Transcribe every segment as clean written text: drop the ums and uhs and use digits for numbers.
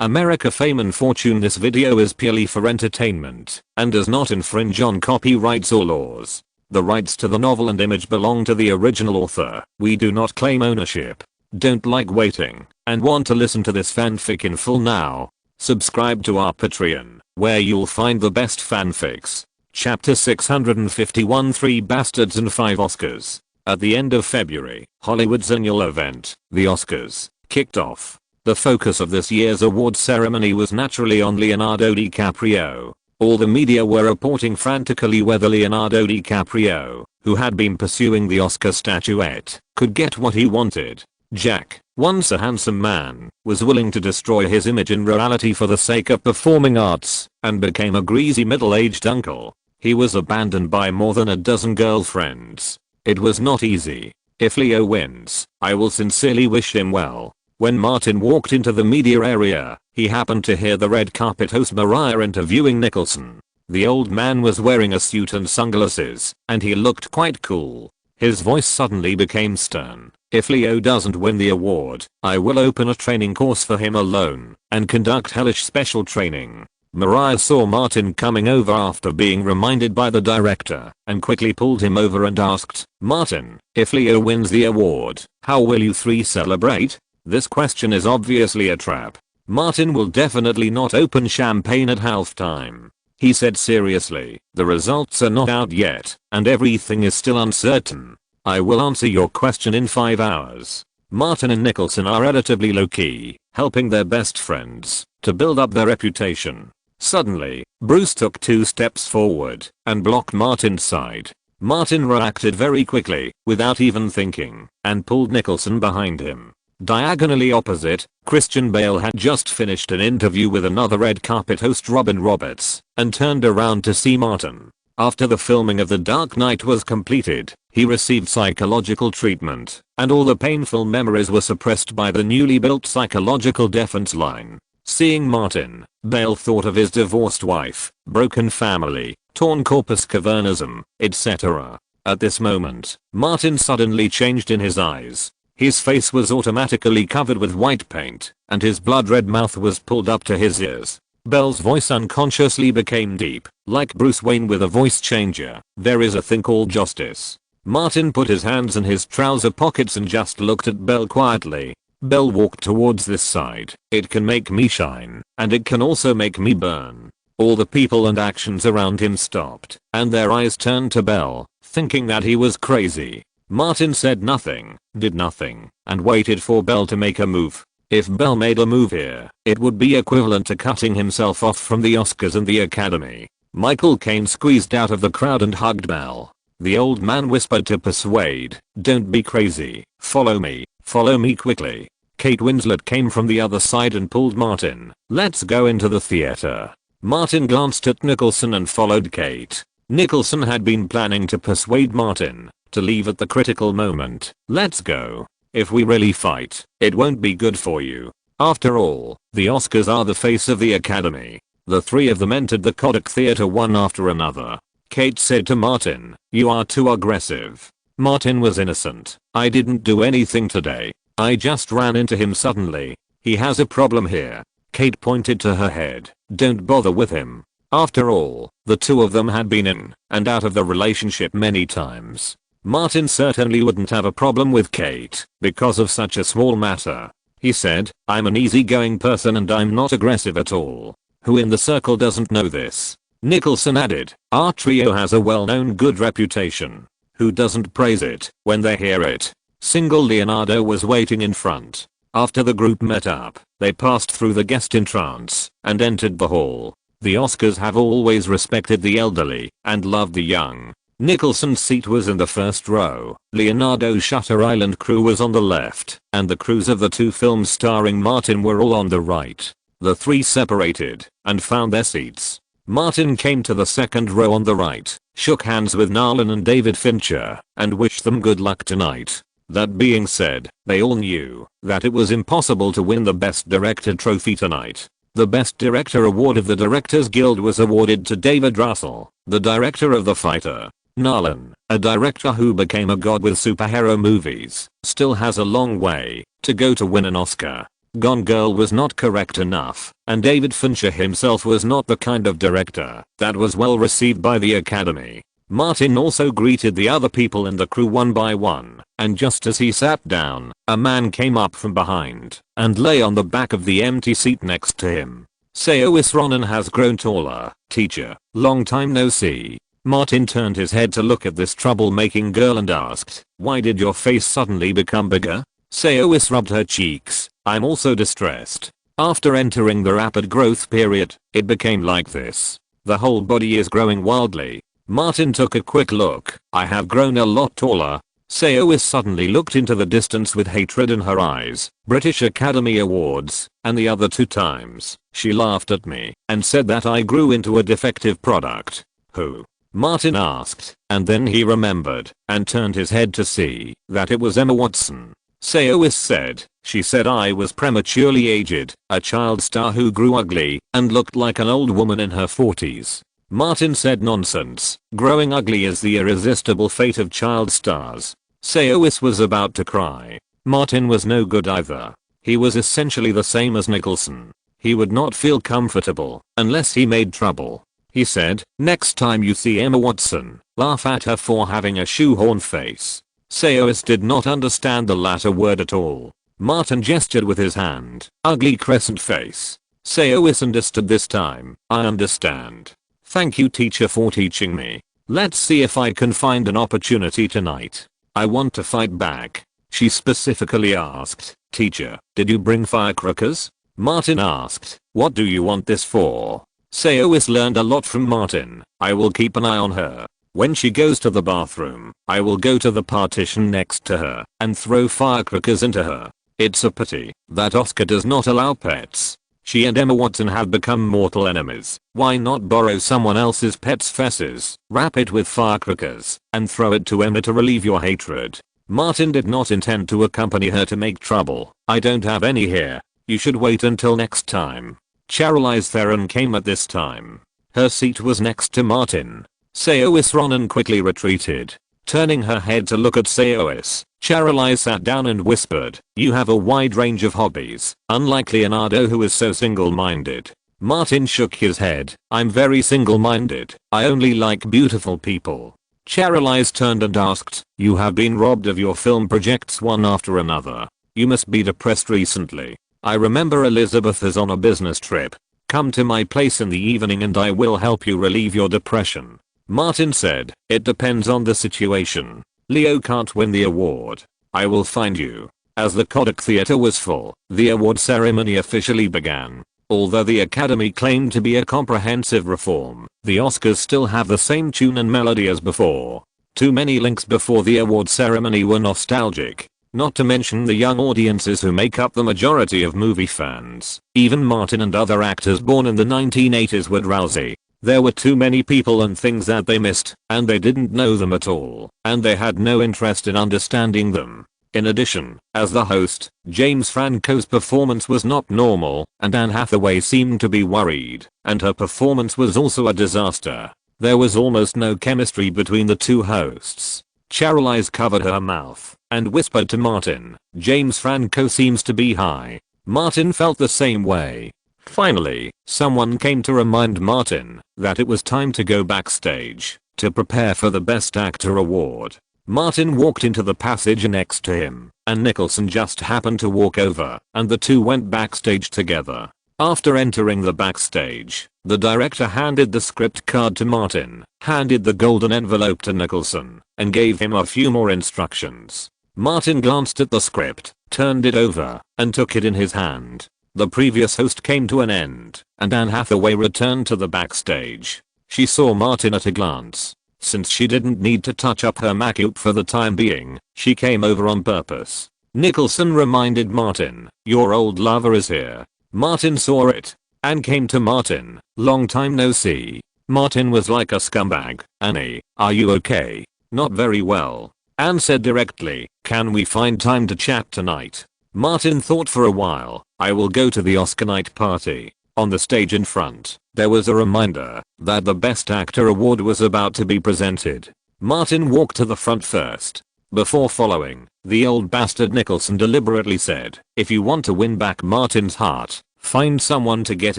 America fame and fortune. This video is purely for entertainment and does not infringe on copyrights or laws. The rights to the novel and image belong to the original author. We do not claim ownership. Don't like waiting and want to listen to this fanfic in full now? Subscribe to our Patreon, where you'll find the best fanfics. Chapter 651, 3 Bastards and 5 Oscars. At the end of February, Hollywood's annual event, the Oscars, kicked off. The focus of this year's awards ceremony was naturally on Leonardo DiCaprio. All the media were reporting frantically whether Leonardo DiCaprio, who had been pursuing the Oscar statuette, could get what he wanted. Jack, once a handsome man, was willing to destroy his image in reality for the sake of performing arts, and became a greasy middle-aged uncle. He was abandoned by more than a dozen girlfriends. It was not easy. If Leo wins, I will sincerely wish him well. When Martin walked into the media area, he happened to hear the red carpet host Mariah interviewing Nicholson. The old man was wearing a suit and sunglasses, and he looked quite cool. His voice suddenly became stern. If Leo doesn't win the award, I will open a training course for him alone and conduct hellish special training. Mariah saw Martin coming over after being reminded by the director and quickly pulled him over and asked, "Martin, if Leo wins the award, how will you three celebrate?" This question is obviously a trap. Martin will definitely not open champagne at halftime. He said seriously, "The results are not out yet, and everything is still uncertain. I will answer your question in 5 hours." Martin and Nicholson are relatively low-key, helping their best friends to build up their reputation. Suddenly, Bruce took 2 steps forward and blocked Martin's side. Martin reacted very quickly, without even thinking, and pulled Nicholson behind him. Diagonally opposite, Christian Bale had just finished an interview with another red carpet host, Robin Roberts, and turned around to see Martin. After the filming of The Dark Knight was completed, he received psychological treatment, and all the painful memories were suppressed by the newly built psychological defense line. Seeing Martin, Bale thought of his divorced wife, broken family, torn corpus cavernosum, etc. At this moment, Martin suddenly changed in his eyes. His face was automatically covered with white paint, and his blood-red mouth was pulled up to his ears. Bell's voice unconsciously became deep, like Bruce Wayne with a voice changer. "There is a thing called justice." Martin put his hands in his trouser pockets and just looked at Bell quietly. Bell walked towards this side. "It can make me shine, and it can also make me burn." All the people and actions around him stopped, and their eyes turned to Bell, thinking that he was crazy. Martin said nothing, did nothing, and waited for Bell to make a move. If Bell made a move here, it would be equivalent to cutting himself off from the Oscars and the Academy. Michael Caine squeezed out of the crowd and hugged Bell. The old man whispered to persuade, "Don't be crazy, follow me quickly." Kate Winslet came from the other side and pulled Martin. "Let's go into the theater." Martin glanced at Nicholson and followed Kate. Nicholson had been planning to persuade Martin to leave at the critical moment. "Let's go. If we really fight, it won't be good for you. After all, the Oscars are the face of the Academy." The 3 of them entered the Kodak Theater one after another. Kate said to Martin, "You are too aggressive." Martin was innocent. "I didn't do anything today. I just ran into him suddenly. He has a problem here." Kate pointed to her head. "Don't bother with him." After all, the 2 of them had been in and out of the relationship many times. Martin certainly wouldn't have a problem with Kate because of such a small matter. He said, "I'm an easygoing person and I'm not aggressive at all. Who in the circle doesn't know this?" Nicholson added, "Our trio has a well-known good reputation. Who doesn't praise it when they hear it?" Single Leonardo was waiting in front. After the group met up, they passed through the guest entrance and entered the hall. The Oscars have always respected the elderly and loved the young. Nicholson's seat was in the first row. Leonardo's Shutter Island crew was on the left, and the crews of the 2 films starring Martin were all on the right. The 3 separated and found their seats. Martin came to the second row on the right, shook hands with Nolan and David Fincher, and wished them good luck tonight. That being said, they all knew that it was impossible to win the Best Director trophy tonight. The Best Director award of the Directors Guild was awarded to David Russell, the director of The Fighter. Nolan, a director who became a god with superhero movies, still has a long way to go to win an Oscar. Gone Girl was not correct enough, and David Fincher himself was not the kind of director that was well received by the Academy. Martin also greeted the other people in the crew one by one, and just as he sat down, a man came up from behind and lay on the back of the empty seat next to him. Sayowis Ronan has grown taller, teacher. Long time no see. Martin turned his head to look at this troublemaking girl and asked, why did your face suddenly become bigger? Sayowis rubbed her cheeks. I'm also distressed. After entering the rapid growth period, it became like this. The whole body is growing wildly. Martin took a quick look. I have grown a lot taller. Sayowis suddenly looked into the distance with hatred in her eyes. British Academy Awards, and the other 2 times, she laughed at me and said that I grew into a defective product. Who? Martin asked, and then he remembered and turned his head to see that it was Emma Watson. Sayowis said, she said I was prematurely aged, a child star who grew ugly and looked like an old woman in her 40s. Martin said nonsense. Growing ugly is the irresistible fate of child stars. Sayowis was about to cry. Martin was no good either. He was essentially the same as Nicholson. He would not feel comfortable unless he made trouble. He said, next time you see Emma Watson, laugh at her for having a shoehorn face. Sayowis did not understand the latter word at all. Martin gestured with his hand. Ugly crescent face. Sayowis understood this time. I understand. Thank you teacher for teaching me. Let's see if I can find an opportunity tonight. I want to fight back. She specifically asked, teacher, did you bring firecrackers? Martin asked, what do you want this for? Sayowis learned a lot from Martin. I will keep an eye on her. When she goes to the bathroom, I will go to the partition next to her and throw firecrackers into her. It's a pity that Oscar does not allow pets. She and Emma Watson have become mortal enemies. Why not borrow someone else's pet's feces, wrap it with firecrackers, and throw it to Emma to relieve your hatred? Martin did not intend to accompany her to make trouble. I don't have any here. You should wait until next time. Charlize Theron came at this time. Her seat was next to Martin. Sayowis Ronan quickly retreated. Turning her head to look at Sayowis, Charlize sat down and whispered, you have a wide range of hobbies, unlike Leonardo who is so single-minded. Martin shook his head. I'm very single-minded. I only like beautiful people. Charlize turned and asked, you have been robbed of your film projects one after another. You must be depressed recently. I remember Elizabeth is on a business trip. Come to my place in the evening and I will help you relieve your depression. Martin said, it depends on the situation. Leo can't win the award. I will find you. As the Kodak Theatre was full, the award ceremony officially began. Although the Academy claimed to be a comprehensive reform, the Oscars still have the same tune and melody as before. Too many links before the award ceremony were nostalgic. Not to mention the young audiences who make up the majority of movie fans. Even Martin and other actors born in the 1980s were drowsy. There were too many people and things that they missed, and they didn't know them at all, and they had no interest in understanding them. In addition, as the host, James Franco's performance was not normal, and Anne Hathaway seemed to be worried, and her performance was also a disaster. There was almost no chemistry between the two hosts. Charlize covered her mouth and whispered to Martin, James Franco seems to be high. Martin felt the same way. Finally, someone came to remind Martin that it was time to go backstage to prepare for the Best Actor award. Martin walked into the passage next to him, and Nicholson just happened to walk over, and the two went backstage together. After entering the backstage, the director handed the script card to Martin, handed the golden envelope to Nicholson, and gave him a few more instructions. Martin glanced at the script, turned it over, and took it in his hand. The previous host came to an end, and Anne Hathaway returned to the backstage. She saw Martin at a glance. Since she didn't need to touch up her makeup for the time being, she came over on purpose. Nicholson reminded Martin, your old lover is here. Martin saw it. Anne came to Martin, long time no see. Martin was like a scumbag. Annie, are you okay? Not very well. Anne said directly, can we find time to chat tonight? Martin thought for a while. I will go to the Oscar night party. On the stage in front, there was a reminder that the Best Actor award was about to be presented. Martin walked to the front first. Before following, the old bastard Nicholson deliberately said, "If you want to win back Martin's heart, find someone to get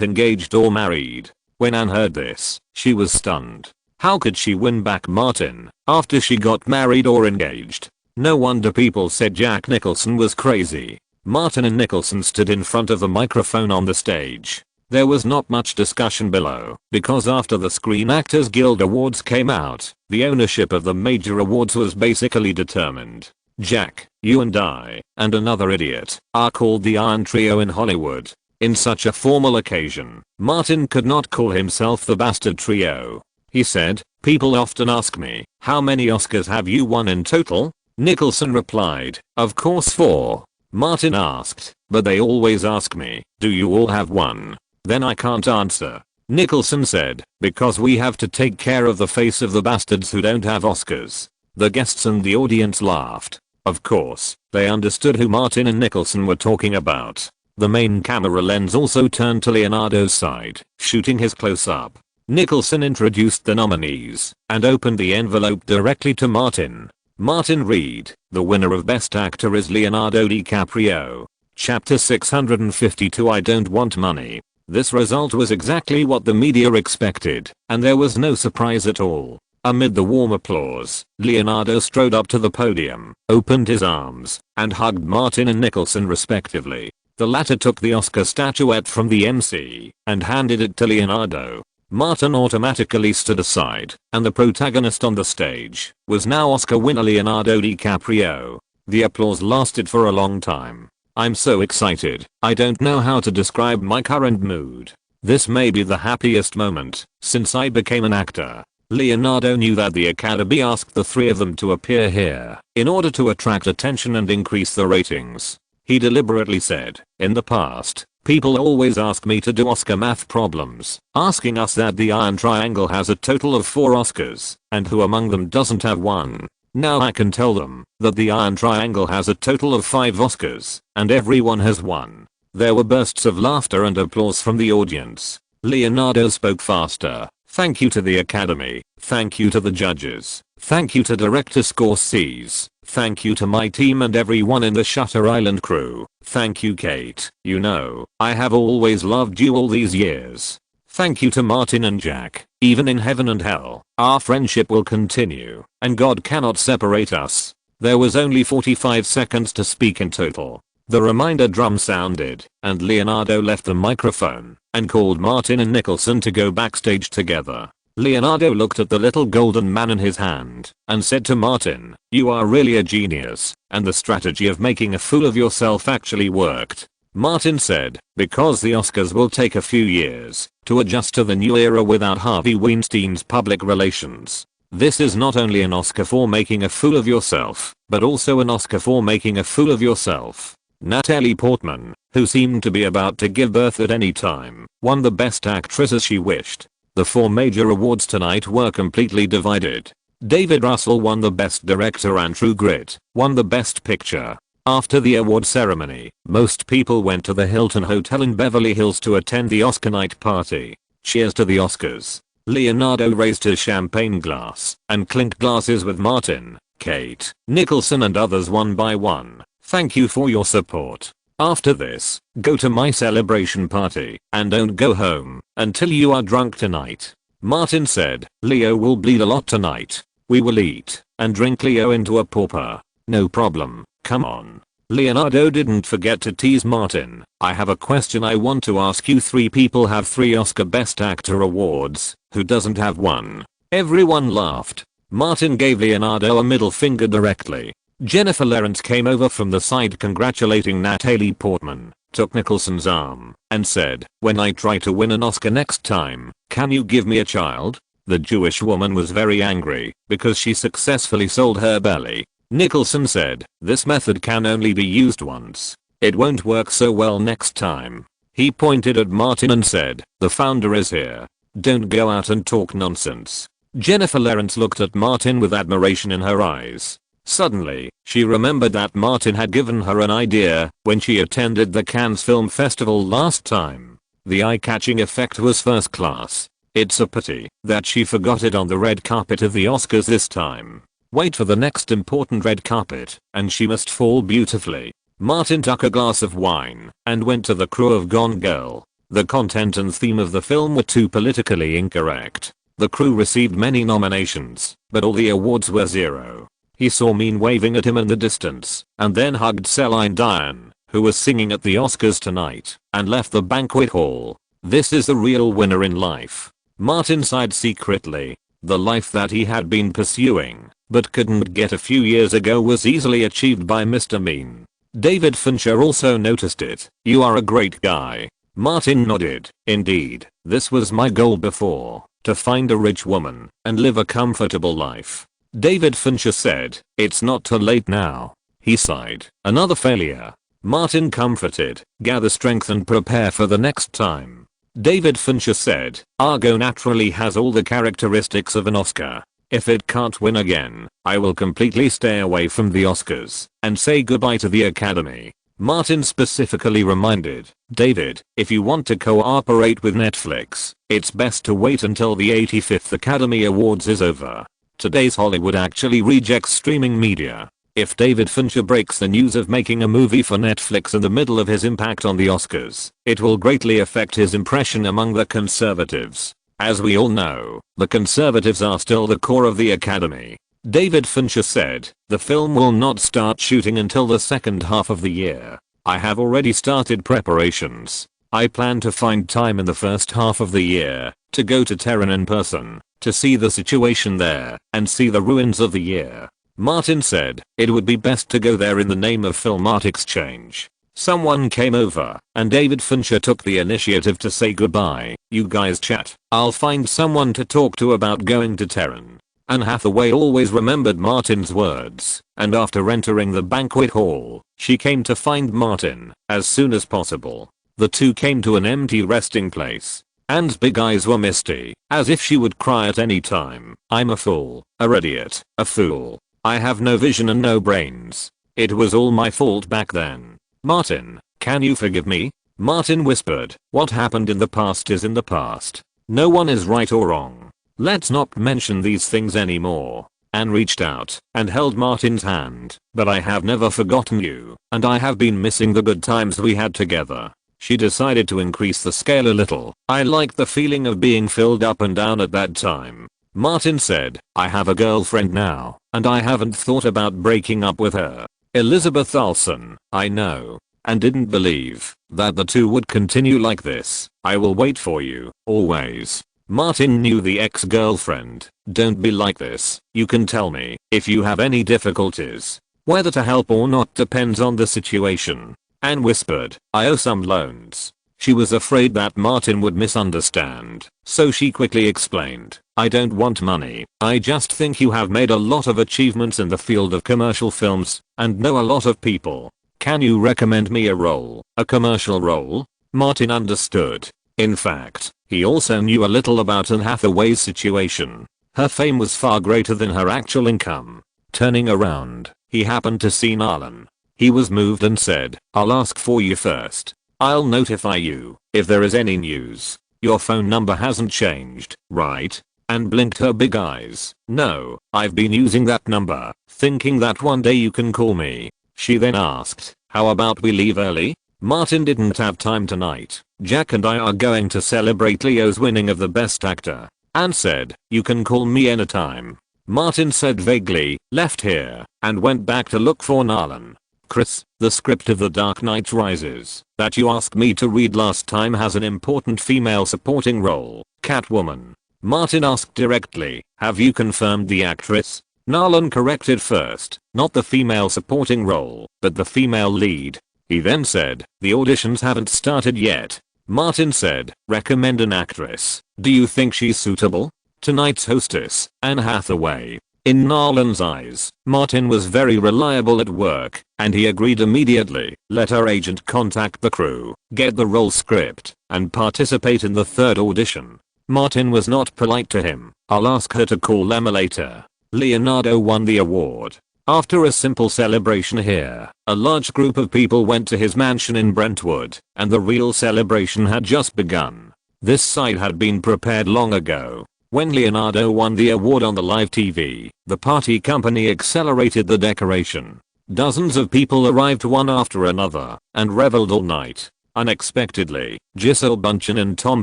engaged or married." When Anne heard this, she was stunned. How could she win back Martin after she got married or engaged? No wonder people said Jack Nicholson was crazy. Martin and Nicholson stood in front of the microphone on the stage. There was not much discussion below, because after the Screen Actors Guild Awards came out, the ownership of the major awards was basically determined. Jack, you and I, and another idiot, are called the Iron Trio in Hollywood. In such a formal occasion, Martin could not call himself the Bastard Trio. He said, "People often ask me, how many Oscars have you won in total?" Nicholson replied, "Of course 4. Martin asked, "But they always ask me, do you all have one?" "Then I can't answer." Nicholson said, "Because we have to take care of the face of the bastards who don't have Oscars." The guests and the audience laughed. Of course, they understood who Martin and Nicholson were talking about. The main camera lens also turned to Leonardo's side, shooting his close-up. Nicholson introduced the nominees and opened the envelope directly to Martin. Martin read, "The winner of Best Actor is Leonardo DiCaprio. Chapter 652 I Don't Want Money." This result was exactly what the media expected, and there was no surprise at all. Amid the warm applause, Leonardo strode up to the podium, opened his arms, and hugged Martin and Nicholson respectively. The latter took the Oscar statuette from the MC and handed it to Leonardo. Martin automatically stood aside, and the protagonist on the stage was now Oscar winner Leonardo DiCaprio. The applause lasted for a long time. "I'm so excited, I don't know how to describe my current mood. This may be the happiest moment since I became an actor." Leonardo knew that the Academy asked the three of them to appear here in order to attract attention and increase the ratings. He deliberately said, "In the past, people always ask me to do Oscar math problems, asking us that the Iron Triangle has a total of 4 Oscars, and who among them doesn't have one. Now I can tell them that the Iron Triangle has a total of 5 Oscars, and everyone has one." There were bursts of laughter and applause from the audience. Leonardo spoke faster. "Thank you to the Academy, thank you to the judges, thank you to director Scorsese, thank you to my team and everyone in the Shutter Island crew, thank you Kate, you know, I have always loved you all these years. Thank you to Martin and Jack, even in heaven and hell, our friendship will continue, and God cannot separate us." There was only 45 seconds to speak in total. The reminder drum sounded, and Leonardo left the microphone and called Martin and Nicholson to go backstage together. Leonardo looked at the little golden man in his hand and said to Martin, "You are really a genius, and the strategy of making a fool of yourself actually worked." Martin said, "Because the Oscars will take a few years to adjust to the new era without Harvey Weinstein's public relations. This is not only an Oscar for making a fool of yourself, but also an Oscar for making a fool of yourself." Natalie Portman, who seemed to be about to give birth at any time, won the Best Actress as she wished. The 4 major awards tonight were completely divided. David Russell won the Best Director and True Grit won the Best Picture. After the award ceremony, most people went to the Hilton Hotel in Beverly Hills to attend the Oscar night party. Cheers to the Oscars. Leonardo raised his champagne glass and clinked glasses with Martin, Kate, Nicholson and others one by one. "Thank you for your support. After this, go to my celebration party and don't go home until you are drunk tonight." Martin said, "Leo will bleed a lot tonight. We will eat and drink Leo into a pauper. No problem, come on." Leonardo didn't forget to tease Martin. "I have a question I want to ask you. 3 people have 3 Oscar Best Actor awards. Who doesn't have one?" Everyone laughed. Martin gave Leonardo a middle finger directly. Jennifer Lawrence came over from the side congratulating Natalie Portman, took Nicholson's arm, and said, "When I try to win an Oscar next time, can you give me a child?" The Jewish woman was very angry because she successfully sold her belly. Nicholson said, "This method can only be used once. It won't work so well next time." He pointed at Martin and said, "The founder is here. Don't go out and talk nonsense." Jennifer Lawrence looked at Martin with admiration in her eyes. Suddenly, she remembered that Martin had given her an idea when she attended the Cannes Film Festival last time. The eye-catching effect was first class. It's a pity that she forgot it on the red carpet of the Oscars this time. Wait for the next important red carpet, and she must fall beautifully. Martin took a glass of wine and went to the crew of Gone Girl. The content and theme of the film were too politically incorrect. The crew received many nominations, but all the awards were zero. He saw Mean waving at him in the distance, and then hugged Celine Dion, who was singing at the Oscars tonight, and left the banquet hall. This is the real winner in life. Martin sighed secretly. The life that he had been pursuing, but couldn't get a few years ago, was easily achieved by Mr. Mean. David Fincher also noticed it. "You are a great guy." Martin nodded. "Indeed, this was my goal before, to find a rich woman and live a comfortable life." David Fincher said, "It's not too late now." He sighed. "Another failure." Martin comforted, "Gather strength and prepare for the next time." David Fincher said, "Argo naturally has all the characteristics of an Oscar. If it can't win again, I will completely stay away from the Oscars and say goodbye to the Academy." Martin specifically reminded David, "If you want to cooperate with Netflix, it's best to wait until the 85th Academy Awards is over. Today's Hollywood actually rejects streaming media." If David Fincher breaks the news of making a movie for Netflix in the middle of his impact on the Oscars, it will greatly affect his impression among the conservatives. As we all know, the conservatives are still the core of the Academy. David Fincher said, "The film will not start shooting until the second half of the year. I have already started preparations. I plan to find time in the first half of the year to go to Tehran in person, to see the situation there and see the ruins of the year." Martin said, "It would be best to go there in the name of film art exchange." Someone came over, and David Fincher took the initiative to say goodbye. "You guys chat. I'll find someone to talk to about going to Tehran." Anne Hathaway always remembered Martin's words, and after entering the banquet hall, she came to find Martin as soon as possible. The two came to an empty resting place. Anne's big eyes were misty, as if she would cry at any time. "I'm a fool, a idiot, a fool. I have no vision and no brains. It was all my fault back then. Martin, can you forgive me?" Martin whispered, "What happened in the past is in the past. No one is right or wrong. Let's not mention these things anymore." Anne reached out and held Martin's hand. "But I have never forgotten you, and I have been missing the good times we had together." She decided to increase the scale a little. "I liked the feeling of being filled up and down at that time." Martin said, "I have a girlfriend now, and I haven't thought about breaking up with her. Elizabeth Olsen, I know, and didn't believe that the two would continue like this. I will wait for you, always." Martin knew the ex-girlfriend. "Don't be like this. You can tell me if you have any difficulties. Whether to help or not depends on the situation." Anne whispered, "I owe some loans." She was afraid that Martin would misunderstand, so she quickly explained, "I don't want money. I just think you have made a lot of achievements in the field of commercial films and know a lot of people. Can you recommend me a role, a commercial role?" Martin understood. In fact, he also knew a little about Anne Hathaway's situation. Her fame was far greater than her actual income. Turning around, he happened to see Nalan. He was moved and said, "I'll ask for you first. I'll notify you if there is any news. Your phone number hasn't changed, right?" Anne blinked her big eyes. "No, I've been using that number, thinking that one day you can call me." She then asked, "How about we leave early?" Martin didn't have time tonight. "Jack and I are going to celebrate Leo's winning of the Best Actor." Anne said, "You can call me anytime." Martin said vaguely, left here, and went back to look for Nalan. "Chris, the script of The Dark Knight Rises that you asked me to read last time has an important female supporting role, Catwoman." Martin asked directly, "Have you confirmed the actress?" Nalan corrected first, "Not the female supporting role, but the female lead." He then said, "The auditions haven't started yet." Martin said, "Recommend an actress. Do you think she's suitable?" "Tonight's hostess, Anne Hathaway." In Nalan's eyes, Martin was very reliable at work, and he agreed immediately. Let her agent contact the crew, get the role script, and participate in the third audition. Martin was not polite to him. "I'll ask her to call Emma later." Leonardo won the award. After a simple celebration here, a large group of people went to his mansion in Brentwood, and the real celebration had just begun. This side had been prepared long ago. When Leonardo won the award on the live TV, the party company accelerated the decoration. Dozens of people arrived one after another and reveled all night. Unexpectedly, Gisele Bündchen and Tom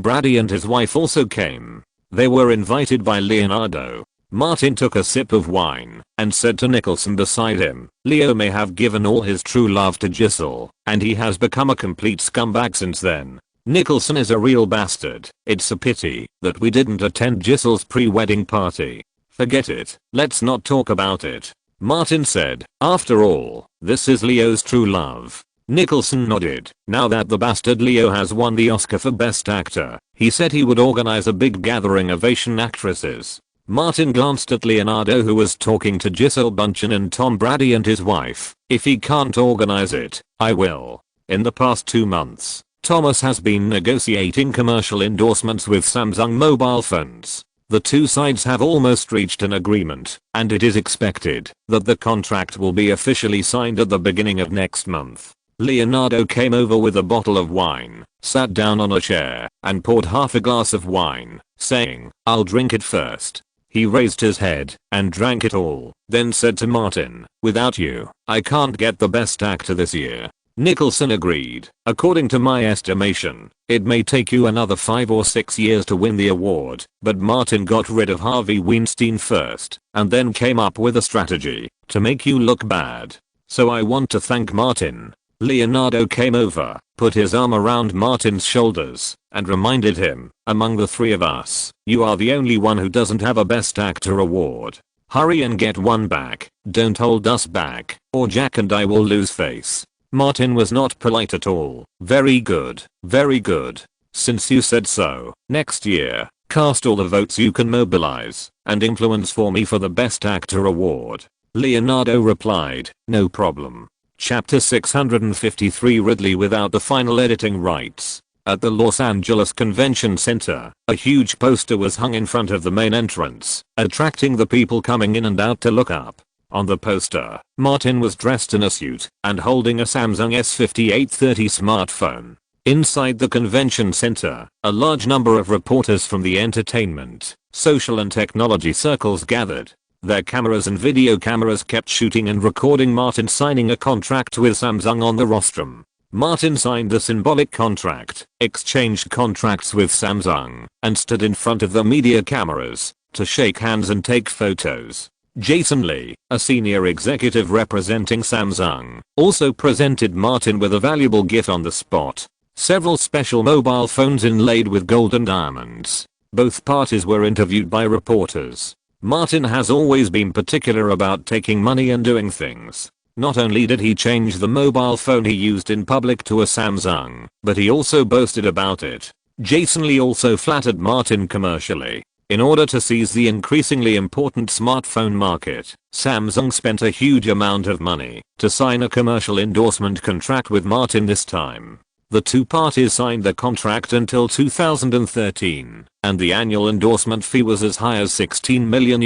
Brady and his wife also came. They were invited by Leonardo. Martin took a sip of wine and said to Nicholson beside him, "Leo may have given all his true love to Gisele, and he has become a complete scumbag since then. Nicholson is a real bastard. It's a pity that we didn't attend Gisele's pre-wedding party. Forget it, let's not talk about it," Martin said. "After all, this is Leo's true love." Nicholson nodded. Now that the bastard Leo has won the Oscar for Best Actor, he said he would organize a big gathering of Asian actresses. Martin glanced at Leonardo, who was talking to Gisele Bündchen and Tom Brady and his wife. "If he can't organize it, I will." In the past 2 months, Thomas has been negotiating commercial endorsements with Samsung mobile phones. The two sides have almost reached an agreement, and it is expected that the contract will be officially signed at the beginning of next month. Leonardo came over with a bottle of wine, sat down on a chair, and poured half a glass of wine, saying, "I'll drink it first." He raised his head and drank it all, then said to Martin, "Without you, I can't get the Best Actor this year." Nicholson agreed. "According to my estimation, it may take you another 5 or 6 years to win the award, but Martin got rid of Harvey Weinstein first, and then came up with a strategy to make you look bad. So I want to thank Martin." Leonardo came over, put his arm around Martin's shoulders, and reminded him, "Among the three of us, you are the only one who doesn't have a Best Actor award. Hurry and get one back, don't hold us back, or Jack and I will lose face." Martin was not polite at all. "Very good, very good. Since you said so, next year, cast all the votes you can mobilize and influence for me for the Best Actor award." Leonardo replied, "No problem." Chapter 653 Ridley without the final editing rights. At the Los Angeles Convention Center, a huge poster was hung in front of the main entrance, attracting the people coming in and out to look up. On the poster, Martin was dressed in a suit and holding a Samsung S5830 smartphone. Inside the convention center, a large number of reporters from the entertainment, social and technology circles gathered. Their cameras and video cameras kept shooting and recording Martin signing a contract with Samsung on the rostrum. Martin signed the symbolic contract, exchanged contracts with Samsung, and stood in front of the media cameras to shake hands and take photos. Jason Lee, a senior executive representing Samsung, also presented Martin with a valuable gift on the spot. Several special mobile phones inlaid with gold and diamonds. Both parties were interviewed by reporters. Martin has always been particular about taking money and doing things. Not only did he change the mobile phone he used in public to a Samsung, but he also boasted about it. Jason Lee also flattered Martin commercially. In order to seize the increasingly important smartphone market, Samsung spent a huge amount of money to sign a commercial endorsement contract with Martin this time. The two parties signed the contract until 2013, and the annual endorsement fee was as high as $16 million.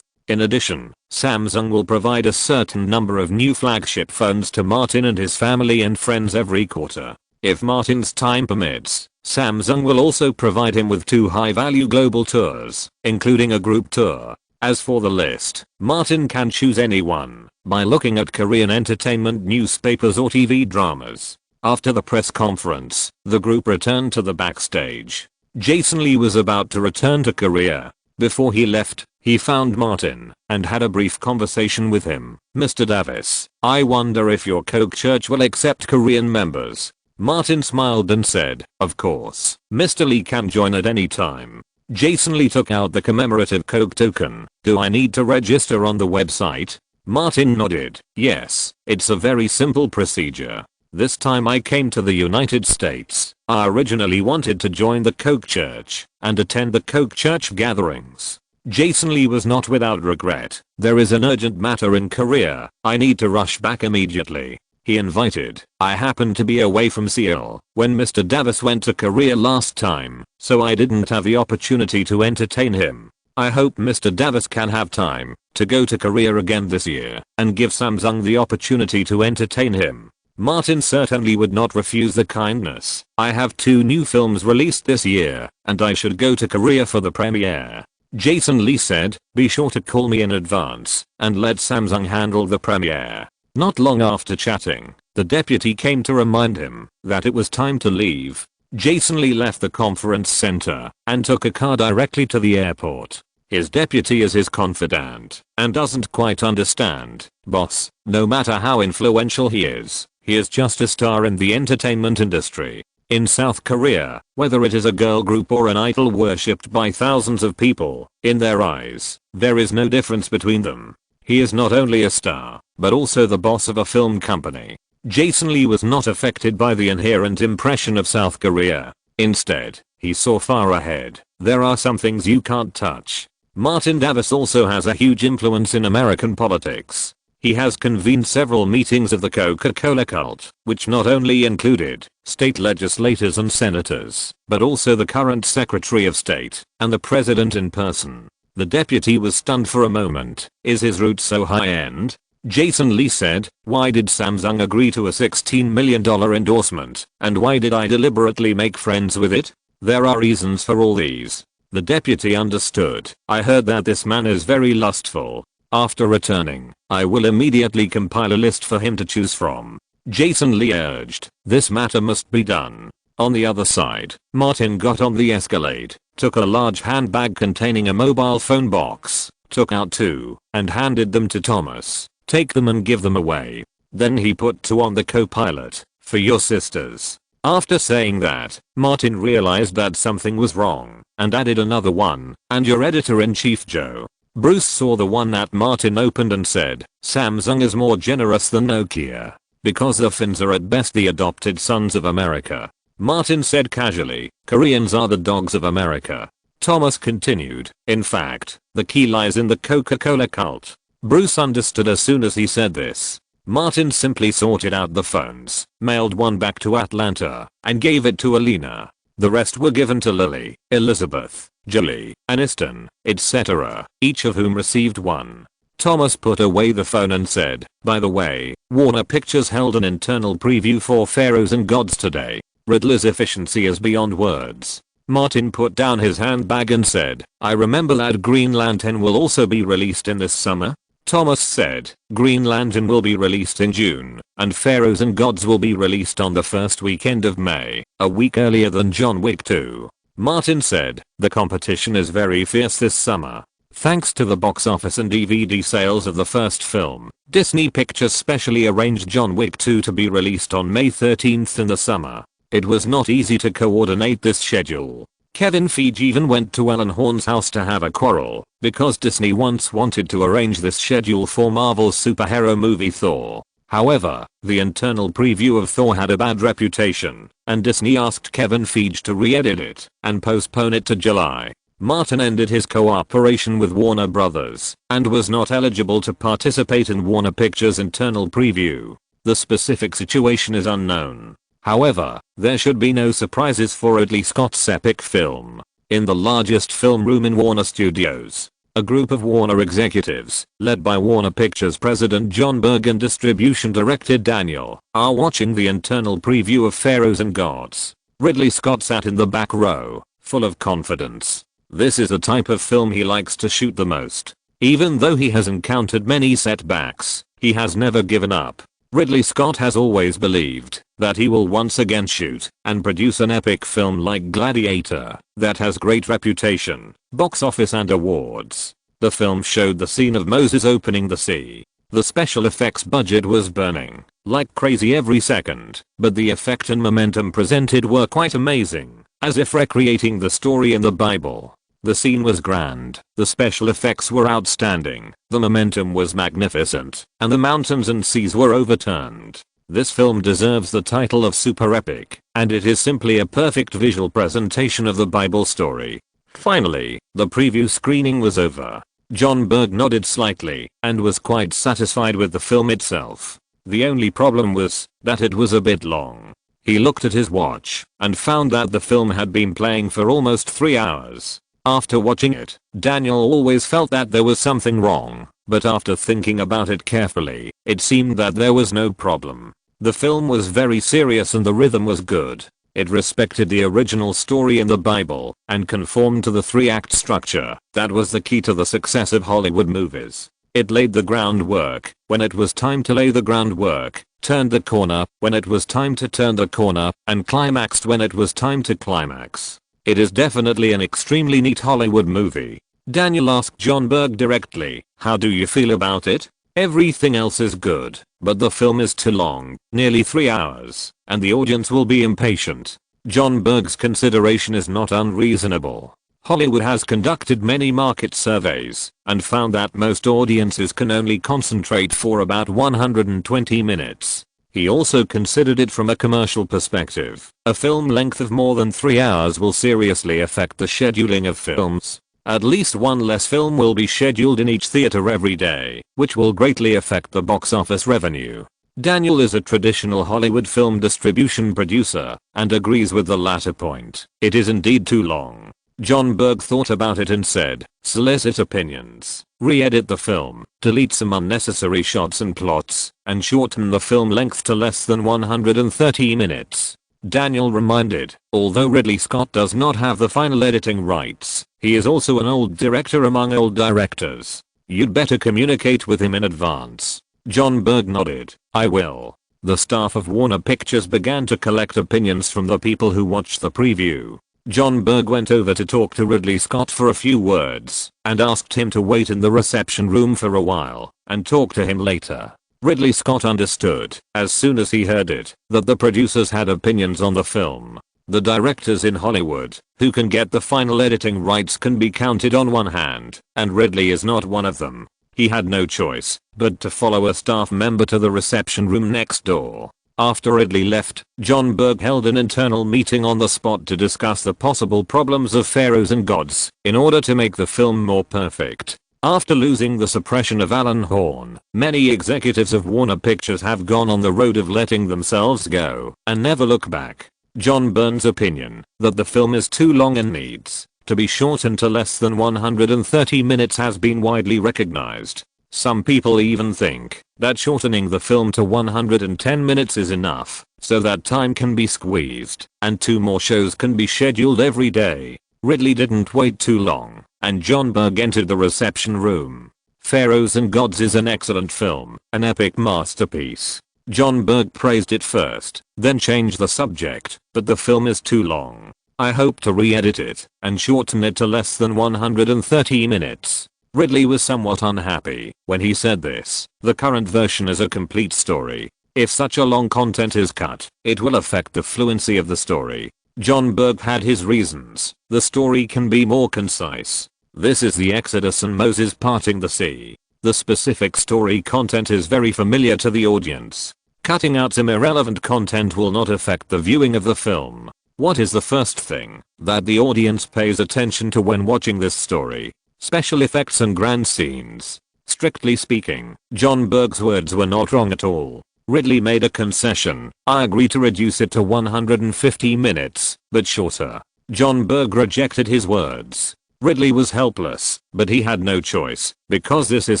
In addition, Samsung will provide a certain number of new flagship phones to Martin and his family and friends every quarter. If Martin's time permits, Samsung will also provide him with 2 high-value global tours, including a group tour. As for the list, Martin can choose any one by looking at Korean entertainment newspapers or TV dramas. After the press conference, the group returned to the backstage. Jason Lee was about to return to Korea. Before he left, he found Martin and had a brief conversation with him. "Mr. Davis, I wonder if your Coke Church will accept Korean members." Martin smiled and said, "Of course, Mr. Lee can join at any time." Jason Lee took out the commemorative Coke token. "Do I need to register on the website?" Martin nodded. "Yes, it's a very simple procedure. This time I came to the United States, I originally wanted to join the Coke Church and attend the Coke Church gatherings." Jason Lee was not without regret. "There is an urgent matter in Korea, I need to rush back immediately." He invited, "I happened to be away from Seoul when Mr. Davis went to Korea last time, so I didn't have the opportunity to entertain him. I hope Mr. Davis can have time to go to Korea again this year and give Samsung the opportunity to entertain him." Martin certainly would not refuse the kindness. I have 2 new films released this year, and I should go to Korea for the premiere. Jason Lee said, be sure to call me in advance, and let Samsung handle the premiere. Not long after chatting, the deputy came to remind him that it was time to leave. Jason Lee left the conference center and took a car directly to the airport. His deputy is his confidant and doesn't quite understand. Boss, no matter how influential he is just a star in the entertainment industry. In South Korea, whether it is a girl group or an idol worshipped by thousands of people, in their eyes, there is no difference between them. He is not only a star, but also the boss of a film company. Jason Lee was not affected by the inherent impression of South Korea. Instead, he saw far ahead. There are some things you can't touch. Martin Davis also has a huge influence in American politics. He has convened several meetings of the Coca-Cola cult, which not only included state legislators and senators, but also the current Secretary of State and the president in person. The deputy was stunned for a moment. Is his route so high-end? Jason Lee said, why did Samsung agree to a $16 million endorsement, and why did I deliberately make friends with it? There are reasons for all these. The deputy understood. I heard that this man is very lustful. After returning, I will immediately compile a list for him to choose from. Jason Lee urged, this matter must be done. On the other side, Martin got on the Escalade, took a large handbag containing a mobile phone box, took out 2, and handed them to Thomas. Take them and give them away. Then he put 2 on the co-pilot, for your sisters. After saying that, Martin realized that something was wrong, and added another one, and your editor-in-chief Joe. Bruce saw the one that Martin opened and said, Samsung is more generous than Nokia. Because the Finns are at best the adopted sons of America. Martin said casually, Koreans are the dogs of America. Thomas continued, in fact, the key lies in the Coca-Cola cult. Bruce understood as soon as he said this. Martin simply sorted out the phones, mailed one back to Atlanta, and gave it to Alina. The rest were given to Lily, Elizabeth, Julie, Aniston, etc., each of whom received one. Thomas put away the phone and said, by the way, Warner Pictures held an internal preview for Pharaohs and Gods today. Ridley's efficiency is beyond words. Martin put down his handbag and said, I remember that Green Lantern will also be released in this summer. Thomas said, Green Lantern will be released in June, and Pharaohs and Gods will be released on the first weekend of May, a week earlier than John Wick 2. Martin said, the competition is very fierce this summer. Thanks to the box office and DVD sales of the first film, Disney Pictures specially arranged John Wick 2 to be released on May 13th in the summer. It was not easy to coordinate this schedule. Kevin Feige even went to Alan Horn's house to have a quarrel, because Disney once wanted to arrange this schedule for Marvel's superhero movie Thor. However, the internal preview of Thor had a bad reputation, and Disney asked Kevin Feige to re-edit it and postpone it to July. Martin ended his cooperation with Warner Brothers and was not eligible to participate in Warner Pictures' internal preview. The specific situation is unknown. However, there should be no surprises for Ridley Scott's epic film. In the largest film room in Warner Studios, a group of Warner executives, led by Warner Pictures president John Berg and distribution director Daniel, are watching the internal preview of Pharaohs and Gods. Ridley Scott sat in the back row, full of confidence. This is the type of film he likes to shoot the most. Even though he has encountered many setbacks, he has never given up. Ridley Scott has always believed that he will once again shoot and produce an epic film like Gladiator that has great reputation, box office and awards. The film showed the scene of Moses opening the sea. The special effects budget was burning like crazy every second, but the effect and momentum presented were quite amazing, as if recreating the story in the Bible. The scene was grand, the special effects were outstanding, the momentum was magnificent, and the mountains and seas were overturned. This film deserves the title of super epic, and it is simply a perfect visual presentation of the Bible story. Finally, the preview screening was over. John Berg nodded slightly and was quite satisfied with the film itself. The only problem was that it was a bit long. He looked at his watch and found that the film had been playing for almost 3 hours. After watching it, Daniel always felt that there was something wrong, but after thinking about it carefully, it seemed that there was no problem. The film was very serious and the rhythm was good. It respected the original story in the Bible and conformed to the 3-act structure that was the key to the success of Hollywood movies. It laid the groundwork when it was time to lay the groundwork, turned the corner when it was time to turn the corner, and climaxed when it was time to climax. It is definitely an extremely neat Hollywood movie. Daniel asked John Berg directly, "How do you feel about it? Everything else is good, but the film is too long, nearly 3 hours, and the audience will be impatient." John Berg's consideration is not unreasonable. Hollywood has conducted many market surveys and found that most audiences can only concentrate for about 120 minutes. He also considered it from a commercial perspective. A film length of more than 3 hours will seriously affect the scheduling of films. At least one less film will be scheduled in each theater every day, which will greatly affect the box office revenue. Daniel is a traditional Hollywood film distribution producer and agrees with the latter point. It is indeed too long. John Berg thought about it and said, "Solicit opinions, re-edit the film, delete some unnecessary shots and plots, and shorten the film length to less than 130 minutes. Daniel reminded, although Ridley Scott does not have the final editing rights, he is also an old director among old directors. You'd better communicate with him in advance." John Berg nodded, "I will." The staff of Warner Pictures began to collect opinions from the people who watched the preview. John Berg went over to talk to Ridley Scott for a few words and asked him to wait in the reception room for a while and talk to him later. Ridley Scott understood, as soon as he heard it, that the producers had opinions on the film. The directors in Hollywood who can get the final editing rights can be counted on one hand, and Ridley is not one of them. He had no choice but to follow a staff member to the reception room next door. After Ridley left, John Berg held an internal meeting on the spot to discuss the possible problems of pharaohs and gods in order to make the film more perfect. After losing the suppression of Alan Horn, many executives of Warner Pictures have gone on the road of letting themselves go and never look back. John Berg's opinion that the film is too long and needs to be shortened to less than 130 minutes has been widely recognized. Some people even think that shortening the film to 110 minutes is enough, so that time can be squeezed and 2 more shows can be scheduled every day. Ridley didn't wait too long, and John Berg entered the reception room. Pharaohs and Gods is an excellent film, an epic masterpiece. John Berg praised it first, then changed the subject, but the film is too long. I hope to re-edit it and shorten it to less than 130 minutes. Ridley was somewhat unhappy when he said this. The current version is a complete story. If such a long content is cut, it will affect the fluency of the story. John Berg had his reasons. The story can be more concise. This is the Exodus and Moses parting the sea. The specific story content is very familiar to the audience. Cutting out some irrelevant content will not affect the viewing of the film. What is the first thing that the audience pays attention to when watching this story? Special effects and grand scenes. Strictly speaking, John Berg's words were not wrong at all. Ridley made a concession. I agree to reduce it to 150 minutes, but shorter. John Berg rejected his words. Ridley was helpless, but he had no choice, because this is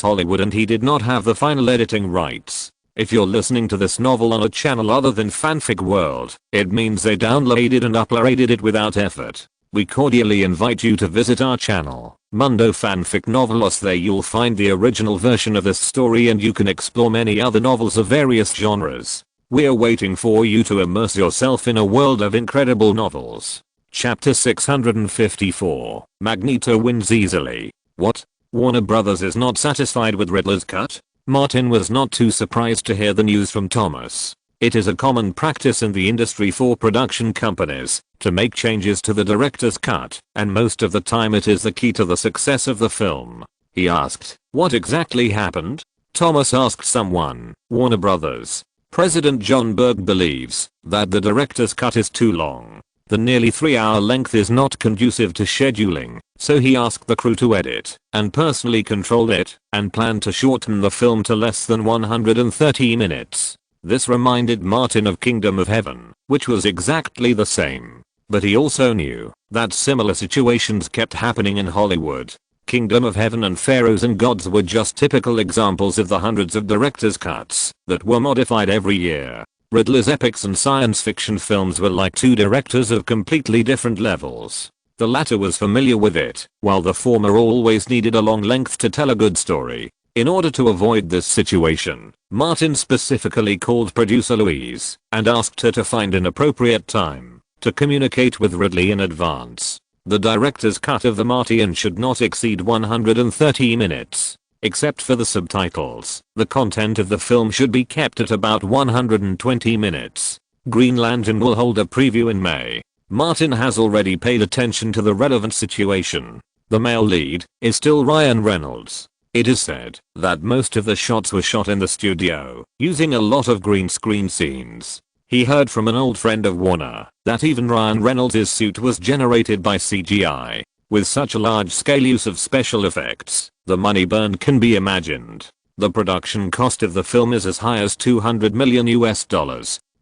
Hollywood and he did not have the final editing rights. If you're listening to this novel on a channel other than Fanfic World, it means they downloaded and uploaded it without effort. We cordially invite you to visit our channel, Mundo Fanfic Novelos. There you'll find the original version of this story and you can explore many other novels of various genres. We're waiting for you to immerse yourself in a world of incredible novels. Chapter 654, Magneto wins easily. What? Warner Brothers is not satisfied with Riddler's cut? Martin was not too surprised to hear the news from Thomas. It is a common practice in the industry for production companies to make changes to the director's cut, and most of the time it is the key to the success of the film. He asked, "What exactly happened?" Thomas asked someone. Warner Brothers President John Berg believes that the director's cut is too long. The nearly 3-hour length is not conducive to scheduling, so he asked the crew to edit and personally control it and planned to shorten the film to less than 130 minutes. This reminded Martin of Kingdom of Heaven, which was exactly the same. But he also knew that similar situations kept happening in Hollywood. Kingdom of Heaven and Pharaohs and Gods were just typical examples of the hundreds of director's cuts that were modified every year. Ridley's epics and science fiction films were like two directors of completely different levels. The latter was familiar with it, while the former always needed a long length to tell a good story. In order to avoid this situation, Martin specifically called producer Louise and asked her to find an appropriate time to communicate with Ridley in advance. The director's cut of The Martian should not exceed 130 minutes. Except for the subtitles, the content of the film should be kept at about 120 minutes. Green Lantern will hold a preview in May. Martin has already paid attention to the relevant situation. The male lead is still Ryan Reynolds. It is said that most of the shots were shot in the studio, using a lot of green screen scenes. He heard from an old friend of Warner that even Ryan Reynolds' suit was generated by CGI. With such a large-scale use of special effects, the money burned can be imagined. The production cost of the film is as high as $200 million.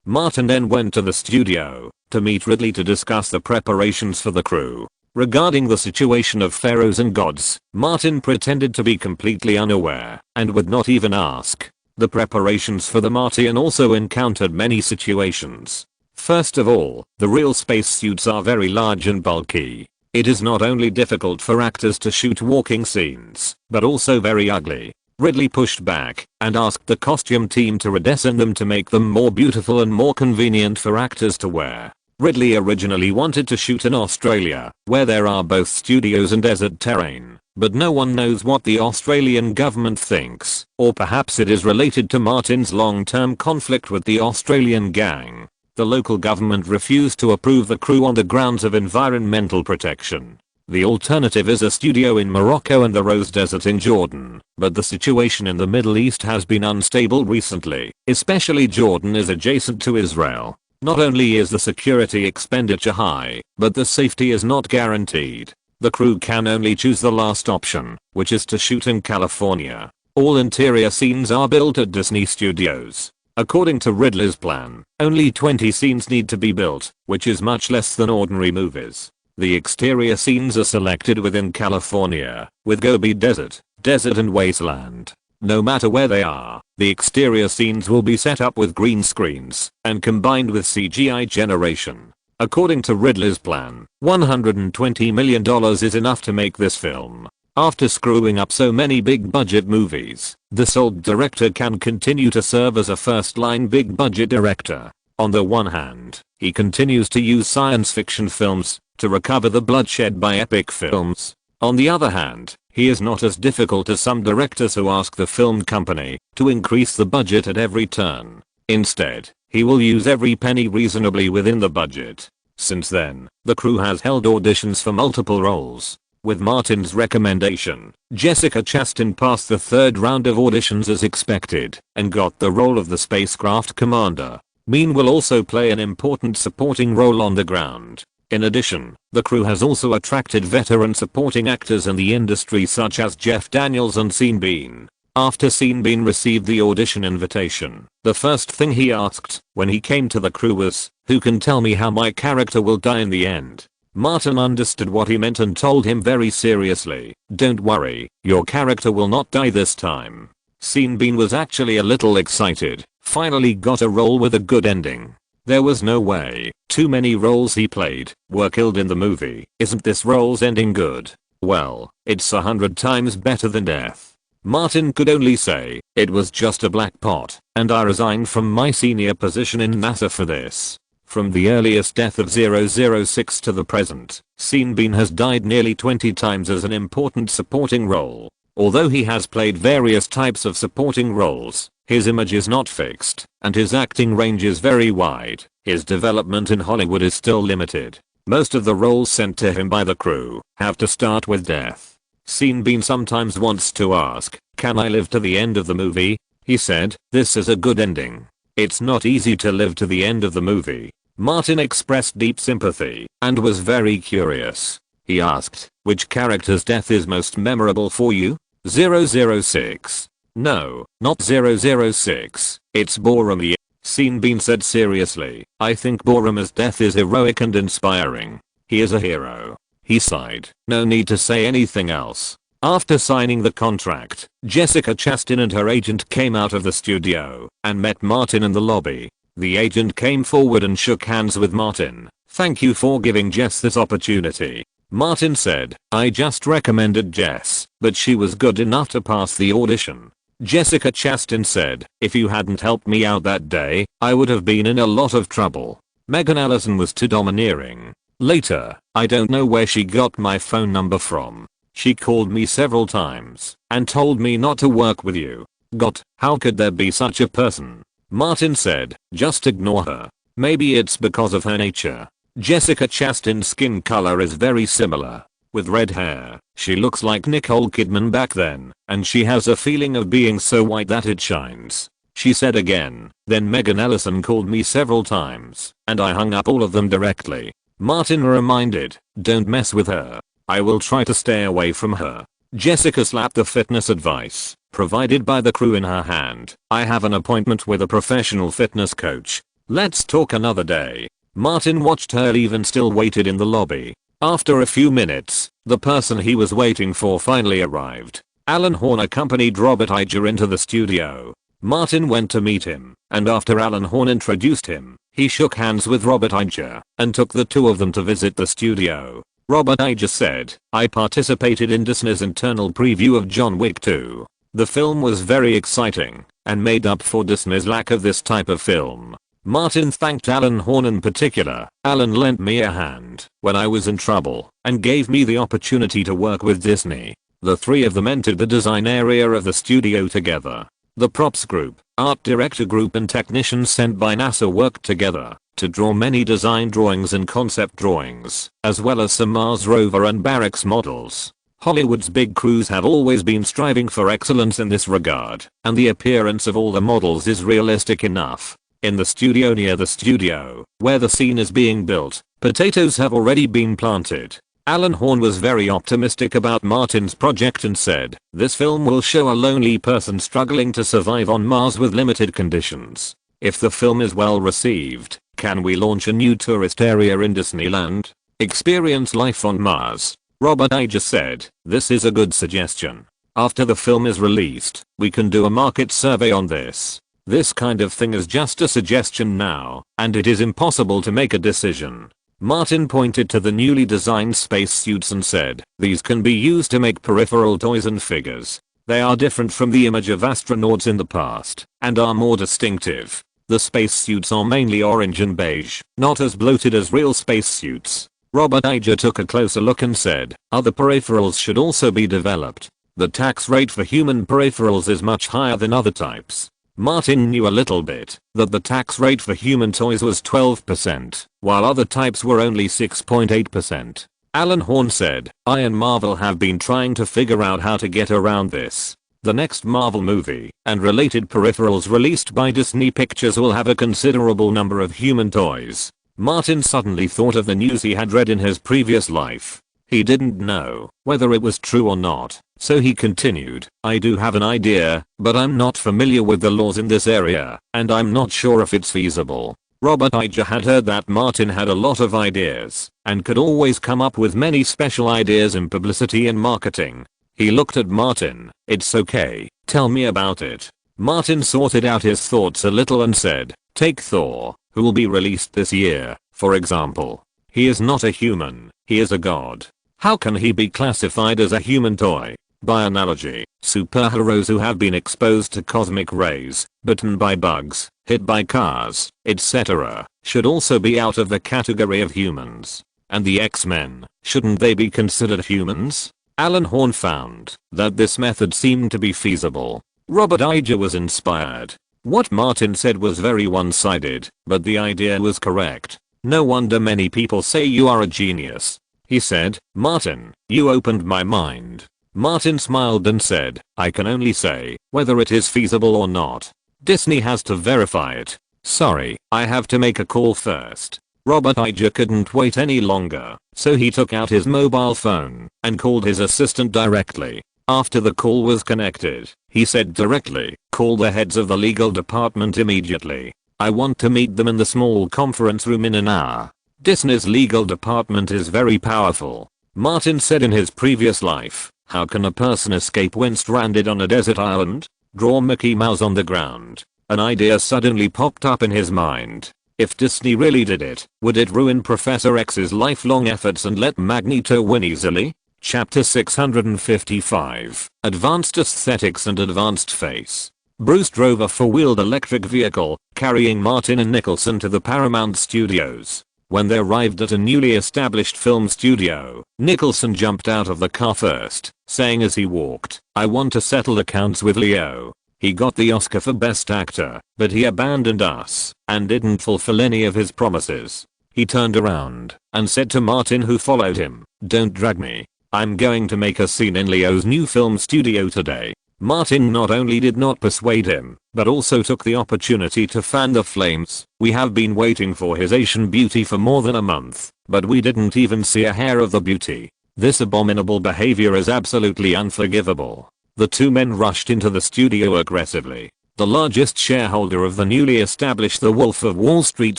Martin then went to the studio to meet Ridley to discuss the preparations for the crew. Regarding the situation of pharaohs and gods, Martin pretended to be completely unaware and would not even ask. The preparations for the Martian also encountered many situations. First of all, the real spacesuits are very large and bulky. It is not only difficult for actors to shoot walking scenes, but also very ugly. Ridley pushed back and asked the costume team to redesign them to make them more beautiful and more convenient for actors to wear. Ridley originally wanted to shoot in Australia, where there are both studios and desert terrain, but no one knows what the Australian government thinks, or perhaps it is related to Martin's long-term conflict with the Australian gang. The local government refused to approve the crew on the grounds of environmental protection. The alternative is a studio in Morocco and the Rose Desert in Jordan, but the situation in the Middle East has been unstable recently, especially Jordan is adjacent to Israel. Not only is the security expenditure high, but the safety is not guaranteed. The crew can only choose the last option, which is to shoot in California. All interior scenes are built at Disney Studios. According to Ridley's plan, only 20 scenes need to be built, which is much less than ordinary movies. The exterior scenes are selected within California, with Gobi Desert, desert and wasteland. No matter where they are, the exterior scenes will be set up with green screens and combined with CGI generation. According to Ridley's plan, $120 million is enough to make this film. After screwing up so many big budget movies, this old director can continue to serve as a first-line big budget director. On the one hand, he continues to use science fiction films to recover the bloodshed by epic films. On the other hand, he is not as difficult as some directors who ask the film company to increase the budget at every turn. Instead, he will use every penny reasonably within the budget. Since then, the crew has held auditions for multiple roles. With Martin's recommendation, Jessica Chastain passed the third round of auditions as expected and got the role of the spacecraft commander. Mean will also play an important supporting role on the ground. In addition, the crew has also attracted veteran supporting actors in the industry such as Jeff Daniels and Sean Bean. After Sean Bean received the audition invitation, the first thing he asked when he came to the crew was, "Who can tell me how my character will die in the end?" Martin understood what he meant and told him very seriously, "Don't worry, your character will not die this time." Sean Bean was actually a little excited, finally got a role with a good ending. There was no way too many roles he played were killed in the movie. Isn't this role's ending good? Well, it's 100 times better than death. Martin could only say, "It was just a black pot, and I resigned from my senior position in NASA for this." From the earliest death of 006 to the present, Sean Bean has died nearly 20 times as an important supporting role. Although he has played various types of supporting roles, his image is not fixed, and his acting range is very wide. His development in Hollywood is still limited. Most of the roles sent to him by the crew have to start with death. Sean Bean sometimes wants to ask, "Can I live to the end of the movie?" He said, "This is a good ending. It's not easy to live to the end of the movie." Martin expressed deep sympathy and was very curious. He asked, "Which character's death is most memorable for you?" 006. "No, not 006. It's Boromir." Sean Bean said seriously, "I think Boromir's death is heroic and inspiring. He is a hero." He sighed. No need to say anything else. After signing the contract, Jessica Chastain and her agent came out of the studio and met Martin in the lobby. The agent came forward and shook hands with Martin. "Thank you for giving Jess this opportunity." Martin said, "I just recommended Jess, but she was good enough to pass the audition." Jessica Chastain said, "If you hadn't helped me out that day, I would have been in a lot of trouble. Megan Allison was too domineering." Later, "I don't know where she got my phone number from. She called me several times and told me not to work with you. God, how could there be such a person?" Martin said, "Just ignore her. Maybe it's because of her nature." Jessica Chastain's skin color is very similar. With red hair, she looks like Nicole Kidman back then, and she has a feeling of being so white that it shines. She said again, "Then Megan Allison called me several times, and I hung up all of them directly." Martin reminded, "Don't mess with her. I will try to stay away from her." Jessica slapped the fitness advice provided by the crew in her hand. "I have an appointment with a professional fitness coach. Let's talk another day." Martin watched her leave and still waited in the lobby. After a few minutes, the person he was waiting for finally arrived. Alan Horn accompanied Robert Iger into the studio. Martin went to meet him, and after Alan Horn introduced him, he shook hands with Robert Iger and took the two of them to visit the studio. Robert Iger said, "I participated in Disney's internal preview of John Wick 2. The film was very exciting and made up for Disney's lack of this type of film." Martin thanked Alan Horn in particular. "Alan lent me a hand when I was in trouble and gave me the opportunity to work with Disney." The three of them entered the design area of the studio together. The props group, art director group and technicians sent by NASA worked together to draw many design drawings and concept drawings, as well as some Mars rover and barracks models. Hollywood's big crews have always been striving for excellence in this regard, and the appearance of all the models is realistic enough. In the studio near the studio, where the scene is being built, potatoes have already been planted. Alan Horn was very optimistic about Martin's project and said, "This film will show a lonely person struggling to survive on Mars with limited conditions. If the film is well received, can we launch a new tourist area in Disneyland? Experience life on Mars?" Robert Iger said, "This is a good suggestion. After the film is released, we can do a market survey on this. This kind of thing is just a suggestion now, and it is impossible to make a decision." Martin pointed to the newly designed spacesuits and said, "These can be used to make peripheral toys and figures. They are different from the image of astronauts in the past, and are more distinctive. The spacesuits are mainly orange and beige, not as bloated as real spacesuits." Robert Iger took a closer look and said, "Other peripherals should also be developed. The tax rate for human peripherals is much higher than other types." Martin knew a little bit that the tax rate for human toys was 12%, while other types were only 6.8%. Alan Horn said, "I and Marvel have been trying to figure out how to get around this. The next Marvel movie and related peripherals released by Disney Pictures will have a considerable number of human toys." Martin suddenly thought of the news he had read in his previous life. He didn't know whether it was true or not, so he continued, "I do have an idea, but I'm not familiar with the laws in this area, and I'm not sure if it's feasible." Robert Iger had heard that Martin had a lot of ideas, and could always come up with many special ideas in publicity and marketing. He looked at Martin. "It's okay, tell me about it." Martin sorted out his thoughts a little and said, "Take Thor, who will be released this year, for example. He is not a human, he is a god. How can he be classified as a human toy? By analogy, superheroes who have been exposed to cosmic rays, bitten by bugs, hit by cars, etc., should also be out of the category of humans. And the X-Men, shouldn't they be considered humans?" Alan Horn found that this method seemed to be feasible. Robert Iger was inspired. What Martin said was very one-sided, but the idea was correct. "No wonder many people say you are a genius," he said. "Martin, you opened my mind." Martin smiled and said, "I can only say whether it is feasible or not. Disney has to verify it. Sorry, I have to make a call first." Robert Iger couldn't wait any longer, so he took out his mobile phone and called his assistant directly. After the call was connected, he said directly, "Call the heads of the legal department immediately. I want to meet them in the small conference room in an hour." Disney's legal department is very powerful. Martin said in his previous life, "How can a person escape when stranded on a desert island? Draw Mickey Mouse on the ground." An idea suddenly popped up in his mind. If Disney really did it, would it ruin Professor X's lifelong efforts and let Magneto win easily? Chapter 655. Advanced Aesthetics and Advanced Face. Bruce drove a four-wheeled electric vehicle, carrying Martin and Nicholson to the Paramount Studios. When they arrived at a newly established film studio, Nicholson jumped out of the car first, saying as he walked, "I want to settle accounts with Leo. He got the Oscar for Best Actor, but he abandoned us and didn't fulfill any of his promises." He turned around and said to Martin, who followed him, "Don't drag me. I'm going to make a scene in Leo's new film studio today." Martin not only did not persuade him, but also took the opportunity to fan the flames. "We have been waiting for his Asian beauty for more than a month, but we didn't even see a hair of the beauty. This abominable behavior is absolutely unforgivable." The two men rushed into the studio aggressively. The largest shareholder of the newly established The Wolf of Wall Street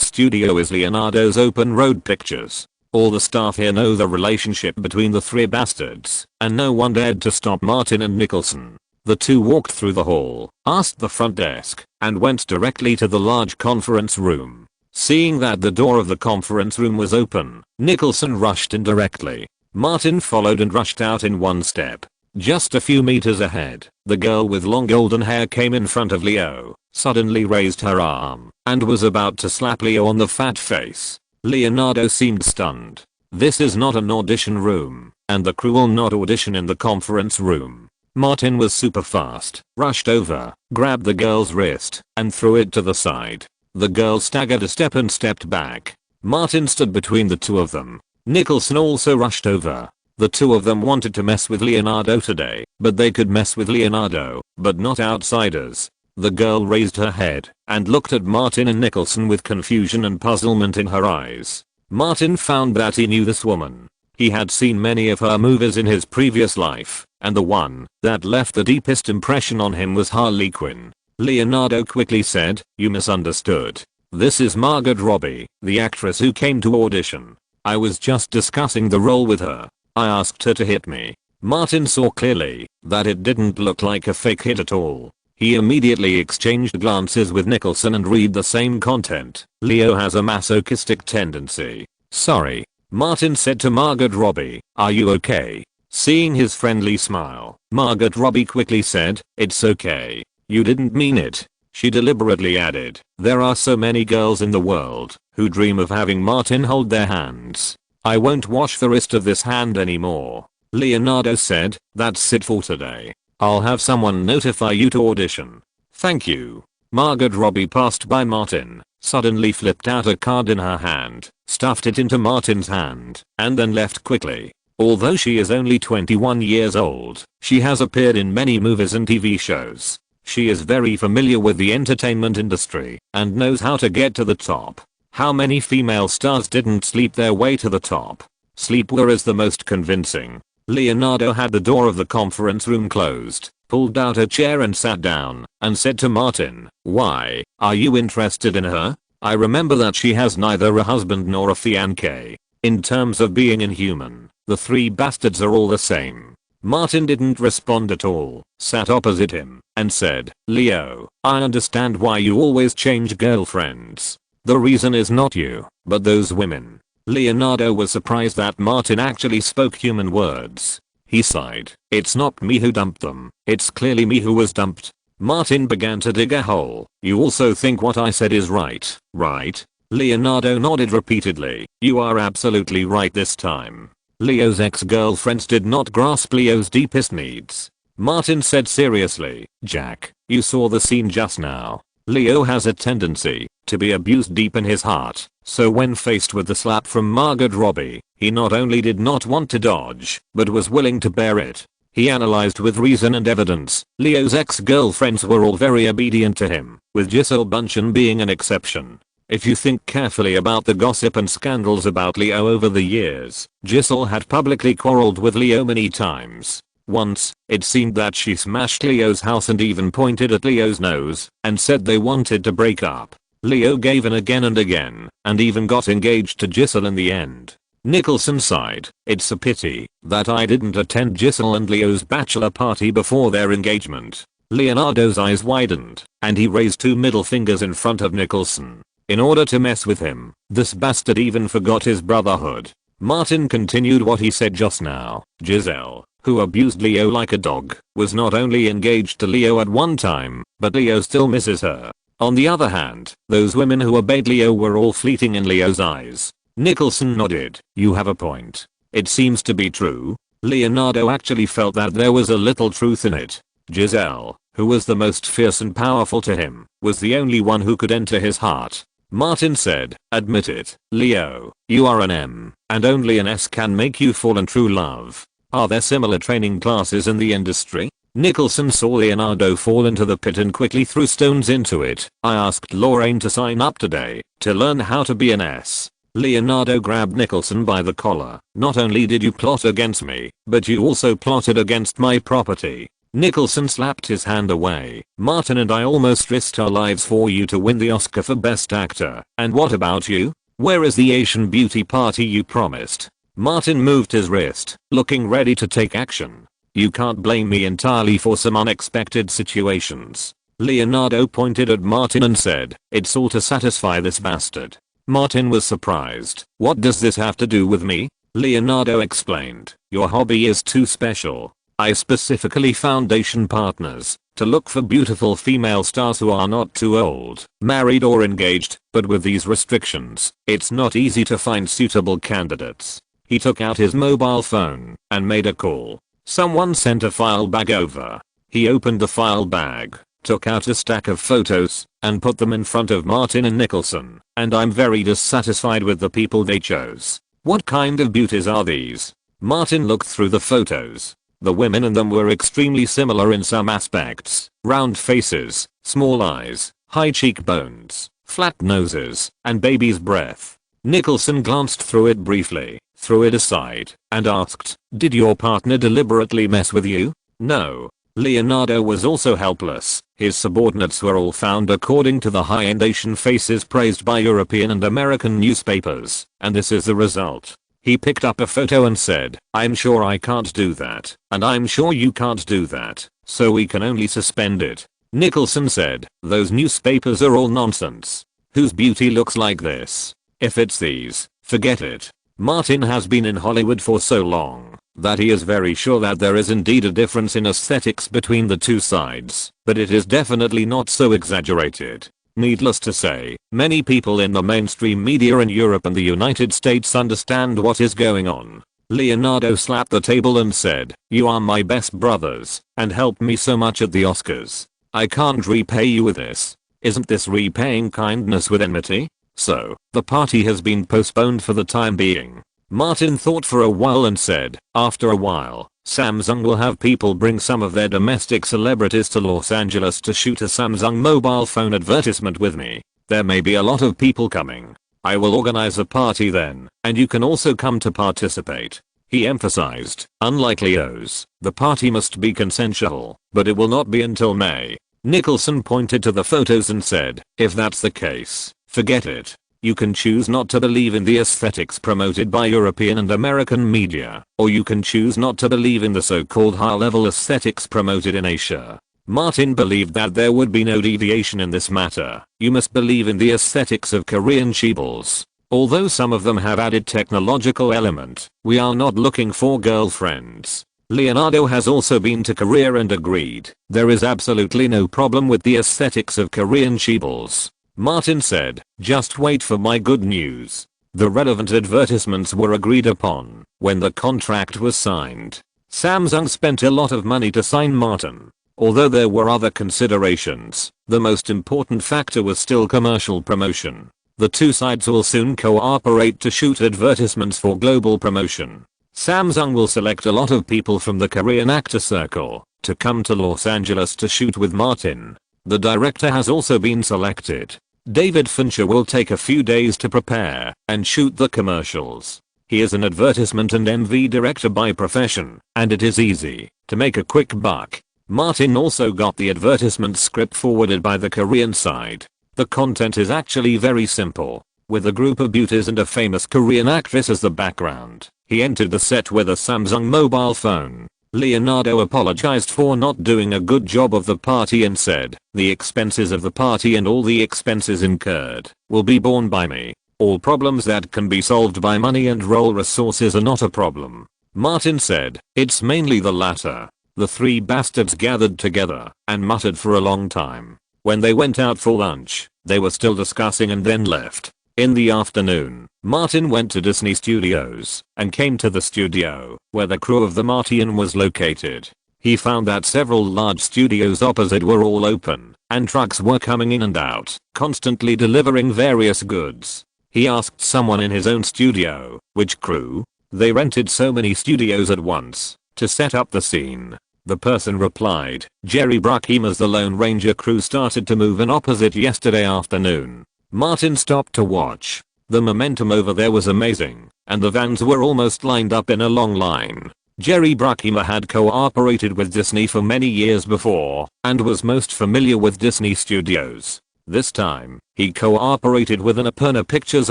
studio is Leonardo's Open Road Pictures. All the staff here know the relationship between the three bastards, and no one dared to stop Martin and Nicholson. The two walked through the hall, asked the front desk, and went directly to the large conference room. Seeing that the door of the conference room was open, Nicholson rushed in directly. Martin followed and rushed out in one step. Just a few meters ahead, the girl with long golden hair came in front of Leo, suddenly raised her arm, and was about to slap Leo on the fat face. Leonardo seemed stunned. "This is not an audition room, and the crew will not audition in the conference room." Martin was super fast, rushed over, grabbed the girl's wrist, and threw it to the side. The girl staggered a step and stepped back. Martin stood between the two of them. Nicholson also rushed over. The two of them wanted to mess with Leonardo today, but they could mess with Leonardo, but not outsiders. The girl raised her head and looked at Martin and Nicholson with confusion and puzzlement in her eyes. Martin found that he knew this woman. He had seen many of her movies in his previous life, and the one that left the deepest impression on him was Harley Quinn. Leonardo quickly said, "You misunderstood. This is Margot Robbie, the actress who came to audition. I was just discussing the role with her. I asked her to hit me." Martin saw clearly that it didn't look like a fake hit at all. He immediately exchanged glances with Nicholson and read the same content. "Leo has a masochistic tendency." "Sorry," Martin said to Margot Robbie, "are you okay?" Seeing his friendly smile, Margot Robbie quickly said, "It's okay. You didn't mean it." She deliberately added, "There are so many girls in the world who dream of having Martin hold their hands. I won't wash the wrist of this hand anymore." Leonardo said, "That's it for today. I'll have someone notify you to audition." "Thank you." Margot Robbie passed by Martin, suddenly flipped out a card in her hand, stuffed it into Martin's hand, and then left quickly. Although she is only 21 years old, she has appeared in many movies and TV shows. She is very familiar with the entertainment industry and knows how to get to the top. How many female stars didn't sleep their way to the top? Sleepwear is the most convincing. Leonardo had the door of the conference room closed, pulled out a chair and sat down, and said to Martin, "Why, are you interested in her? I remember that she has neither a husband nor a fiancé. In terms of being inhuman, the three bastards are all the same." Martin didn't respond at all, sat opposite him, and said, "Leo, I understand why you always change girlfriends. The reason is not you, but those women." Leonardo was surprised that Martin actually spoke human words. He sighed, "It's not me who dumped them, it's clearly me who was dumped." Martin began to dig a hole. "You also think what I said is right, right?" Leonardo nodded repeatedly. "You are absolutely right this time." Leo's ex-girlfriends did not grasp Leo's deepest needs. Martin said seriously, "Jack, you saw the scene just now. Leo has a tendency to be abused deep in his heart, so when faced with the slap from Margot Robbie, he not only did not want to dodge, but was willing to bear it." He analyzed with reason and evidence. Leo's ex-girlfriends were all very obedient to him, with Giselle Bundchen being an exception. If you think carefully about the gossip and scandals about Leo over the years, Giselle had publicly quarreled with Leo many times. Once, it seemed that she smashed Leo's house and even pointed at Leo's nose and said they wanted to break up. Leo gave in again and again, and even got engaged to Giselle in the end. Nicholson sighed, "It's a pity that I didn't attend Giselle and Leo's bachelor party before their engagement." Leonardo's eyes widened, and he raised two middle fingers in front of Nicholson. In order to mess with him, this bastard even forgot his brotherhood. Martin continued what he said just now. Giselle, who abused Leo like a dog, was not only engaged to Leo at one time, but Leo still misses her. On the other hand, those women who obeyed Leo were all fleeting in Leo's eyes. Nicholson nodded. You have a point. It seems to be true. Leonardo actually felt that there was a little truth in it. Giselle, who was the most fierce and powerful to him, was the only one who could enter his heart. Martin said, admit it, Leo, you are an M, and only an S can make you fall in true love. Are there similar training classes in the industry? Nicholson saw Leonardo fall into the pit and quickly threw stones into it. I asked Lorraine to sign up today, to learn how to be an S. Leonardo grabbed Nicholson by the collar. Not only did you plot against me, but you also plotted against my property. Nicholson slapped his hand away. Martin and I almost risked our lives for you to win the Oscar for Best Actor. And what about you? Where is the Asian beauty party you promised? Martin moved his wrist, looking ready to take action. You can't blame me entirely for some unexpected situations. Leonardo pointed at Martin and said, it's all to satisfy this bastard. Martin was surprised. What does this have to do with me? Leonardo explained, your hobby is too special. I specifically found Asian partners to look for beautiful female stars who are not too old, married or engaged, but with these restrictions, it's not easy to find suitable candidates. He took out his mobile phone and made a call. Someone sent a file bag over. He opened the file bag, took out a stack of photos, and put them in front of Martin and Nicholson, and I'm very dissatisfied with the people they chose. What kind of beauties are these? Martin looked through the photos. The women in them were extremely similar in some aspects. Round faces, small eyes, high cheekbones, flat noses, and baby's breath. Nicholson glanced through it briefly, threw it aside, and asked, did your partner deliberately mess with you? No. Leonardo was also helpless. His subordinates were all found according to the high-end Asian faces praised by European and American newspapers, and this is the result. He picked up a photo and said, I'm sure I can't do that, and I'm sure you can't do that, so we can only suspend it. Nicholson said, those newspapers are all nonsense. Whose beauty looks like this? If it's these, forget it. Martin has been in Hollywood for so long that he is very sure that there is indeed a difference in aesthetics between the two sides, but it is definitely not so exaggerated. Needless to say, many people in the mainstream media in Europe and the United States understand what is going on. Leonardo slapped the table and said, you are my best brothers, and helped me so much at the Oscars. I can't repay you with this. Isn't this repaying kindness with enmity? So, the party has been postponed for the time being. Martin thought for a while and said, after a while, Samsung will have people bring some of their domestic celebrities to Los Angeles to shoot a Samsung mobile phone advertisement with me. There may be a lot of people coming. I will organize a party then, and you can also come to participate. He emphasized, unlike Leo's, the party must be consensual, but it will not be until May. Nicholson pointed to the photos and said, if that's the case, forget it. You can choose not to believe in the aesthetics promoted by European and American media, or you can choose not to believe in the so-called high-level aesthetics promoted in Asia. Martin believed that there would be no deviation in this matter. You must believe in the aesthetics of Korean chaebols. Although some of them have added technological element, we are not looking for girlfriends. Leonardo has also been to Korea and agreed, there is absolutely no problem with the aesthetics of Korean chaebols. Martin said, just wait for my good news. The relevant advertisements were agreed upon when the contract was signed. Samsung spent a lot of money to sign Martin. Although there were other considerations, the most important factor was still commercial promotion. The two sides will soon cooperate to shoot advertisements for global promotion. Samsung will select a lot of people from the Korean actor circle to come to Los Angeles to shoot with Martin. The director has also been selected. David Fincher will take a few days to prepare and shoot the commercials. He is an advertisement and MV director by profession, and it is easy to make a quick buck. Martin also got the advertisement script forwarded by the Korean side. The content is actually very simple. With a group of beauties and a famous Korean actress as the background, he entered the set with a Samsung mobile phone. Leonardo apologized for not doing a good job of the party and said, "The expenses of the party and all the expenses incurred will be borne by me. All problems that can be solved by money and role resources are not a problem." Martin said, "It's mainly the latter." The three bastards gathered together and muttered for a long time. When they went out for lunch, they were still discussing and then left. In the afternoon, Martin went to Disney Studios and came to the studio where the crew of the Martian was located. He found that several large studios opposite were all open and trucks were coming in and out, constantly delivering various goods. He asked someone in his own studio, which crew? They rented so many studios at once to set up the scene. The person replied, Jerry Bruckheimer's The Lone Ranger crew started to move in opposite yesterday afternoon. Martin stopped to watch. The momentum over there was amazing, and the vans were almost lined up in a long line. Jerry Bruckheimer had cooperated with Disney for many years before, and was most familiar with Disney Studios. This time, he cooperated with Annapurna Pictures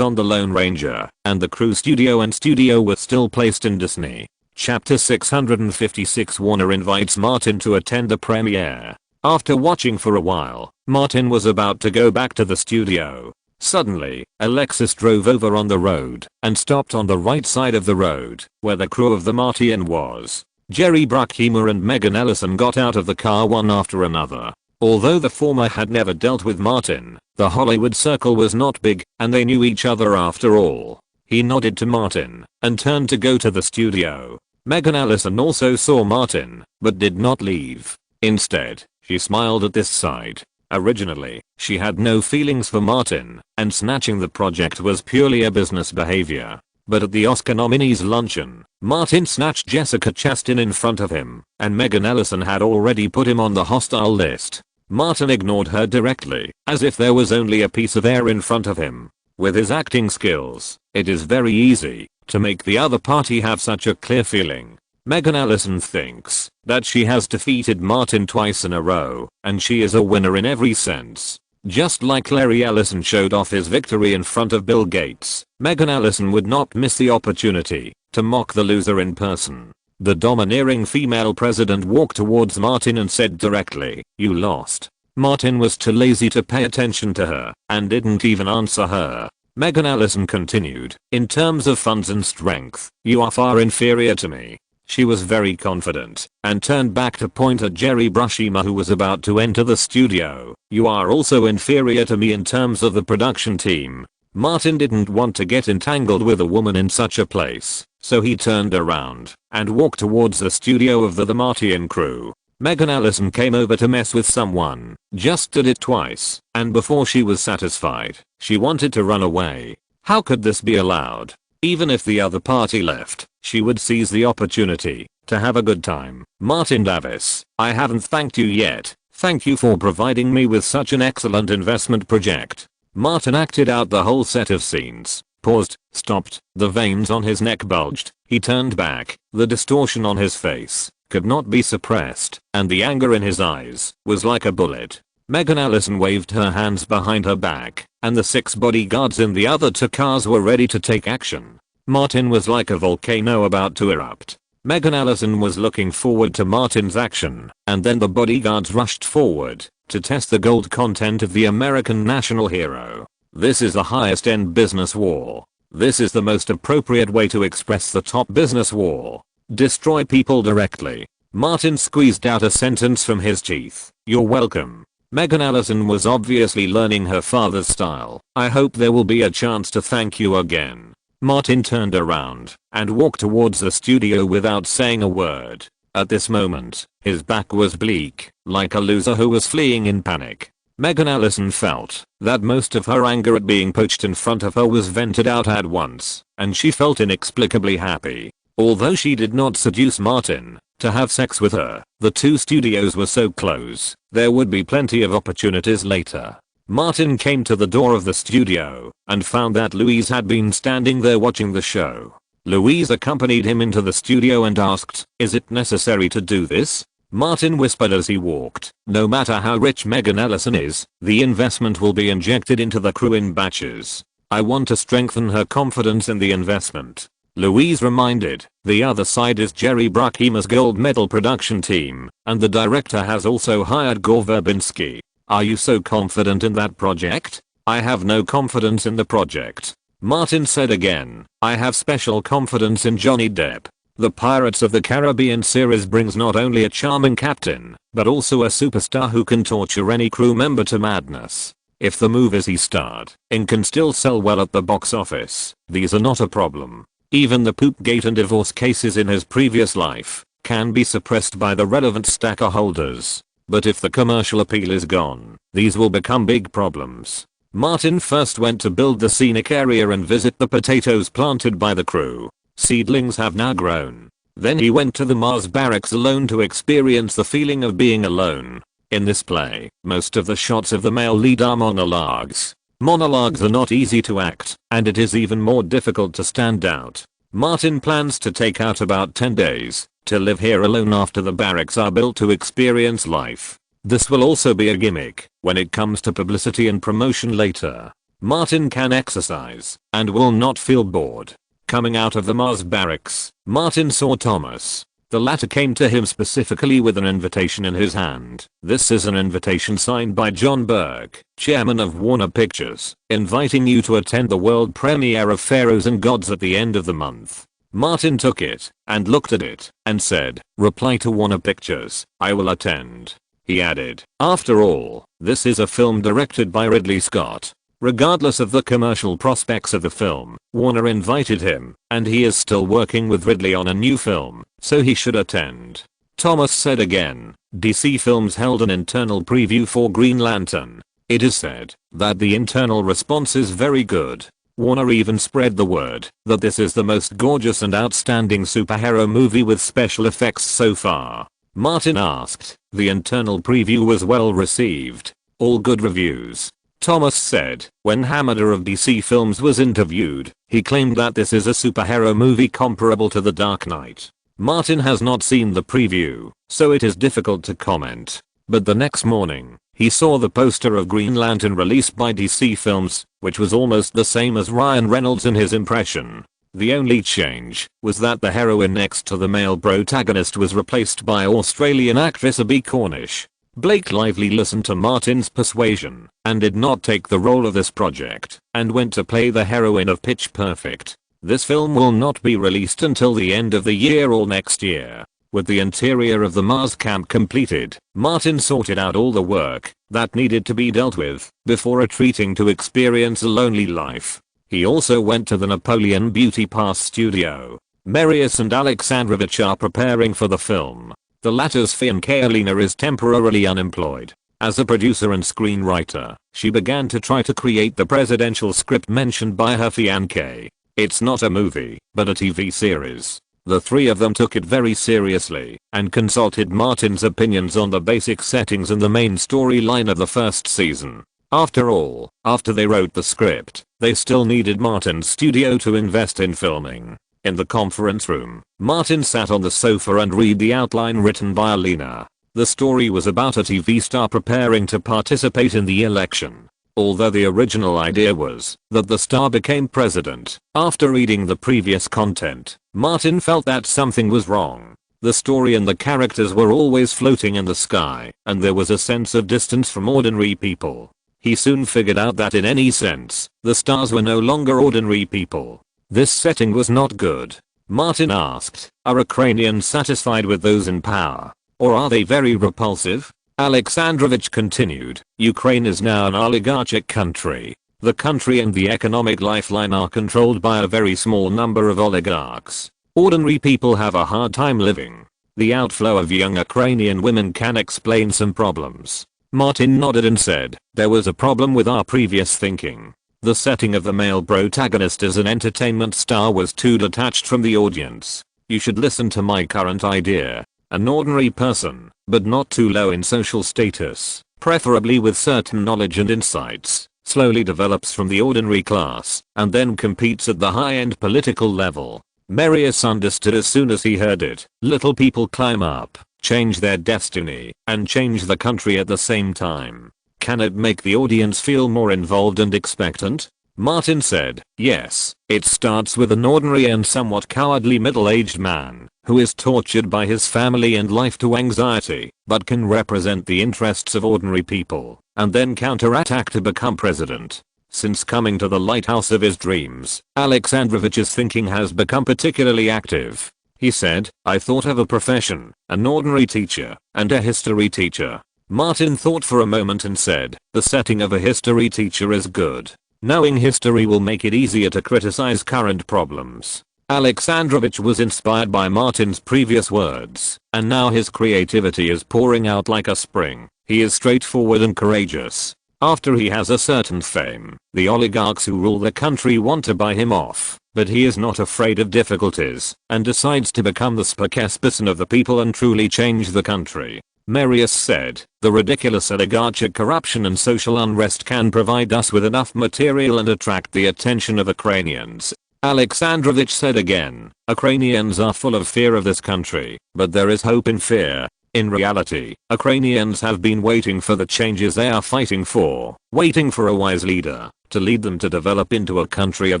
on The Lone Ranger, and the crew studio and studio were still placed in Disney. Chapter 656 Warner invites Martin to attend the premiere. After watching for a while, Martin was about to go back to the studio. Suddenly, a Lexus drove over on the road and stopped on the right side of the road where the crew of the Martian was. Jerry Bruckheimer and Megan Ellison got out of the car one after another. Although the former had never dealt with Martin, the Hollywood circle was not big and they knew each other after all. He nodded to Martin and turned to go to the studio. Megan Ellison also saw Martin, but did not leave. Instead, she smiled at this sight. Originally, she had no feelings for Martin, and snatching the project was purely a business behavior. But at the Oscar nominees luncheon, Martin snatched Jessica Chastain in front of him, and Megan Ellison had already put him on the hostile list. Martin ignored her directly, as if there was only a piece of air in front of him. With his acting skills, it is very easy to make the other party have such a clear feeling. Megan Ellison thinks that she has defeated Martin twice in a row, and she is a winner in every sense. Just like Larry Ellison showed off his victory in front of Bill Gates, Megan Ellison would not miss the opportunity to mock the loser in person. The domineering female president walked towards Martin and said directly, "You lost." Martin was too lazy to pay attention to her and didn't even answer her. Megan Ellison continued, "In terms of funds and strength, you are far inferior to me." She was very confident and turned back to point at Jerry Bruckheimer, who was about to enter the studio. "You are also inferior to me in terms of the production team." Martin didn't want to get entangled with a woman in such a place, so he turned around and walked towards the studio of the Martian crew. Megan Ellison came over to mess with someone, just did it twice, and before she was satisfied, she wanted to run away. How could this be allowed? Even if the other party left, she would seize the opportunity to have a good time. "Martin Davis, I haven't thanked you yet. Thank you for providing me with such an excellent investment project." Martin acted out the whole set of scenes, paused, stopped, the veins on his neck bulged, he turned back, the distortion on his face could not be suppressed, and the anger in his eyes was like a bullet. Megan Ellison waved her hands behind her back, and the 6 bodyguards in the other 2 cars were ready to take action. Martin was like a volcano about to erupt. Megan Ellison was looking forward to Martin's action, and then the bodyguards rushed forward to test the gold content of the American national hero. This is the highest end business war. This is the most appropriate way to express the top business war. Destroy people directly. Martin squeezed out a sentence from his teeth. "You're welcome." Megan Ellison was obviously learning her father's style. "I hope there will be a chance to thank you again." Martin turned around and walked towards the studio without saying a word. At this moment, his back was bleak, like a loser who was fleeing in panic. Megan Ellison felt that most of her anger at being poached in front of her was vented out at once, and she felt inexplicably happy. Although she did not seduce Martin to have sex with her, the 2 studios were so close, there would be plenty of opportunities later. Martin came to the door of the studio and found that Louise had been standing there watching the show. Louise accompanied him into the studio and asked, "Is it necessary to do this?" Martin whispered as he walked, "No matter how rich Megan Ellison is, the investment will be injected into the crew in batches. I want to strengthen her confidence in the investment." Louise reminded. The other side is Jerry Bruckheimer's gold medal production team, and the director has also hired Gore Verbinski. Are you so confident in that project? I have no confidence in the project. Martin said again. I have special confidence in Johnny Depp. The Pirates of the Caribbean series brings not only a charming captain, but also a superstar who can torture any crew member to madness. If the movies he starred in can still sell well at the box office, these are not a problem. Even the Poopgate and divorce cases in his previous life can be suppressed by the relevant stacker holders. But if the commercial appeal is gone, these will become big problems. Martin first went to build the scenic area and visit the potatoes planted by the crew. Seedlings have now grown. Then he went to the Mars barracks alone to experience the feeling of being alone. In this play, most of the shots of the male lead are monologues. Monologues are not easy to act, and it is even more difficult to stand out. Martin plans to take out about 10 days to live here alone after the barracks are built to experience life. This will also be a gimmick when it comes to publicity and promotion later. Martin can exercise and will not feel bored. Coming out of the Mars barracks, Martin saw Thomas. The latter came to him specifically with an invitation in his hand. This is an invitation signed by John Berg, chairman of Warner Pictures, inviting you to attend the world premiere of Pharaohs and Gods at the end of the month. Martin took it and looked at it and said, "Reply to Warner Pictures, I will attend." He added, "After all, this is a film directed by Ridley Scott." Regardless of the commercial prospects of the film, Warner invited him, and he is still working with Ridley on a new film, so he should attend. Thomas said again, DC Films held an internal preview for Green Lantern. It is said that the internal response is very good. Warner even spread the word that this is the most gorgeous and outstanding superhero movie with special effects so far. Martin asked, "The internal preview was well received. All good reviews." Thomas said, when Hamada of DC Films was interviewed, he claimed that this is a superhero movie comparable to The Dark Knight. Martin has not seen the preview, so it is difficult to comment. But the next morning, he saw the poster of Green Lantern released by DC Films, which was almost the same as Ryan Reynolds in his impression. The only change was that the heroine next to the male protagonist was replaced by Australian actress Abby Cornish. Blake Lively listened to Martin's persuasion and did not take the role of this project and went to play the heroine of Pitch Perfect. This film will not be released until the end of the year or next year. With the interior of the Mars camp completed, Martin sorted out all the work that needed to be dealt with before retreating to experience a lonely life. He also went to the Napoleon Beauty Pass studio. Marius and Alexandrovich are preparing for the film. The latter's fiancée Alina is temporarily unemployed. As a producer and screenwriter, she began to try to create the presidential script mentioned by her fiancé. It's not a movie, but a TV series. The three of them took it very seriously and consulted Martin's opinions on the basic settings and the main storyline of the first season. After all, after they wrote the script, they still needed Martin's studio to invest in filming. In the conference room, Martin sat on the sofa and read the outline written by Alina. The story was about a TV star preparing to participate in the election. Although the original idea was that the star became president, after reading the previous content, Martin felt that something was wrong. The story and the characters were always floating in the sky, and there was a sense of distance from ordinary people. He soon figured out that in any sense, the stars were no longer ordinary people. This setting was not good. Martin asked, are Ukrainians satisfied with those in power? Or are they very repulsive? Alexandrovich continued, Ukraine is now an oligarchic country. The country and the economic lifeline are controlled by a very small number of oligarchs. Ordinary people have a hard time living. The outflow of young Ukrainian women can explain some problems. Martin nodded and said, there was a problem with our previous thinking. The setting of the male protagonist as an entertainment star was too detached from the audience. You should listen to my current idea. An ordinary person, but not too low in social status, preferably with certain knowledge and insights, slowly develops from the ordinary class, and then competes at the high-end political level. Marius understood as soon as he heard it. Little people climb up, change their destiny, and change the country at the same time. Can it make the audience feel more involved and expectant? Martin said, yes, it starts with an ordinary and somewhat cowardly middle-aged man who is tortured by his family and life to anxiety, but can represent the interests of ordinary people, and then counterattack to become president. Since coming to the lighthouse of his dreams, Alexandrovich's thinking has become particularly active. He said, I thought of a profession, an ordinary teacher, and a history teacher. Martin thought for a moment and said, the setting of a history teacher is good. Knowing history will make it easier to criticize current problems. Alexandrovich was inspired by Martin's previous words, and now his creativity is pouring out like a spring. He is straightforward and courageous. After he has a certain fame, the oligarchs who rule the country want to buy him off, but he is not afraid of difficulties, and decides to become the spokesperson of the people and truly change the country. Marius said, the ridiculous oligarchic corruption and social unrest can provide us with enough material and attract the attention of Ukrainians. Alexandrovich said again, Ukrainians are full of fear of this country, but there is hope in fear. In reality, Ukrainians have been waiting for the changes they are fighting for, waiting for a wise leader to lead them to develop into a country of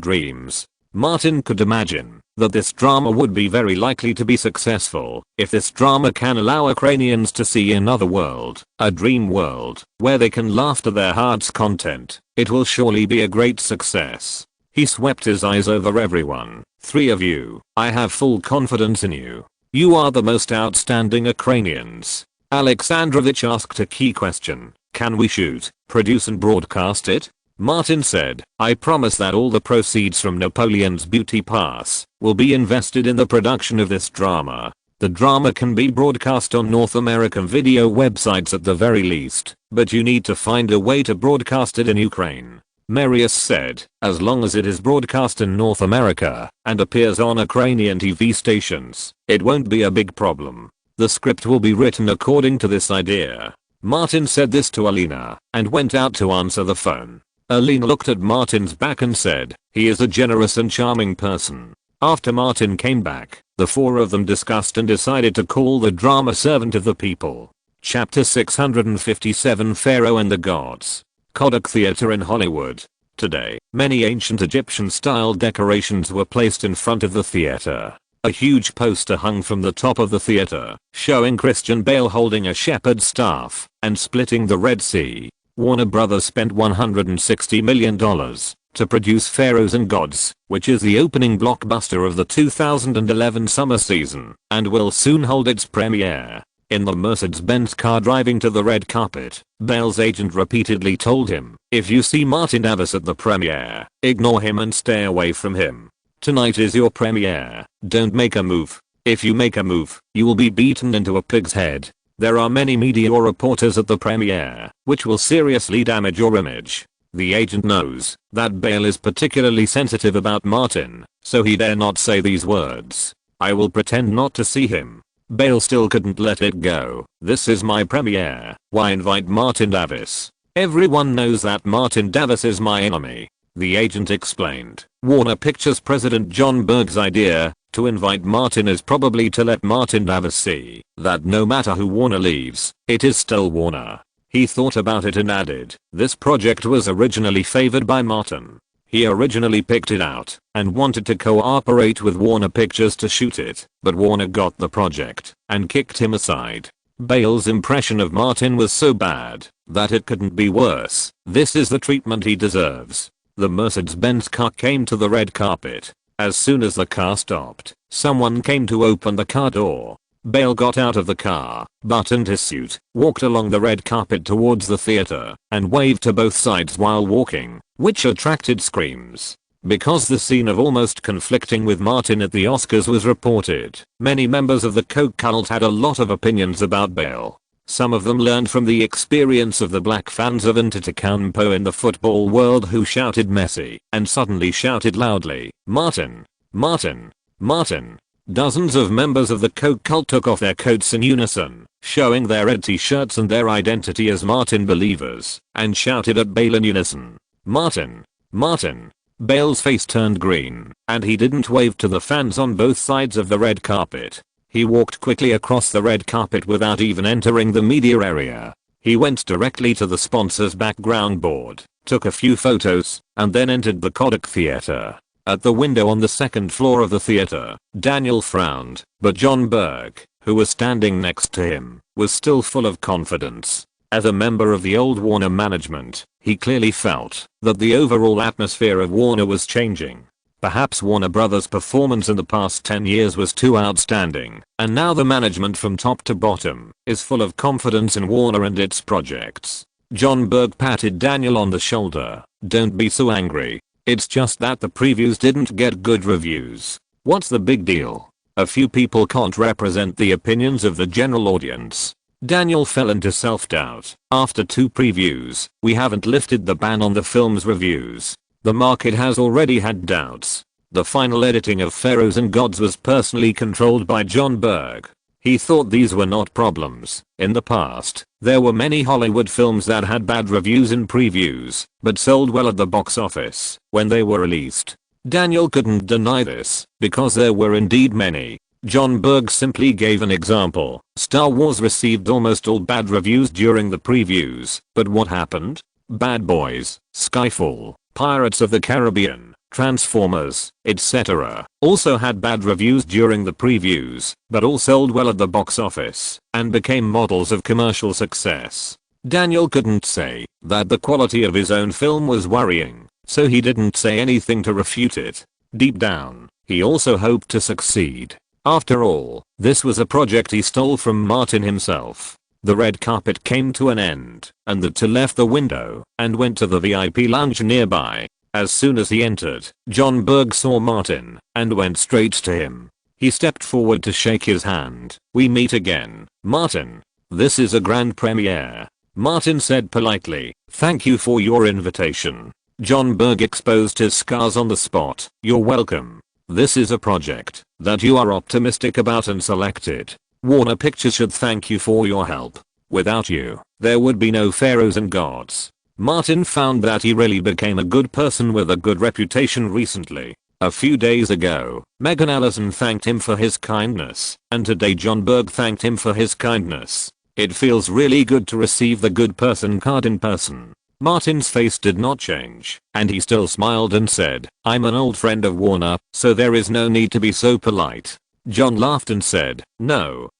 dreams. Martin could imagine that this drama would be very likely to be successful if this drama can allow Ukrainians to see another world, a dream world, where they can laugh to their heart's content. It will surely be a great success. He swept his eyes over everyone. Three of you, I have full confidence in you. You are the most outstanding Ukrainians. Alexandrovich asked a key question. Can we shoot, produce and broadcast it? Martin said, I promise that all the proceeds from Napoleon's beauty pass will be invested in the production of this drama. The drama can be broadcast on North American video websites at the very least, but you need to find a way to broadcast it in Ukraine. Marius said, as long as it is broadcast in North America and appears on Ukrainian TV stations, it won't be a big problem. The script will be written according to this idea. Martin said this to Alina and went out to answer the phone. Alina looked at Martin's back and said, he is a generous and charming person. After Martin came back, the four of them discussed and decided to call the drama Servant of the People. Chapter 657 Pharaoh and the Gods. Kodak Theater in Hollywood. Today, many ancient Egyptian-style decorations were placed in front of the theater. A huge poster hung from the top of the theater, showing Christian Bale holding a shepherd's staff and splitting the Red Sea. Warner Brothers spent $160 million to produce Pharaohs and Gods, which is the opening blockbuster of the 2011 summer season, and will soon hold its premiere. In the Mercedes-Benz car driving to the red carpet, Bale's agent repeatedly told him, if you see Martin Davis at the premiere, ignore him and stay away from him. Tonight is your premiere, don't make a move. If you make a move, you will be beaten into a pig's head. There are many media reporters at the premiere, which will seriously damage your image. The agent knows that Bale is particularly sensitive about Martin, so he dare not say these words. I will pretend not to see him. Bale still couldn't let it go. This is my premiere, why invite Martin Davis? Everyone knows that Martin Davis is my enemy. The agent explained. Warner Pictures President John Berg's idea to invite Martin is probably to let Martin Davis see that no matter who Warner leaves, it is still Warner. He thought about it and added, this project was originally favored by Martin. He originally picked it out and wanted to cooperate with Warner Pictures to shoot it, but Warner got the project and kicked him aside. Bale's impression of Martin was so bad that it couldn't be worse. This is the treatment he deserves. The Mercedes-Benz car came to the red carpet. As soon as the car stopped, someone came to open the car door. Bale got out of the car, buttoned his suit, walked along the red carpet towards the theater, and waved to both sides while walking, which attracted screams. Because the scene of almost conflicting with Martin at the Oscars was reported, many members of the Coke cult had a lot of opinions about Bale. Some of them learned from the experience of the black fans of Antetokounmpo in the football world who shouted Messi and suddenly shouted loudly, Martin, Martin, Martin. Dozens of members of the Coke cult took off their coats in unison, showing their red t-shirts and their identity as Martin believers, and shouted at Bale in unison, Martin, Martin. Bale's face turned green, and he didn't wave to the fans on both sides of the red carpet. He walked quickly across the red carpet without even entering the media area. He went directly to the sponsor's background board, took a few photos, and then entered the Kodak Theater. At the window on the second floor of the theater, Daniel frowned, but John Berg, who was standing next to him, was still full of confidence. As a member of the old Warner management, he clearly felt that the overall atmosphere of Warner was changing. Perhaps Warner Brothers' performance in the past 10 years was too outstanding, and now the management from top to bottom is full of confidence in Warner and its projects. John Berg patted Daniel on the shoulder. "Don't be so angry. It's just that the previews didn't get good reviews. What's the big deal? A few people can't represent the opinions of the general audience." Daniel fell into self-doubt. "After 2 previews, we haven't lifted the ban on the film's reviews. The market has already had doubts." The final editing of Pharaohs and Gods was personally controlled by John Berg. He thought these were not problems. In the past, there were many Hollywood films that had bad reviews in previews, but sold well at the box office when they were released. Daniel couldn't deny this, because there were indeed many. John Berg simply gave an example. Star Wars received almost all bad reviews during the previews, but what happened? Bad Boys, Skyfall, Pirates of the Caribbean, Transformers, etc. also had bad reviews during the previews, but all sold well at the box office and became models of commercial success. Daniel couldn't say that the quality of his own film was worrying, so he didn't say anything to refute it. Deep down, he also hoped to succeed. After all, this was a project he stole from Martin himself. The red carpet came to an end, and the two left the window and went to the VIP lounge nearby. As soon as he entered, John Berg saw Martin and went straight to him. He stepped forward to shake his hand. "We meet again, Martin. This is a grand premiere." Martin said politely, "Thank you for your invitation." John Berg exposed his scars on the spot. "You're welcome. This is a project that you are optimistic about and selected. Warner Pictures should thank you for your help. Without you, there would be no Pharaohs and Gods." Martin found that he really became a good person with a good reputation recently. A few days ago, Megan Allison thanked him for his kindness, and today John Berg thanked him for his kindness. It feels really good to receive the good person card in person. Martin's face did not change, and he still smiled and said, "I'm an old friend of Warner, so there is no need to be so polite." John laughed and said, No,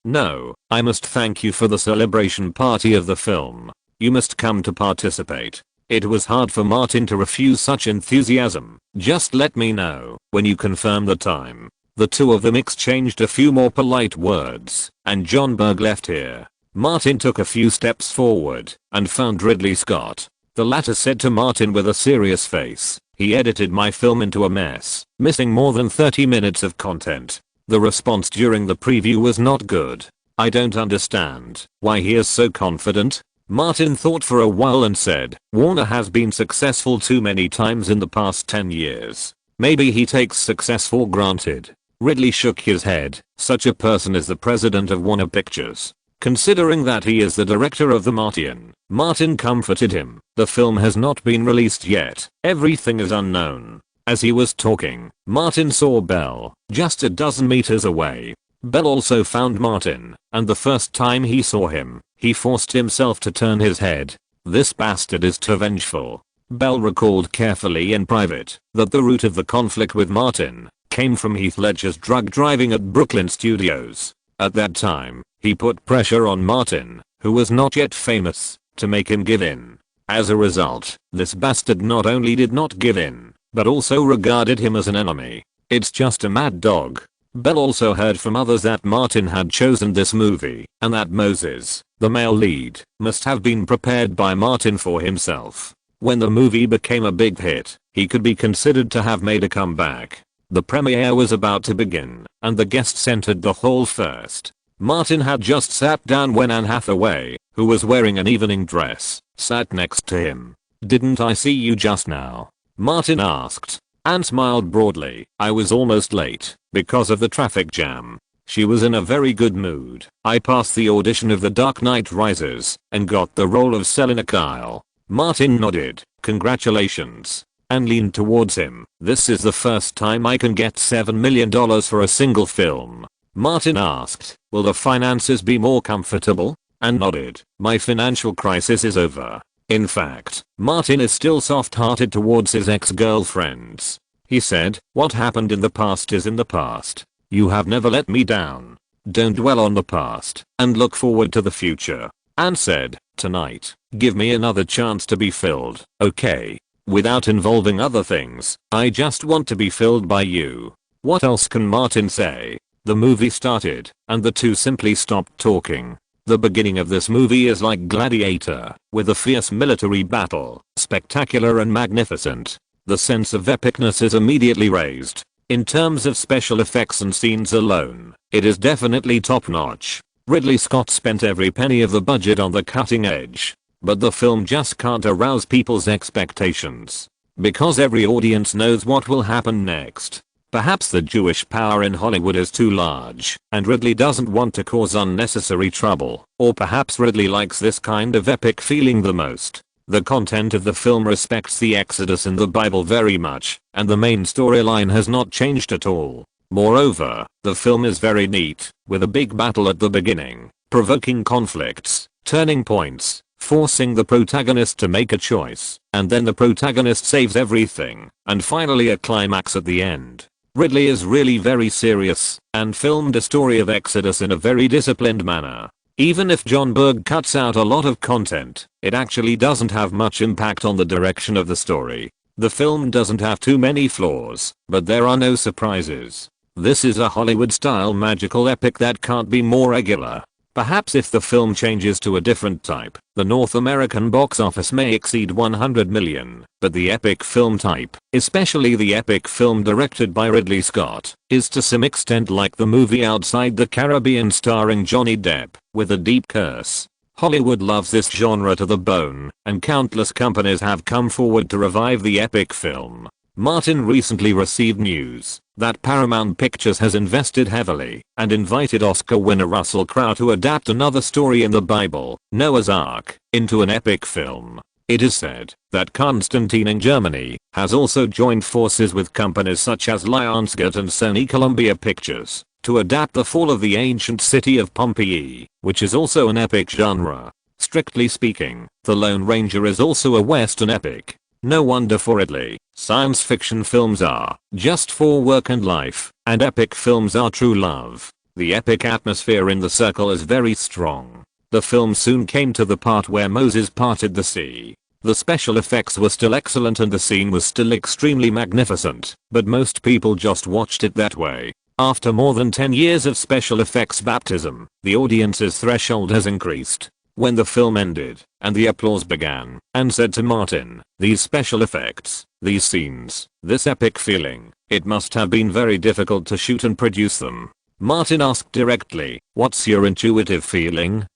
I must thank you for the celebration party of the film. You must come to participate." It was hard for Martin to refuse such enthusiasm. "Just let me know when you confirm the time." The two of them exchanged a few more polite words, and John Berg left here. Martin took a few steps forward and found Ridley Scott. The latter said to Martin with a serious face, "He edited my film into a mess, missing more than 30 minutes of content. The response during the preview was not good. I don't understand why he is so confident." Martin thought for a while and said, "Warner has been successful too many times in the past 10 years. Maybe he takes success for granted." Ridley shook his head. "Such a person is the president of Warner Pictures. Considering that he is the director of The Martian." Martin comforted him. "The film has not been released yet. Everything is unknown." As he was talking, Martin saw Bell, just a dozen meters away. Bell also found Martin, and the first time he saw him, he forced himself to turn his head. "This bastard is too vengeful." Bell recalled carefully in private that the root of the conflict with Martin came from Heath Ledger's drug driving at Brooklyn Studios. At that time, he put pressure on Martin, who was not yet famous, to make him give in. As a result, this bastard not only did not give in, but also regarded him as an enemy. "It's just a mad dog." Bell also heard from others that Martin had chosen this movie, and that Moses, the male lead, must have been prepared by Martin for himself. When the movie became a big hit, he could be considered to have made a comeback. The premiere was about to begin, and the guests entered the hall first. Martin had just sat down when Anne Hathaway, who was wearing an evening dress, sat next to him. "Didn't I see you just now?" Martin asked. Anne smiled broadly. "I was almost late, because of the traffic jam." She was in a very good mood. "I passed the audition of The Dark Knight Rises, and got the role of Selina Kyle." Martin nodded. "Congratulations." Anne leaned towards him. "This is the first time I can get $7 million for a single film." Martin asked, "Will the finances be more comfortable?" and nodded. My financial crisis is over. In fact, Martin is still soft-hearted towards his ex-girlfriends. He said, "What happened in the past is in the past. You have never let me down. Don't dwell on the past, and look forward to the future." And said, "Tonight, give me another chance to be filled, okay? Without involving other things, I just want to be filled by you." What else can Martin say? The movie started, and the two simply stopped talking. The beginning of this movie is like Gladiator, with a fierce military battle, spectacular and magnificent. The sense of epicness is immediately raised. In terms of special effects and scenes alone, it is definitely top-notch. Ridley Scott spent every penny of the budget on the cutting edge. But the film just can't arouse people's expectations. Because every audience knows what will happen next. Perhaps the Jewish power in Hollywood is too large, and Ridley doesn't want to cause unnecessary trouble. Or perhaps Ridley likes this kind of epic feeling the most. The content of the film respects the Exodus in the Bible very much, and the main storyline has not changed at all. Moreover, the film is very neat, with a big battle at the beginning, provoking conflicts, turning points, forcing the protagonist to make a choice, and then the protagonist saves everything, and finally a climax at the end. Ridley is really very serious, and filmed a story of Exodus in a very disciplined manner. Even if John Berg cuts out a lot of content, it actually doesn't have much impact on the direction of the story. The film doesn't have too many flaws, but there are no surprises. This is a Hollywood-style magical epic that can't be more regular. Perhaps if the film changes to a different type, the North American box office may exceed 100 million, but the epic film type, especially the epic film directed by Ridley Scott, is to some extent like the movie Outside the Caribbean starring Johnny Depp, with a deep curse. Hollywood loves this genre to the bone, and countless companies have come forward to revive the epic film. Martin recently received news that Paramount Pictures has invested heavily and invited Oscar winner Russell Crowe to adapt another story in the Bible, Noah's Ark, into an epic film. It is said that Constantine in Germany has also joined forces with companies such as Lionsgate and Sony Columbia Pictures to adapt the fall of the ancient city of Pompeii, which is also an epic genre. Strictly speaking, The Lone Ranger is also a Western epic. No wonder for Ridley. Science fiction films are just for work and life, and epic films are true love. The epic atmosphere in The Circle is very strong. The film soon came to the part where Moses parted the sea. The special effects were still excellent and the scene was still extremely magnificent, but most people just watched it that way. After more than 10 years of special effects baptism, the audience's threshold has increased. When the film ended, and the applause began, and said to Martin, "These special effects, these scenes, this epic feeling, it must have been very difficult to shoot and produce them." Martin asked directly, "What's your intuitive feeling?"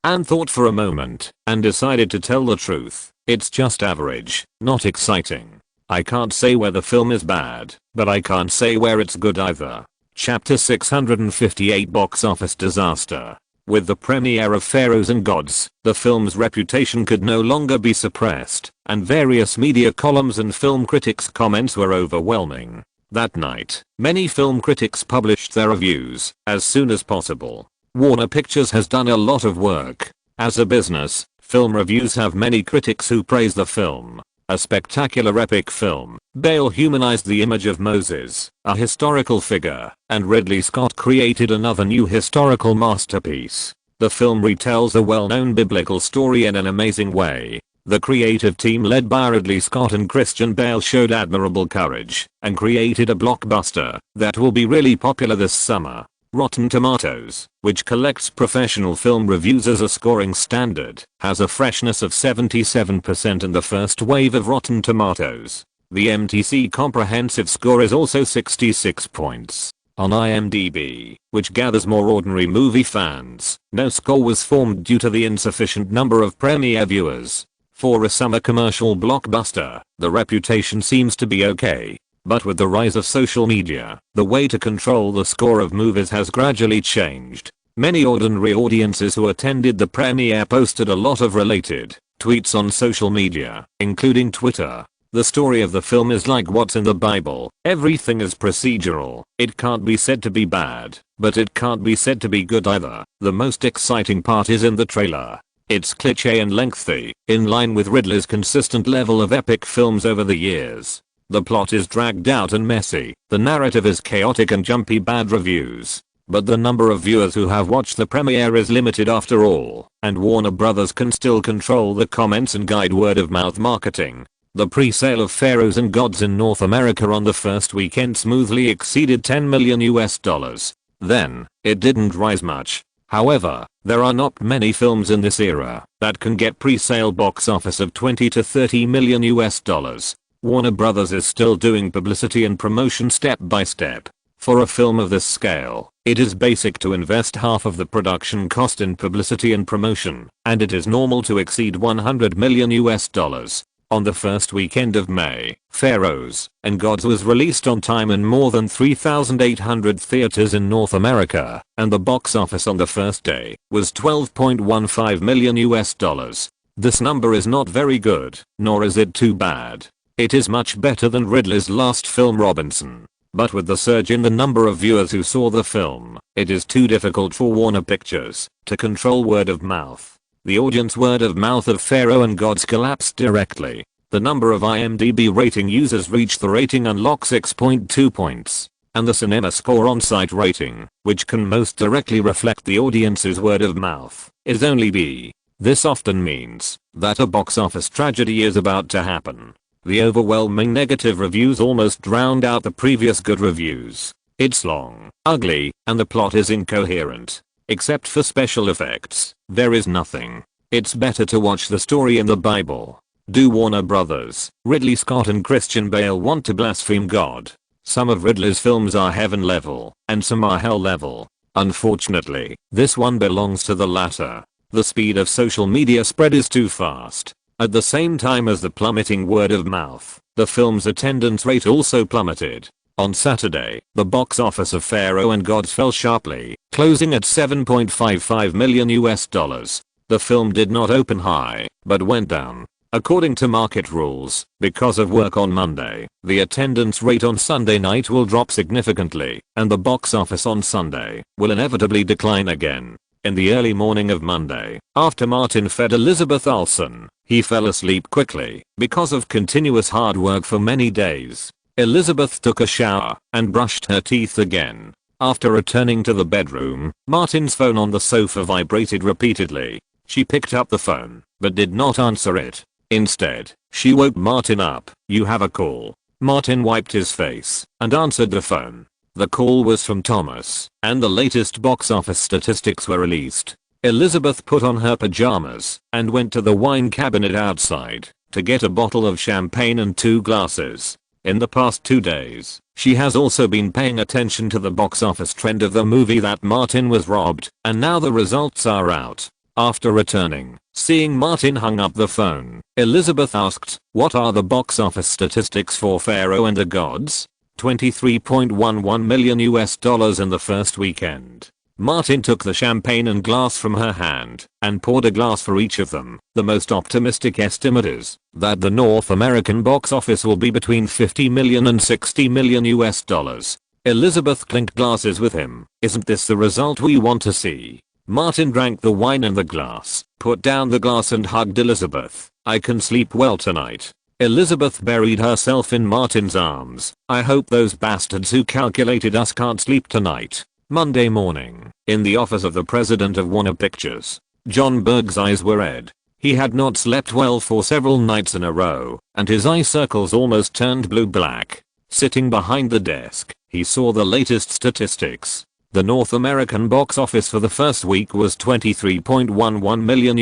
And thought for a moment, and decided to tell the truth. "It's just average, not exciting. I can't say where the film is bad, but I can't say where it's good either." Chapter 658 Box Office Disaster. With the premiere of Pharaohs and Gods, the film's reputation could no longer be suppressed, and various media columns and film critics' comments were overwhelming. That night, many film critics published their reviews as soon as possible. Warner Pictures has done a lot of work. As a business, film reviews have many critics who praise the film. A spectacular epic film, Bale humanized the image of Moses, a historical figure, and Ridley Scott created another new historical masterpiece. The film retells a well-known biblical story in an amazing way. The creative team led by Ridley Scott and Christian Bale showed admirable courage, and created a blockbuster that will be really popular this summer. Rotten Tomatoes, which collects professional film reviews as a scoring standard, has a freshness of 77% in the first wave of Rotten Tomatoes. The MTC comprehensive score is also 66 points. On IMDb, which gathers more ordinary movie fans, no score was formed due to the insufficient number of premiere viewers. For a summer commercial blockbuster, the reputation seems to be okay. But with the rise of social media, the way to control the score of movies has gradually changed. Many ordinary audiences who attended the premiere posted a lot of related tweets on social media, including Twitter. The story of the film is like what's in the Bible. Everything is procedural. It can't be said to be bad, but it can't be said to be good either. The most exciting part is in the trailer. It's cliché and lengthy, in line with Ridley's consistent level of epic films over the years. The plot is dragged out and messy, the narrative is chaotic and jumpy. Bad reviews. But the number of viewers who have watched the premiere is limited after all, and Warner Brothers can still control the comments and guide word-of-mouth marketing. The pre-sale of Pharaohs and Gods in North America on the first weekend smoothly exceeded $10 million. Then, it didn't rise much. However, there are not many films in this era that can get pre-sale box office of $20 to $30 million. Warner Brothers is still doing publicity and promotion step by step. For a film of this scale, it is basic to invest half of the production cost in publicity and promotion, and it is normal to exceed $100 million. On the first weekend of May, Pharaohs and Gods was released on time in more than 3,800 theaters in North America, and the box office on the first day was $12.15 million. This number is not very good, nor is it too bad. It is much better than Ridley's last film Robinson. But with the surge in the number of viewers who saw the film, it is too difficult for Warner Pictures to control word of mouth. The audience word of mouth of Pharaoh and Gods collapsed directly. The number of IMDb rating users reached the rating unlock 6.2 points, and the cinema score on-site rating, which can most directly reflect the audience's word of mouth, is only B. This often means that a box office tragedy is about to happen. The overwhelming negative reviews almost drowned out the previous good reviews. It's long, ugly, and the plot is incoherent. Except for special effects, there is nothing. It's better to watch the story in the Bible. Do Warner Brothers, Ridley Scott and Christian Bale want to blaspheme God? Some of Ridley's films are heaven level, and some are hell level. Unfortunately, this one belongs to the latter. The speed of social media spread is too fast. At the same time as the plummeting word of mouth, the film's attendance rate also plummeted. On Saturday, the box office of Pharaoh and Gods fell sharply, closing at $7.55 million. The film did not open high, but went down. According to market rules, because of work on Monday, the attendance rate on Sunday night will drop significantly, and the box office on Sunday will inevitably decline again. In the early morning of Monday, after Martin fed Elizabeth Olsen, he fell asleep quickly because of continuous hard work for many days. Elizabeth took a shower and brushed her teeth again. After returning to the bedroom, Martin's phone on the sofa vibrated repeatedly. She picked up the phone, but did not answer it. Instead, she woke Martin up. "You have a call." Martin wiped his face and answered the phone. The call was from Thomas, and the latest box office statistics were released. Elizabeth put on her pajamas and went to the wine cabinet outside to get a bottle of champagne and 2 glasses. In the past 2 days, she has also been paying attention to the box office trend of the movie that Martin was robbed, and now the results are out. After returning, seeing Martin hung up the phone, Elizabeth asked, "What are the box office statistics for Pharaoh and the Gods?" $23.11 million in the first weekend. Martin took the champagne and glass from her hand and poured a glass for each of them. The most optimistic estimate is that the North American box office will be between $50 million and $60 million. Elizabeth clinked glasses with him. "Isn't this the result we want to see?" Martin drank the wine in the glass, put down the glass and hugged Elizabeth. "I can sleep well tonight." Elizabeth buried herself in Martin's arms. "I hope those bastards who calculated us can't sleep tonight." Monday morning, in the office of the president of Warner Pictures, John Berg's eyes were red. He had not slept well for several nights in a row, and his eye circles almost turned blue-black. Sitting behind the desk, he saw the latest statistics. The North American box office for the first week was $23.11 million.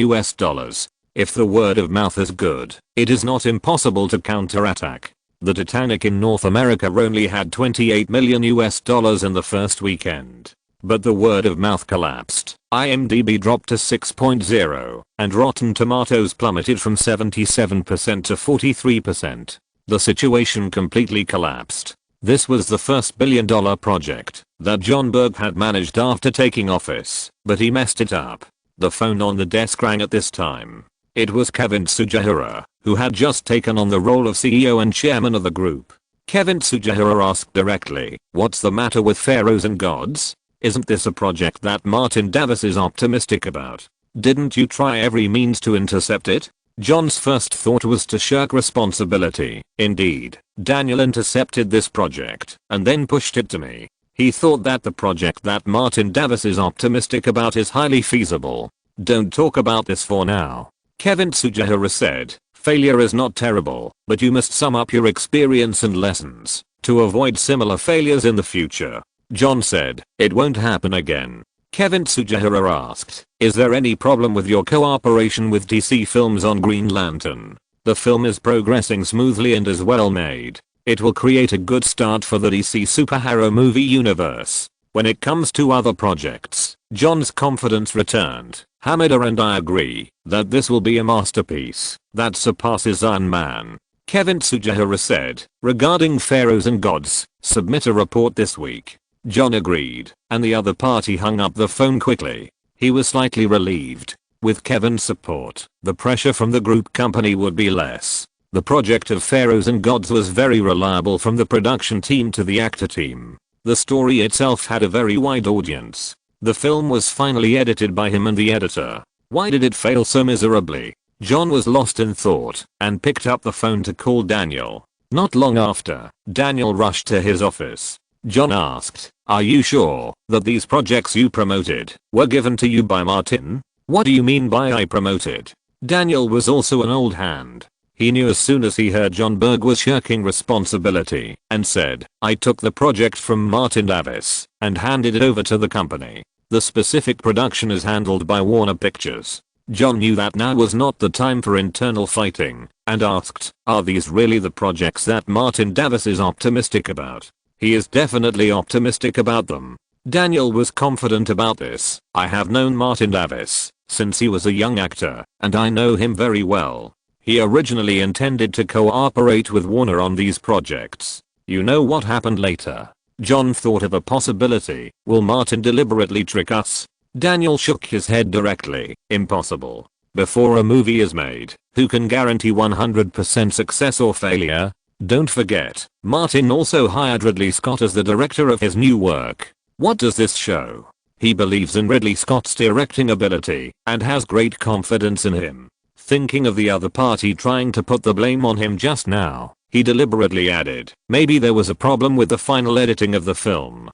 If the word of mouth is good, it is not impossible to counterattack. The Titanic in North America only had $28 million in the first weekend. But the word of mouth collapsed. IMDb dropped to 6.0, and Rotten Tomatoes plummeted from 77% to 43%. The situation completely collapsed. This was the first billion-dollar project that John Berg had managed after taking office, but he messed it up. The phone on the desk rang at this time. It was Kevin Tsujihara, who had just taken on the role of CEO and chairman of the group. Kevin Tsujihara asked directly, "What's the matter with Pharaohs and Gods?" Isn't this a project that Martin Davis is optimistic about? Didn't you try every means to intercept it? John's first thought was to shirk responsibility. Indeed, Daniel intercepted this project and then pushed it to me. He thought that the project that Martin Davis is optimistic about is highly feasible. Don't talk about this for now. Kevin Tsujihara said, failure is not terrible, but you must sum up your experience and lessons to avoid similar failures in the future. John said, it won't happen again. Kevin Tsujihara asked, is there any problem with your cooperation with DC Films on Green Lantern? The film is progressing smoothly and is well made. It will create a good start for the DC superhero movie universe. When it comes to other projects, John's confidence returned. Hamida and I agree that this will be a masterpiece that surpasses Iron Man. Kevin Tsujihara said, regarding Pharaohs and Gods, submit a report this week. John agreed, and the other party hung up the phone quickly. He was slightly relieved. With Kevin's support, the pressure from the group company would be less. The project of Pharaohs and Gods was very reliable from the production team to the actor team. The story itself had a very wide audience. The film was finally edited by him and the editor. Why did it fail so miserably? John was lost in thought and picked up the phone to call Daniel. Not long after, Daniel rushed to his office. John asked, are you sure that these projects you promoted were given to you by Martin? What do you mean by I promoted? Daniel was also an old hand. He knew as soon as he heard John Berg was shirking responsibility and said, I took the project from Martin Davis and handed it over to the company. The specific production is handled by Warner Pictures. John knew that now was not the time for internal fighting and asked, are these really the projects that Martin Davis is optimistic about? He is definitely optimistic about them. Daniel was confident about this. I have known Martin Davis since he was a young actor, and I know him very well. He originally intended to cooperate with Warner on these projects. You know what happened later? John thought of a possibility. Will Martin deliberately trick us? Daniel shook his head directly. Impossible. Before a movie is made, who can guarantee 100% success or failure? Don't forget, Martin also hired Ridley Scott as the director of his new work. What does this show? He believes in Ridley Scott's directing ability and has great confidence in him. Thinking of the other party trying to put the blame on him just now, he deliberately added, maybe there was a problem with the final editing of the film.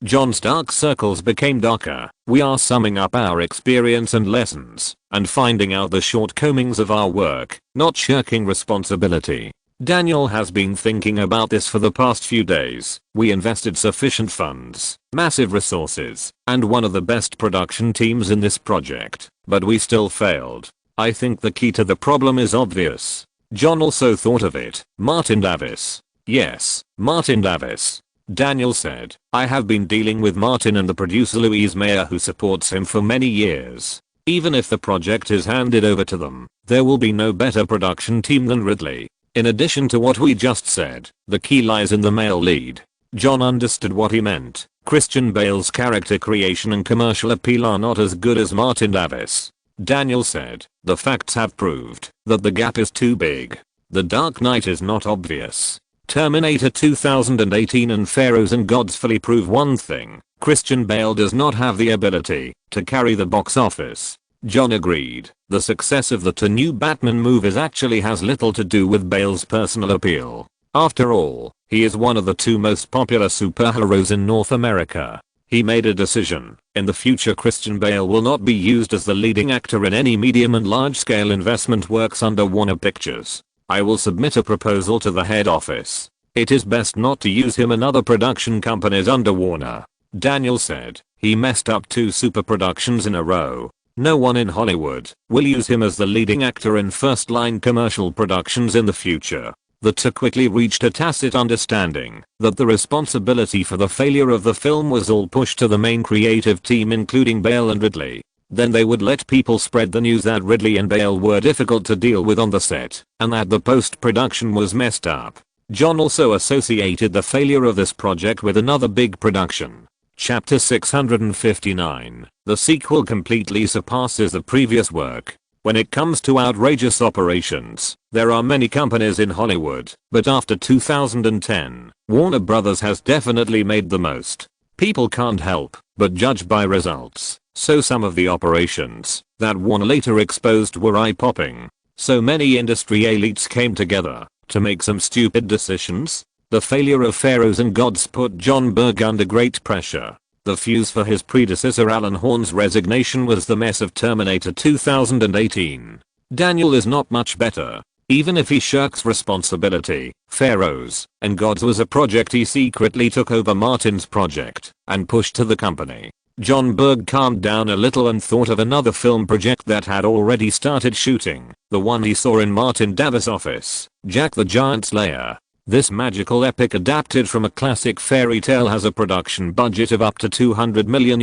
John's dark circles became darker. We are summing up our experience and lessons and finding out the shortcomings of our work, not shirking responsibility. Daniel has been thinking about this for the past few days. We invested sufficient funds, massive resources, and one of the best production teams in this project, but we still failed. I think the key to the problem is obvious. John also thought of it. Martin Davis. Yes, Martin Davis. Daniel said, I have been dealing with Martin and the producer Louise Mayer who supports him for many years. Even if the project is handed over to them, there will be no better production team than Ridley. In addition to what we just said, the key lies in the male lead. John understood what he meant. Christian Bale's character creation and commercial appeal are not as good as Martin Davis. Daniel said, the facts have proved that the gap is too big. The Dark Knight is not obvious. Terminator 2018 and Pharaohs and Gods fully prove one thing. Christian Bale does not have the ability to carry the box office. John agreed. The success of the two new Batman movies actually has little to do with Bale's personal appeal. After all, he is one of the two most popular superheroes in North America. He made a decision. In the future Christian Bale will not be used as the leading actor in any medium and large scale investment works under Warner Pictures. I will submit a proposal to the head office. It is best not to use him in other production companies under Warner. Daniel said. He messed up 2 super productions in a row. No one in Hollywood will use him as the leading actor in first-line commercial productions in the future. The two quickly reached a tacit understanding that the responsibility for the failure of the film was all pushed to the main creative team including Bale and Ridley. Then they would let people spread the news that Ridley and Bale were difficult to deal with on the set and that the post-production was messed up. John also associated the failure of this project with another big production. Chapter 659. The sequel completely surpasses the previous work. When it comes to outrageous operations, there are many companies in Hollywood, but after 2010, Warner Brothers has definitely made the most. People can't help but judge by results, so some of the operations that Warner later exposed were eye-popping. So many industry elites came together to make some stupid decisions. The failure of Pharaohs and Gods put John Berg under great pressure. The fuse for his predecessor Alan Horn's resignation was the mess of Terminator 2018. Daniel is not much better. Even if he shirks responsibility, Pharaohs and Gods was a project he secretly took over Martin's project and pushed to the company. John Berg calmed down a little and thought of another film project that had already started shooting, the one he saw in Martin Davis' office, Jack the Giant Slayer. This magical epic adapted from a classic fairy tale has a production budget of up to $200 million,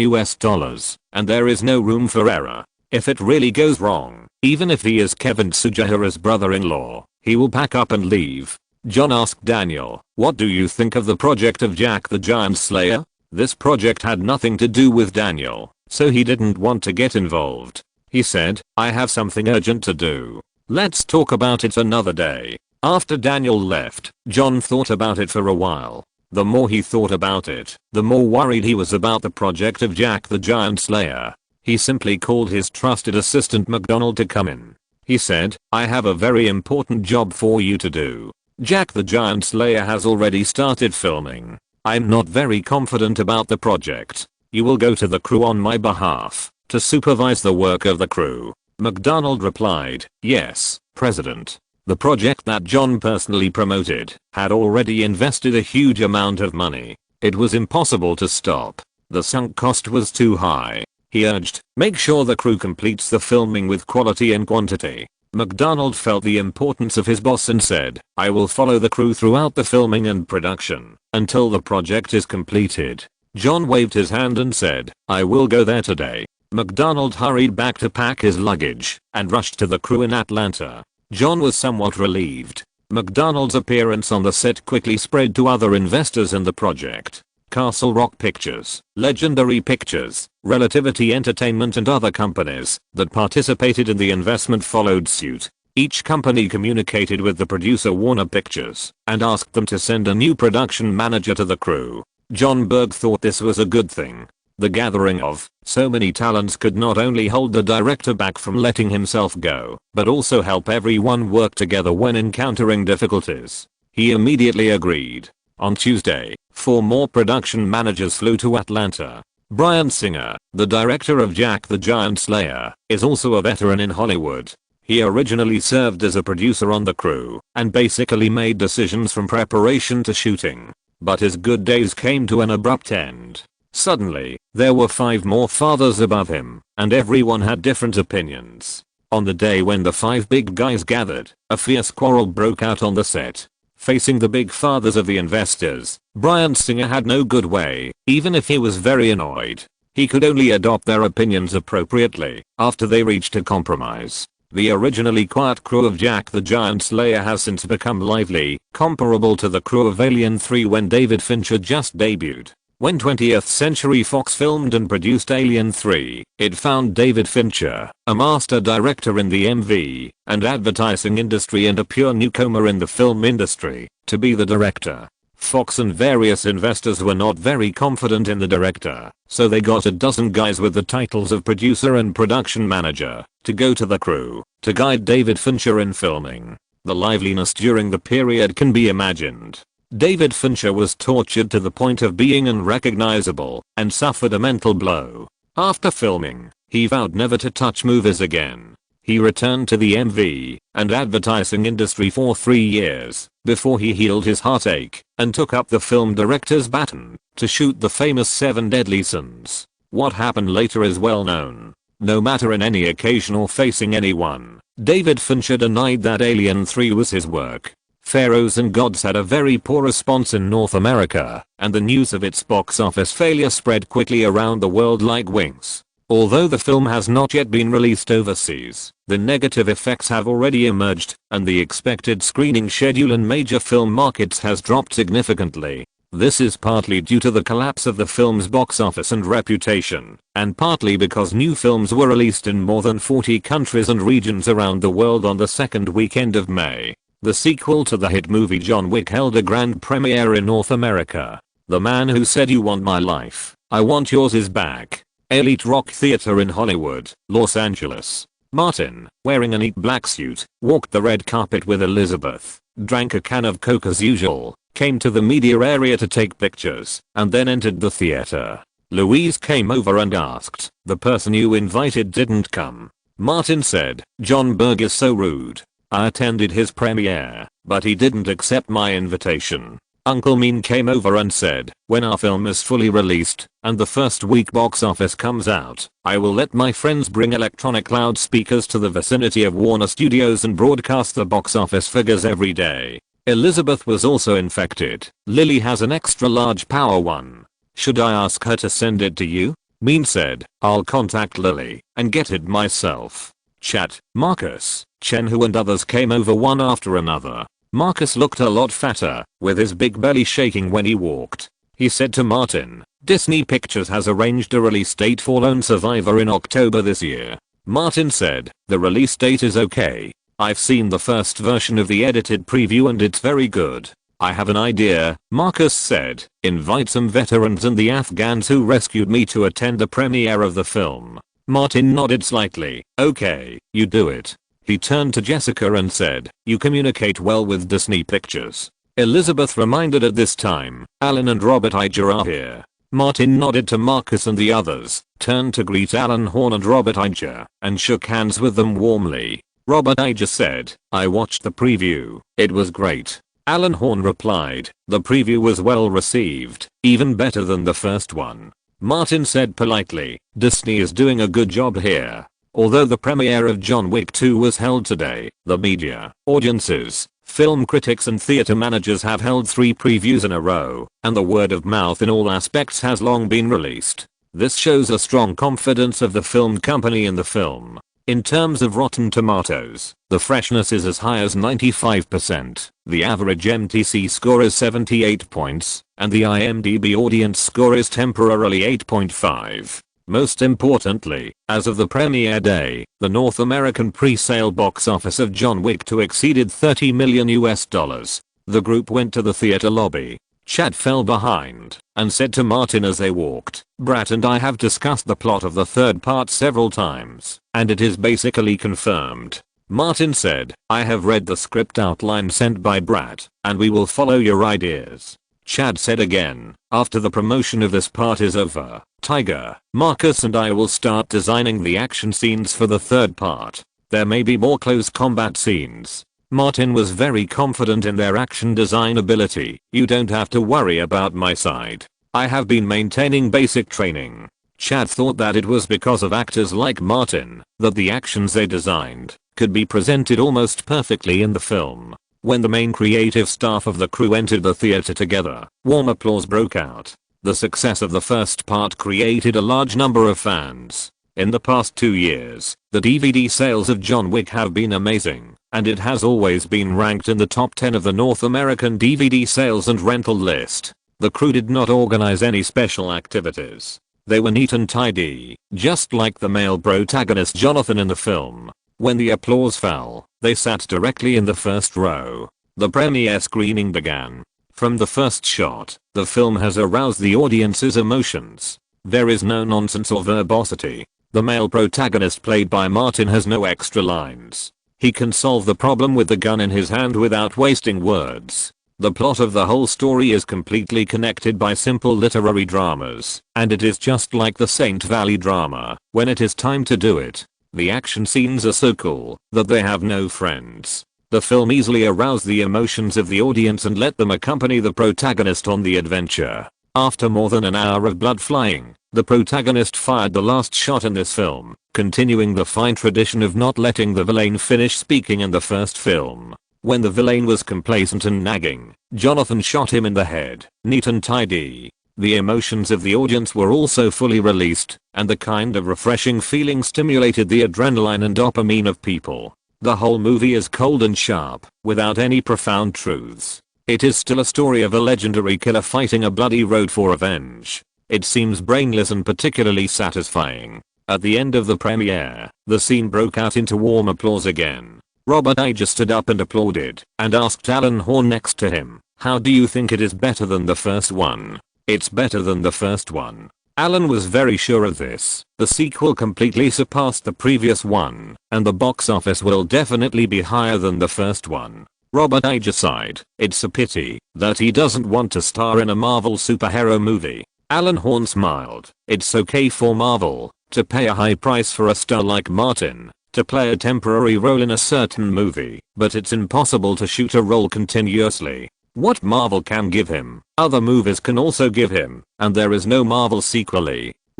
and there is no room for error. If it really goes wrong, even if he is Kevin Tsujihara's brother-in-law, he will pack up and leave. John asked Daniel, "What do you think of the project of Jack the Giant Slayer?" This project had nothing to do with Daniel, so he didn't want to get involved. He said, "I have something urgent to do. Let's talk about it another day." After Daniel left, John thought about it for a while. The more he thought about it, the more worried he was about the project of Jack the Giant Slayer. He simply called his trusted assistant McDonald to come in. He said, "I have a very important job for you to do. Jack the Giant Slayer has already started filming. I'm not very confident about the project. You will go to the crew on my behalf to supervise the work of the crew." McDonald replied, "Yes, President." The project that John personally promoted had already invested a huge amount of money. It was impossible to stop. The sunk cost was too high. He urged, "Make sure the crew completes the filming with quality and quantity." McDonald felt the importance of his boss and said, "I will follow the crew throughout the filming and production until the project is completed." John waved his hand and said, "I will go there today." McDonald hurried back to pack his luggage and rushed to the crew in Atlanta. John was somewhat relieved. McDonald's appearance on the set quickly spread to other investors in the project. Castle Rock Pictures, Legendary Pictures, Relativity Entertainment and other companies that participated in the investment followed suit. Each company communicated with the producer Warner Pictures and asked them to send a new production manager to the crew. John Berg thought this was a good thing. The gathering of so many talents could not only hold the director back from letting himself go, but also help everyone work together when encountering difficulties. He immediately agreed. On Tuesday, 4 more production managers flew to Atlanta. Bryan Singer, the director of Jack the Giant Slayer, is also a veteran in Hollywood. He originally served as a producer on the crew and basically made decisions from preparation to shooting. But his good days came to an abrupt end. Suddenly, there were 5 more fathers above him, and everyone had different opinions. On the day when the 5 big guys gathered, a fierce quarrel broke out on the set. Facing the big fathers of the investors, Bryan Singer had no good way, even if he was very annoyed. He could only adopt their opinions appropriately after they reached a compromise. The originally quiet crew of Jack the Giant Slayer has since become lively, comparable to the crew of Alien 3 when David Fincher just debuted. When 20th Century Fox filmed and produced Alien 3, it found David Fincher, a master director in the MV and advertising industry and a pure newcomer in the film industry, to be the director. Fox and various investors were not very confident in the director, so they got a dozen guys with the titles of producer and production manager to go to the crew to guide David Fincher in filming. The liveliness during the period can be imagined. David Fincher was tortured to the point of being unrecognizable and suffered a mental blow. After filming, he vowed never to touch movies again. He returned to the MV and advertising industry for 3 years before he healed his heartache and took up the film director's baton to shoot the famous 7 Deadly Sins. What happened later is well known. No matter in any occasion or facing anyone, David Fincher denied that Alien 3 was his work. Pharaohs and Gods had a very poor response in North America, and the news of its box office failure spread quickly around the world like wings. Although the film has not yet been released overseas, the negative effects have already emerged, and the expected screening schedule in major film markets has dropped significantly. This is partly due to the collapse of the film's box office and reputation, and partly because new films were released in more than 40 countries and regions around the world on the second weekend of May. The sequel to the hit movie John Wick held a grand premiere in North America. The man who said you want my life, I want yours is back. Elite Rock Theater in Hollywood, Los Angeles. Martin, wearing a neat black suit, walked the red carpet with Elizabeth, drank a can of Coke as usual, came to the media area to take pictures, and then entered the theater. Louise came over and asked, "The person you invited didn't come." Martin said, "John Berg is so rude. I attended his premiere, but he didn't accept my invitation." Uncle Mean came over and said, "When our film is fully released, and the first week box office comes out, I will let my friends bring electronic loudspeakers to the vicinity of Warner Studios and broadcast the box office figures every day." Elizabeth was also infected. "Lily has an extra large power one. Should I ask her to send it to you?" Mean said, "I'll contact Lily and get it myself." Chat, Marcus, Chen Hu and others came over one after another. Marcus looked a lot fatter, with his big belly shaking when he walked. He said to Martin, "Disney Pictures has arranged a release date for Lone Survivor in October this year." Martin said, "The release date is okay. I've seen the first version of the edited preview and it's very good. I have an idea," Marcus said. "Invite some veterans and the Afghans who rescued me to attend the premiere of the film." Martin nodded slightly. "Okay, you do it." He turned to Jessica and said, "You communicate well with Disney Pictures." Elizabeth reminded at this time, "Alan and Robert Iger are here." Martin nodded to Marcus and the others, turned to greet Alan Horn and Robert Iger, and shook hands with them warmly. Robert Iger said, "I watched the preview. It was great." Alan Horn replied, "The preview was well received, even better than the first one." Martin said politely, "Disney is doing a good job here." Although the premiere of John Wick 2 was held today, the media, audiences, film critics and theater managers have held 3 previews in a row, and the word of mouth in all aspects has long been released. This shows a strong confidence of the film company in the film. In terms of Rotten Tomatoes, the freshness is as high as 95%, the average MTC score is 78 points, and the IMDb audience score is temporarily 8.5. Most importantly, as of the premiere day, the North American pre-sale box office of John Wick 2 exceeded $30 million. The group went to the theater lobby. Chad fell behind and said to Martin as they walked, "Brat and I have discussed the plot of the third part several times, and it is basically confirmed." Martin said, "I have read the script outline sent by Brat, and we will follow your ideas." Chad said again, "After the promotion of this part is over, Tiger, Marcus and I will start designing the action scenes for the third part. There may be more close combat scenes." Martin was very confident in their action design ability. "You don't have to worry about my side. I have been maintaining basic training." Chad thought that it was because of actors like Martin that the actions they designed could be presented almost perfectly in the film. When the main creative staff of the crew entered the theater together, warm applause broke out. The success of the first part created a large number of fans. In the past 2 years, the DVD sales of John Wick have been amazing, and it has always been ranked in the top 10 of the North American DVD sales and rental list. The crew did not organize any special activities. They were neat and tidy, just like the male protagonist Jonathan in the film. When the applause fell, they sat directly in the first row. The premiere screening began. From the first shot, the film has aroused the audience's emotions. There is no nonsense or verbosity. The male protagonist played by Martin has no extra lines. He can solve the problem with the gun in his hand without wasting words. The plot of the whole story is completely connected by simple literary dramas, and it is just like the Saint Valley drama when it is time to do it. The action scenes are so cool that they have no friends. The film easily aroused the emotions of the audience and let them accompany the protagonist on the adventure. After more than an hour of blood flying, the protagonist fired the last shot in this film, continuing the fine tradition of not letting the villain finish speaking in the first film. When the villain was complacent and nagging, Jonathan shot him in the head, neat and tidy. The emotions of the audience were also fully released, and the kind of refreshing feeling stimulated the adrenaline and dopamine of people. The whole movie is cold and sharp, without any profound truths. It is still a story of a legendary killer fighting a bloody road for revenge. It seems brainless and particularly satisfying. At the end of the premiere, the scene broke out into warm applause again. Robert Iger stood up and applauded, and asked Alan Horn next to him, "How do you think it is better than the first one?" It's better than the first one. Alan was very sure of this. The sequel completely surpassed the previous one, and the box office will definitely be higher than the first one. Robert Iger sighed. It's a pity that he doesn't want to star in a Marvel superhero movie. Alan Horn smiled. It's okay for Marvel to pay a high price for a star like Martin to play a temporary role in a certain movie, but it's impossible to shoot a role continuously. What Marvel can give him, other movies can also give him, and there is no Marvel sequel.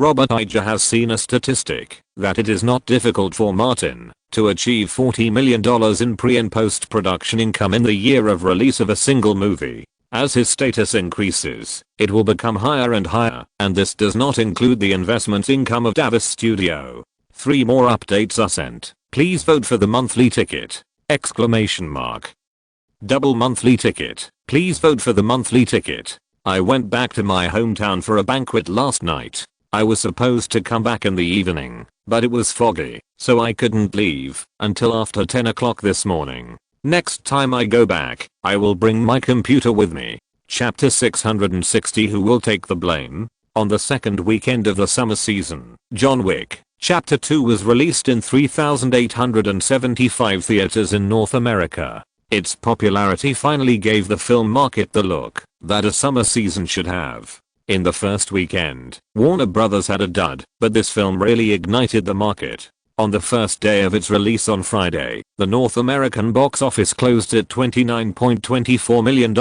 Robert Iger has seen a statistic that it is not difficult for Martin to achieve $40 million in pre- and post-production income in the year of release of a single movie. As his status increases, it will become higher and higher, and this does not include the investment income of Davis Studio. 3 more updates are sent. Please vote for the monthly ticket! Exclamation mark. Double monthly ticket. Please vote for the monthly ticket. I went back to my hometown for a banquet last night. I was supposed to come back in the evening, but it was foggy, so I couldn't leave until after 10 o'clock this morning. Next time I go back, I will bring my computer with me. Chapter 660. Who will take the blame? On the second weekend of the summer season, John Wick Chapter 2 was released in 3,875 theaters in North America. Its popularity finally gave the film market the look that a summer season should have. In the first weekend, Warner Brothers had a dud, but this film really ignited the market. On the first day of its release on Friday, the North American box office closed at $29.24 million,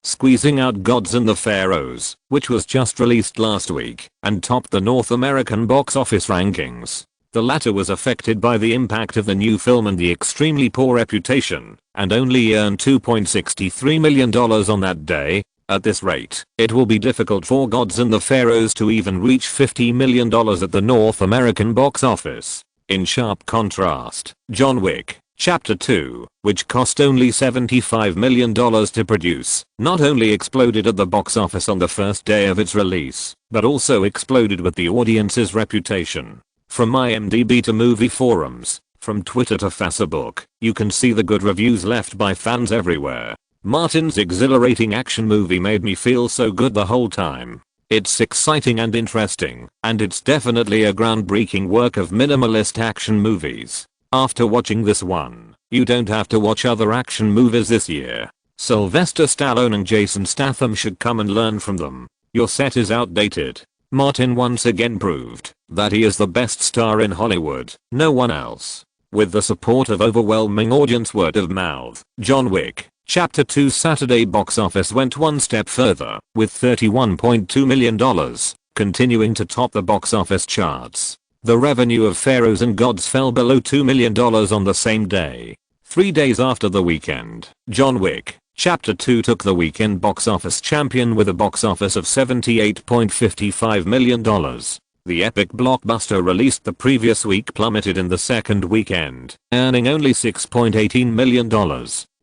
squeezing out Gods and the Pharaohs, which was just released last week, and topped the North American box office rankings. The latter was affected by the impact of the new film and the extremely poor reputation, and only earned $2.63 million on that day. At this rate, it will be difficult for Gods and the Pharaohs to even reach $50 million at the North American box office. In sharp contrast, John Wick Chapter 2, which cost only $75 million to produce, not only exploded at the box office on the first day of its release, but also exploded with the audience's reputation. From IMDb to movie forums, from Twitter to Facebook, you can see the good reviews left by fans everywhere. Martin's exhilarating action movie made me feel so good the whole time. It's exciting and interesting, and it's definitely a groundbreaking work of minimalist action movies. After watching this one, you don't have to watch other action movies this year. Sylvester Stallone and Jason Statham should come and learn from them. Your set is outdated. Martin once again proved that he is the best star in Hollywood, no one else. With the support of overwhelming audience word of mouth, John Wick Chapter 2 Saturday box office went one step further, with $31.2 million, continuing to top the box office charts. The revenue of Pharaohs and Gods fell below $2 million on the same day. 3 days after the weekend, John Wick Chapter 2 took the weekend box office champion with a box office of $78.55 million. The epic blockbuster released the previous week plummeted in the second weekend, earning only $6.18 million.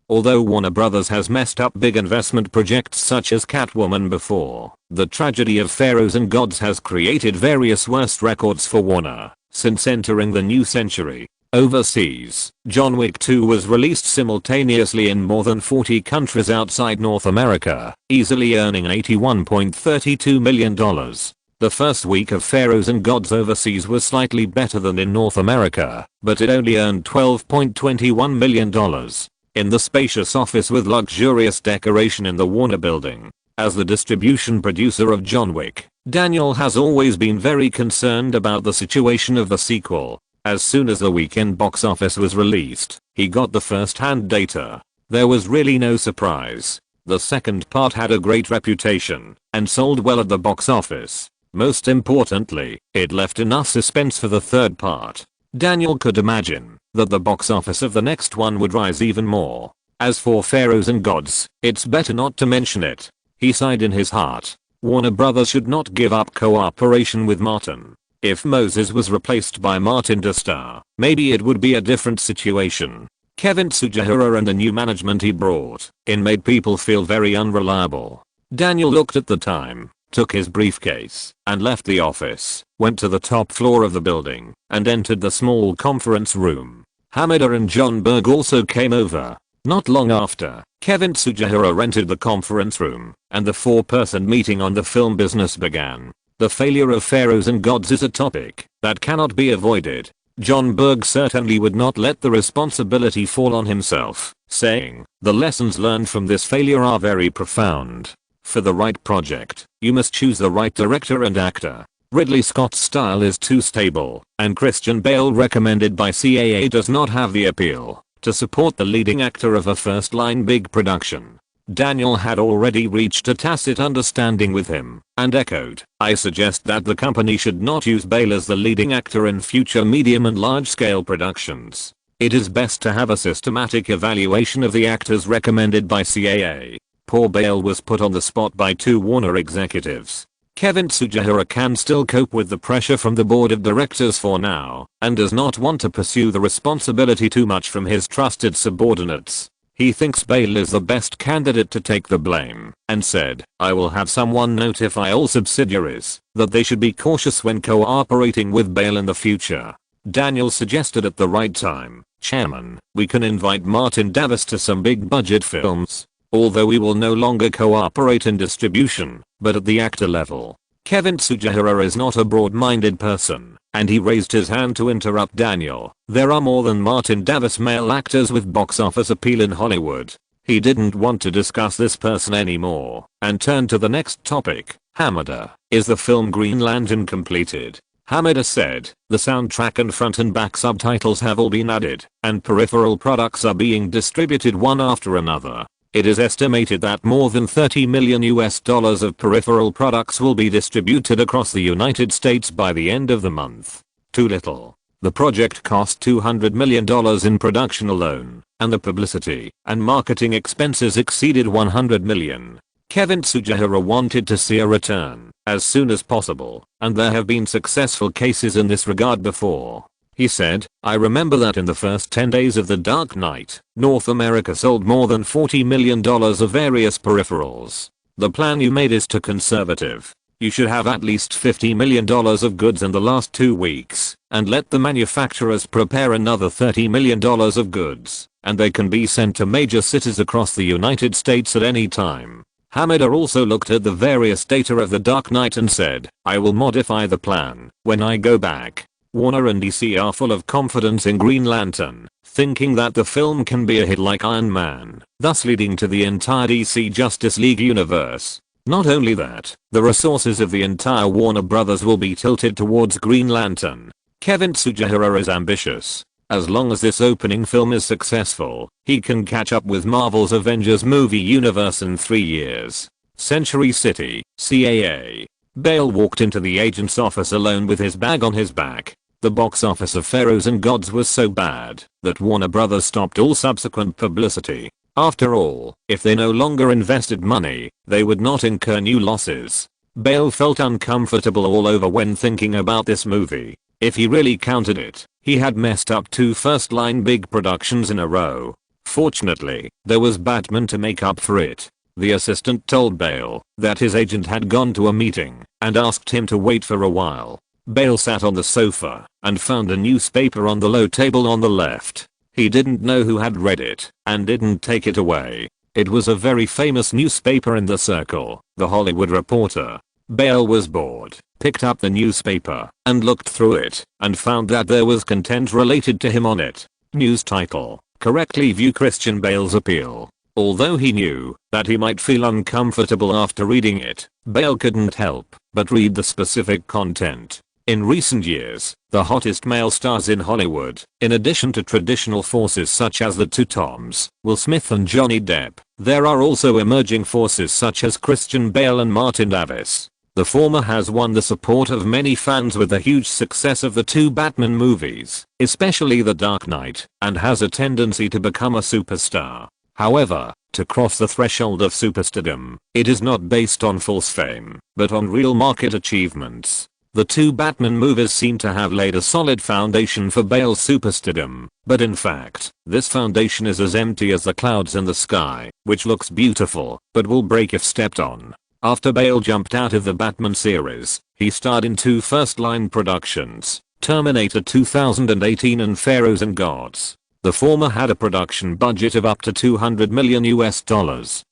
Although Warner Brothers has messed up big investment projects such as Catwoman before, the tragedy of Pharaohs and Gods has created various worst records for Warner since entering the new century. Overseas, John Wick 2 was released simultaneously in more than 40 countries outside North America, easily earning $81.32 million. The first week of Pharaohs and Gods overseas was slightly better than in North America, but it only earned $12.21 million. In the spacious office with luxurious decoration in the Warner building. As the distribution producer of John Wick, Daniel has always been very concerned about the situation of the sequel. As soon as the weekend box office was released, he got the first-hand data. There was really no surprise. The second part had a great reputation and sold well at the box office. Most importantly, it left enough suspense for the third part. Daniel could imagine that the box office of the next one would rise even more. As for Pharaohs and Gods, it's better not to mention it. He sighed in his heart. Warner Brothers should not give up cooperation with Martin. If Moses was replaced by Martin to star, maybe it would be a different situation. Kevin Tsujihara and the new management he brought in made people feel very unreliable. Daniel looked at the time, took his briefcase, and left the office, went to the top floor of the building, and entered the small conference room. Hamida and John Berg also came over. Not long after, Kevin Tsujihara rented the conference room, and the four-person meeting on the film business began. The failure of pharaohs and gods is a topic that cannot be avoided. John Berg certainly would not let the responsibility fall on himself, saying, "The lessons learned from this failure are very profound. For the right project, you must choose the right director and actor. Ridley Scott's style is too stable, and Christian Bale recommended by CAA does not have the appeal to support the leading actor of a first-line big production." Daniel had already reached a tacit understanding with him, and echoed, "I suggest that the company should not use Bale as the leading actor in future medium and large-scale productions. It is best to have a systematic evaluation of the actors recommended by CAA." Poor Bale was put on the spot by two Warner executives. Kevin Tsujihara can still cope with the pressure from the board of directors for now, and does not want to pursue the responsibility too much from his trusted subordinates. He thinks Bale is the best candidate to take the blame, and said, "I will have someone notify all subsidiaries that they should be cautious when cooperating with Bale in the future." Daniel suggested at the right time, "Chairman, we can invite Martin Davis to some big budget films. Although we will no longer cooperate in distribution, but at the actor level." Kevin Tsujihara is not a broad-minded person, and he raised his hand to interrupt Daniel. There are more than Martin Davis male actors with box office appeal in Hollywood. He didn't want to discuss this person anymore, and turned to the next topic. Hamada, is the film Green Lantern completed? Hamada said, "The soundtrack and front and back subtitles have all been added, and peripheral products are being distributed one after another. It is estimated that more than $30 million of peripheral products will be distributed across the United States by the end of the month. Too little. The project cost $200 million in production alone, and the publicity and marketing expenses exceeded $100 million. Kevin Tsujihara wanted to see a return as soon as possible, and there have been successful cases in this regard before. He said, "I remember that in the first 10 days of The Dark Knight, North America sold more than $40 million of various peripherals. The plan you made is too conservative. You should have at least $50 million of goods in the last 2 weeks, and let the manufacturers prepare another $30 million of goods, and they can be sent to major cities across the United States at any time." Hamada also looked at the various data of The Dark Knight and said, "I will modify the plan when I go back." Warner and DC are full of confidence in Green Lantern, thinking that the film can be a hit like Iron Man, thus leading to the entire DC Justice League universe. Not only that, the resources of the entire Warner Brothers will be tilted towards Green Lantern. Kevin Tsujihara is ambitious. As long as this opening film is successful, he can catch up with Marvel's Avengers movie universe in 3 years. Century City, CAA. Bale walked into the agent's office alone with his bag on his back. The box office of Pharaohs and Gods was so bad that Warner Brothers stopped all subsequent publicity. After all, if they no longer invested money, they would not incur new losses. Bale felt uncomfortable all over when thinking about this movie. If he really counted it, he had messed up 2 first-line big productions in a row. Fortunately, there was Batman to make up for it. The assistant told Bale that his agent had gone to a meeting and asked him to wait for a while. Bale sat on the sofa and found a newspaper on the low table on the left. He didn't know who had read it and didn't take it away. It was a very famous newspaper in the circle, The Hollywood Reporter. Bale was bored, picked up the newspaper and looked through it and found that there was content related to him on it. News title: Correctly View Christian Bale's Appeal. Although he knew that he might feel uncomfortable after reading it, Bale couldn't help but read the specific content. In recent years, the hottest male stars in Hollywood, in addition to traditional forces such as the two Toms, Will Smith and Johnny Depp, there are also emerging forces such as Christian Bale and Martin Davis. The former has won the support of many fans with the huge success of the 2 Batman movies, especially The Dark Knight, and has a tendency to become a superstar. However, to cross the threshold of superstardom, it is not based on false fame, but on real market achievements. The 2 Batman movies seem to have laid a solid foundation for Bale's superstardom, but in fact, this foundation is as empty as the clouds in the sky, which looks beautiful, but will break if stepped on. After Bale jumped out of the Batman series, he starred in 2 first-line productions, Terminator 2018 and Pharaohs and Gods. The former had a production budget of up to $200 million,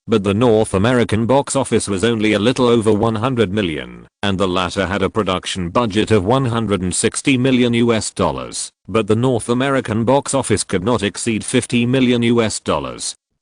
but the North American box office was only a little over $100 million, and the latter had a production budget of $160 million, but the North American box office could not exceed $50 million.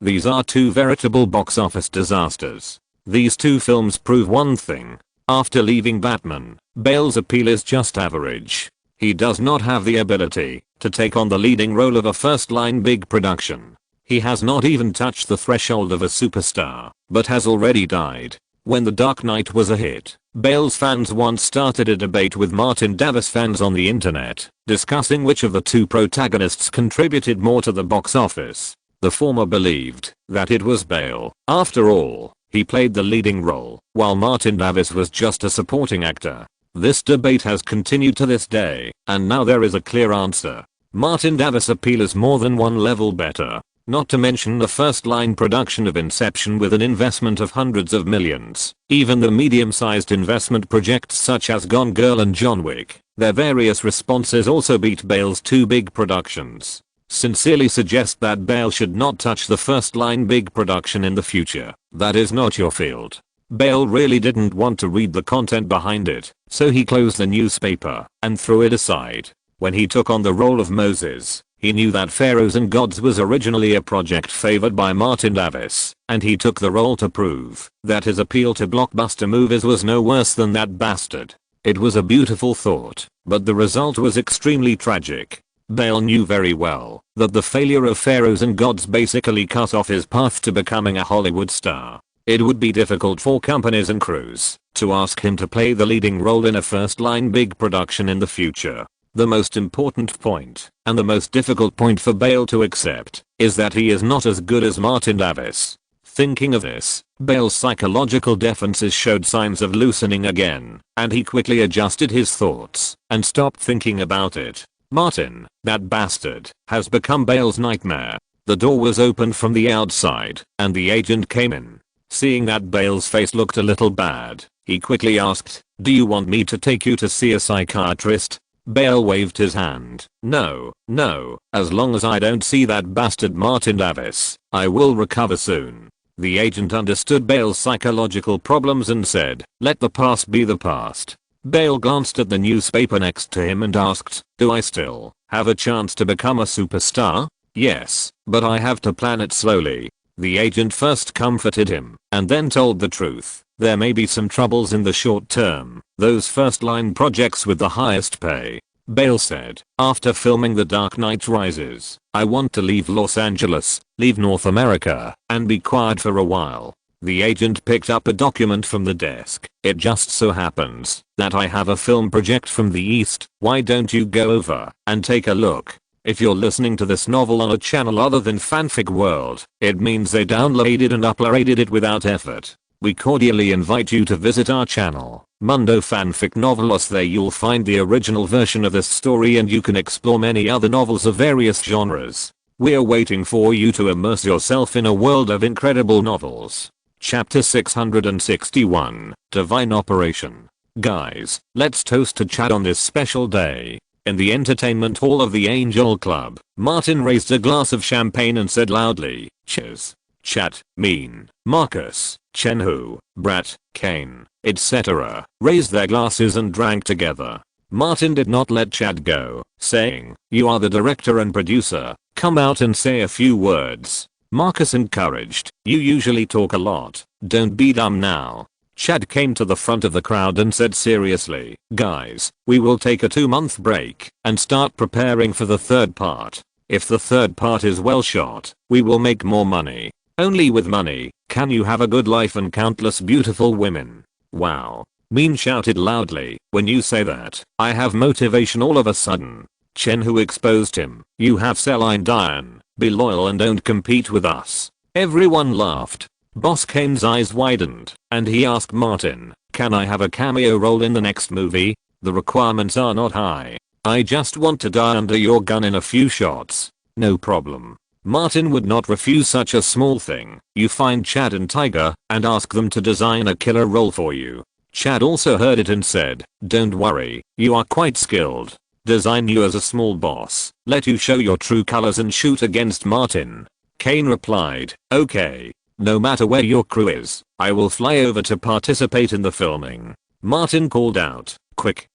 These are two veritable box office disasters. These two films prove one thing. After leaving Batman, Bale's appeal is just average. He does not have the ability to take on the leading role of a first-line big production. He has not even touched the threshold of a superstar, but has already died. When The Dark Knight was a hit, Bale's fans once started a debate with Martin Davis fans on the internet, discussing which of the two protagonists contributed more to the box office. The former believed that it was Bale. After all, he played the leading role, while Martin Davis was just a supporting actor. This debate has continued to this day, and now there is a clear answer. Martin Davis' appeal is more than one level better. Not to mention the first-line production of Inception with an investment of hundreds of millions. Even the medium-sized investment projects such as Gone Girl and John Wick, their various responses also beat Bale's two big productions. Sincerely suggest that Bale should not touch the first-line big production in the future. That is not your field. Bale really didn't want to read the content behind it, so he closed the newspaper and threw it aside. When he took on the role of Moses, he knew that Pharaohs and Gods was originally a project favored by Martin Davis, and he took the role to prove that his appeal to blockbuster movies was no worse than that bastard. It was a beautiful thought, but the result was extremely tragic. Bale knew very well that the failure of Pharaohs and Gods basically cut off his path to becoming a Hollywood star. It would be difficult for companies and crews to ask him to play the leading role in a first-line big production in the future. The most important point, and the most difficult point for Bale to accept, is that he is not as good as Martin Davis. Thinking of this, Bale's psychological defenses showed signs of loosening again, and he quickly adjusted his thoughts and stopped thinking about it. Martin, that bastard, has become Bale's nightmare. The door was opened from the outside, and the agent came in. Seeing that Bale's face looked a little bad, he quickly asked, "Do you want me to take you to see a psychiatrist?" Bale waved his hand. No, as long as I don't see that bastard Martin Davis, I will recover soon." The agent understood Bale's psychological problems and said, "Let the past be the past." Bale glanced at the newspaper next to him and asked, "Do I still have a chance to become a superstar?" "Yes, but I have to plan it slowly." The agent first comforted him, and then told the truth. There may be some troubles in the short term, those first-line projects with the highest pay. Bale said, "After filming The Dark Knight Rises, I want to leave Los Angeles, leave North America, and be quiet for a while." The agent picked up a document from the desk. "It just so happens that I have a film project from the East. Why don't you go over and take a look?" If you're listening to this novel on a channel other than Fanfic World, it means they downloaded and uploaded it without effort. We cordially invite you to visit our channel, Mundo Fanfic Novelos. There you'll find the original version of this story and you can explore many other novels of various genres. We're waiting for you to immerse yourself in a world of incredible novels. Chapter 661, Divine Operation. Guys, let's toast to Chad on this special day. In the entertainment hall of the Angel Club, Martin raised a glass of champagne and said loudly, "Cheers. Chad, Mean, Marcus, Chenhu, Brat, Kane, etc. raised their glasses and drank together. Martin did not let Chad go, saying, "You are the director and producer, come out and say a few words." Marcus encouraged, "You usually talk a lot, don't be dumb now." Chad came to the front of the crowd and said seriously, "Guys, we will take a 2-month break and start preparing for the third part. If the third part is well shot, we will make more money. Only with money can you have a good life and countless beautiful women." Wow. Mean shouted loudly, "When you say that, I have motivation all of a sudden." Chen, who exposed him, "You have Celine Dion, be loyal and don't compete with us." Everyone laughed. Boss Kane's eyes widened, and he asked Martin, "Can I have a cameo role in the next movie? The requirements are not high. I just want to die under your gun in a few shots." "No problem." Martin would not refuse such a small thing. "You find Chad and Tiger and ask them to design a killer role for you." Chad also heard it and said, "Don't worry, you are quite skilled." design you as a small boss, let you show your true colors and shoot against Martin. Kane replied, okay. No matter where your crew is, I will fly over to participate in the filming. Martin called out, quick,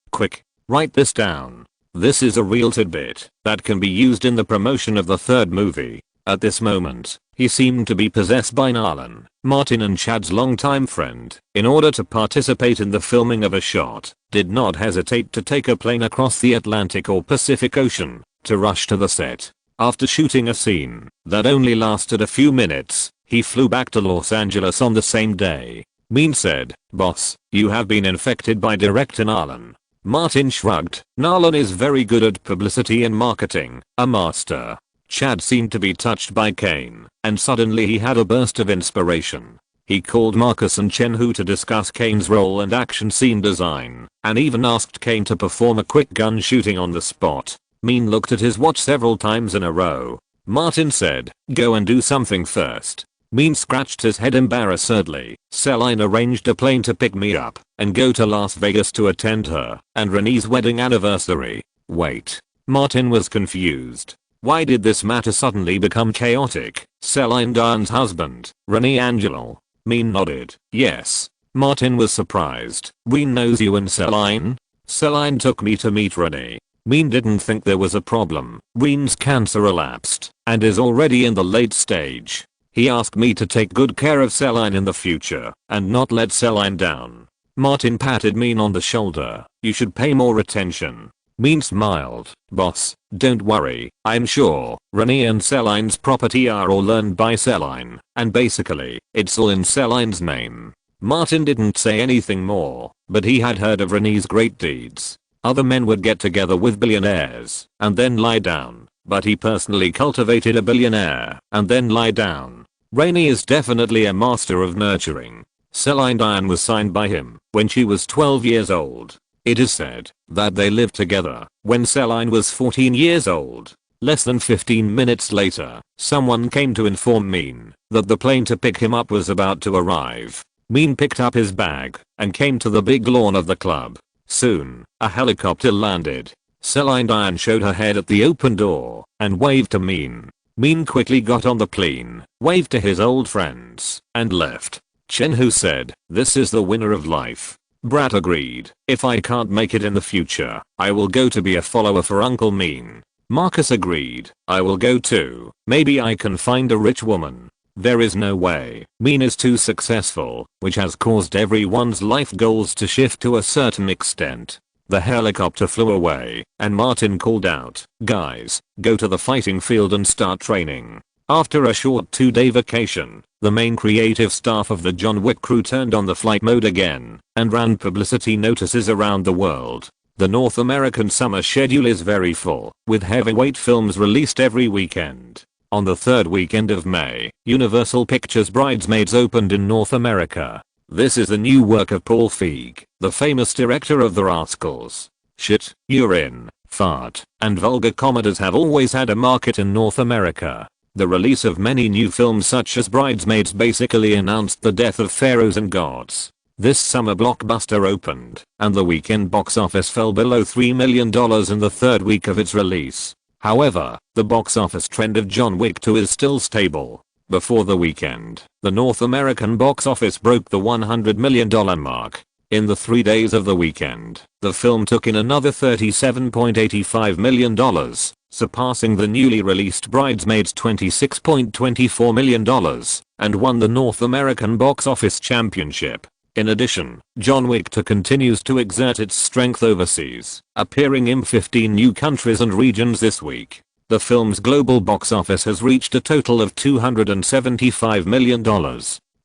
write this down. This is a real tidbit that can be used in the promotion of the third movie. At this moment, he seemed to be possessed by Nolan, Martin and Chad's longtime friend, in order to participate in the filming of a shot, did not hesitate to take a plane across the Atlantic or Pacific Ocean to rush to the set. After shooting a scene that only lasted a few minutes, he flew back to Los Angeles on the same day. Mean said, boss, you have been infected by director Nolan. Martin shrugged. Nolan is very good at publicity and marketing, a master. Chad seemed to be touched by Kane, and suddenly he had a burst of inspiration. He called Marcus and Chen-Hu to discuss Kane's role and action scene design, and even asked Kane to perform a quick gun shooting on the spot. Mean looked at his watch several times in a row. Martin said, go and do something first. Mean scratched his head embarrassedly. Celine arranged a plane to pick me up and go to Las Vegas to attend her and Renee's wedding anniversary. Wait. Martin was confused. Why did this matter suddenly become chaotic? Celine Diane's husband, Renee Angelo. Mean nodded. Yes. Martin was surprised. Ween knows you and Celine? Celine took me to meet Renee. Mean didn't think there was a problem. Ween's cancer relapsed and is already in the late stage. He asked me to take good care of Celine in the future and not let Celine down. Martin patted Mean on the shoulder. You should pay more attention. Mean smiled. Boss, don't worry, I'm sure Renee and Celine's property are all owned by Celine, and basically, it's all in Celine's name. Martin didn't say anything more, but he had heard of Renee's great deeds. Other men would get together with billionaires and then lie down, but he personally cultivated a billionaire and then lie down. Renee is definitely a master of nurturing. Celine Diane was signed by him when she was 12 years old. It is said that they lived together when Celine was 14 years old. Less than 15 minutes later, someone came to inform Mean that the plane to pick him up was about to arrive. Mean picked up his bag and came to the big lawn of the club. Soon, a helicopter landed. Celine Diane showed her head at the open door and waved to Mean. Mean quickly got on the plane, waved to his old friends, and left. Chen-Hu said, this is the winner of life. Brat agreed, if I can't make it in the future, I will go to be a follower for Uncle Mean. Marcus agreed, I will go too, maybe I can find a rich woman. There is no way. Mean is too successful, which has caused everyone's life goals to shift to a certain extent. The helicopter flew away, and Martin called out, guys, go to the fighting field and start training. After a short 2-day vacation, the main creative staff of the John Wick crew turned on the flight mode again and ran publicity notices around the world. The North American summer schedule is very full, with heavyweight films released every weekend. On the third weekend of May, Universal Pictures' Bridesmaids opened in North America. This is the new work of Paul Feig, the famous director of The Rascals. Shit, urine, fart, and vulgar comedies have always had a market in North America. The release of many new films such as Bridesmaids basically announced the death of pharaohs and gods. This summer blockbuster opened, and the weekend box office fell below $3 million in the third week of its release. However, the box office trend of John Wick 2 is still stable. Before the weekend, the North American box office broke the $100 million mark. In the 3 days of the weekend, the film took in another $37.85 million, surpassing the newly released Bridesmaids' $26.24 million, and won the North American box office championship. In addition, John Wick 2 continues to exert its strength overseas, appearing in 15 new countries and regions this week. The film's global box office has reached a total of $275 million.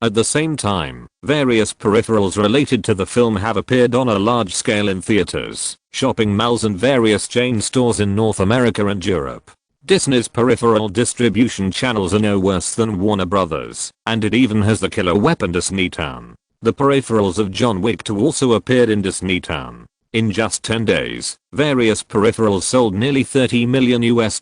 At the same time, various peripherals related to the film have appeared on a large scale in theaters, shopping malls and various chain stores in North America and Europe. Disney's peripheral distribution channels are no worse than Warner Brothers, and it even has the killer weapon Disneytown. The peripherals of John Wick 2 also appeared in Disneytown. In just 10 days, various peripherals sold nearly $30 million US,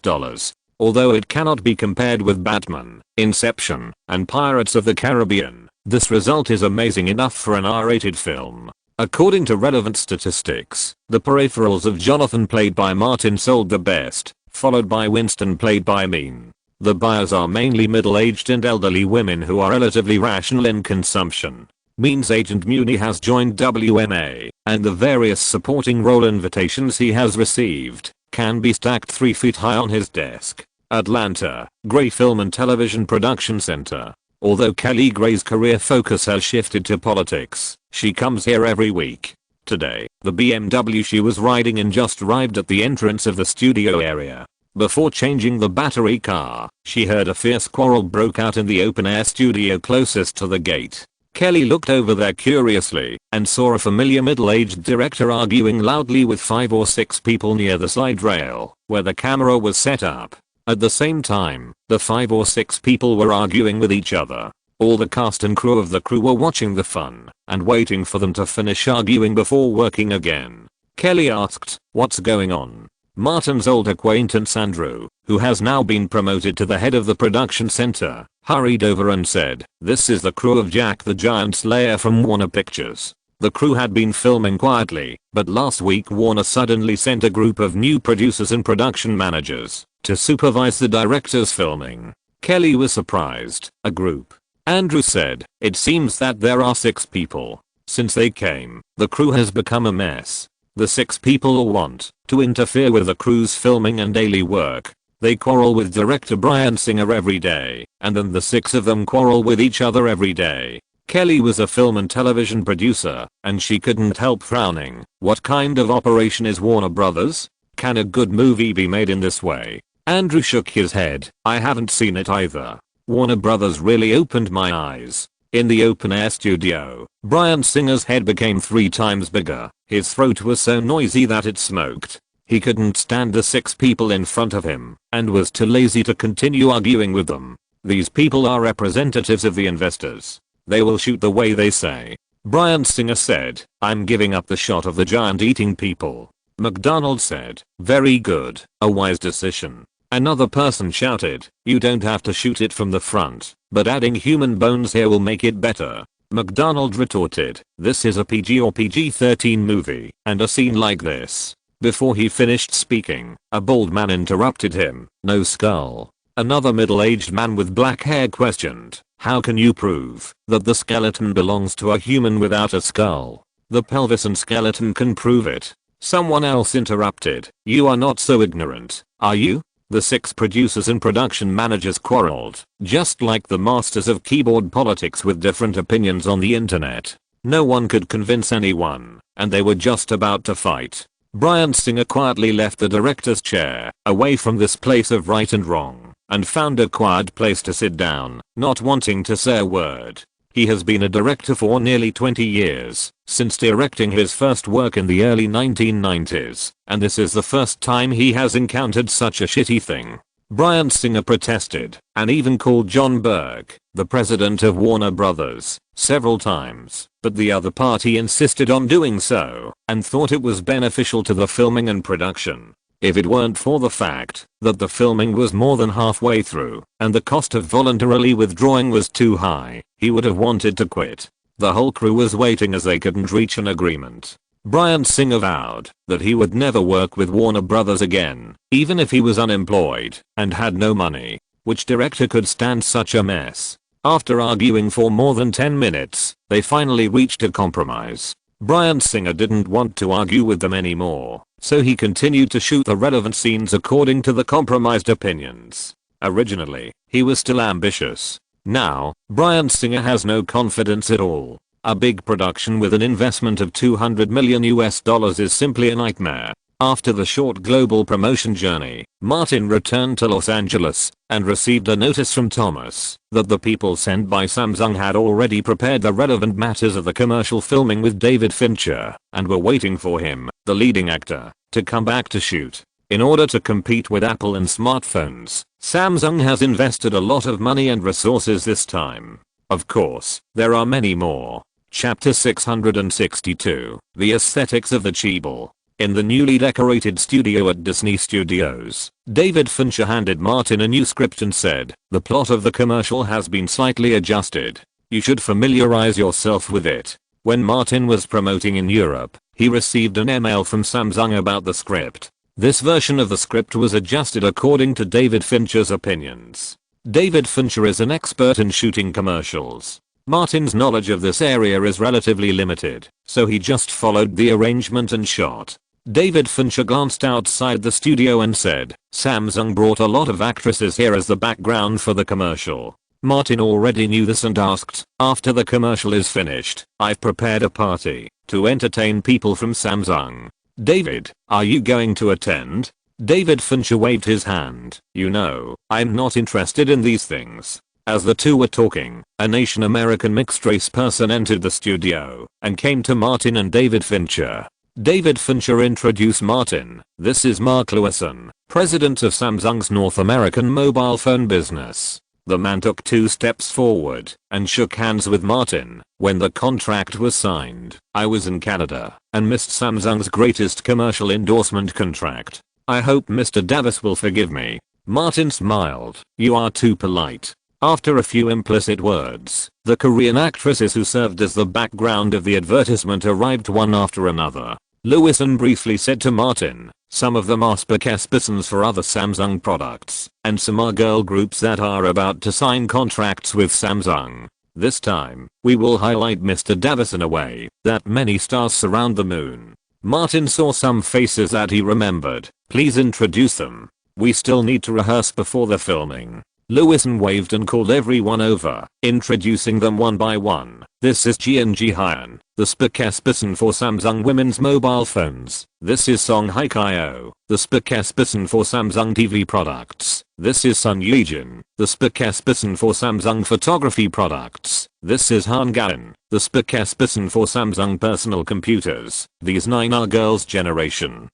although it cannot be compared with Batman, Inception, and Pirates of the Caribbean. This result is amazing enough for an R-rated film. According to relevant statistics, the peripherals of Jonathan played by Martin sold the best, followed by Winston played by Mean. The buyers are mainly middle-aged and elderly women who are relatively rational in consumption. Mean's agent Muni has joined WMA, and the various supporting role invitations he has received can be stacked 3 feet high on his desk. Atlanta, Gray Film and Television Production Center. Although Kelly Gray's career focus has shifted to politics, she comes here every week. Today, the BMW she was riding in just arrived at the entrance of the studio area. Before changing the battery car, she heard a fierce quarrel broke out in the open-air studio closest to the gate. Kelly looked over there curiously and saw a familiar middle-aged director arguing loudly with 5 or 6 people near the side rail, where the camera was set up. At the same time, the 5 or 6 people were arguing with each other. All the cast and crew of the crew were watching the fun and waiting for them to finish arguing before working again. Kelly asked, "What's going on?" Martin's old acquaintance Andrew, who has now been promoted to the head of the production center, hurried over and said, "This is the crew of Jack the Giant Slayer from Warner Pictures." The crew had been filming quietly, but last week Warner suddenly sent a group of new producers and production managers to supervise the director's filming. Kelly was surprised. "A group?" Andrew said, "It seems that there are 6 people. Since they came, the crew has become a mess. The 6 people want to interfere with the crew's filming and daily work. They quarrel with director Bryan Singer every day, and then the 6 of them quarrel with each other every day." Kelly was a film and television producer, and she couldn't help frowning. What kind of operation is Warner Brothers? Can a good movie be made in this way? Andrew shook his head. "I haven't seen it either. Warner Brothers really opened my eyes." In the open-air studio, Bryan Singer's head became 3 times bigger. His throat was so noisy that it smoked. He couldn't stand the 6 people in front of him, and was too lazy to continue arguing with them. "These people are representatives of the investors. They will shoot the way they say." Bryan Singer said, "I'm giving up the shot of the giant eating people." McDonald said, "Very good, a wise decision." Another person shouted, "You don't have to shoot it from the front, but adding human bones here will make it better." McDonald retorted, "This is a PG or PG-13 movie, and a scene like this." Before he finished speaking, a bald man interrupted him, "No skull." Another middle-aged man with black hair questioned, "How can you prove that the skeleton belongs to a human without a skull? The pelvis and skeleton can prove it." Someone else interrupted, "You are not so ignorant, are you?" The 6 producers and production managers quarreled, just like the masters of keyboard politics with different opinions on the internet. No one could convince anyone, and they were just about to fight. Bryan Singer quietly left the director's chair, away from this place of right and wrong, and found a quiet place to sit down, not wanting to say a word. He has been a director for nearly 20 years, since directing his first work in the early 1990s, and this is the first time he has encountered such a shitty thing. Bryan Singer protested, and even called John Burke, the president of Warner Brothers, several times, but the other party insisted on doing so, and thought it was beneficial to the filming and production. If it weren't for the fact that the filming was more than halfway through, and the cost of voluntarily withdrawing was too high, he would have wanted to quit. The whole crew was waiting as they couldn't reach an agreement. Bryan Singer vowed that he would never work with Warner Brothers again, even if he was unemployed and had no money. Which director could stand such a mess? After arguing for more than 10 minutes, they finally reached a compromise. Bryan Singer didn't want to argue with them anymore, so he continued to shoot the relevant scenes according to the compromised opinions. Originally, he was still ambitious. Now, Bryan Singer has no confidence at all. A big production with an investment of $200 million is simply a nightmare. After the short global promotion journey, Martin returned to Los Angeles and received a notice from Thomas that the people sent by Samsung had already prepared the relevant matters of the commercial filming with David Fincher and were waiting for him, the leading actor, to come back to shoot. In order to compete with Apple and smartphones, Samsung has invested a lot of money and resources this time. Of course, there are many more. Chapter 662, The Aesthetics of the Cheeble. In the newly decorated studio at Disney Studios, David Fincher handed Martin a new script and said, "The plot of the commercial has been slightly adjusted. You should familiarize yourself with it." When Martin was promoting in Europe, he received an email from Samsung about the script. This version of the script was adjusted according to David Fincher's opinions. David Fincher is an expert in shooting commercials. Martin's knowledge of this area is relatively limited, so he just followed the arrangement and shot. David Fincher glanced outside the studio and said, "Samsung brought a lot of actresses here as the background for the commercial." Martin already knew this and asked, "After the commercial is finished, I've prepared a party to entertain people from Samsung. David, are you going to attend?" David Fincher waved his hand. "You know, I'm not interested in these things." As the two were talking, a Asian American mixed race person entered the studio and came to Martin and David Fincher. David Fincher introduced Martin. "This is Mark Lewison, president of Samsung's North American mobile phone business." The man took 2 steps forward and shook hands with Martin. "When the contract was signed, I was in Canada and missed Samsung's greatest commercial endorsement contract. I hope Mr. Davis will forgive me." Martin smiled. "You are too polite." After a few implicit words, the Korean actresses who served as the background of the advertisement arrived one after another. Lewison briefly said to Martin, "Some of them are spokespersons for other Samsung products, and some are girl groups that are about to sign contracts with Samsung. This time, we will highlight Mr. Davis in a way that many stars surround the moon." Martin saw some faces that he remembered. "Please introduce them. We still need to rehearse before the filming." Lewison waved and called everyone over, introducing them one by one. "This is G Hyun, the spokesperson for Samsung women's mobile phones. This is Song Hye-kyo, the spokesperson for Samsung TV products. This is Sun Yejin, the spokesperson for Samsung photography products. This is Han Gain, the spokesperson for Samsung personal computers. These 9 are girls' generation.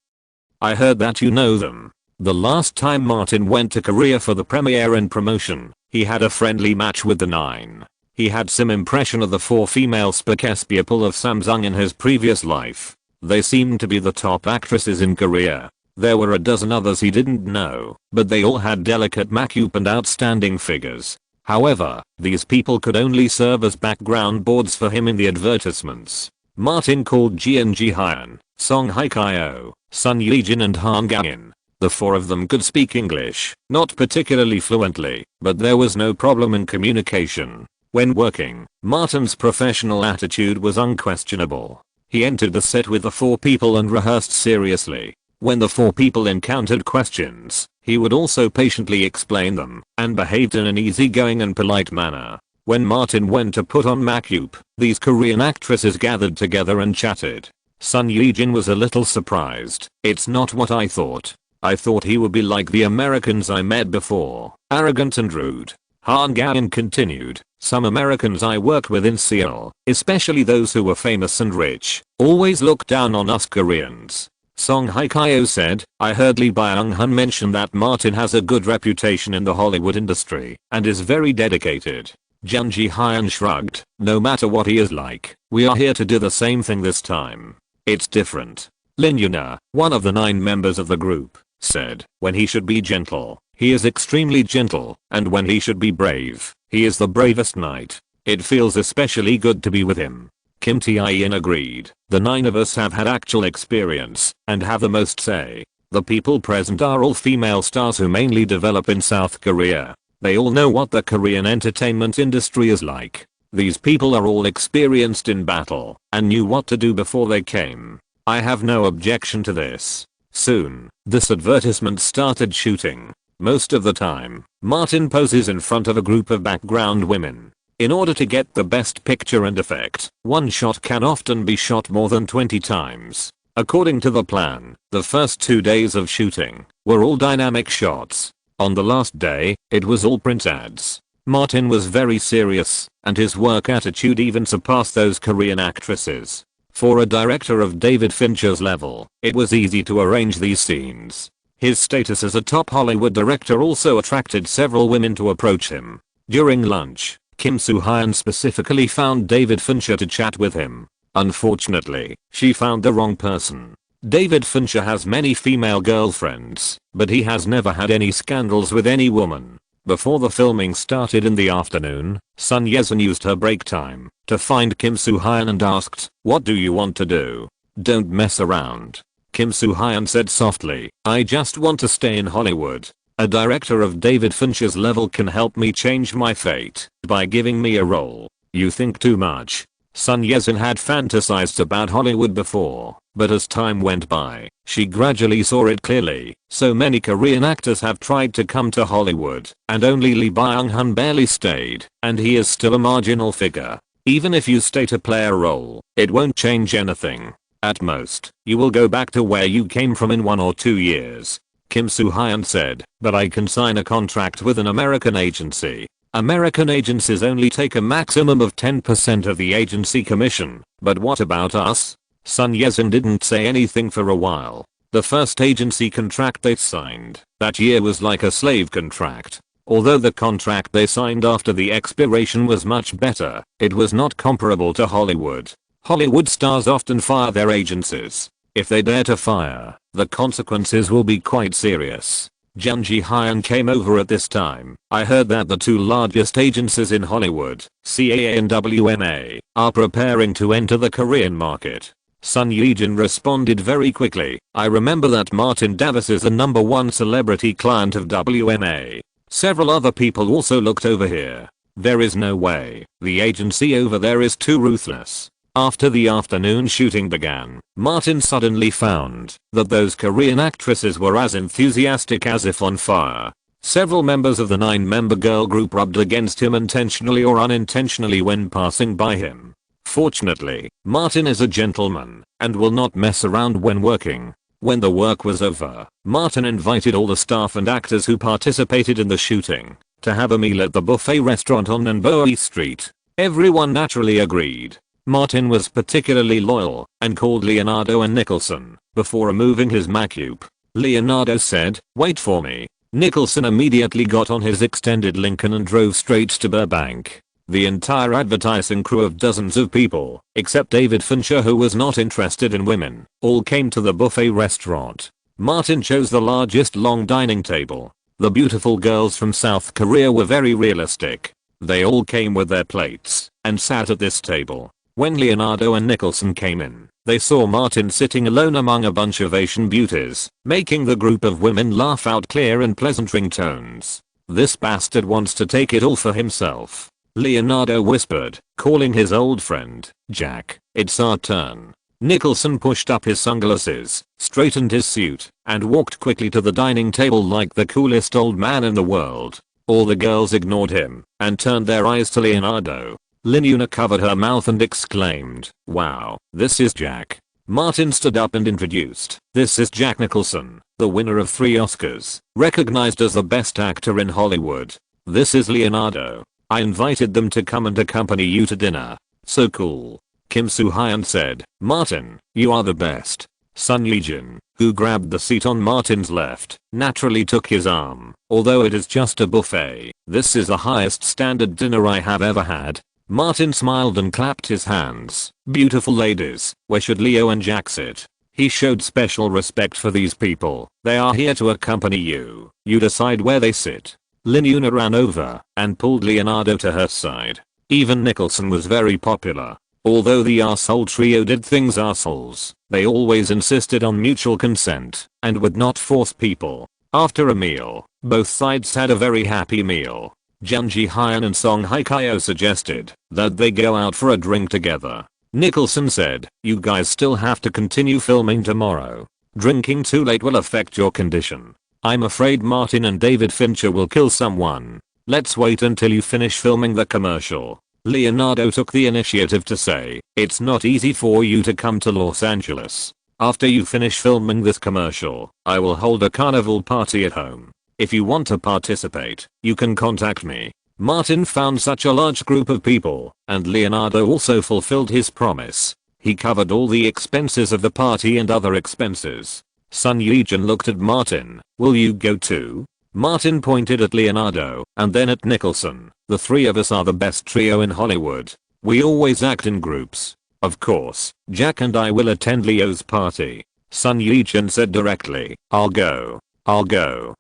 I heard that you know them." The last time Martin went to Korea for the premiere and promotion, he had a friendly match with the 9. He had some impression of the 4 female spokespeople of Samsung in his previous life. They seemed to be the top actresses in Korea. There were a dozen others he didn't know, but they all had delicate makeup and outstanding figures. However, these people could only serve as background boards for him in the advertisements. Martin called G Hyun, Song Hye-kyo, Sun Yejin and Han Gain. The 4 of them could speak English, not particularly fluently, but there was no problem in communication. When working, Martin's professional attitude was unquestionable. He entered the set with the 4 people and rehearsed seriously. When the 4 people encountered questions, he would also patiently explain them, and behaved in an easygoing and polite manner. When Martin went to put on makeup, these Korean actresses gathered together and chatted. Sun Yejin was a little surprised. "It's not what I thought. I thought he would be like the Americans I met before, arrogant and rude." Han Gain continued, "Some Americans I worked with in Seoul, especially those who were famous and rich, always looked down on us Koreans." Song Hye-kyo said, "I heard Lee Byung-hun mention that Martin has a good reputation in the Hollywood industry and is very dedicated." Jung Ji-hyun shrugged, "No matter what he is like, we are here to do the same thing this time. It's different." Lin Yuna, one of the 9 members of the group, said, "When he should be gentle, he is extremely gentle, and when he should be brave, he is the bravest knight. It feels especially good to be with him." Kim Tae-in agreed. "The 9 of us have had actual experience and have the most say. The people present are all female stars who mainly develop in South Korea. They all know what the Korean entertainment industry is like. These people are all experienced in battle and knew what to do before they came. I have no objection to this." Soon, this advertisement started shooting. Most of the time, Martin poses in front of a group of background women. In order to get the best picture and effect, one shot can often be shot more than 20 times. According to the plan, the first 2 days of shooting were all dynamic shots. On the last day, it was all print ads. Martin was very serious, and his work attitude even surpassed those Korean actresses. For a director of David Fincher's level, it was easy to arrange these scenes. His status as a top Hollywood director also attracted several women to approach him. During lunch, Kim Soo-hyun specifically found David Fincher to chat with him. Unfortunately, she found the wrong person. David Fincher has many female girlfriends, but he has never had any scandals with any woman. Before the filming started in the afternoon, Sun Yezin used her break time to find Kim Soo-hyun and asked, "What do you want to do? Don't mess around." Kim Soo-hyun said softly, "I just want to stay in Hollywood. A director of David Fincher's level can help me change my fate by giving me a role." "You think too much." Sun Yezin had fantasized about Hollywood before, but as time went by, she gradually saw it clearly. So many Korean actors have tried to come to Hollywood, and only Lee Byung-hun barely stayed, and he is still a marginal figure. Even if you stay to play a role, it won't change anything. At most, you will go back to where you came from in 1 or 2 years. Kim Soo-hyun said, "But I can sign a contract with an American agency." American agencies only take a maximum of 10% of the agency commission, but what about us? Sun Yezin didn't say anything for a while. The first agency contract they signed that year was like a slave contract. Although the contract they signed after the expiration was much better, it was not comparable to Hollywood. Hollywood stars often fire their agencies. If they dare to fire, the consequences will be quite serious. Jung Ji-hyun came over at this time. "I heard that the 2 largest agencies in Hollywood, CAA and WMA, are preparing to enter the Korean market." Sun Yejin responded very quickly, "I remember that Martin Davis is the #1 celebrity client of WMA. Several other people also looked over here. There is no way. The agency over there is too ruthless." After the afternoon shooting began, Martin suddenly found that those Korean actresses were as enthusiastic as if on fire. Several members of the 9-member girl group rubbed against him intentionally or unintentionally when passing by him. Fortunately, Martin is a gentleman and will not mess around when working. When the work was over, Martin invited all the staff and actors who participated in the shooting to have a meal at the buffet restaurant on Nanboe Street. Everyone naturally agreed. Martin was particularly loyal and called Leonardo and Nicholson before removing his macup. Leonardo said, "Wait for me." Nicholson immediately got on his extended Lincoln and drove straight to Burbank. The entire advertising crew of dozens of people, except David Fincher who was not interested in women, all came to the buffet restaurant. Martin chose the largest long dining table. The beautiful girls from South Korea were very realistic. They all came with their plates and sat at this table. When Leonardo and Nicholson came in, they saw Martin sitting alone among a bunch of Asian beauties, making the group of women laugh out clear and pleasant ringtones. "This bastard wants to take it all for himself," Leonardo whispered, calling his old friend, Jack. "It's our turn." Nicholson pushed up his sunglasses, straightened his suit, and walked quickly to the dining table like the coolest old man in the world. All the girls ignored him and turned their eyes to Leonardo. Lin Yuna covered her mouth and exclaimed, "Wow, this is Jack." Martin stood up and introduced, "This is Jack Nicholson, the winner of 3 Oscars, recognized as the best actor in Hollywood. This is Leonardo. I invited them to come and accompany you to dinner." "So cool." Kim Soo-hyun said, "Martin, you are the best." Sun Yejin, who grabbed the seat on Martin's left, naturally took his arm. "Although it is just a buffet, this is the highest standard dinner I have ever had." Martin smiled and clapped his hands. "Beautiful ladies, where should Leo and Jack sit?" He showed special respect for these people. "They are here to accompany you. You decide where they sit." Lin Yuna ran over and pulled Leonardo to her side. Even Nicholson was very popular. Although the arsehole trio did things arseholes, they always insisted on mutual consent and would not force people. After a meal, both sides had a very happy meal. Jung Ji-hyun and Song Hye-kyo suggested that they go out for a drink together. Nicholson said, "You guys still have to continue filming tomorrow. Drinking too late will affect your condition. I'm afraid Martin and David Fincher will kill someone. Let's wait until you finish filming the commercial." Leonardo took the initiative to say, "It's not easy for you to come to Los Angeles. After you finish filming this commercial, I will hold a carnival party at home. If you want to participate, you can contact me." Martin found such a large group of people, and Leonardo also fulfilled his promise. He covered all the expenses of the party and other expenses. Sun Yejin looked at Martin. "Will you go too?" Martin pointed at Leonardo and then at Nicholson. "The 3 of us are the best trio in Hollywood. We always act in groups. Of course, Jack and I will attend Leo's party." Sun Yejin said directly, I'll go. I'll go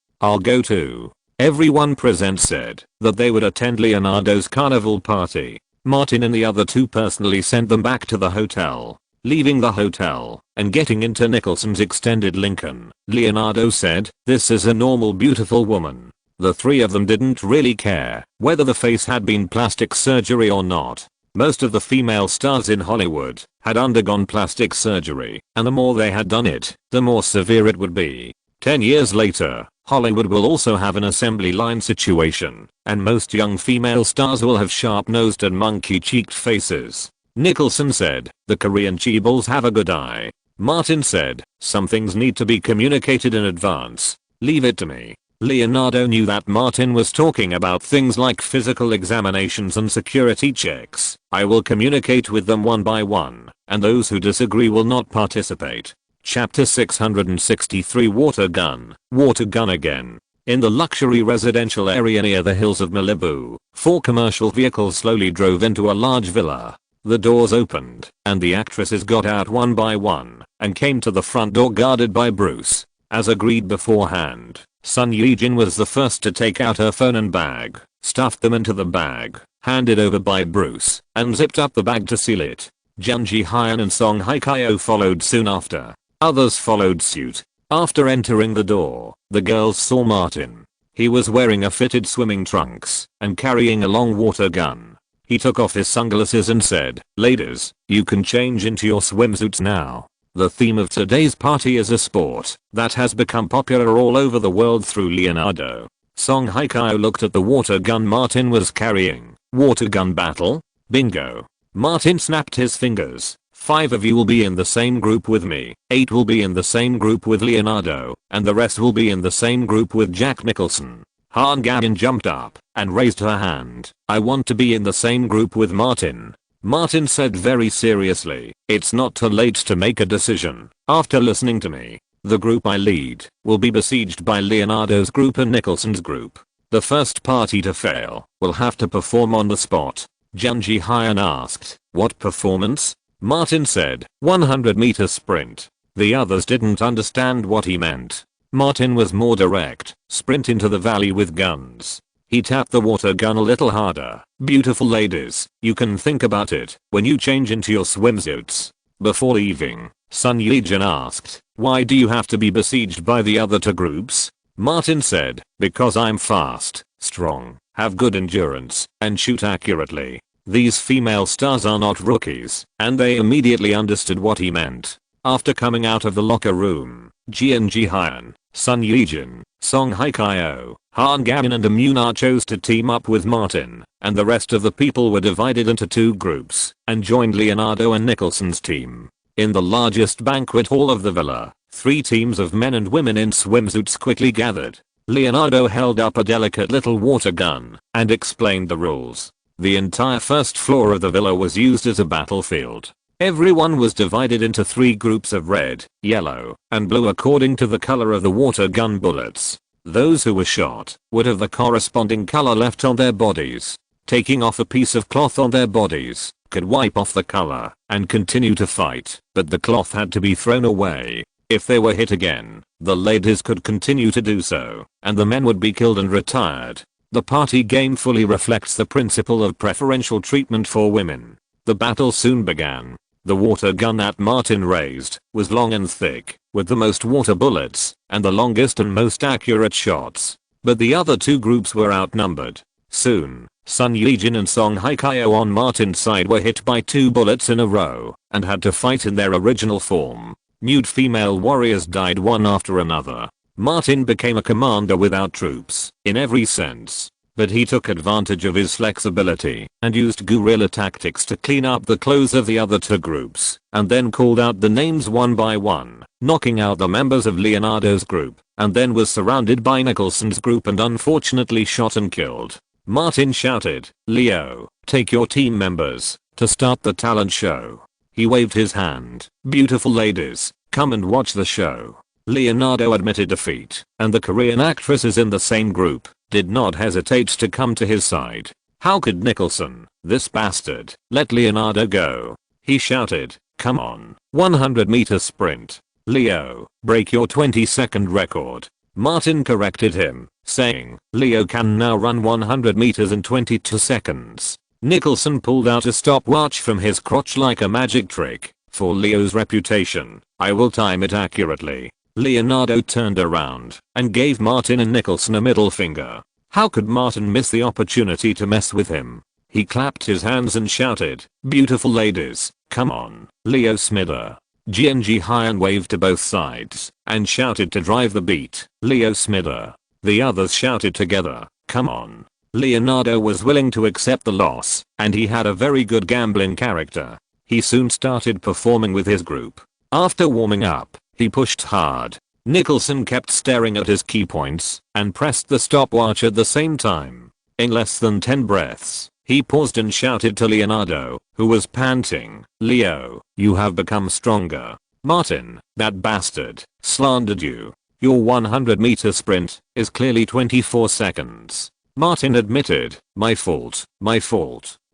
too." Everyone present said that they would attend Leonardo's carnival party. Martin and the other two personally sent them back to the hotel. Leaving the hotel and getting into Nicholson's extended Lincoln, Leonardo said, "This is a normal beautiful woman." The three of them didn't really care whether the face had been plastic surgery or not. Most of the female stars in Hollywood had undergone plastic surgery, and the more they had done it, the more severe it would be. 10 years later, Hollywood will also have an assembly line situation, and most young female stars will have sharp-nosed and monkey-cheeked faces. Nicholson said, "The Korean chaebols have a good eye." Martin said, "Some things need to be communicated in advance. Leave it to me." Leonardo knew that Martin was talking about things like physical examinations and security checks. "I will communicate with them one by one, and those who disagree will not participate." Chapter 663 Water Gun. Water gun again. In the luxury residential area near the hills of Malibu, 4 commercial vehicles slowly drove into a large villa. The doors opened, and the actresses got out one by one, and came to the front door guarded by Bruce. As agreed beforehand, Sun Yee-jin was the first to take out her phone and bag, stuffed them into the bag, handed over by Bruce, and zipped up the bag to seal it. Jun Ji-hyun and Song Hye-kyo followed soon after. Others followed suit. After entering the door, the girls saw Martin. He was wearing a fitted swimming trunks and carrying a long water gun. He took off his sunglasses and said, "Ladies, you can change into your swimsuits now. The theme of today's party is a sport that has become popular all over the world through Leonardo." Song Hye-kyo looked at the water gun Martin was carrying. "Water gun battle? Bingo." Martin snapped his fingers. 5 of you will be in the same group with me, 8 will be in the same group with Leonardo, and the rest will be in the same group with Jack Nicholson. Han Gavin jumped up and raised her hand. "I want to be in the same group with Martin." Martin said very seriously, "It's not too late to make a decision. After listening to me, the group I lead will be besieged by Leonardo's group and Nicholson's group. The first party to fail will have to perform on the spot." Jun Ji-hyun asked, "What performance?" Martin said, 100-meter sprint. The others didn't understand what he meant. Martin was more direct, sprint into the valley with guns. He tapped the water gun a little harder. "Beautiful ladies, you can think about it when you change into your swimsuits." Before leaving, Sun Yee-jin asked, "Why do you have to be besieged by the other 2 groups?" Martin said, "Because I'm fast, strong, have good endurance, and shoot accurately." These female stars are not rookies, and they immediately understood what he meant. After coming out of the locker room, Jun Ji-hyun, Sun Yee-jin, Song Hye-kyo, Han Gavin and Imuna chose to team up with Martin, and the rest of the people were divided into 2 groups and joined Leonardo and Nicholson's team. In the largest banquet hall of the villa, 3 teams of men and women in swimsuits quickly gathered. Leonardo held up a delicate little water gun and explained the rules. The entire first floor of the villa was used as a battlefield. Everyone was divided into 3 groups of red, yellow, and blue according to the color of the water gun bullets. Those who were shot would have the corresponding color left on their bodies. Taking off a piece of cloth on their bodies could wipe off the color and continue to fight, but the cloth had to be thrown away. If they were hit again, the ladies could continue to do so, and the men would be killed and retired. The party game fully reflects the principle of preferential treatment for women. The battle soon began. The water gun that Martin raised was long and thick, with the most water bullets and the longest and most accurate shots. But the other 2 groups were outnumbered. Soon, Sun Yee-jin and Song Hye-kyo on Martin's side were hit by 2 bullets in a row and had to fight in their original form. Nude female warriors died one after another. Martin became a commander without troops, in every sense. But he took advantage of his flexibility and used guerrilla tactics to clean up the clothes of the other 2 groups, and then called out the names one by one, knocking out the members of Leonardo's group, and then was surrounded by Nicholson's group and unfortunately shot and killed. Martin shouted, "Leo, take your team members to start the talent show." He waved his hand. "Beautiful ladies, come and watch the show." Leonardo admitted defeat, and the Korean actresses in the same group did not hesitate to come to his side. How could Nicholson, this bastard, let Leonardo go? He shouted, "Come on, 100-meter sprint. Leo, break your 20-second record." Martin corrected him, saying, Leo can now run 100 meters in 22 seconds. Nicholson pulled out a stopwatch from his crotch like a magic trick. For Leo's reputation, I will time it accurately. Leonardo turned around and gave Martin and Nicholson a middle finger. How could Martin miss the opportunity to mess with him? He clapped his hands and shouted, beautiful ladies, come on, Leo Smither. G&G Hyan waved to both sides and shouted to drive the beat, Leo Smither. The others shouted together, come on. Leonardo was willing to accept the loss, and he had a very good gambling character. He soon started performing with his group. After warming up, he pushed hard. Nicholson kept staring at his key points and pressed the stopwatch at the same time. In less than 10 breaths, he paused and shouted to Leonardo, who was panting, Leo, you have become stronger. Martin, that bastard, slandered you. Your 100-meter sprint is clearly 24 seconds. Martin admitted, my fault.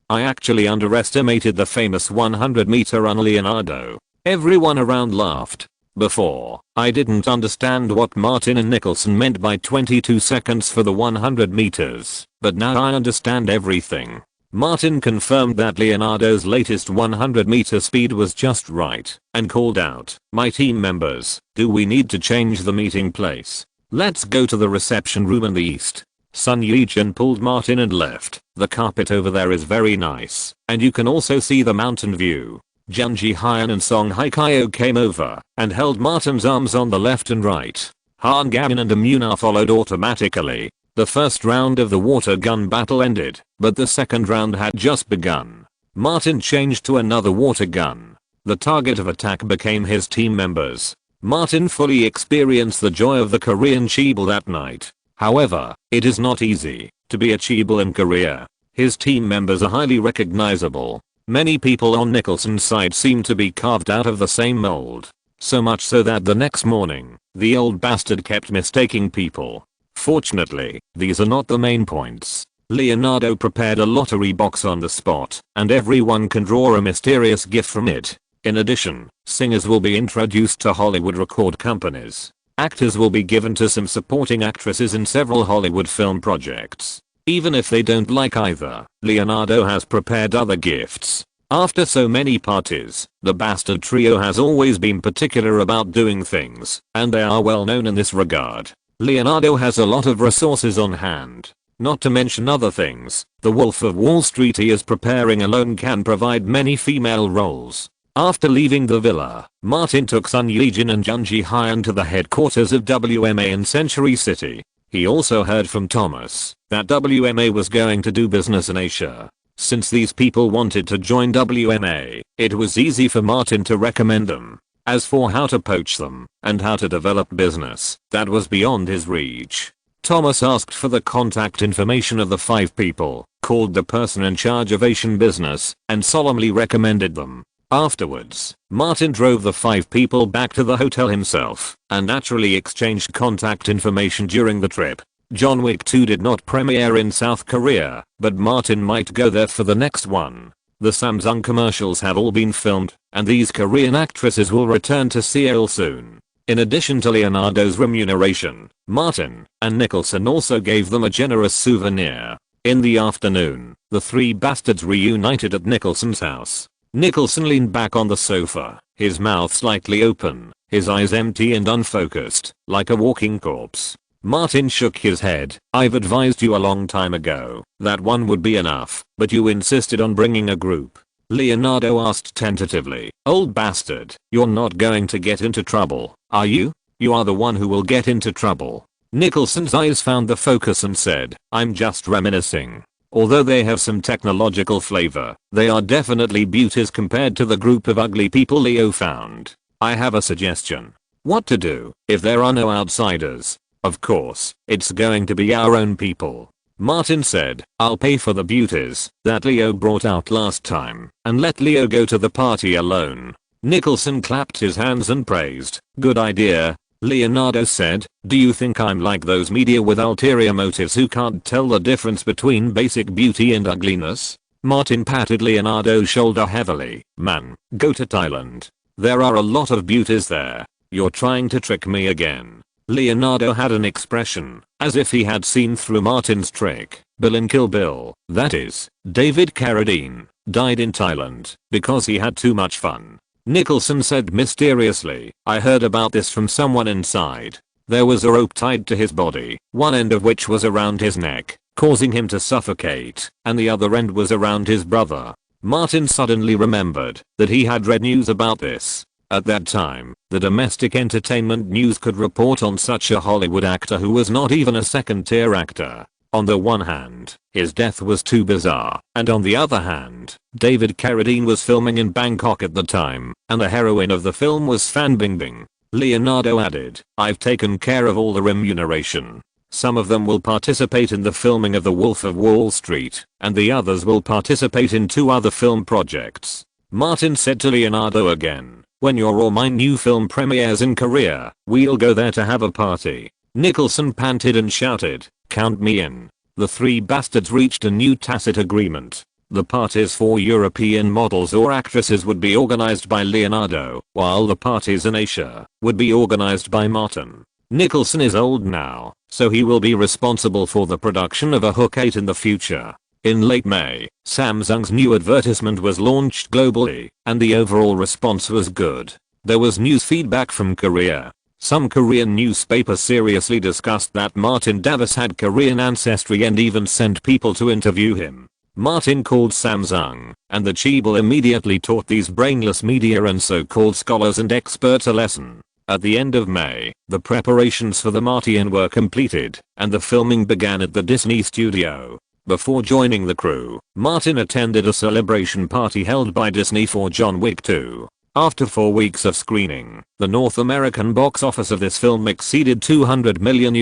I actually underestimated the famous 100-meter run Leonardo. Everyone around laughed. Before, I didn't understand what Martin and Nicholson meant by 22 seconds for the 100 meters, but now I understand everything. Martin confirmed that Leonardo's latest 100-meter speed was just right and called out, my team members, do we need to change the meeting place? Let's go to the reception room in the east. Sun Yijin pulled Martin and left. The carpet over there is very nice, and you can also see the mountain view. Junji Hyan and Song Haikyo came over and held Martin's arms on the left and right. Han Gamin and Amuna followed automatically. The first round of the water gun battle ended, but the second round had just begun. Martin changed to another water gun. The target of attack became his team members. Martin fully experienced the joy of the Korean Cheeble that night. However, it is not easy to be a Cheeble in Korea. His team members are highly recognizable. Many people on Nicholson's side seem to be carved out of the same mold. So much so that the next morning, the old bastard kept mistaking people. Fortunately, these are not the main points. Leonardo prepared a lottery box on the spot, and everyone can draw a mysterious gift from it. In addition, singers will be introduced to Hollywood record companies. Actors will be given to some supporting actresses in several Hollywood film projects. Even if they don't like either, Leonardo has prepared other gifts. After so many parties, the bastard trio has always been particular about doing things, and they are well known in this regard. Leonardo has a lot of resources on hand. Not to mention other things, the Wolf of Wall Street he is preparing alone can provide many female roles. After leaving the villa, Martin took Sun Yijin and Junji Hyan to the headquarters of WMA in Century City. He also heard from Thomas that WMA was going to do business in Asia. Since these people wanted to join WMA, it was easy for Martin to recommend them. As for how to poach them and how to develop business, that was beyond his reach. Thomas asked for the contact information of the 5 people, called the person in charge of Asian business, and solemnly recommended them. Afterwards, Martin drove the 5 people back to the hotel himself and naturally exchanged contact information during the trip. John Wick 2 did not premiere in South Korea, but Martin might go there for the next one. The Samsung commercials have all been filmed, and these Korean actresses will return to Seoul soon. In addition to Leonardo's remuneration, Martin and Nicholson also gave them a generous souvenir. In the afternoon, the 3 bastards reunited at Nicholson's house. Nicholson leaned back on the sofa, his mouth slightly open, his eyes empty and unfocused, like a walking corpse. Martin shook his head. I've advised you a long time ago that one would be enough, but you insisted on bringing a group. Leonardo asked tentatively, old bastard, you're not going to get into trouble, are you? You are the one who will get into trouble. Nicholson's eyes found the focus and said, I'm just reminiscing. Although they have some technological flavor, they are definitely beauties compared to the group of ugly people Leo found. I have a suggestion. What to do if there are no outsiders? Of course, it's going to be our own people. Martin said, I'll pay for the beauties that Leo brought out last time and let Leo go to the party alone. Nicholson clapped his hands and praised. Good idea. Leonardo said, do you think I'm like those media with ulterior motives who can't tell the difference between basic beauty and ugliness? Martin patted Leonardo's shoulder heavily. Man, go to Thailand. There are a lot of beauties there. You're trying to trick me again. Leonardo had an expression, as if he had seen through Martin's trick. Bill in Kill Bill, that is, David Carradine, died in Thailand because he had too much fun. Nicholson said mysteriously, "I heard about this from someone inside." There was a rope tied to his body, one end of which was around his neck, causing him to suffocate, and the other end was around his brother. Martin suddenly remembered that he had read news about this. At that time, the domestic entertainment news could report on such a Hollywood actor who was not even a second-tier actor. On the one hand, his death was too bizarre, and on the other hand, David Carradine was filming in Bangkok at the time, and the heroine of the film was Fan Bingbing. Leonardo added, "I've taken care of all the remuneration. Some of them will participate in the filming of The Wolf of Wall Street, and the others will participate in 2 other film projects." Martin said to Leonardo again, "When your or my new film premieres in Korea, we'll go there to have a party." Nicholson panted and shouted, "Count me in." The 3 bastards reached a new tacit agreement. The parties for European models or actresses would be organized by Leonardo, while the parties in Asia would be organized by Martin. Nicholson is old now, so he will be responsible for the production of a Hook 8 in the future. In late May, Samsung's new advertisement was launched globally, and the overall response was good. There was news feedback from Korea. Some Korean newspapers seriously discussed that Martin Davis had Korean ancestry and even sent people to interview him. Martin called Samsung, and the Chaebol immediately taught these brainless media and so-called scholars and experts a lesson. At the end of May, the preparations for the Martian were completed, and the filming began at the Disney studio. Before joining the crew, Martin attended a celebration party held by Disney for John Wick 2. After 4 weeks of screening, the North American box office of this film exceeded $200 million,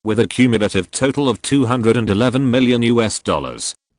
with a cumulative total of $211 million.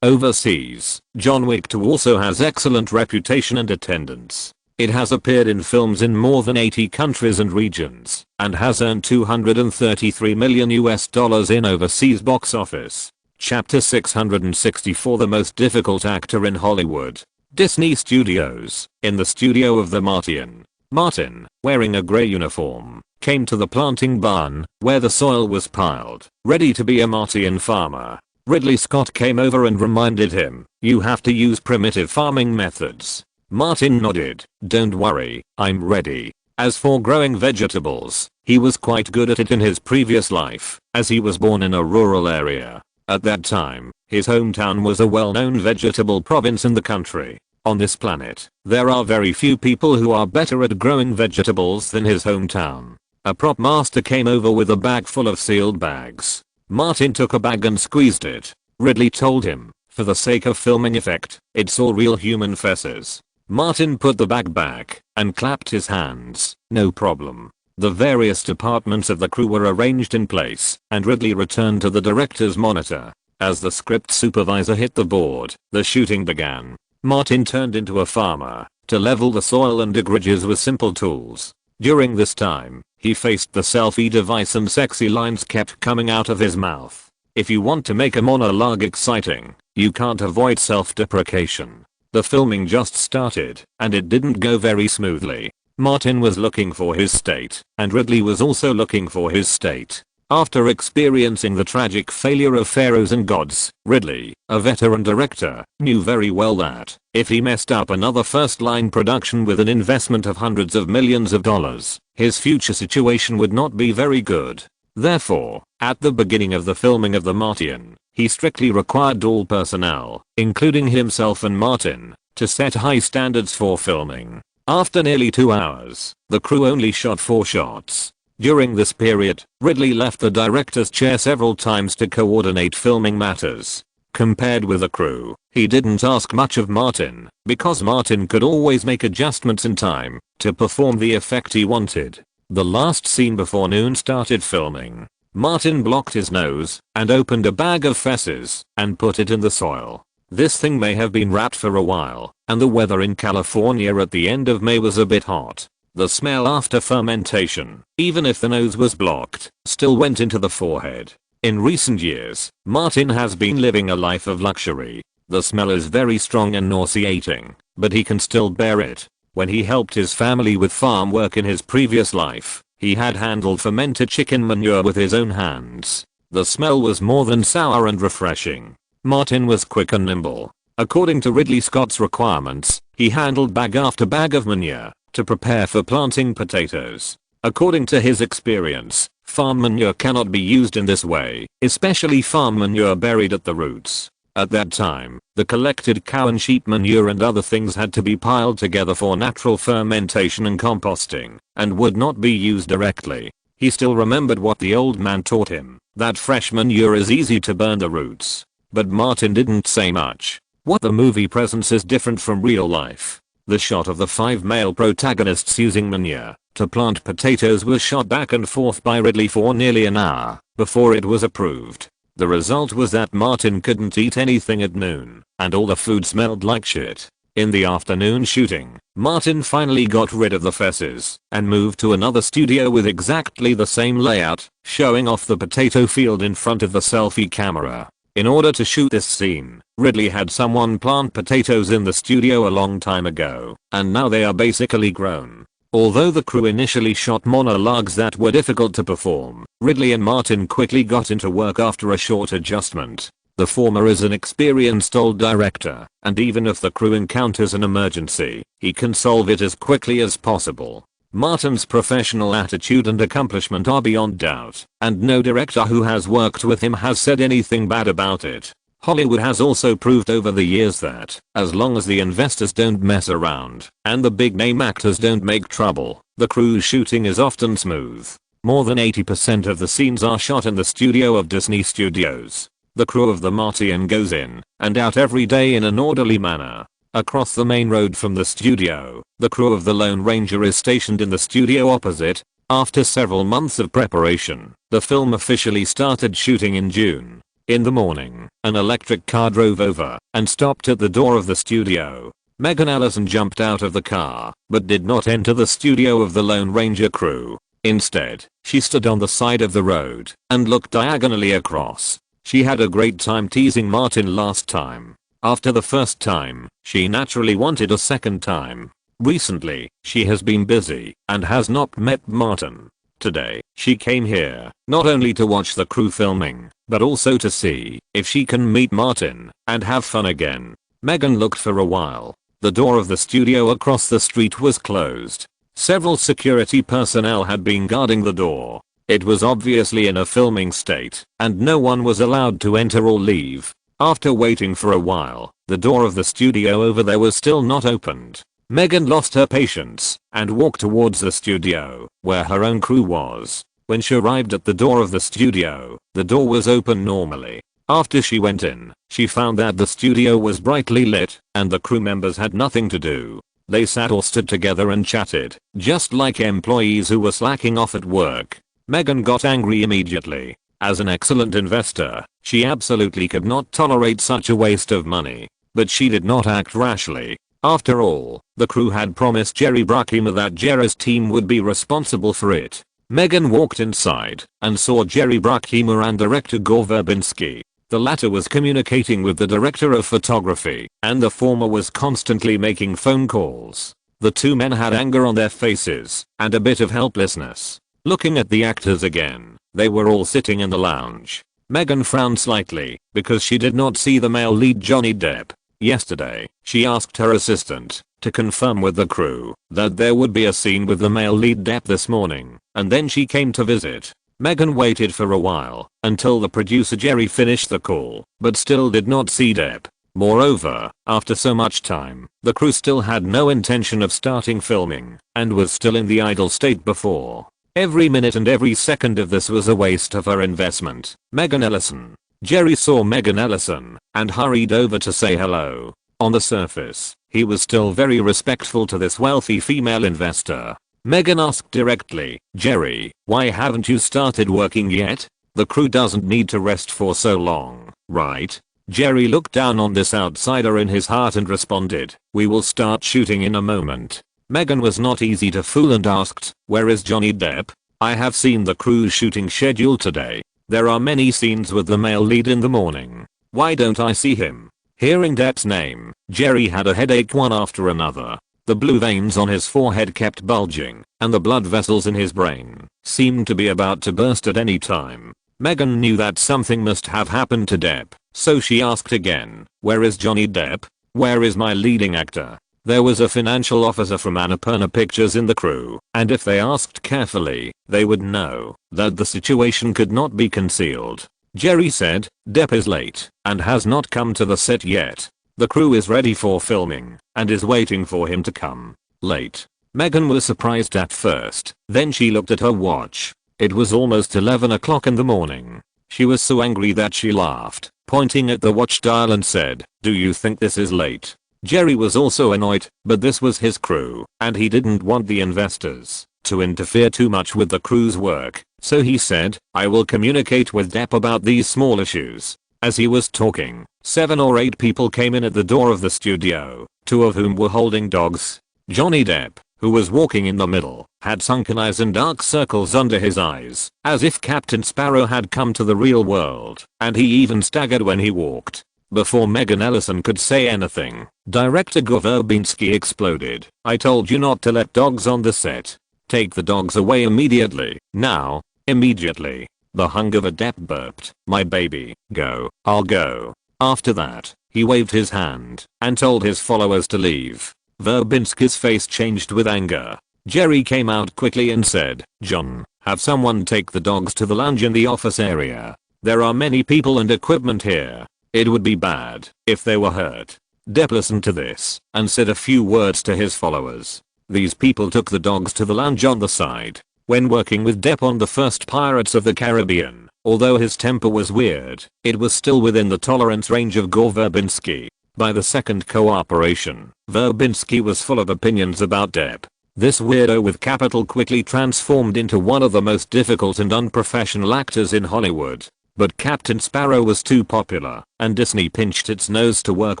Overseas, John Wick 2 also has excellent reputation and attendance. It has appeared in films in more than 80 countries and regions, and has earned $233 million in overseas box office. Chapter 664 The most difficult actor in Hollywood. Disney Studios. In the studio of the Martian, Martin, wearing a gray uniform, came to the planting barn, where the soil was piled, ready to be a Martian farmer. Ridley Scott came over and reminded him, "You have to use primitive farming methods." Martin nodded, "Don't worry, I'm ready." As for growing vegetables, he was quite good at it in his previous life, as he was born in a rural area. At that time, his hometown was a well-known vegetable province in the country. On this planet, there are very few people who are better at growing vegetables than his hometown. A prop master came over with a bag full of sealed bags. Martin took a bag and squeezed it. Ridley told him, "For the sake of filming effect, it's all real human feces." Martin put the bag back and clapped his hands. "No problem." The various departments of the crew were arranged in place, and Ridley returned to the director's monitor. As the script supervisor hit the board, the shooting began. Martin turned into a farmer to level the soil and dig ridges with simple tools. During this time, he faced the selfie device and sexy lines kept coming out of his mouth. If you want to make a monologue exciting, you can't avoid self-deprecation. The filming just started, and it didn't go very smoothly. Martin was looking for his state, and Ridley was also looking for his state. After experiencing the tragic failure of Pharaohs and Gods, Ridley, a veteran director, knew very well that, if he messed up another first-line production with an investment of hundreds of millions of dollars, his future situation would not be very good. Therefore, at the beginning of the filming of The Martian, he strictly required all personnel, including himself and Martin, to set high standards for filming. After nearly 2 hours, the crew only shot 4 shots. During this period, Ridley left the director's chair several times to coordinate filming matters. Compared with the crew, he didn't ask much of Martin, because Martin could always make adjustments in time to perform the effect he wanted. The last scene before noon started filming. Martin blocked his nose and opened a bag of feces and put it in the soil. This thing may have been wrapped for a while, and the weather in California at the end of May was a bit hot. The smell after fermentation, even if the nose was blocked, still went into the forehead. In recent years, Martin has been living a life of luxury. The smell is very strong and nauseating, but he can still bear it. When he helped his family with farm work in his previous life, He had handled fermented chicken manure with his own hands. The smell was more than sour and refreshing. Martin was quick and nimble. According to Ridley Scott's requirements, he handled bag after bag of manure to prepare for planting potatoes. According to his experience, farm manure cannot be used in this way, especially farm manure buried at the roots. At that time, the collected cow and sheep manure and other things had to be piled together for natural fermentation and composting, and would not be used directly. He still remembered what the old man taught him, that fresh manure is easy to burn the roots. But Martin didn't say much. What the movie presents is different from real life. The shot of the 5 male protagonists using manure to plant potatoes was shot back and forth by Ridley for nearly an hour before it was approved. The result was that Martin couldn't eat anything at noon, and all the food smelled like shit. In the afternoon shooting, Martin finally got rid of the fesses and moved to another studio with exactly the same layout, showing off the potato field in front of the selfie camera. In order to shoot this scene, Ridley had someone plant potatoes in the studio a long time ago, and now they are basically grown. Although the crew initially shot monologues that were difficult to perform, Ridley and Martin quickly got into work after a short adjustment. The former is an experienced old director, and even if the crew encounters an emergency, he can solve it as quickly as possible. Martin's professional attitude and accomplishment are beyond doubt, and no director who has worked with him has said anything bad about it. Hollywood has also proved over the years that, as long as the investors don't mess around, and the big name actors don't make trouble, the crew's shooting is often smooth. More than 80% of the scenes are shot in the studio of Disney Studios. The crew of the Martian goes in and out every day in an orderly manner. Across the main road from the studio, the crew of the Lone Ranger is stationed in the studio opposite. After several months of preparation, the film officially started shooting in June. In the morning, an electric car drove over and stopped at the door of the studio. Megan Ellison jumped out of the car, but did not enter the studio of the Lone Ranger crew. Instead, she stood on the side of the road and looked diagonally across. She had a great time teasing Martin last time. After the first time, she naturally wanted a second time. Recently, she has been busy and has not met Martin. Today, she came here not only to watch the crew filming, but also to see if she can meet Martin and have fun again. Megan looked for a while. The door of the studio across the street was closed. Several security personnel had been guarding the door. It was obviously in a filming state, and no one was allowed to enter or leave. After waiting for a while, the door of the studio over there was still not opened. Megan lost her patience and walked towards the studio, where her own crew was. When she arrived at the door of the studio, the door was open normally. After she went in, she found that the studio was brightly lit, and the crew members had nothing to do. They sat or stood together and chatted, just like employees who were slacking off at work. Megan got angry immediately. As an excellent investor, she absolutely could not tolerate such a waste of money. But she did not act rashly. After all, the crew had promised Jerry Bruckheimer that Jerry's team would be responsible for it. Megan walked inside and saw Jerry Bruckheimer and director Gore Verbinski. The latter was communicating with the director of photography, and the former was constantly making phone calls. The two men had anger on their faces and a bit of helplessness. Looking at the actors again, they were all sitting in the lounge. Megan frowned slightly because she did not see the male lead Johnny Depp. Yesterday, she asked her assistant to confirm with the crew that there would be a scene with the male lead Depp this morning, and then she came to visit. Megan waited for a while until the producer Jerry finished the call, but still did not see Depp. Moreover, after so much time, the crew still had no intention of starting filming and was still in the idle state before. Every minute and every second of this was a waste of her investment. Megan Ellison. Jerry saw Megan Ellison and hurried over to say hello. On the surface, he was still very respectful to this wealthy female investor. Megan asked directly, "Jerry, why haven't you started working yet? The crew doesn't need to rest for so long, right?" Jerry looked down on this outsider in his heart and responded, "We will start shooting in a moment." Megan was not easy to fool and asked, "Where is Johnny Depp? I have seen the crew's shooting schedule today. There are many scenes with the male lead in the morning. Why don't I see him?" Hearing Depp's name, Jerry had a headache one after another. The blue veins on his forehead kept bulging, and the blood vessels in his brain seemed to be about to burst at any time. Megan knew that something must have happened to Depp, so she asked again, "Where is Johnny Depp? Where is my leading actor?" There was a financial officer from Annapurna Pictures in the crew, and if they asked carefully, they would know that the situation could not be concealed. Jerry said, "Depp is late and has not come to the set yet. The crew is ready for filming and is waiting for him to come." Late. Megan was surprised at first, then she looked at her watch. It was almost 11 o'clock in the morning. She was so angry that she laughed, pointing at the watch dial and said, "Do you think this is late?" Jerry was also annoyed, but this was his crew, and he didn't want the investors to interfere too much with the crew's work, so he said, "I will communicate with Depp about these small issues." As he was talking, 7 or 8 people came in at the door of the studio, 2 of whom were holding dogs. Johnny Depp, who was walking in the middle, had sunken eyes and dark circles under his eyes, as if Captain Sparrow had come to the real world, and he even staggered when he walked. Before Megan Ellison could say anything, director Gore Verbinski exploded, "I told you not to let dogs on the set. Take the dogs away immediately, now, immediately." The hung of a Depp burped, "My baby, go, I'll go." After that, he waved his hand and told his followers to leave. Verbinski's face changed with anger. Jerry came out quickly and said, "John, have someone take the dogs to the lounge in the office area. There are many people and equipment here. It would be bad if they were hurt." Depp listened to this and said a few words to his followers. These people took the dogs to the lounge on the side. When working with Depp on the first Pirates of the Caribbean, although his temper was weird, it was still within the tolerance range of Gore Verbinski. By the second cooperation, Verbinski was full of opinions about Depp. This weirdo with capital quickly transformed into one of the most difficult and unprofessional actors in Hollywood. But Captain Sparrow was too popular, and Disney pinched its nose to work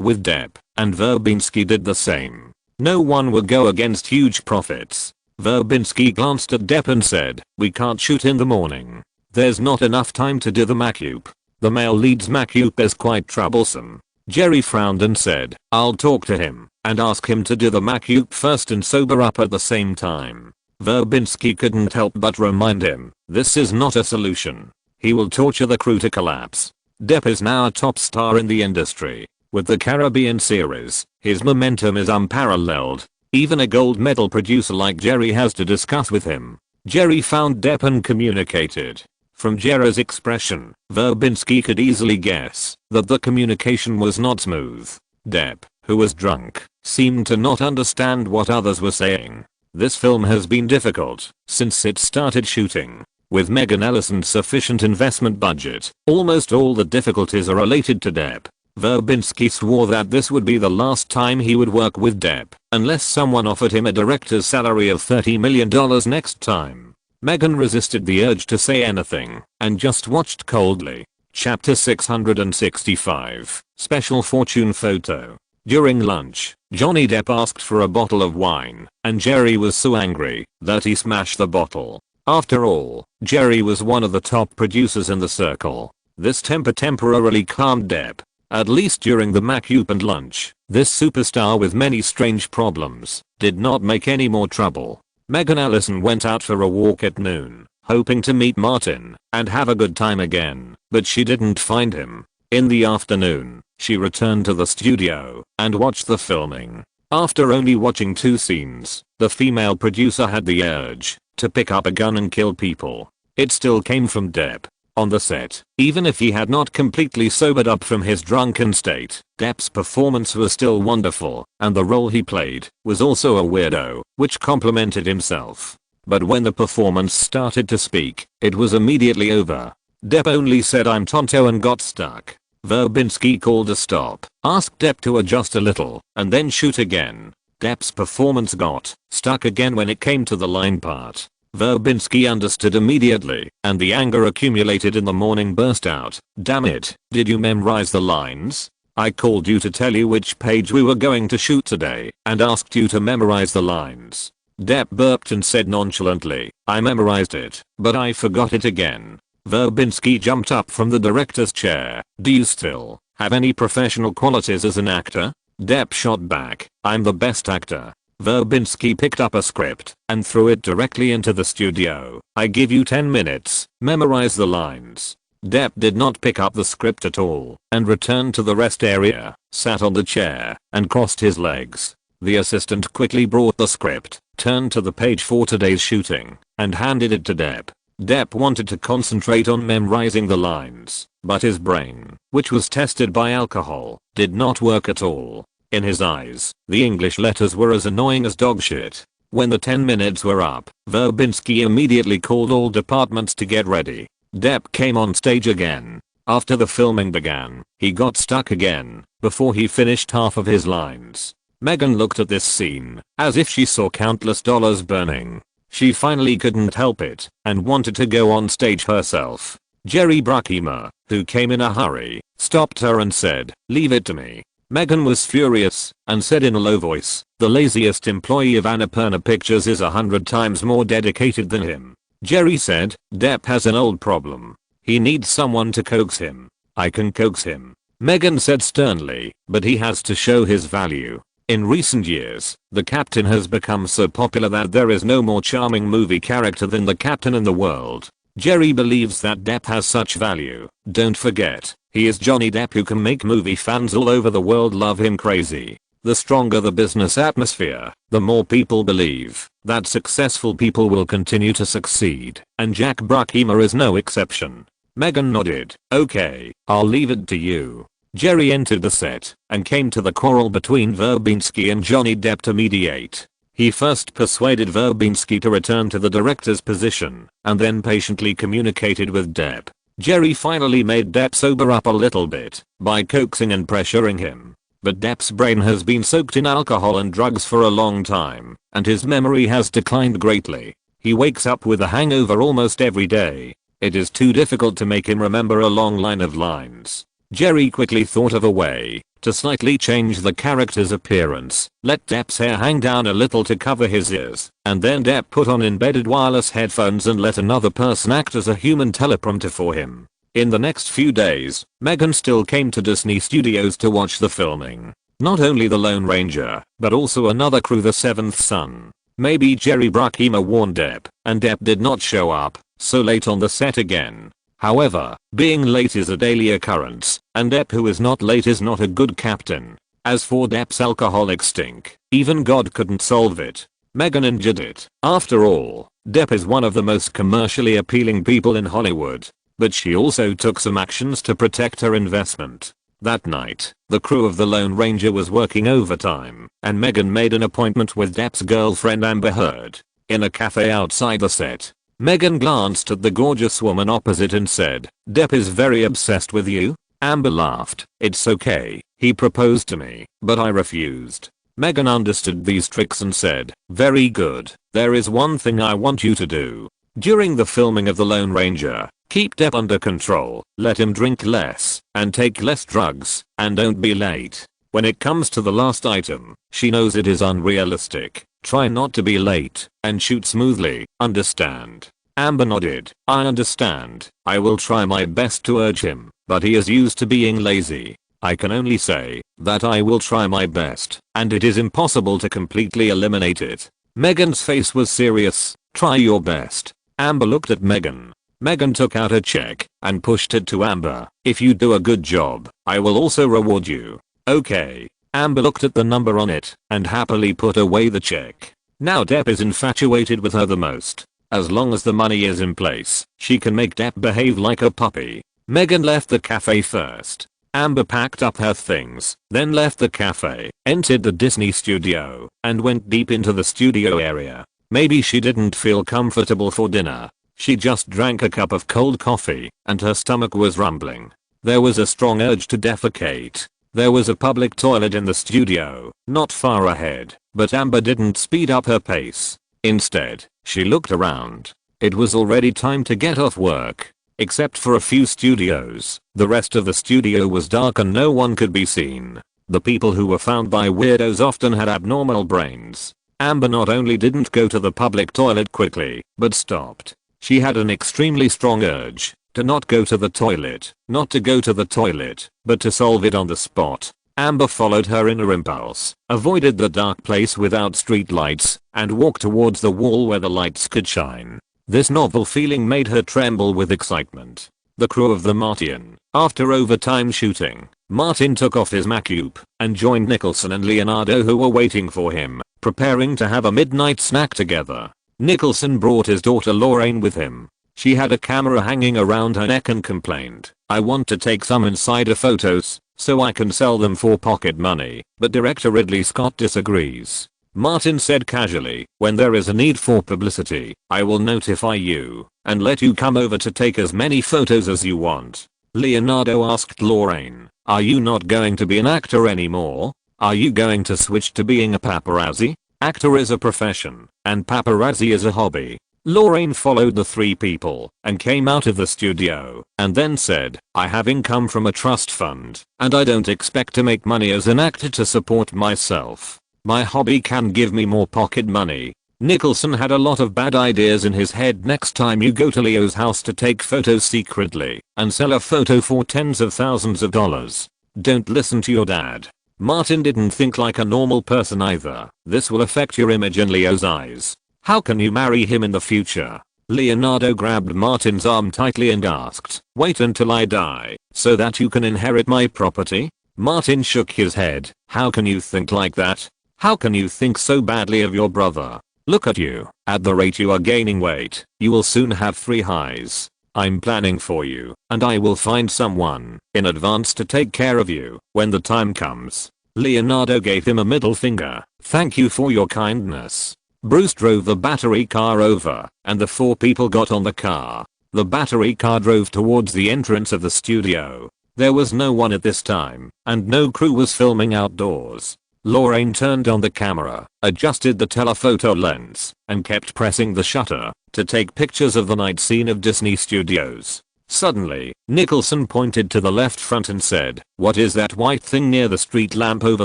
with Depp, and Verbinski did the same. No one would go against huge profits. Verbinski glanced at Depp and said, "We can't shoot in the morning. There's not enough time to do the makeoop. The male lead's makeoop is quite troublesome." Jerry frowned and said, "I'll talk to him and ask him to do the makeoop first and sober up at the same time." Verbinski couldn't help but remind him, "This is not a solution. He will torture the crew to collapse." Depp is now a top star in the industry. With the Caribbean series, his momentum is unparalleled. Even a gold medal producer like Jerry has to discuss with him. Jerry found Depp and communicated. From Jerry's expression, Verbinski could easily guess that the communication was not smooth. Depp, who was drunk, seemed to not understand what others were saying. This film has been difficult since it started shooting. With Megan Ellison's sufficient investment budget, almost all the difficulties are related to Depp. Verbinski swore that this would be the last time he would work with Depp, unless someone offered him a director's salary of $30 million next time. Megan resisted the urge to say anything, and just watched coldly. Chapter 665, Special Fortune Photo. During lunch, Johnny Depp asked for a bottle of wine, and Jerry was so angry that he smashed the bottle. After all, Jerry was one of the top producers in the circle. This temper temporarily calmed Depp. At least during the makeoop and lunch, this superstar with many strange problems did not make any more trouble. Megan Ellison went out for a walk at noon, hoping to meet Martin and have a good time again, but she didn't find him. In the afternoon, she returned to the studio and watched the filming. After only watching 2 scenes, the female producer had the urge to pick up a gun and kill people. It still came from Depp. On the set, even if he had not completely sobered up from his drunken state, Depp's performance was still wonderful, and the role he played was also a weirdo, which complimented himself. But when the performance started to speak, it was immediately over. Depp only said "I'm tonto" and got stuck. Verbinski called a stop, asked Depp to adjust a little, and then shoot again. Depp's performance got stuck again when it came to the line part. Verbinski understood immediately, and the anger accumulated in the morning burst out. "Damn it, did you memorize the lines? I called you to tell you which page we were going to shoot today, and asked you to memorize the lines." Depp burped and said nonchalantly, "I memorized it, but I forgot it again." Verbinski jumped up from the director's chair. "Do you still have any professional qualities as an actor?" Depp shot back, "I'm the best actor Verbinski picked up a script and threw it directly into the studio. I give you 10 minutes, memorize the lines. Depp did not pick up the script at all and returned to the rest area, sat on the chair, and crossed his legs. The assistant quickly brought the script, turned to the page for today's shooting, and handed it to Depp. Depp wanted to concentrate on memorizing the lines, but his brain, which was tested by alcohol, did not work at all. In his eyes, the English letters were as annoying as dog shit. When the 10 minutes were up, Verbinski immediately called all departments to get ready. Depp came on stage again. After the filming began, he got stuck again, before he finished half of his lines. Meghan looked at this scene, as if she saw countless dollars burning. She finally couldn't help it, and wanted to go on stage herself. Jerry Bruckheimer, who came in a hurry, stopped her and said, "Leave it to me." Meghan was furious, and said in a low voice, "The laziest employee of Annapurna Pictures is 100 times more dedicated than him." Jerry said, "Depp has an old problem. He needs someone to coax him. I can coax him." Meghan said sternly, "But he has to show his value." In recent years, the Captain has become so popular that there is no more charming movie character than the Captain in the world. Jerry believes that Depp has such value. Don't forget, he is Johnny Depp, who can make movie fans all over the world love him crazy. The stronger the business atmosphere, the more people believe that successful people will continue to succeed, and Jack Bruckheimer is no exception. Meghan nodded. "Okay, I'll leave it to you." Jerry entered the set and came to the quarrel between Verbinski and Johnny Depp to mediate. He first persuaded Verbinski to return to the director's position, and then patiently communicated with Depp. Jerry finally made Depp sober up a little bit by coaxing and pressuring him. But Depp's brain has been soaked in alcohol and drugs for a long time, and his memory has declined greatly. He wakes up with a hangover almost every day. It is too difficult to make him remember a long line of lines. Jerry quickly thought of a way to slightly change the character's appearance. Let Depp's hair hang down a little to cover his ears, and then Depp put on embedded wireless headphones and let another person act as a human teleprompter for him. In the next few days, Meghan still came to Disney Studios to watch the filming. Not only the Lone Ranger, but also another crew, the Seventh Son. Maybe Jerry Bruckheimer warned Depp, and Depp did not show up so late on the set again. However, being late is a daily occurrence, and Depp who is not late is not a good captain. As for Depp's alcoholic stink, even God couldn't solve it. Meghan endured it. After all, Depp is one of the most commercially appealing people in Hollywood. But she also took some actions to protect her investment. That night, the crew of the Lone Ranger was working overtime, and Meghan made an appointment with Depp's girlfriend Amber Heard. In a cafe outside the set, Meghan glanced at the gorgeous woman opposite and said, "Depp is very obsessed with you?" Amber laughed. "It's okay, he proposed to me, but I refused." Meghan understood these tricks and said, "Very good, there is one thing I want you to do. During the filming of the Lone Ranger, keep Depp under control, let him drink less, and take less drugs, and don't be late. When it comes to the last item, she knows it is unrealistic. Try not to be late, and shoot smoothly, understand?" Amber nodded. "I understand. I will try my best to urge him, but he is used to being lazy. I can only say that I will try my best, and it is impossible to completely eliminate it." Meghan's face was serious. "Try your best." Amber looked at Meghan. Meghan took out a check and pushed it to Amber. "If you do a good job, I will also reward you." "Okay." Amber looked at the number on it and happily put away the check. Now Depp is infatuated with her the most. As long as the money is in place, she can make Depp behave like a puppy. Meghan left the cafe first. Amber packed up her things, then left the cafe, entered the Disney studio, and went deep into the studio area. Maybe she didn't feel comfortable for dinner. She just drank a cup of cold coffee, and her stomach was rumbling. There was a strong urge to defecate. There was a public toilet in the studio, not far ahead, but Amber didn't speed up her pace. Instead, she looked around. It was already time to get off work. Except for a few studios, the rest of the studio was dark and no one could be seen. The people who were found by weirdos often had abnormal brains. Amber not only didn't go to the public toilet quickly, but stopped. She had an extremely strong urge to not go to the toilet, not to go to the toilet, but to solve it on the spot. Amber followed her inner impulse, avoided the dark place without street lights, and walked towards the wall where the lights could shine. This novel feeling made her tremble with excitement. The crew of the Martian. After overtime shooting, Martin took off his macup and joined Nicholson and Leonardo, who were waiting for him, preparing to have a midnight snack together. Nicholson brought his daughter Lorraine with him. She had a camera hanging around her neck and complained, "I want to take some insider photos so I can sell them for pocket money," but director Ridley Scott disagrees. Martin said casually, "When there is a need for publicity, I will notify you and let you come over to take as many photos as you want." Leonardo asked Lorraine, "Are you not going to be an actor anymore? Are you going to switch to being a paparazzi? Actor is a profession, and paparazzi is a hobby." Lorraine followed the three people and came out of the studio and then said, "I have income from a trust fund, and I don't expect to make money as an actor to support myself. My hobby can give me more pocket money." Nicholson had a lot of bad ideas in his head. Next time you go to Leo's house to take photos secretly and sell a photo for tens of thousands of dollars, don't listen to your dad. Martin didn't think like a normal person either. This will affect your image in Leo's eyes. How can you marry him in the future? Leonardo grabbed Martin's arm tightly and asked, "Wait until I die, so that you can inherit my property?" Martin shook his head. "How can you think like that? How can you think so badly of your brother? Look at you. At the rate you are gaining weight, you will soon have 3 highs. I'm planning for you, and I will find someone in advance to take care of you when the time comes." Leonardo gave him a middle finger. "Thank you for your kindness." Bruce drove the battery car over, and the 4 people got on the car. The battery car drove towards the entrance of the studio. There was no one at this time, and no crew was filming outdoors. Lorraine turned on the camera, adjusted the telephoto lens, and kept pressing the shutter to take pictures of the night scene of Disney Studios. Suddenly, Nicholson pointed to the left front and said, "What is that white thing near the street lamp over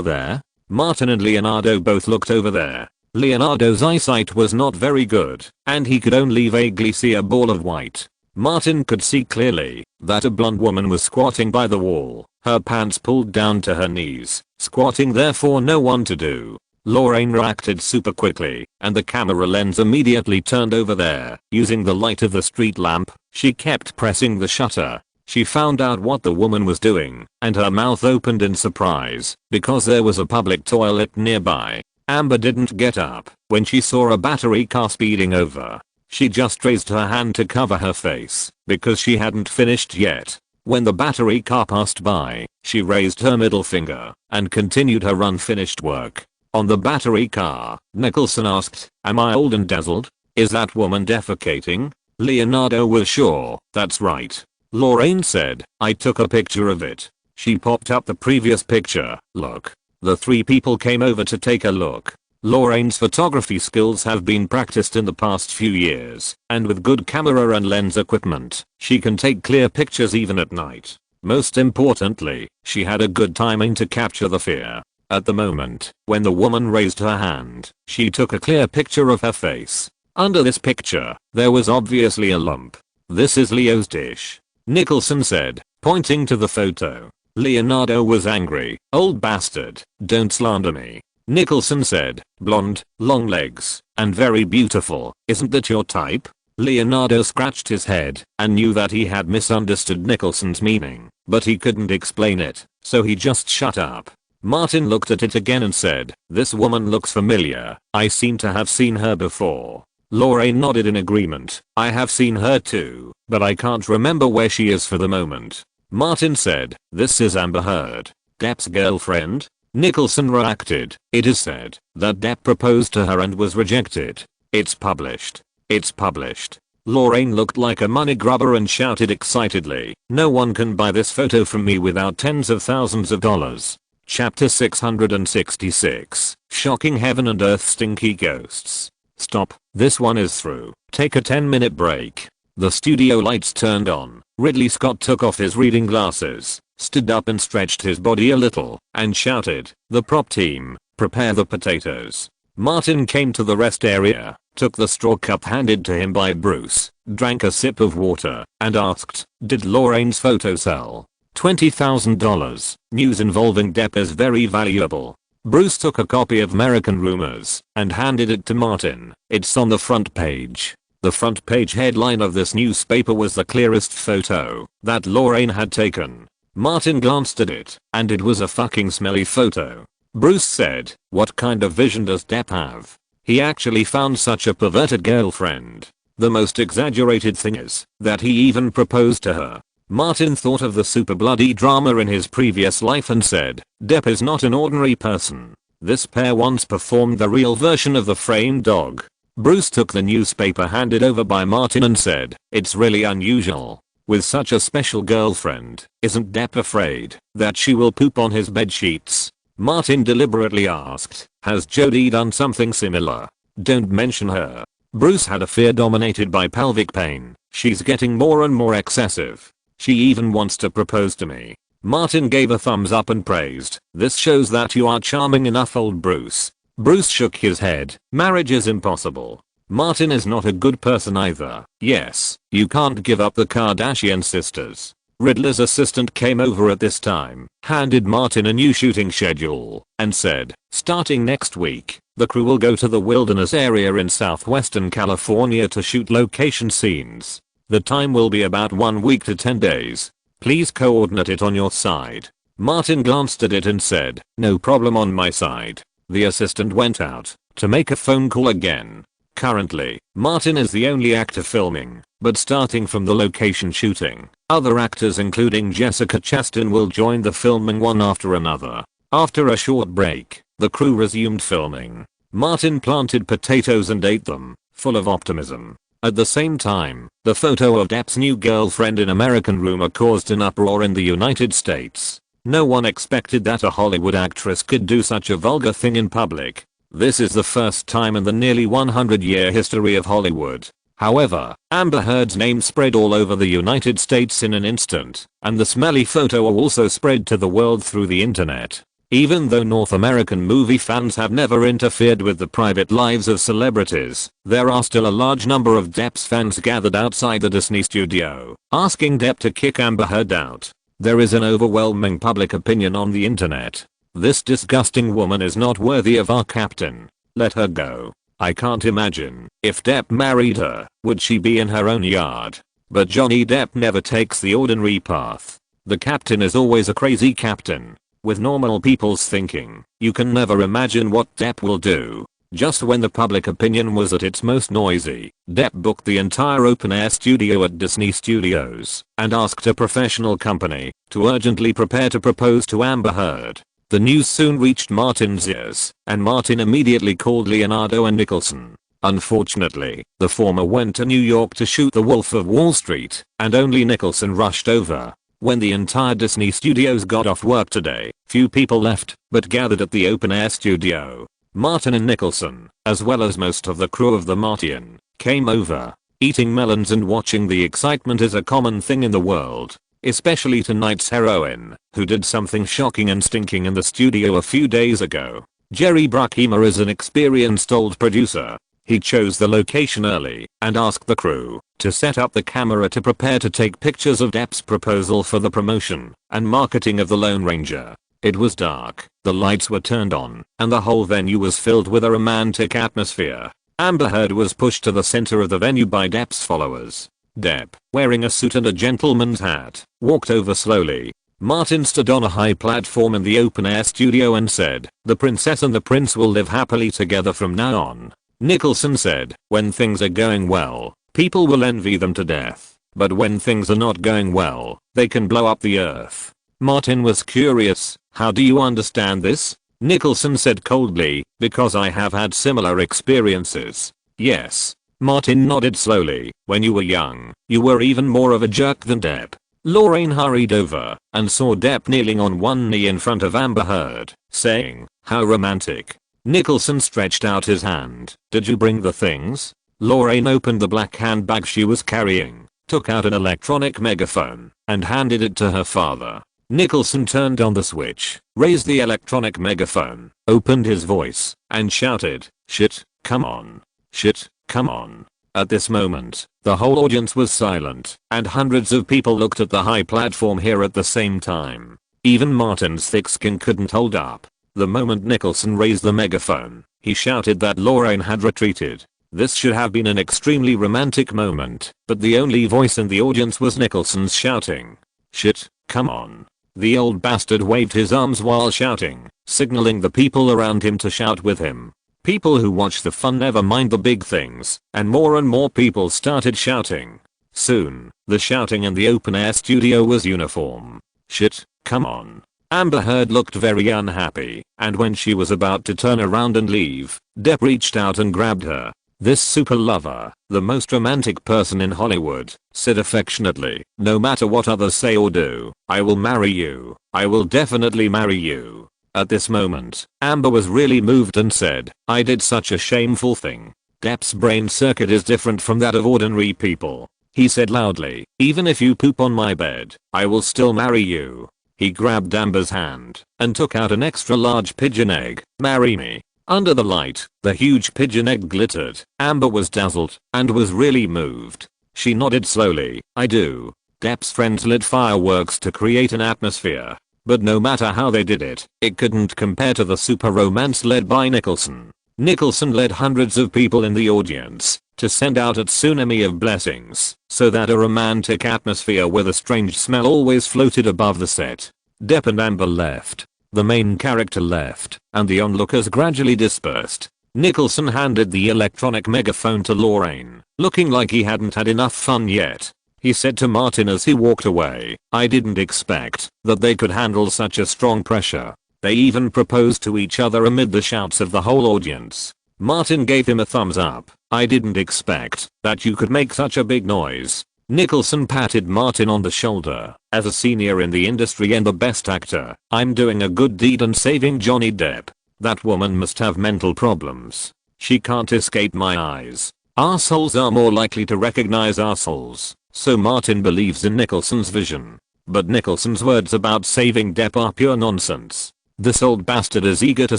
there?" Martin and Leonardo both looked over there. Leonardo's eyesight was not very good, and he could only vaguely see a ball of white. Martin could see clearly that a blonde woman was squatting by the wall, her pants pulled down to her knees, squatting there for no one to do. Lorraine reacted super quickly, and the camera lens immediately turned over there. Using the light of the street lamp, she kept pressing the shutter. She found out what the woman was doing, and her mouth opened in surprise, because there was a public toilet nearby. Amber didn't get up when she saw a battery car speeding over. She just raised her hand to cover her face, because she hadn't finished yet. When the battery car passed by, she raised her middle finger and continued her unfinished work. On the battery car, Nicholson asked, "Am I old and dazzled? Is that woman defecating?" Leonardo was sure, "That's right." Lorraine said, "I took a picture of it." She popped up the previous picture. "Look." The 3 people came over to take a look. Lorraine's photography skills have been practiced in the past few years, and with good camera and lens equipment, she can take clear pictures even at night. Most importantly, she had a good timing to capture the fear. At the moment, when the woman raised her hand, she took a clear picture of her face. Under this picture, there was obviously a lump. "This is Leo's dish," Nicholson said, pointing to the photo. Leonardo was angry. "Old bastard, don't slander me." Nicholson said, "Blonde, long legs, and very beautiful. Isn't that your type?" Leonardo scratched his head and knew that he had misunderstood Nicholson's meaning, but he couldn't explain it, so he just shut up. Martin looked at it again and said, "This woman looks familiar. I seem to have seen her before." Lorraine nodded in agreement. "I have seen her too, but I can't remember where she is for the moment." Martin said, "This is Amber Heard, Depp's girlfriend?" Nicholson reacted, "It is said that Depp proposed to her and was rejected. It's published. It's published." Lorraine looked like a money grubber and shouted excitedly, "No one can buy this photo from me without tens of thousands of dollars." Chapter 666. Shocking Heaven and Earth Stinky Ghosts. Stop, this one is through. Take a 10-minute break. The studio lights turned on. Ridley Scott took off his reading glasses, stood up and stretched his body a little, and shouted, "The prop team, prepare the potatoes." Martin came to the rest area, took the straw cup handed to him by Bruce, drank a sip of water, and asked, "Did Lorraine's photo sell?" $20,000. News involving Depp is very valuable. Bruce took a copy of American Rumors and handed it to Martin. It's on the front page. The front page headline of this newspaper was the clearest photo that Lorraine had taken. Martin glanced at it, and it was a fucking smelly photo. Bruce said, "What kind of vision does Depp have? He actually found such a perverted girlfriend. The most exaggerated thing is that he even proposed to her." Martin thought of the super bloody drama in his previous life and said, "Depp is not an ordinary person. This pair once performed the real version of the framed dog." Bruce took the newspaper handed over by Martin and said, "It's really unusual. With such a special girlfriend, isn't Depp afraid that she will poop on his bed sheets?" Martin deliberately asked, "Has Jodie done something similar?" "Don't mention her." Bruce had a fear dominated by pelvic pain. "She's getting more and more excessive. She even wants to propose to me." Martin gave a thumbs up and praised, "This shows that you are charming enough, old Bruce." Bruce shook his head. "Marriage is impossible. Martin is not a good person either. Yes, you can't give up the Kardashian sisters." Riddler's assistant came over at this time, handed Martin a new shooting schedule, and said, "Starting next week, the crew will go to the wilderness area in southwestern California to shoot location scenes. The time will be about 1 week to 10 days. Please coordinate it on your side." Martin glanced at it and said, "No problem on my side." The assistant went out to make a phone call again. Currently, Martin is the only actor filming, but starting from the location shooting, other actors including Jessica Chastain will join the filming one after another. After a short break, the crew resumed filming. Martin planted potatoes and ate them, full of optimism. At the same time, the photo of Depp's new girlfriend in American Rumor caused an uproar in the United States. No one expected that a Hollywood actress could do such a vulgar thing in public. This is the first time in the nearly 100-year history of Hollywood. However, Amber Heard's name spread all over the United States in an instant, and the smelly photo also spread to the world through the internet. Even though North American movie fans have never interfered with the private lives of celebrities, there are still a large number of Depp's fans gathered outside the Disney studio, asking Depp to kick Amber Heard out. There is an overwhelming public opinion on the internet. "This disgusting woman is not worthy of our captain. Let her go. I can't imagine if Depp married her, would she be in her own yard?" But Johnny Depp never takes the ordinary path. The captain is always a crazy captain. With normal people's thinking, you can never imagine what Depp will do. Just when the public opinion was at its most noisy, Depp booked the entire open-air studio at Disney Studios and asked a professional company to urgently prepare to propose to Amber Heard. The news soon reached Martin's ears, and Martin immediately called Leonardo and Nicholson. Unfortunately, the former went to New York to shoot The Wolf of Wall Street, and only Nicholson rushed over. When the entire Disney Studios got off work today, few people left, but gathered at the open-air studio. Martin and Nicholson, as well as most of the crew of the Martian, came over. Eating melons and watching the excitement is a common thing in the world, especially tonight's heroine, who did something shocking and stinking in the studio a few days ago. Jerry Bruckheimer is an experienced old producer. He chose the location early and asked the crew to set up the camera to prepare to take pictures of Depp's proposal for the promotion and marketing of the Lone Ranger. It was dark, the lights were turned on, and the whole venue was filled with a romantic atmosphere. Amber Heard was pushed to the center of the venue by Depp's followers. Depp, wearing a suit and a gentleman's hat, walked over slowly. Martin stood on a high platform in the open-air studio and said, "The princess and the prince will live happily together from now on." Nicholson said, "When things are going well, people will envy them to death. But when things are not going well, they can blow up the earth." Martin was curious, "How do you understand this?" Nicholson said coldly, "Because I have had similar experiences." "Yes." Martin nodded slowly. "When you were young, you were even more of a jerk than Depp." Lorraine hurried over and saw Depp kneeling on one knee in front of Amber Heard, saying, "How romantic." Nicholson stretched out his hand. "Did you bring the things?" Lorraine opened the black handbag she was carrying, took out an electronic megaphone, and handed it to her father. Nicholson turned on the switch, raised the electronic megaphone, opened his voice, and shouted, "Shit, come on. Shit, come on." At this moment, the whole audience was silent, and hundreds of people looked at the high platform here at the same time. Even Martin's thick skin couldn't hold up. The moment Nicholson raised the megaphone, he shouted that Lorraine had retreated. This should have been an extremely romantic moment, but the only voice in the audience was Nicholson's shouting. "Shit, come on." The old bastard waved his arms while shouting, signaling the people around him to shout with him. People who watch the fun never mind the big things, and more people started shouting. Soon, the shouting in the open-air studio was uniform. "Shit, come on." Amber Heard looked very unhappy, and when she was about to turn around and leave, Depp reached out and grabbed her. This super lover, the most romantic person in Hollywood, said affectionately, "No matter what others say or do, I will marry you. I will definitely marry you." At this moment, Amber was really moved and said, "I did such a shameful thing." Depp's brain circuit is different from that of ordinary people. He said loudly, "Even if you poop on my bed, I will still marry you." He grabbed Amber's hand and took out an extra large pigeon egg. "Marry me." Under the light, the huge pigeon egg glittered. Amber was dazzled and was really moved. She nodded slowly. "I do." Depp's friends lit fireworks to create an atmosphere. But no matter how they did it, it couldn't compare to the super romance led by Nicholson. Nicholson led hundreds of people in the audience to send out a tsunami of blessings so that a romantic atmosphere with a strange smell always floated above the set. Depp and Amber left. The main character left, and the onlookers gradually dispersed. Nicholson handed the electronic megaphone to Lorraine, looking like he hadn't had enough fun yet. He said to Martin as he walked away, "I didn't expect that they could handle such a strong pressure." They even proposed to each other amid the shouts of the whole audience. Martin gave him a thumbs up. "I didn't expect that you could make such a big noise." Nicholson patted Martin on the shoulder. "As a senior in the industry and the best actor, I'm doing a good deed and saving Johnny Depp. That woman must have mental problems. She can't escape my eyes. Arseholes are more likely to recognize arseholes." So Martin believes in Nicholson's vision. But Nicholson's words about saving Depp are pure nonsense. This old bastard is eager to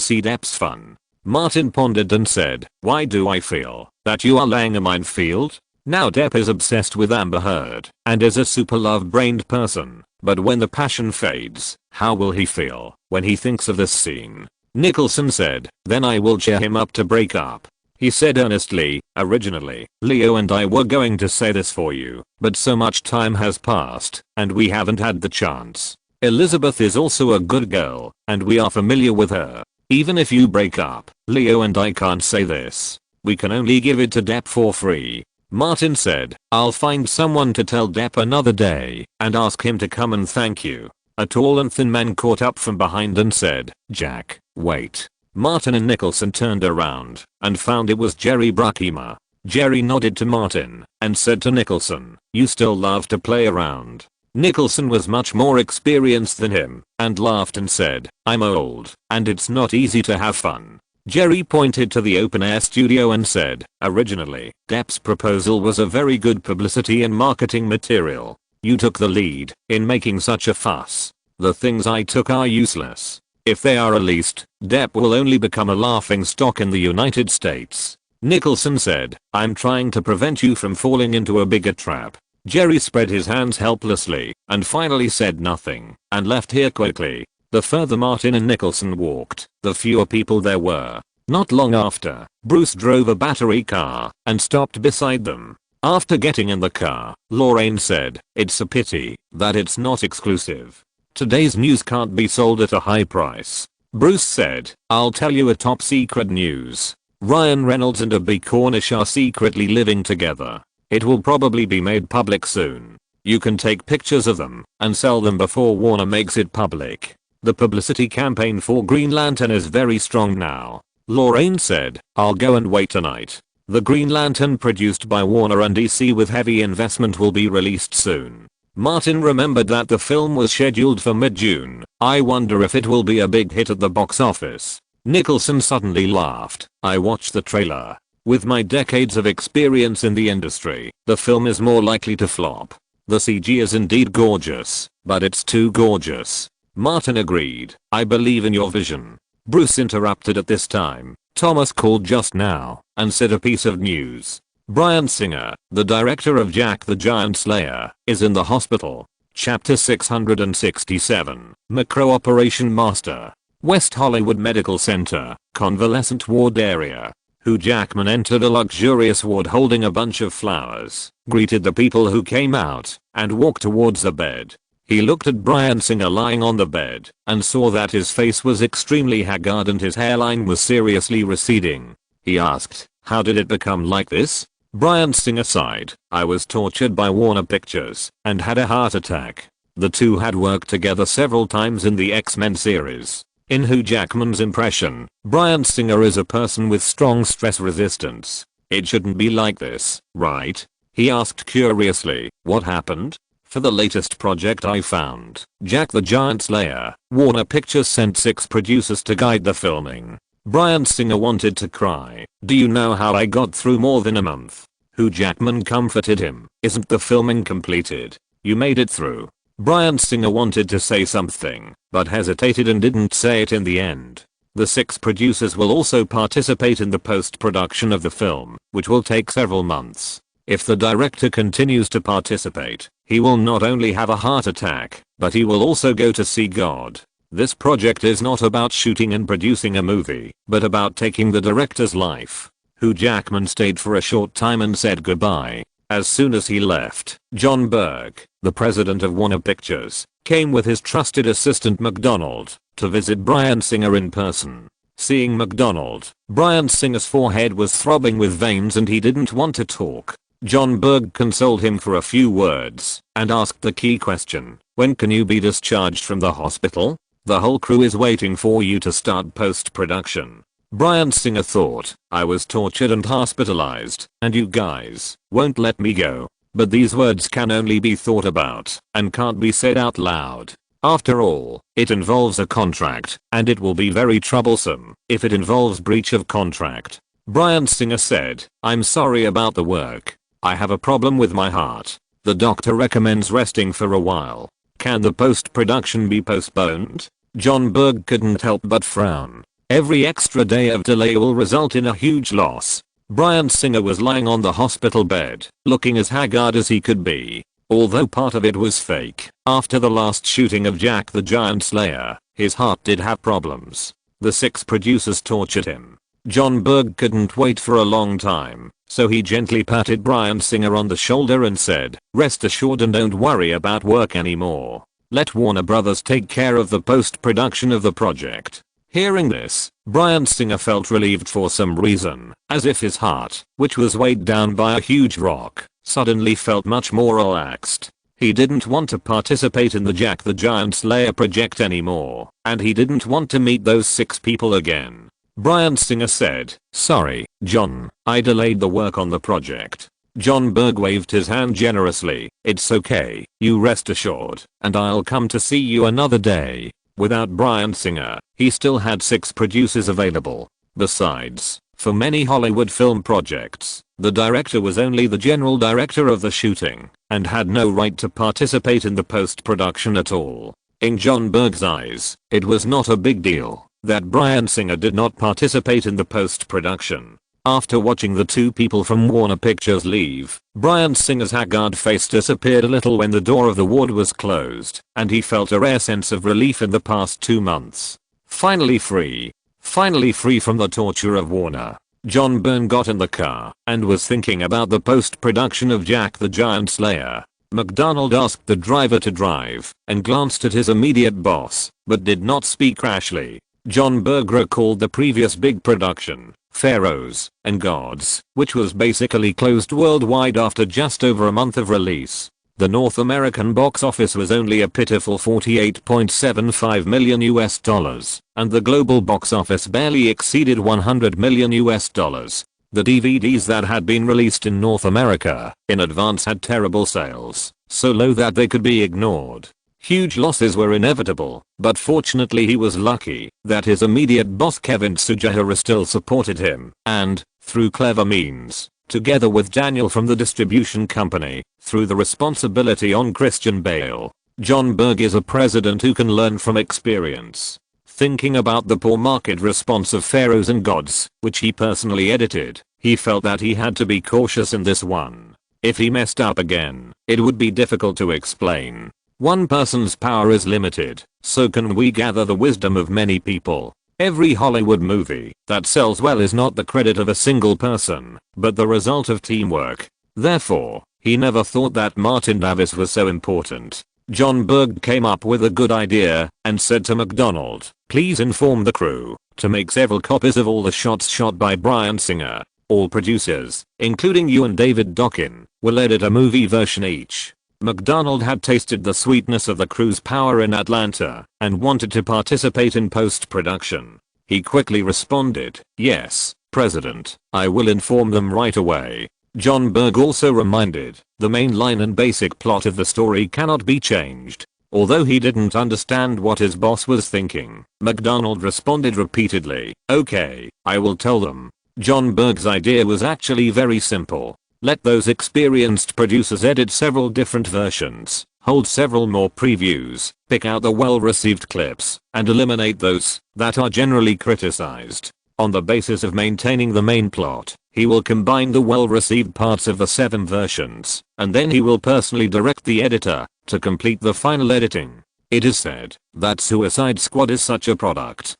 see Depp's fun. Martin pondered and said, "Why do I feel that you are laying a minefield? Now Depp is obsessed with Amber Heard and is a super love-brained person, but when the passion fades, how will he feel when he thinks of this scene?" Nicholson said, "Then I will cheer him up to break up." He said earnestly, "Originally, Leo and I were going to say this for you, but so much time has passed, and we haven't had the chance. Elizabeth is also a good girl, and we are familiar with her. Even if you break up, Leo and I can't say this. We can only give it to Depp for free." Martin said, "I'll find someone to tell Depp another day and ask him to come and thank you." A tall and thin man caught up from behind and said, "Jack, wait." Martin and Nicholson turned around and found it was Jerry Bruckheimer. Jerry nodded to Martin and said to Nicholson, "You still love to play around." Nicholson was much more experienced than him and laughed and said, "I'm old and it's not easy to have fun." Jerry pointed to the open-air studio and said, "Originally, Depp's proposal was a very good publicity and marketing material. You took the lead in making such a fuss. The things I took are useless. If they are released, Depp will only become a laughing stock in the United States." Nicholson said, "I'm trying to prevent you from falling into a bigger trap." Jerry spread his hands helplessly and finally said nothing and left here quickly. The further Martin and Nicholson walked, the fewer people there were. Not long after, Bruce drove a battery car and stopped beside them. After getting in the car, Lorraine said, "It's a pity that it's not exclusive. Today's news can't be sold at a high price." Bruce said, "I'll tell you a top secret news. Ryan Reynolds and Abby Cornish are secretly living together. It will probably be made public soon. You can take pictures of them and sell them before Warner makes it public. The publicity campaign for Green Lantern is very strong now." Lorraine said, "I'll go and wait tonight. The Green Lantern produced by Warner and DC with heavy investment will be released soon." Martin remembered that the film was scheduled for mid-June. "I wonder if it will be a big hit at the box office." Nicholson suddenly laughed. "I watched the trailer. With my decades of experience in the industry, the film is more likely to flop. The CG is indeed gorgeous, but it's too gorgeous." Martin agreed. "I believe in your vision." Bruce interrupted at this time. "Thomas called just now and said a piece of news." Bryan Singer, the director of Jack the Giant Slayer, is in the hospital. Chapter 667, Macro Operation Master. West Hollywood Medical Center, convalescent ward area. Hugh Jackman entered a luxurious ward holding a bunch of flowers, greeted the people who came out, and walked towards the bed. He looked at Bryan Singer lying on the bed, and saw that his face was extremely haggard and his hairline was seriously receding. He asked, "How did it become like this?" Bryan Singer sighed, "I was tortured by Warner Pictures, and had a heart attack." The two had worked together several times in the X-Men series. In Hugh Jackman's impression, Bryan Singer is a person with strong stress resistance. "It shouldn't be like this, right?" he asked curiously. "What happened?" "For the latest project I found, Jack the Giant Slayer, Warner Pictures sent 6 producers to guide the filming." Bryan Singer wanted to cry. "Do you know how I got through more than a month?" Hugh Jackman comforted him. "Isn't the filming completed? You made it through." Bryan Singer wanted to say something, but hesitated and didn't say it in the end. The 6 producers will also participate in the post-production of the film, which will take several months. If the director continues to participate, he will not only have a heart attack, but he will also go to see God. This project is not about shooting and producing a movie, but about taking the director's life. Hugh Jackman stayed for a short time and said goodbye. As soon as he left, John Berg, the president of Warner Pictures, came with his trusted assistant McDonald to visit Bryan Singer in person. Seeing McDonald, Bryan Singer's forehead was throbbing with veins and he didn't want to talk. John Berg consoled him for a few words and asked the key question, "When can you be discharged from the hospital? The whole crew is waiting for you to start post-production." Bryan Singer thought, "I was tortured and hospitalized, and you guys won't let me go." But these words can only be thought about and can't be said out loud. After all, it involves a contract, and it will be very troublesome if it involves breach of contract. Bryan Singer said, "I'm sorry about the work. I have a problem with my heart. The doctor recommends resting for a while. Can the post-production be postponed?" John Berg couldn't help but frown. Every extra day of delay will result in a huge loss. Bryan Singer was lying on the hospital bed, looking as haggard as he could be. Although part of it was fake, after the last shooting of Jack the Giant Slayer, his heart did have problems. The 6 producers tortured him. John Berg couldn't wait for a long time, so he gently patted Bryan Singer on the shoulder and said, "Rest assured and don't worry about work anymore. Let Warner Brothers take care of the post-production of the project." Hearing this, Bryan Singer felt relieved for some reason, as if his heart, which was weighed down by a huge rock, suddenly felt much more relaxed. He didn't want to participate in the Jack the Giant Slayer project anymore, and he didn't want to meet those 6 people again. Bryan Singer said, "Sorry, John, I delayed the work on the project." John Berg waved his hand generously. "It's okay, you rest assured, and I'll come to see you another day." Without Bryan Singer, he still had 6 producers available. Besides, for many Hollywood film projects, the director was only the general director of the shooting, and had no right to participate in the post-production at all. In John Berg's eyes, it was not a big deal that Bryan Singer did not participate in the post-production. After watching the 2 people from Warner Pictures leave, Bryan Singer's haggard face disappeared a little when the door of the ward was closed, and he felt a rare sense of relief in the past 2 months. Finally free. Finally free from the torture of Warner. John Byrne got in the car and was thinking about the post-production of Jack the Giant Slayer. McDonald asked the driver to drive and glanced at his immediate boss, but did not speak rashly. John Berg recalled the previous big production, Pharaohs and Gods, which was basically closed worldwide after just over a month of release. The North American box office was only a pitiful $48.75 million, and the global box office barely exceeded $100 million. The DVDs that had been released in North America in advance had terrible sales, so low that they could be ignored. Huge losses were inevitable, but fortunately he was lucky that his immediate boss Kevin Tsujihara still supported him, and, through clever means, together with Daniel from the distribution company, threw the responsibility on Christian Bale. John Berg is a president who can learn from experience. Thinking about the poor market response of Pharaohs and Gods, which he personally edited, He felt that he had to be cautious in this one. If he messed up again, it would be difficult to explain. One person's power is limited, so can we gather the wisdom of many people. Every Hollywood movie that sells well is not the credit of a single person, but the result of teamwork. Therefore, he never thought that Martin Davis was so important. John Berg came up with a good idea and said to McDonald, "Please inform the crew to make several copies of all the shots shot by Bryan Singer. All producers, including you and David Dockin, will edit a movie version each." McDonald had tasted the sweetness of the crew's power in Atlanta and wanted to participate in post-production. He quickly responded, "Yes, President, I will inform them right away." John Berg also reminded, the main line and basic plot of the story cannot be changed. Although he didn't understand what his boss was thinking, McDonald responded repeatedly, "Okay, I will tell them." John Berg's idea was actually very simple. Let those experienced producers edit several different versions, hold several more previews, pick out the well-received clips, and eliminate those that are generally criticized. On the basis of maintaining the main plot, he will combine the well-received parts of the 7 versions, and then he will personally direct the editor to complete the final editing. It is said that Suicide Squad is such a product.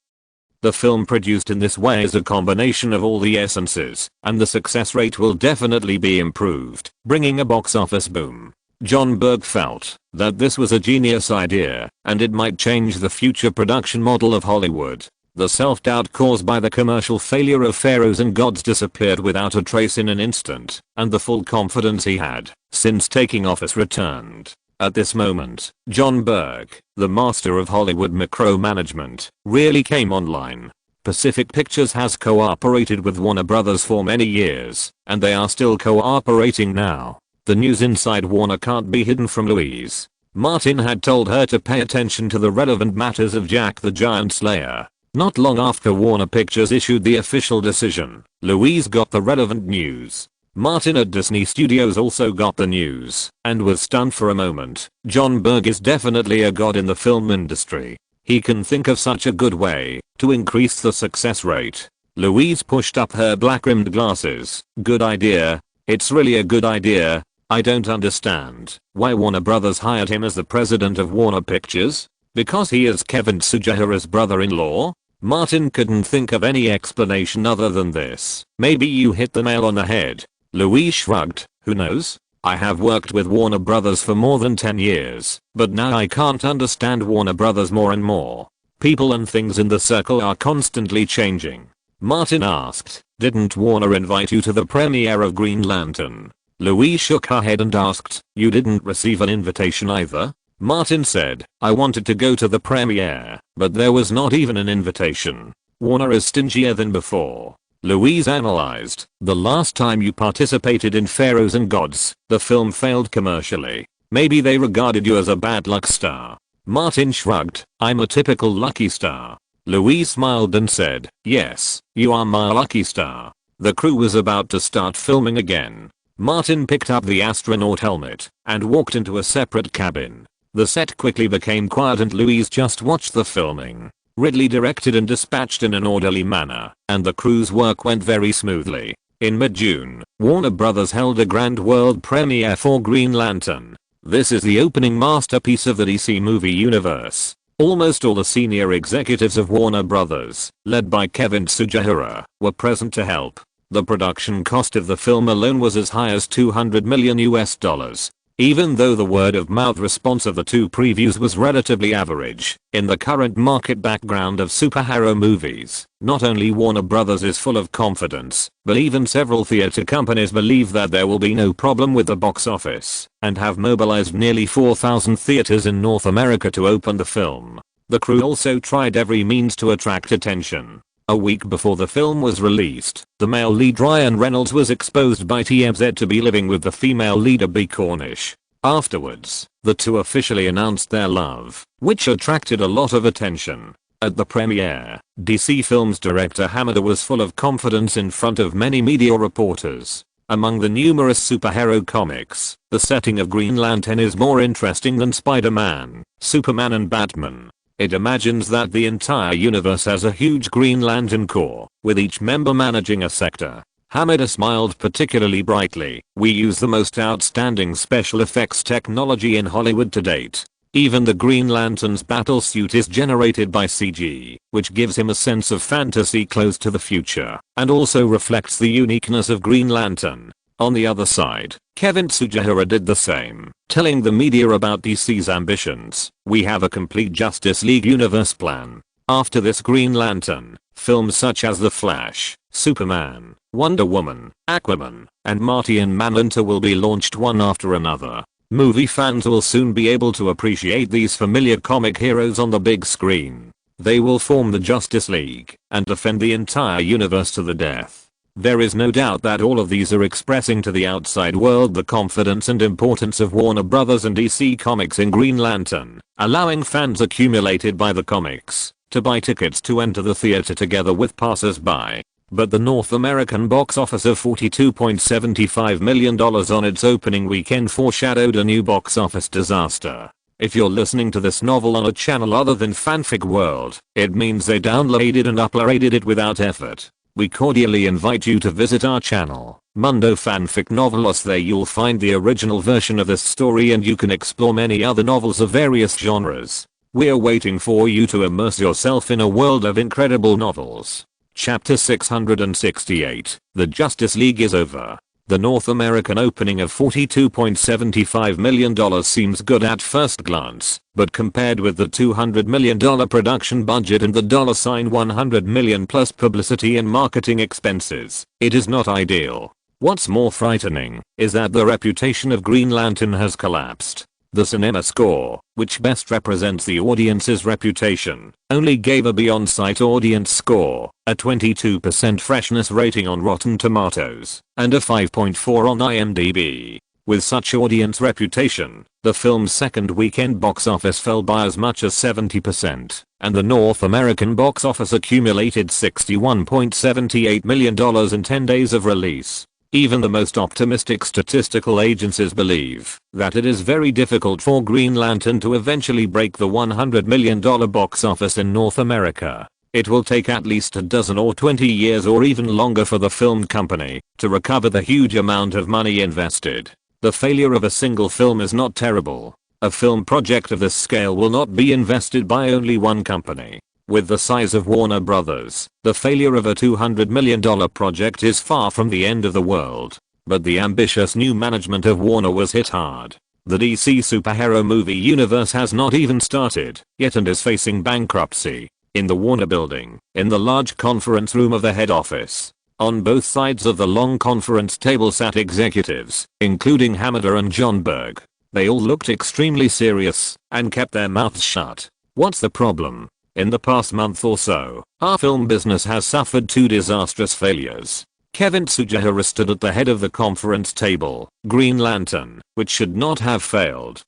The film produced in this way is a combination of all the essences, and the success rate will definitely be improved, bringing a box office boom. John Berg felt that this was a genius idea, and it might change the future production model of Hollywood. The self-doubt caused by the commercial failure of Pharaohs and Gods disappeared without a trace in an instant, and the full confidence he had since taking office returned. At this moment, John Berg, the master of Hollywood micromanagement, really came online. Pacific Pictures has cooperated with Warner Brothers for many years, and they are still cooperating now. The news inside Warner can't be hidden from Louise. Martin had told her to pay attention to the relevant matters of Jack the Giant Slayer. Not long after Warner Pictures issued the official decision, Louise got the relevant news. Martin at Disney Studios also got the news and was stunned for a moment. John Berg is definitely a god in the film industry. He can think of such a good way to increase the success rate. Louise pushed up her black-rimmed glasses. "Good idea. It's really a good idea. I don't understand why Warner Brothers hired him as the president of Warner Pictures. Because he is Kevin Tsujihira's brother-in-law?" Martin couldn't think of any explanation other than this. "Maybe you hit the nail on the head." Louise shrugged. "Who knows? I have worked with Warner Brothers for more than 10 years, but now I can't understand Warner Brothers more and more. People and things in the circle are constantly changing." Martin asked, "Didn't Warner invite you to the premiere of Green Lantern?" Louise shook her head and asked, "You didn't receive an invitation either?" Martin said, "I wanted to go to the premiere, but there was not even an invitation. Warner is stingier than before." Louise analyzed, "The last time you participated in Pharaohs and Gods, the film failed commercially. Maybe they regarded you as a bad luck star." Martin shrugged, "I'm a typical lucky star." Louise smiled and said, "Yes, you are my lucky star." The crew was about to start filming again. Martin picked up the astronaut helmet and walked into a separate cabin. The set quickly became quiet and Louise just watched the filming. Ridley directed and dispatched in an orderly manner, and the crew's work went very smoothly. In mid-June, Warner Brothers held a grand world premiere for Green Lantern. This is the opening masterpiece of the DC movie universe. Almost all the senior executives of Warner Brothers, led by Kevin Tsujihira, were present to help. The production cost of the film alone was as high as $200 million. Even though the word-of-mouth response of the 2 previews was relatively average, in the current market background of superhero movies, not only Warner Brothers is full of confidence, but even several theater companies believe that there will be no problem with the box office, and have mobilized nearly 4,000 theaters in North America to open the film. The crew also tried every means to attract attention. A week before the film was released, the male lead Ryan Reynolds was exposed by TMZ to be living with the female leader B. Cornish. Afterwards, the two officially announced their love, which attracted a lot of attention. At the premiere, DC Films director Hamada was full of confidence in front of many media reporters. Among the numerous superhero comics, the setting of Green Lantern is more interesting than Spider-Man, Superman and Batman. It imagines that the entire universe has a huge Green Lantern core, with each member managing a sector. Hamada smiled particularly brightly. We use the most outstanding special effects technology in Hollywood to date. Even the Green Lantern's battlesuit is generated by CG, which gives him a sense of fantasy close to the future, and also reflects the uniqueness of Green Lantern. On the other side, Kevin Tsujihara did the same, telling the media about DC's ambitions. We have a complete Justice League universe plan. After this Green Lantern, films such as The Flash, Superman, Wonder Woman, Aquaman, and Martian Manhunter will be launched one after another. Movie fans will soon be able to appreciate these familiar comic heroes on the big screen. They will form the Justice League and defend the entire universe to the death. There is no doubt that all of these are expressing to the outside world the confidence and importance of Warner Bros. And DC Comics in Green Lantern, allowing fans accumulated by the comics to buy tickets to enter the theater together with passers-by. But the North American box office of $42.75 million on its opening weekend foreshadowed a new box office disaster. If you're listening to this novel on a channel other than Fanfic World, it means they downloaded and uploaded it without effort. We cordially invite you to visit our channel, Mundo Fanfic Novelos. There you'll find the original version of this story and you can explore many other novels of various genres. We're waiting for you to immerse yourself in a world of incredible novels. Chapter 668, The Justice League is over. The North American opening of $42.75 million seems good at first glance, but compared with the $200 million production budget and the $100 million plus publicity and marketing expenses, it is not ideal. What's more frightening is that the reputation of Green Lantern has collapsed. The cinema score, which best represents the audience's reputation, only gave a B on-site audience score, a 22% freshness rating on Rotten Tomatoes, and a 5.4 on IMDb. With such audience reputation, the film's second weekend box office fell by as much as 70%, and the North American box office accumulated $61.78 million in 10 days of release. Even the most optimistic statistical agencies believe that it is very difficult for Green Lantern to eventually break the $100 million box office in North America. It will take at least a dozen or 20 years or even longer for the film company to recover the huge amount of money invested. The failure of a single film is not terrible. A film project of this scale will not be invested by only one company. With the size of Warner Bros., the failure of a $200 million project is far from the end of the world. But the ambitious new management of Warner was hit hard. The DC superhero movie universe has not even started yet and is facing bankruptcy. In the Warner building, in the large conference room of the head office, on both sides of the long conference table sat executives, including Hamada and John Berg. They all looked extremely serious and kept their mouths shut. What's the problem? In the past month or so, our film business has suffered two disastrous failures. Kevin Tsujihara stood at the head of the conference table. Green Lantern, which should not have failed.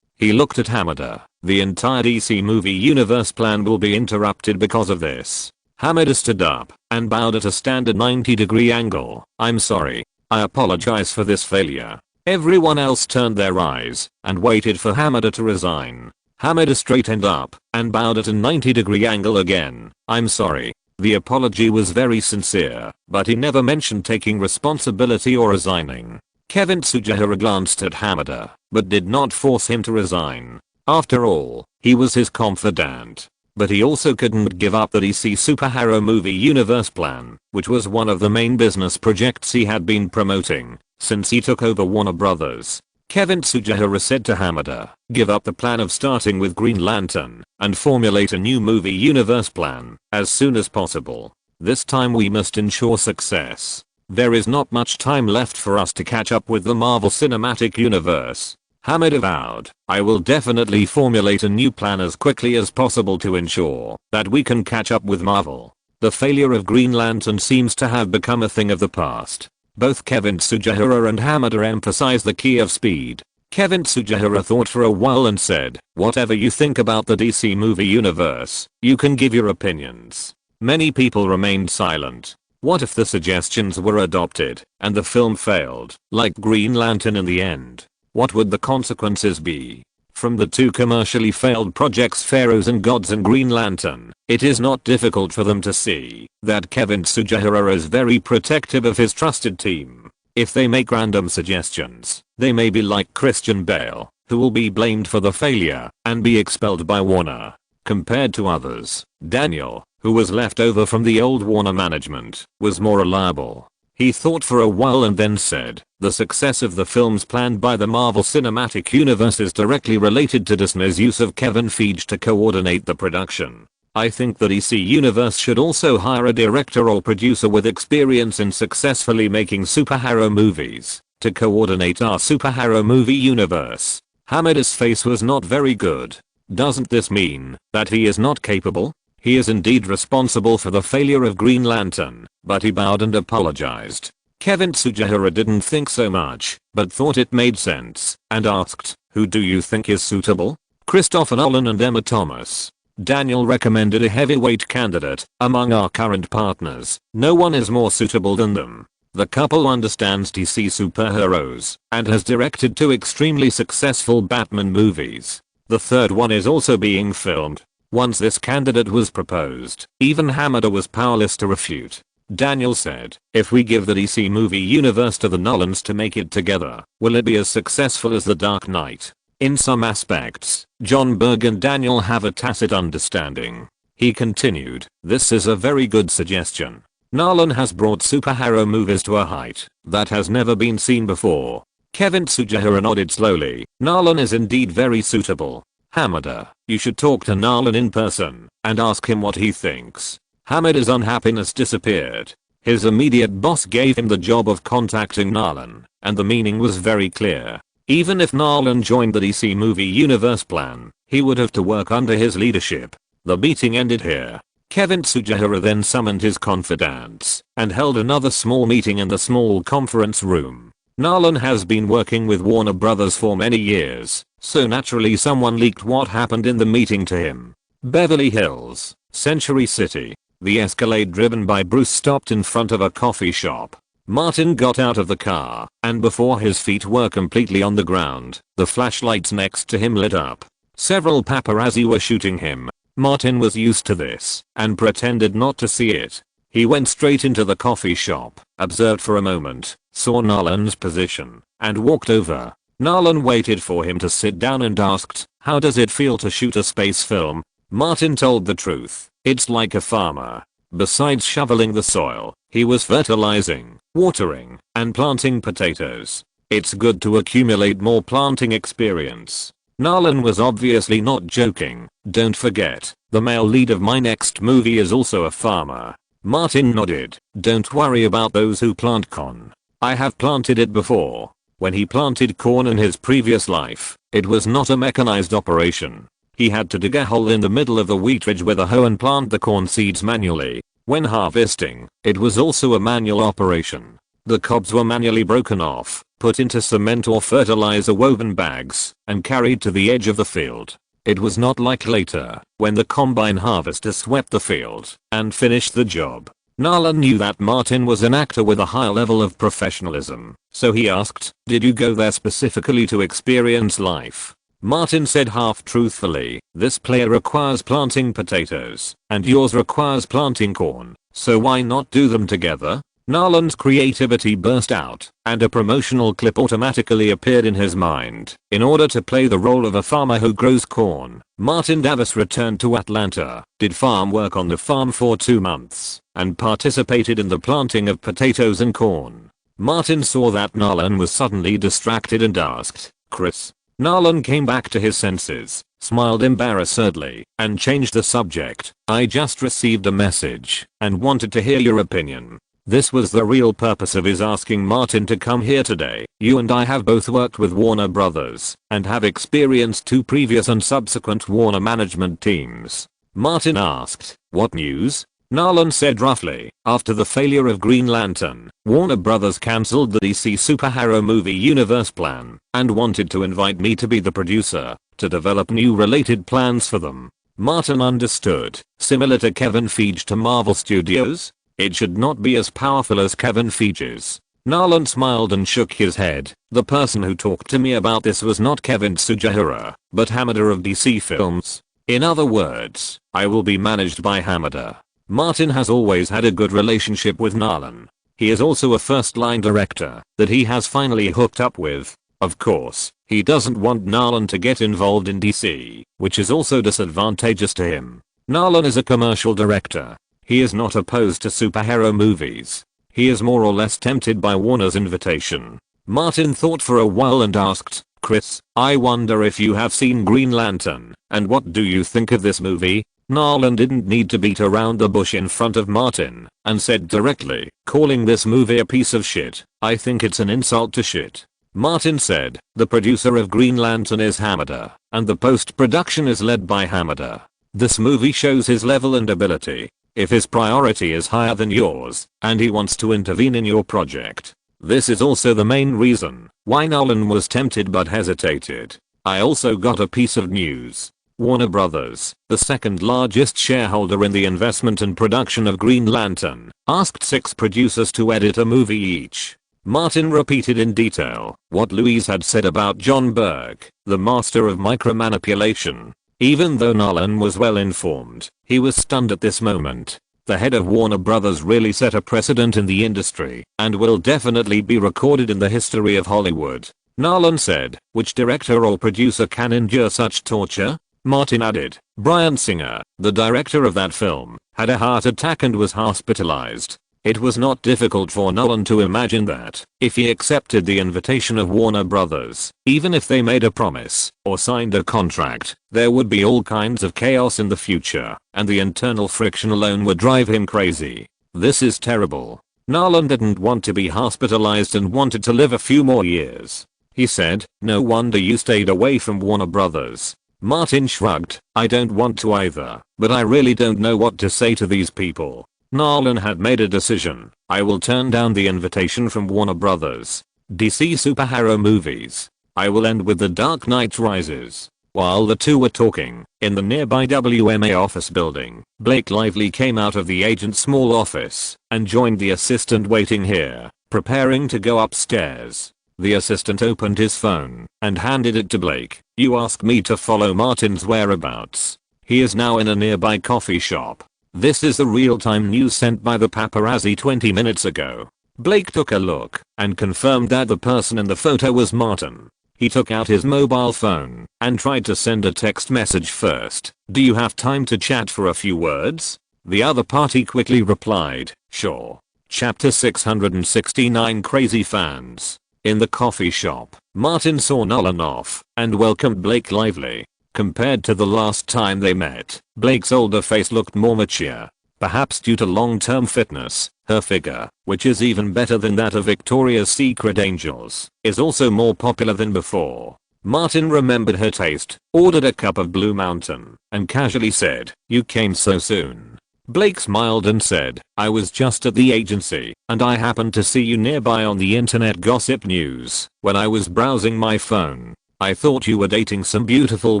He looked at Hamada. The entire DC movie universe plan will be interrupted because of this. Hamada stood up and bowed at a standard 90-degree angle. I'm sorry. I apologize for this failure. Everyone else turned their eyes and waited for Hamada to resign. Hamada straightened up and bowed at a 90-degree angle again. I'm sorry. The apology was very sincere, but he never mentioned taking responsibility or resigning. Kevin Tsujihara glanced at Hamada, but did not force him to resign. After all, he was his confidant. But he also couldn't give up the DC superhero movie universe plan, which was one of the main business projects he had been promoting since he took over Warner Bros. Kevin Tsujihara said to Hamada, give up the plan of starting with Green Lantern and formulate a new movie universe plan as soon as possible. This time we must ensure success. There is not much time left for us to catch up with the Marvel Cinematic Universe. Hamada vowed, I will definitely formulate a new plan as quickly as possible to ensure that we can catch up with Marvel. The failure of Green Lantern seems to have become a thing of the past. Both Kevin Tsujihara and Hamada emphasized the key of speed. Kevin Tsujihara thought for a while and said, whatever you think about the DC movie universe, you can give your opinions. Many people remained silent. What if the suggestions were adopted and the film failed, like Green Lantern in the end? What would the consequences be? From the two commercially failed projects Pharaohs and Gods and Green Lantern, it is not difficult for them to see that Kevin Tsujihara is very protective of his trusted team. If they make random suggestions, they may be like Christian Bale, who will be blamed for the failure and be expelled by Warner. Compared to others, Daniel, who was left over from the old Warner management, was more reliable. He thought for a while and then said, "The success of the films planned by the Marvel Cinematic Universe is directly related to Disney's use of Kevin Feige to coordinate the production. I think the DC Universe should also hire a director or producer with experience in successfully making superhero movies to coordinate our superhero movie universe." Hamada's face was not very good. Doesn't this mean that he is not capable? He is indeed responsible for the failure of Green Lantern, but he bowed and apologized. Kevin Tsujihara didn't think so much, but thought it made sense, and asked, "Who do you think is suitable?" "Christopher Nolan and Emma Thomas." Daniel recommended a heavyweight candidate. "Among our current partners, no one is more suitable than them. The couple understands DC superheroes and has directed two extremely successful Batman movies. The third one is also being filmed." Once this candidate was proposed, even Hamada was powerless to refute. Daniel said, "If we give the DC movie universe to the Nolans to make it together, will it be as successful as The Dark Knight?" In some aspects, John Berg and Daniel have a tacit understanding. He continued, "This is a very good suggestion. Nolan has brought superhero movies to a height that has never been seen before." Kevin Tsujihara nodded slowly. "Nolan is indeed very suitable. Hamada, you should talk to Nolan in person and ask him what he thinks." Hamada's unhappiness disappeared. His immediate boss gave him the job of contacting Nolan, and the meaning was very clear. Even if Nolan joined the DC movie universe plan, he would have to work under his leadership. The meeting ended here. Kevin Tsujihara then summoned his confidants and held another small meeting in the small conference room. Nolan has been working with Warner Brothers for many years, so naturally someone leaked what happened in the meeting to him. Beverly Hills, Century City. The Escalade driven by Bruce stopped in front of a coffee shop. Martin got out of the car, and before his feet were completely on the ground, the flashlights next to him lit up. Several paparazzi were shooting him. Martin was used to this, and pretended not to see it. He went straight into the coffee shop, observed for a moment, saw Nolan's position, and walked over. Nolan waited for him to sit down and asked, "How does it feel to shoot a space film?" Martin told the truth. "It's like a farmer. Besides shoveling the soil, he was fertilizing, watering, and planting potatoes. It's good to accumulate more planting experience." Nolan was obviously not joking. "Don't forget, the male lead of my next movie is also a farmer." Martin nodded. "Don't worry about those who plant corn. I have planted it before." When he planted corn in his previous life, it was not a mechanized operation. He had to dig a hole in the middle of the wheat ridge with a hoe and plant the corn seeds manually. When harvesting, it was also a manual operation. The cobs were manually broken off, put into cement or fertilizer woven bags, and carried to the edge of the field. It was not like later, when the combine harvester swept the field and finished the job. Nolan knew that Martin was an actor with a high level of professionalism, so he asked, "Did you go there specifically to experience life?" Martin said half truthfully, "This play requires planting potatoes, and yours requires planting corn, so why not do them together?" Nolan's creativity burst out, and a promotional clip automatically appeared in his mind. In order to play the role of a farmer who grows corn, Martin Davis returned to Atlanta, did farm work on the farm for 2 months, and participated in the planting of potatoes and corn. Martin saw that Nolan was suddenly distracted and asked, "Chris?" Nolan came back to his senses, smiled embarrassedly, and changed the subject. "I just received a message, and wanted to hear your opinion." This was the real purpose of his asking Martin to come here today. "You and I have both worked with Warner Brothers, and have experienced 2 previous and subsequent Warner management teams." Martin asked, "What news?" Nolan said roughly, "After the failure of Green Lantern, Warner Brothers cancelled the DC superhero movie universe plan, and wanted to invite me to be the producer, to develop new related plans for them." Martin understood, similar to Kevin Feige to Marvel Studios? It should not be as powerful as Kevin Feige's. Nolan smiled and shook his head. The person who talked to me about this was not Kevin Tsujihara, but Hamada of DC Films. In other words, I will be managed by Hamada. Martin has always had a good relationship with Nolan. He is also a first-line director that he has finally hooked up with. Of course, he doesn't want Nolan to get involved in DC, which is also disadvantageous to him. Nolan is a commercial director. He is not opposed to superhero movies. He is more or less tempted by Warner's invitation. Martin thought for a while and asked, "Chris, I wonder if you have seen Green Lantern, and what do you think of this movie?" Nolan didn't need to beat around the bush in front of Martin, and said directly, "Calling this movie a piece of shit, I think it's an insult to shit." Martin said, "The producer of Green Lantern is Hamada, and the post-production is led by Hamada. This movie shows his level and ability. If his priority is higher than yours, and he wants to intervene in your project. This is also the main reason why Nolan was tempted but hesitated." I also got a piece of news. Warner Brothers, the second largest shareholder in the investment and production of Green Lantern, asked 6 producers to edit a movie each. Martin repeated in detail what Louise had said about John Berg, the master of micromanipulation. Even though Nolan was well informed, he was stunned at this moment. The head of Warner Brothers really set a precedent in the industry and will definitely be recorded in the history of Hollywood. Nolan said, "Which director or producer can endure such torture?" Martin added, "Bryan Singer, the director of that film, had a heart attack and was hospitalized." It was not difficult for Nolan to imagine that, if he accepted the invitation of Warner Brothers, even if they made a promise or signed a contract, there would be all kinds of chaos in the future, and the internal friction alone would drive him crazy. This is terrible. Nolan didn't want to be hospitalized and wanted to live a few more years. He said, "No wonder you stayed away from Warner Brothers." Martin shrugged, "I don't want to either, but I really don't know what to say to these people." Nolan had made a decision. "I will turn down the invitation from Warner Brothers. DC superhero movies. I will end with The Dark Knight Rises." While the two were talking, in the nearby WMA office building, Blake Lively came out of the agent's small office and joined the assistant waiting here, preparing to go upstairs. The assistant opened his phone and handed it to Blake. "You asked me to follow Martin's whereabouts. He is now in a nearby coffee shop. This is the real-time news sent by the paparazzi 20 minutes ago." Blake took a look and confirmed that the person in the photo was Martin. He took out his mobile phone and tried to send a text message first. "Do you have time to chat for a few words?" The other party quickly replied, "Sure." Chapter 669 Crazy Fans. In the coffee shop, Martin saw Nolan off and welcomed Blake Lively. Compared to the last time they met, Blake's older face looked more mature. Perhaps due to long-term fitness, her figure, which is even better than that of Victoria's Secret angels, is also more popular than before. Martin remembered her taste, ordered a cup of Blue Mountain, and casually said, "You came so soon." Blake smiled and said, "I was just at the agency, and I happened to see you nearby on the internet gossip news when I was browsing my phone. I thought you were dating some beautiful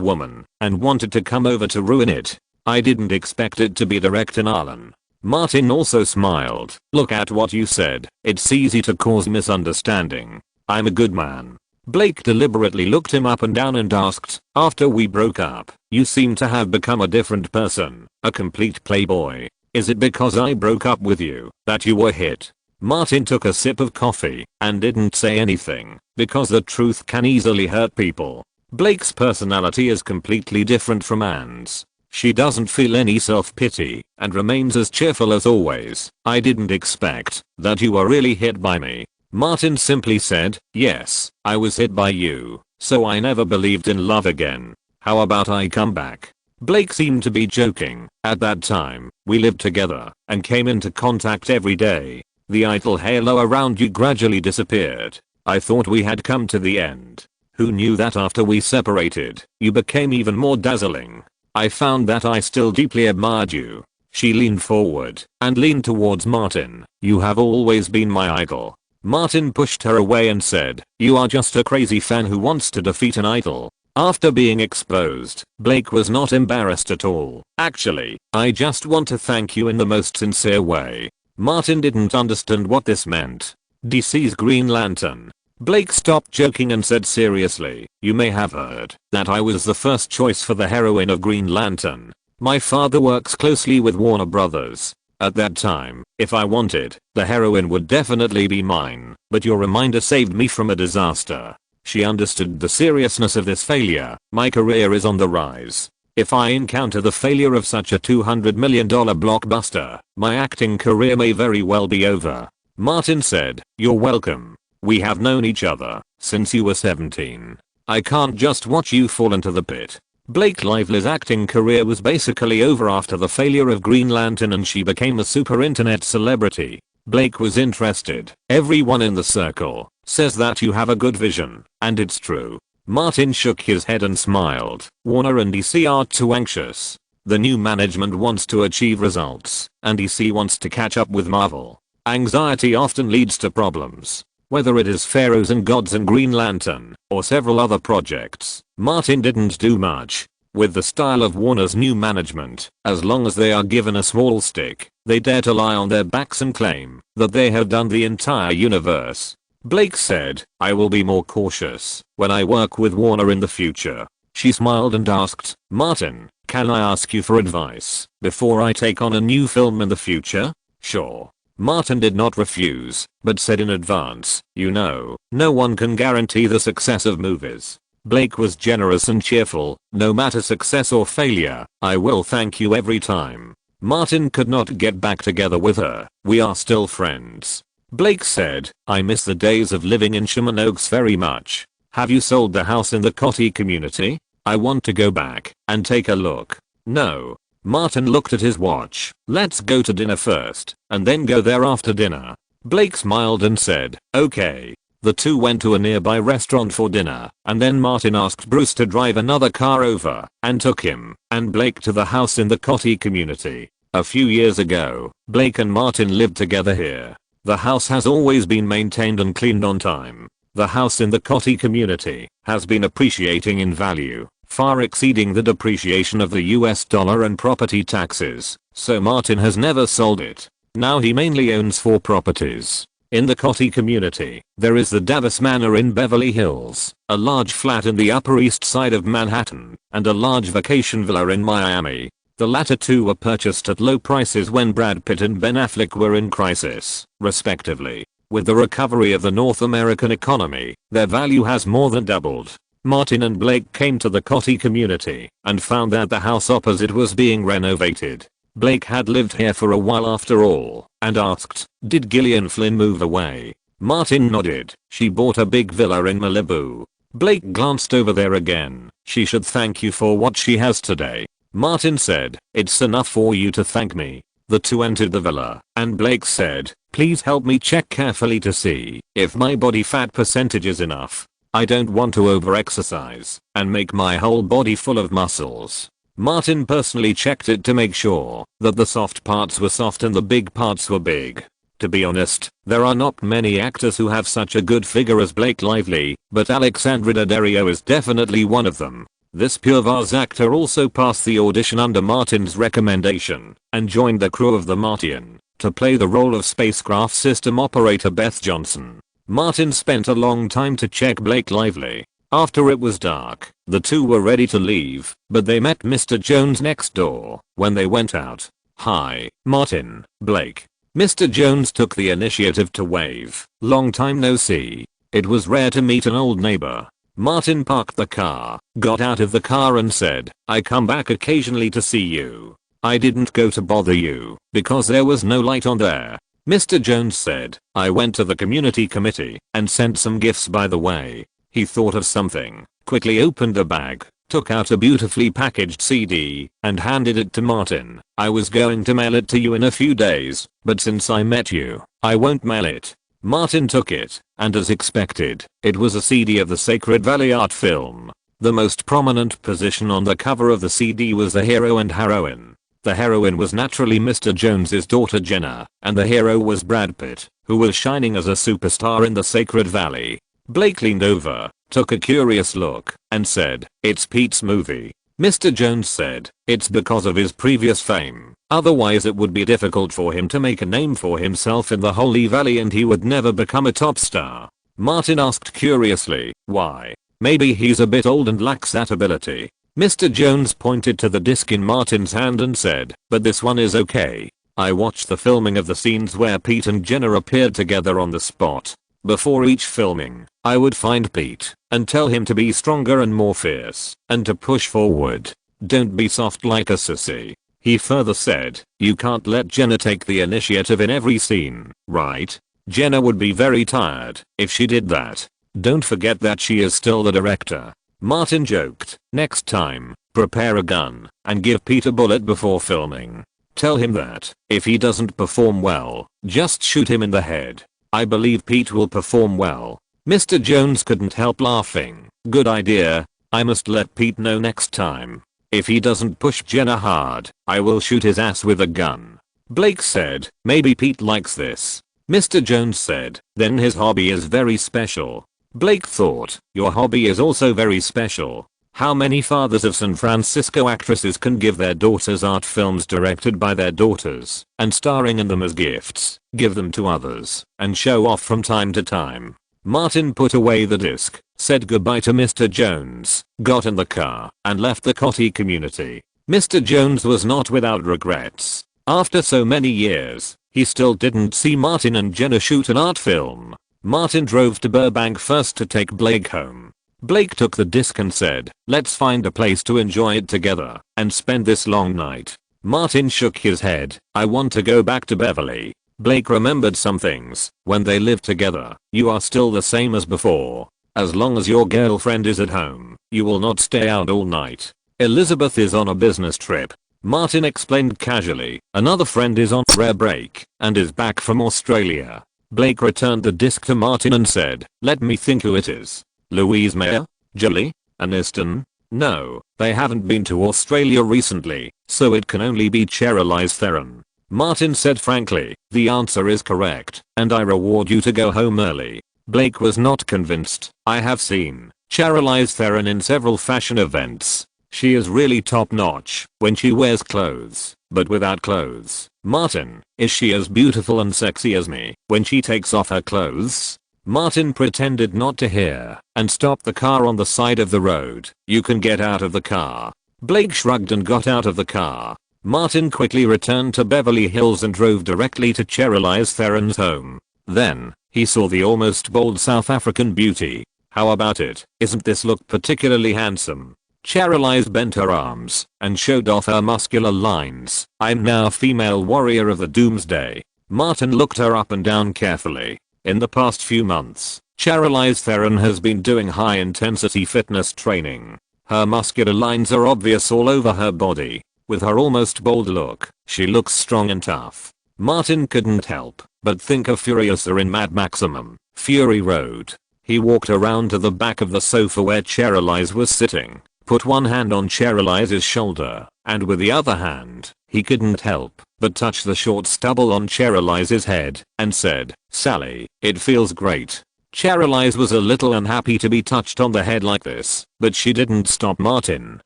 woman and wanted to come over to ruin it. I didn't expect it to be direct and Nolan." Martin also smiled. "Look at what you said. It's easy to cause misunderstanding. I'm a good man." Blake deliberately looked him up and down and asked, "After we broke up, you seem to have become a different person, a complete playboy. Is it because I broke up with you that you were hit?" Martin took a sip of coffee and didn't say anything, because the truth can easily hurt people. Blake's personality is completely different from Anne's. She doesn't feel any self-pity and remains as cheerful as always. "I didn't expect that you were really hit by me." Martin simply said, "Yes, I was hit by you, so I never believed in love again. How about I come back?" Blake seemed to be joking. "At that time, we lived together and came into contact every day. The idle halo around you gradually disappeared. I thought we had come to the end. Who knew that after we separated, you became even more dazzling? I found that I still deeply admired you." She leaned forward and leaned towards Martin. "You have always been my idol." Martin pushed her away and said, "You are just a crazy fan who wants to defeat an idol." After being exposed, Blake was not embarrassed at all. "Actually, I just want to thank you in the most sincere way." Martin didn't understand what this meant. DC's Green Lantern. Blake stopped joking and said seriously, you may have heard that I was the first choice for the heroine of Green Lantern. My father works closely with Warner Brothers. At that time, if I wanted, the heroine would definitely be mine, but your reminder saved me from a disaster. She understood the seriousness of this failure. My career is on the rise. If I encounter the failure of such a $200 million blockbuster, my acting career may very well be over. Martin said, you're welcome. We have known each other since you were 17. I can't just watch you fall into the pit. Blake Lively's acting career was basically over after the failure of Green Lantern and she became a super internet celebrity. Blake was interested. Everyone in the circle says that you have a good vision, and it's true. Martin shook his head and smiled. Warner and DC are too anxious. The new management wants to achieve results, and DC wants to catch up with Marvel. Anxiety often leads to problems. Whether it is Pharaohs and Gods and Green Lantern, or several other projects, Martin didn't do much. With the style of Warner's new management, as long as they are given a small stick, they dare to lie on their backs and claim that they have done the entire universe. Blake said, I will be more cautious when I work with Warner in the future. She smiled and asked, Martin, can I ask you for advice before I take on a new film in the future? Sure. Martin did not refuse, but said in advance, you know, no one can guarantee the success of movies. Blake was generous and cheerful. No matter success or failure, I will thank you every time. Martin could not get back together with her. We are still friends. Blake said, I miss the days of living in Sherman Oaks very much. Have you sold the house in the Cotty community? I want to go back and take a look. No. Martin looked at his watch. Let's go to dinner first, and then go there after dinner. Blake smiled and said, okay. The two went to a nearby restaurant for dinner, and then Martin asked Bruce to drive another car over, and took him and Blake to the house in the Cotty community. A few years ago, Blake and Martin lived together here. The house has always been maintained and cleaned on time. The house in the Cotty community has been appreciating in value, far exceeding the depreciation of the US dollar and property taxes, so Martin has never sold it. Now he mainly owns 4 properties. In the Cotty community, there is the Davis Manor in Beverly Hills, a large flat in the Upper East Side of Manhattan, and a large vacation villa in Miami. The latter two were purchased at low prices when Brad Pitt and Ben Affleck were in crisis, respectively. With the recovery of the North American economy, their value has more than doubled. Martin and Blake came to the Cotty community and found that the house opposite was being renovated. Blake had lived here for a while after all, and asked, did Gillian Flynn move away? Martin nodded. She bought a big villa in Malibu. Blake glanced over there again. She should thank you for what she has today. Martin said, it's enough for you to thank me. The two entered the villa, and Blake said, please help me check carefully to see if my body fat percentage is enough. I don't want to over-exercise and make my whole body full of muscles. Martin personally checked it to make sure that the soft parts were soft and the big parts were big. To be honest, there are not many actors who have such a good figure as Blake Lively, but Alexandra Daddario is definitely one of them. This pure Vase actor also passed the audition under Martin's recommendation and joined the crew of the Martian to play the role of spacecraft system operator Beth Johnson. Martin spent a long time to check Blake Lively. After it was dark, the two were ready to leave, but they met Mr. Jones next door when they went out. Hi, Martin, Blake. Mr. Jones took the initiative to wave. Long time no see. It was rare to meet an old neighbor. Martin parked the car, got out of the car and said, I come back occasionally to see you. I didn't go to bother you because there was no light on there. Mr. Jones said, I went to the community committee and sent some gifts by the way. He thought of something, quickly opened a bag, took out a beautifully packaged CD, and handed it to Martin. I was going to mail it to you in a few days, but since I met you, I won't mail it. Martin took it, and as expected, it was a CD of the Sacred Valley art film. The most prominent position on the cover of the CD was the hero and heroine. The heroine was naturally Mr. Jones's daughter Jenna, and the hero was Brad Pitt, who was shining as a superstar in the Sacred Valley. Blake leaned over, took a curious look, and said, it's Pete's movie. Mr. Jones said, it's because of his previous fame, otherwise it would be difficult for him to make a name for himself in the Holy Valley and he would never become a top star. Martin asked curiously, why? Maybe he's a bit old and lacks that ability. Mr. Jones pointed to the disc in Martin's hand and said, but this one is okay. I watched the filming of the scenes where Pete and Jenna appeared together on the spot. Before each filming, I would find Pete and tell him to be stronger and more fierce and to push forward. Don't be soft like a sissy. He further said, you can't let Jenna take the initiative in every scene, right? Jenna would be very tired if she did that. Don't forget that she is still the director. Martin joked, next time, prepare a gun and give Pete a bullet before filming. Tell him that if he doesn't perform well, just shoot him in the head. I believe Pete will perform well. Mr. Jones couldn't help laughing. Good idea. I must let Pete know next time. If he doesn't push Jenna hard, I will shoot his ass with a gun. Blake said, maybe Pete likes this. Mr. Jones said, then his hobby is very special. Blake thought, your hobby is also very special. How many fathers of San Francisco actresses can give their daughters art films directed by their daughters and starring in them as gifts, give them to others, and show off from time to time? Martin put away the disc, said goodbye to Mr. Jones, got in the car, and left the Cotty community. Mr. Jones was not without regrets. After so many years, he still didn't see Martin and Jenna shoot an art film. Martin drove to Burbank first to take Blake home. Blake took the disc and said, let's find a place to enjoy it together and spend this long night. Martin shook his head, I want to go back to Beverly. Blake remembered some things. When they lived together, you are still the same as before. As long as your girlfriend is at home, you will not stay out all night. Elizabeth is on a business trip. Martin explained casually, another friend is on rare break and is back from Australia. Blake returned the disc to Martin and said, let me think who it is. Louise Mayer? Julie? Aniston? No, they haven't been to Australia recently, so it can only be Charlize Theron. Martin said frankly, the answer is correct, and I reward you to go home early. Blake was not convinced. I have seen Charlize Theron in several fashion events. She is really top notch when she wears clothes, but without clothes. Martin, is she as beautiful and sexy as me when she takes off her clothes? Martin pretended not to hear and stopped the car on the side of the road. You can get out of the car. Blake shrugged and got out of the car. Martin quickly returned to Beverly Hills and drove directly to Charlize Theron's home. Then, he saw the almost bald South African beauty. How about it? Isn't this look particularly handsome? Charlize bent her arms and showed off her muscular lines. I'm now female warrior of the doomsday. Martin looked her up and down carefully. In the past few months, Charlize Theron has been doing high intensity fitness training. Her muscular lines are obvious all over her body. With her almost bald look, she looks strong and tough. Martin couldn't help but think of Furiosa in Mad Maximum, Fury Road. He walked around to the back of the sofa where Charlize was sitting, put one hand on Charlize's shoulder, and with the other hand, he couldn't help but touch the short stubble on Charlize's head and said, Sally, it feels great. Charlize was a little unhappy to be touched on the head like this, but she didn't stop Martin.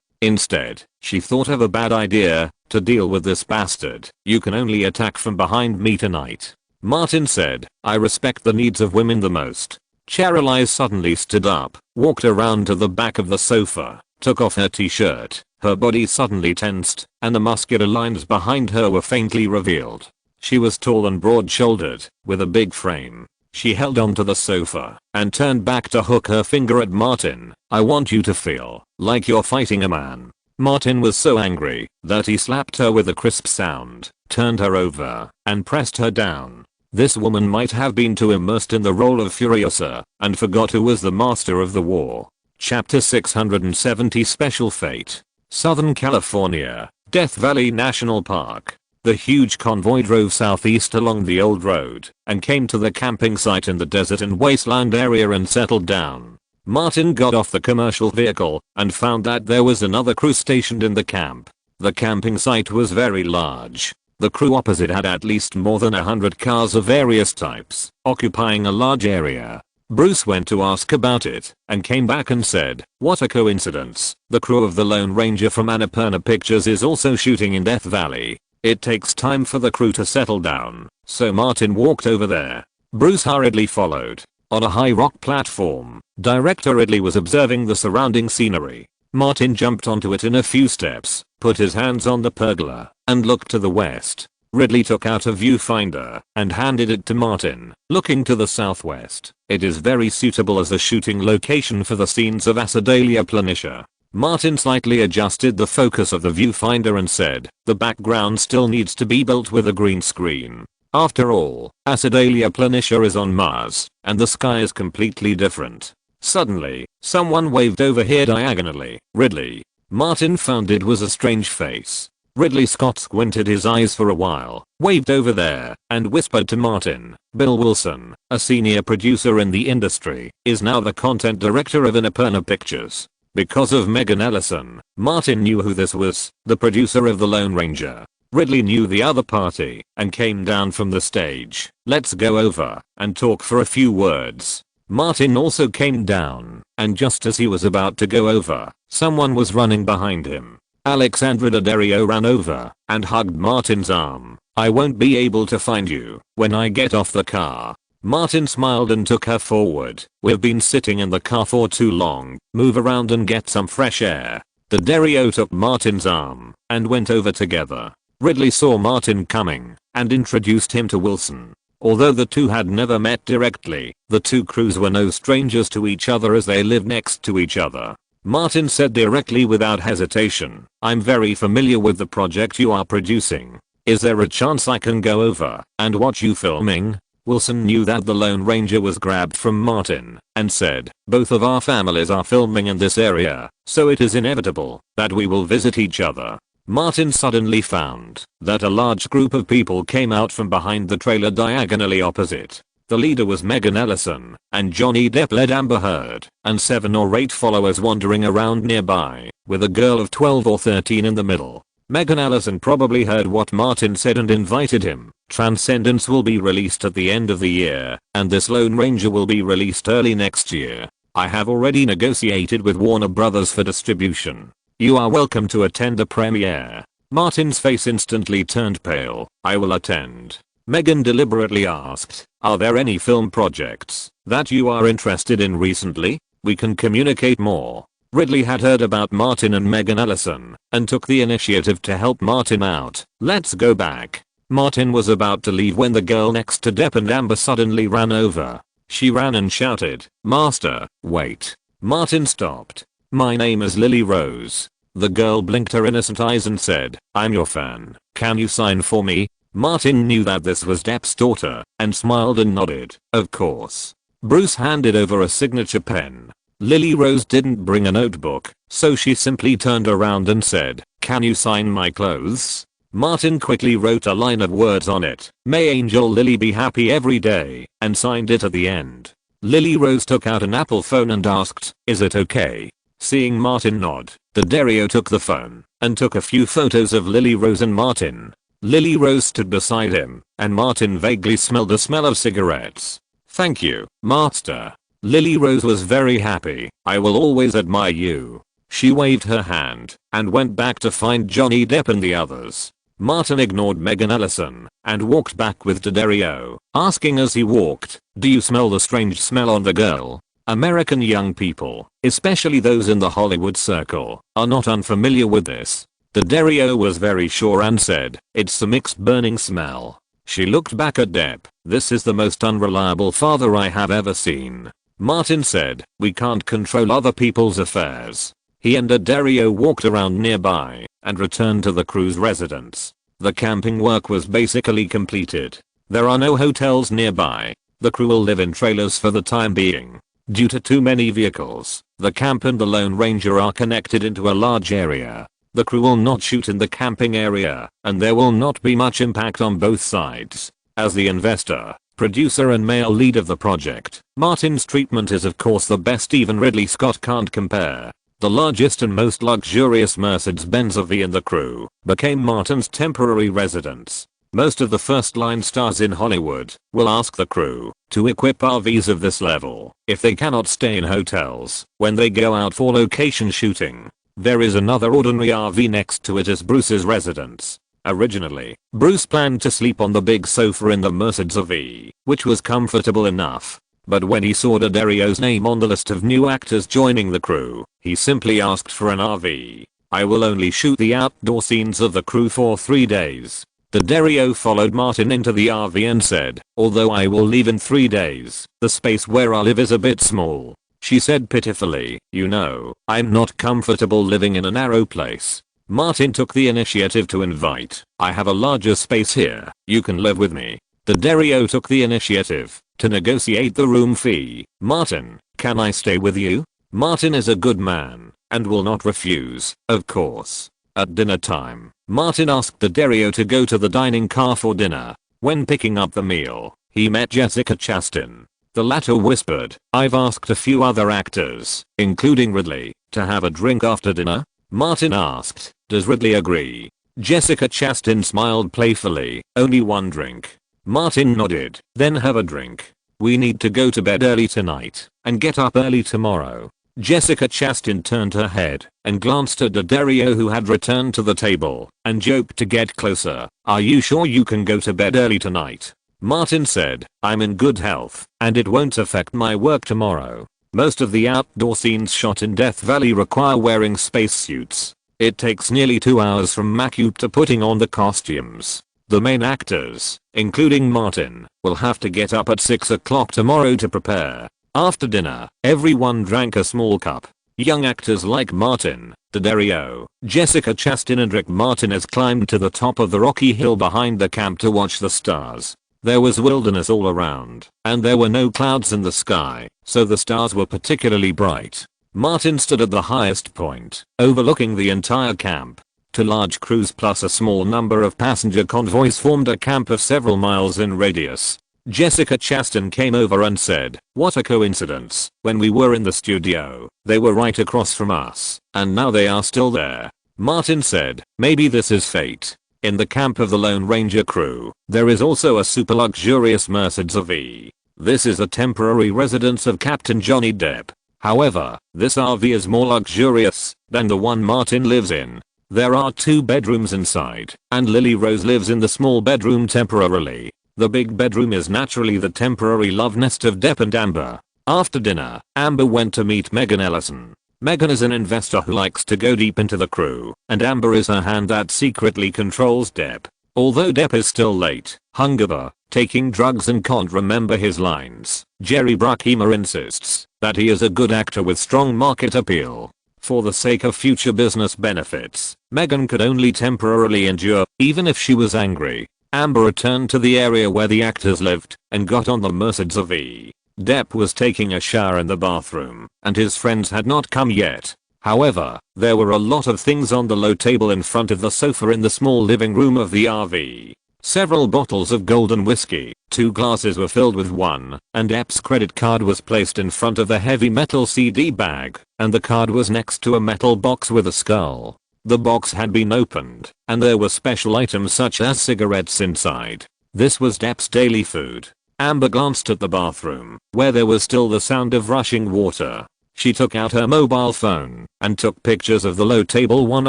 Instead, she thought of a bad idea. To deal with this bastard, you can only attack from behind me tonight. Martin said, I respect the needs of women the most. Charlize suddenly stood up, walked around to the back of the sofa, took off her t-shirt. Her body suddenly tensed, and the muscular lines behind her were faintly revealed. She was tall and broad-shouldered, with a big frame. She held onto the sofa and turned back to hook her finger at Martin. I want you to feel like you're fighting a man. Martin was so angry that he slapped her with a crisp sound, turned her over, and pressed her down. This woman might have been too immersed in the role of Furiosa and forgot who was the master of the war. Chapter 670 Special Fate. Southern California, Death Valley National Park. The huge convoy drove southeast along the old road and came to the camping site in the desert and wasteland area and settled down. Martin got off the commercial vehicle and found that there was another crew stationed in the camp. The camping site was very large. The crew opposite had at least more than 100 cars of various types, occupying a large area. Bruce went to ask about it and came back and said, "What a coincidence. The crew of the Lone Ranger from Annapurna Pictures is also shooting in Death Valley. It takes time for the crew to settle down, so Martin walked over there." Bruce hurriedly followed. On a high rock platform, director Ridley was observing the surrounding scenery. Martin jumped onto it in a few steps, put his hands on the pergola, and looked to the west. Ridley took out a viewfinder and handed it to Martin, looking to the southwest. "It is very suitable as a shooting location for the scenes of Acidalia planitia." Martin slightly adjusted the focus of the viewfinder and said, "The background still needs to be built with a green screen. After all, Acidalia planitia is on Mars, and the sky is completely different." Suddenly, someone waved over here diagonally. "Ridley." Martin found it was a strange face. Ridley Scott squinted his eyes for a while, waved over there, and whispered to Martin, "Bill Wilson, a senior producer in the industry, is now the content director of Annapurna Pictures." Because of Megan Ellison, Martin knew who this was, the producer of The Lone Ranger. Ridley knew the other party and came down from the stage. "Let's go over and talk for a few words." Martin also came down, and just as he was about to go over, someone was running behind him. Alexandra Daddario ran over and hugged Martin's arm. "I won't be able to find you when I get off the car." Martin smiled and took her forward. "We've been sitting in the car for too long. Move around and get some fresh air." Daddario took Martin's arm and went over together. Ridley saw Martin coming and introduced him to Wilson. Although the two had never met directly, the two crews were no strangers to each other as they lived next to each other. Martin said directly without hesitation, "I'm very familiar with the project you are producing. Is there a chance I can go over and watch you filming?" Wilson knew that the Lone Ranger was grabbed from Martin and said, "Both of our families are filming in this area, so it is inevitable that we will visit each other." Martin suddenly found that a large group of people came out from behind the trailer diagonally opposite. The leader was Megan Ellison, and Johnny Depp led Amber Heard, and 7 or 8 followers wandering around nearby, with a girl of 12 or 13 in the middle. Megan Ellison probably heard what Martin said and invited him. Transcendence will be released at the end of the year, and this Lone Ranger will be released early next year. I have already negotiated with Warner Brothers for distribution. You are welcome to attend the premiere. Martin's face instantly turned pale. "I will attend." Megan deliberately asked, "Are there any film projects that you are interested in recently? We can communicate more." Ridley had heard about Martin and Megan Ellison and took the initiative to help Martin out. "Let's go back." Martin was about to leave when the girl next to Depp and Amber suddenly ran over. She ran and shouted, "Master, wait." Martin stopped. "My name is Lily Rose." The girl blinked her innocent eyes and said, "I'm your fan. Can you sign for me?" Martin knew that this was Depp's daughter and smiled and nodded, "Of course." Bruce handed over a signature pen. Lily Rose didn't bring a notebook, so she simply turned around and said, "Can you sign my clothes?" Martin quickly wrote a line of words on it, "May Angel Lily be happy every day," and signed it at the end. Lily Rose took out an Apple phone and asked, "Is it okay?" Seeing Martin nod, Daddario took the phone and took a few photos of Lily Rose and Martin. Lily Rose stood beside him, and Martin vaguely smelled the smell of cigarettes. "Thank you, Master." Lily Rose was very happy. "I will always admire you." She waved her hand and went back to find Johnny Depp and the others. Martin ignored Megan Ellison and walked back with Daddario, asking as he walked, "Do you smell the strange smell on the girl?" American young people, especially those in the Hollywood circle, are not unfamiliar with this. Daddario was very sure and said, "It's a mixed burning smell." She looked back at Depp. "This is the most unreliable father I have ever seen." Martin said, "We can't control other people's affairs." He and Daddario walked around nearby and returned to the crew's residence. The camping work was basically completed. There are no hotels nearby. The crew will live in trailers for the time being. Due to too many vehicles, the camp and the Lone Ranger are connected into a large area. The crew will not shoot in the camping area, and there will not be much impact on both sides. As the investor, producer and male lead of the project, Martin's treatment is of course the best. Even Ridley Scott can't compare. The largest and most luxurious Mercedes-Benz of the and the crew became Martin's temporary residence. Most of the first-line stars in Hollywood will ask the crew to equip RVs of this level if they cannot stay in hotels when they go out for location shooting. There is another ordinary RV next to it as Bruce's residence. Originally, Bruce planned to sleep on the big sofa in the Mercedes RV, which was comfortable enough. But when he saw D'Addario's name on the list of new actors joining the crew, he simply asked for an RV. I will only shoot the outdoor scenes of the crew for 3 days. D'Addario followed Martin into the RV and said, although I will leave in 3 days, the space where I live is a bit small. She said pitifully, you know, I'm not comfortable living in a narrow place. Martin took the initiative to invite, I have a larger space here, you can live with me. D'Addario took the initiative to negotiate the room fee. Martin, can I stay with you? Martin is a good man and will not refuse, of course. At dinner time, Martin asked D'Addario to go to the dining car for dinner. When picking up the meal, he met Jessica Chastain. The latter whispered, I've asked a few other actors, including Ridley, to have a drink after dinner. Martin asked, does Ridley agree? Jessica Chastain smiled playfully, only one drink. Martin nodded, then have a drink. We need to go to bed early tonight and get up early tomorrow. Jessica Chastain turned her head and glanced at D'Addario, who had returned to the table, and joked to get closer. Are you sure you can go to bed early tonight? Martin said, I'm in good health and it won't affect my work tomorrow. Most of the outdoor scenes shot in Death Valley require wearing spacesuits. It takes nearly 2 hours from maquette to putting on the costumes. The main actors, including Martin, will have to get up at 6 o'clock tomorrow to prepare. After dinner, everyone drank a small cup. Young actors like Martin, D'Addario, Jessica Chastain and Rick Martinez climbed to the top of the rocky hill behind the camp to watch the stars. There was wilderness all around, and there were no clouds in the sky, so the stars were particularly bright. Martin stood at the highest point, overlooking the entire camp. Two large crews plus a small number of passenger convoys formed a camp of several miles in radius. Jessica Chastain came over and said, what a coincidence, when we were in the studio, they were right across from us, and now they are still there. Martin said, maybe this is fate. In the camp of the Lone Ranger crew, there is also a super luxurious Mercedes RV. This is a temporary residence of Captain Johnny Depp. However, this RV is more luxurious than the one Martin lives in. There are 2 bedrooms inside, and Lily Rose lives in the small bedroom temporarily. The big bedroom is naturally the temporary love nest of Depp and Amber. After dinner, Amber went to meet Megan Ellison. Megan is an investor who likes to go deep into the crew, and Amber is her hand that secretly controls Depp. Although Depp is still late, hungover, taking drugs and can't remember his lines, Jerry Bruckheimer insists that he is a good actor with strong market appeal. For the sake of future business benefits, Megan could only temporarily endure, even if she was angry. Amber returned to the area where the actors lived and got on the Mercedes RV. Depp was taking a shower in the bathroom and his friends had not come yet. However, there were a lot of things on the low table in front of the sofa in the small living room of the RV. Several bottles of golden whiskey, 2 glasses were filled with one, and Depp's credit card was placed in front of the heavy metal CD bag, and the card was next to a metal box with a skull. The box had been opened, and there were special items such as cigarettes inside. This was Depp's daily food. Amber glanced at the bathroom, where there was still the sound of rushing water. She took out her mobile phone and took pictures of the low table one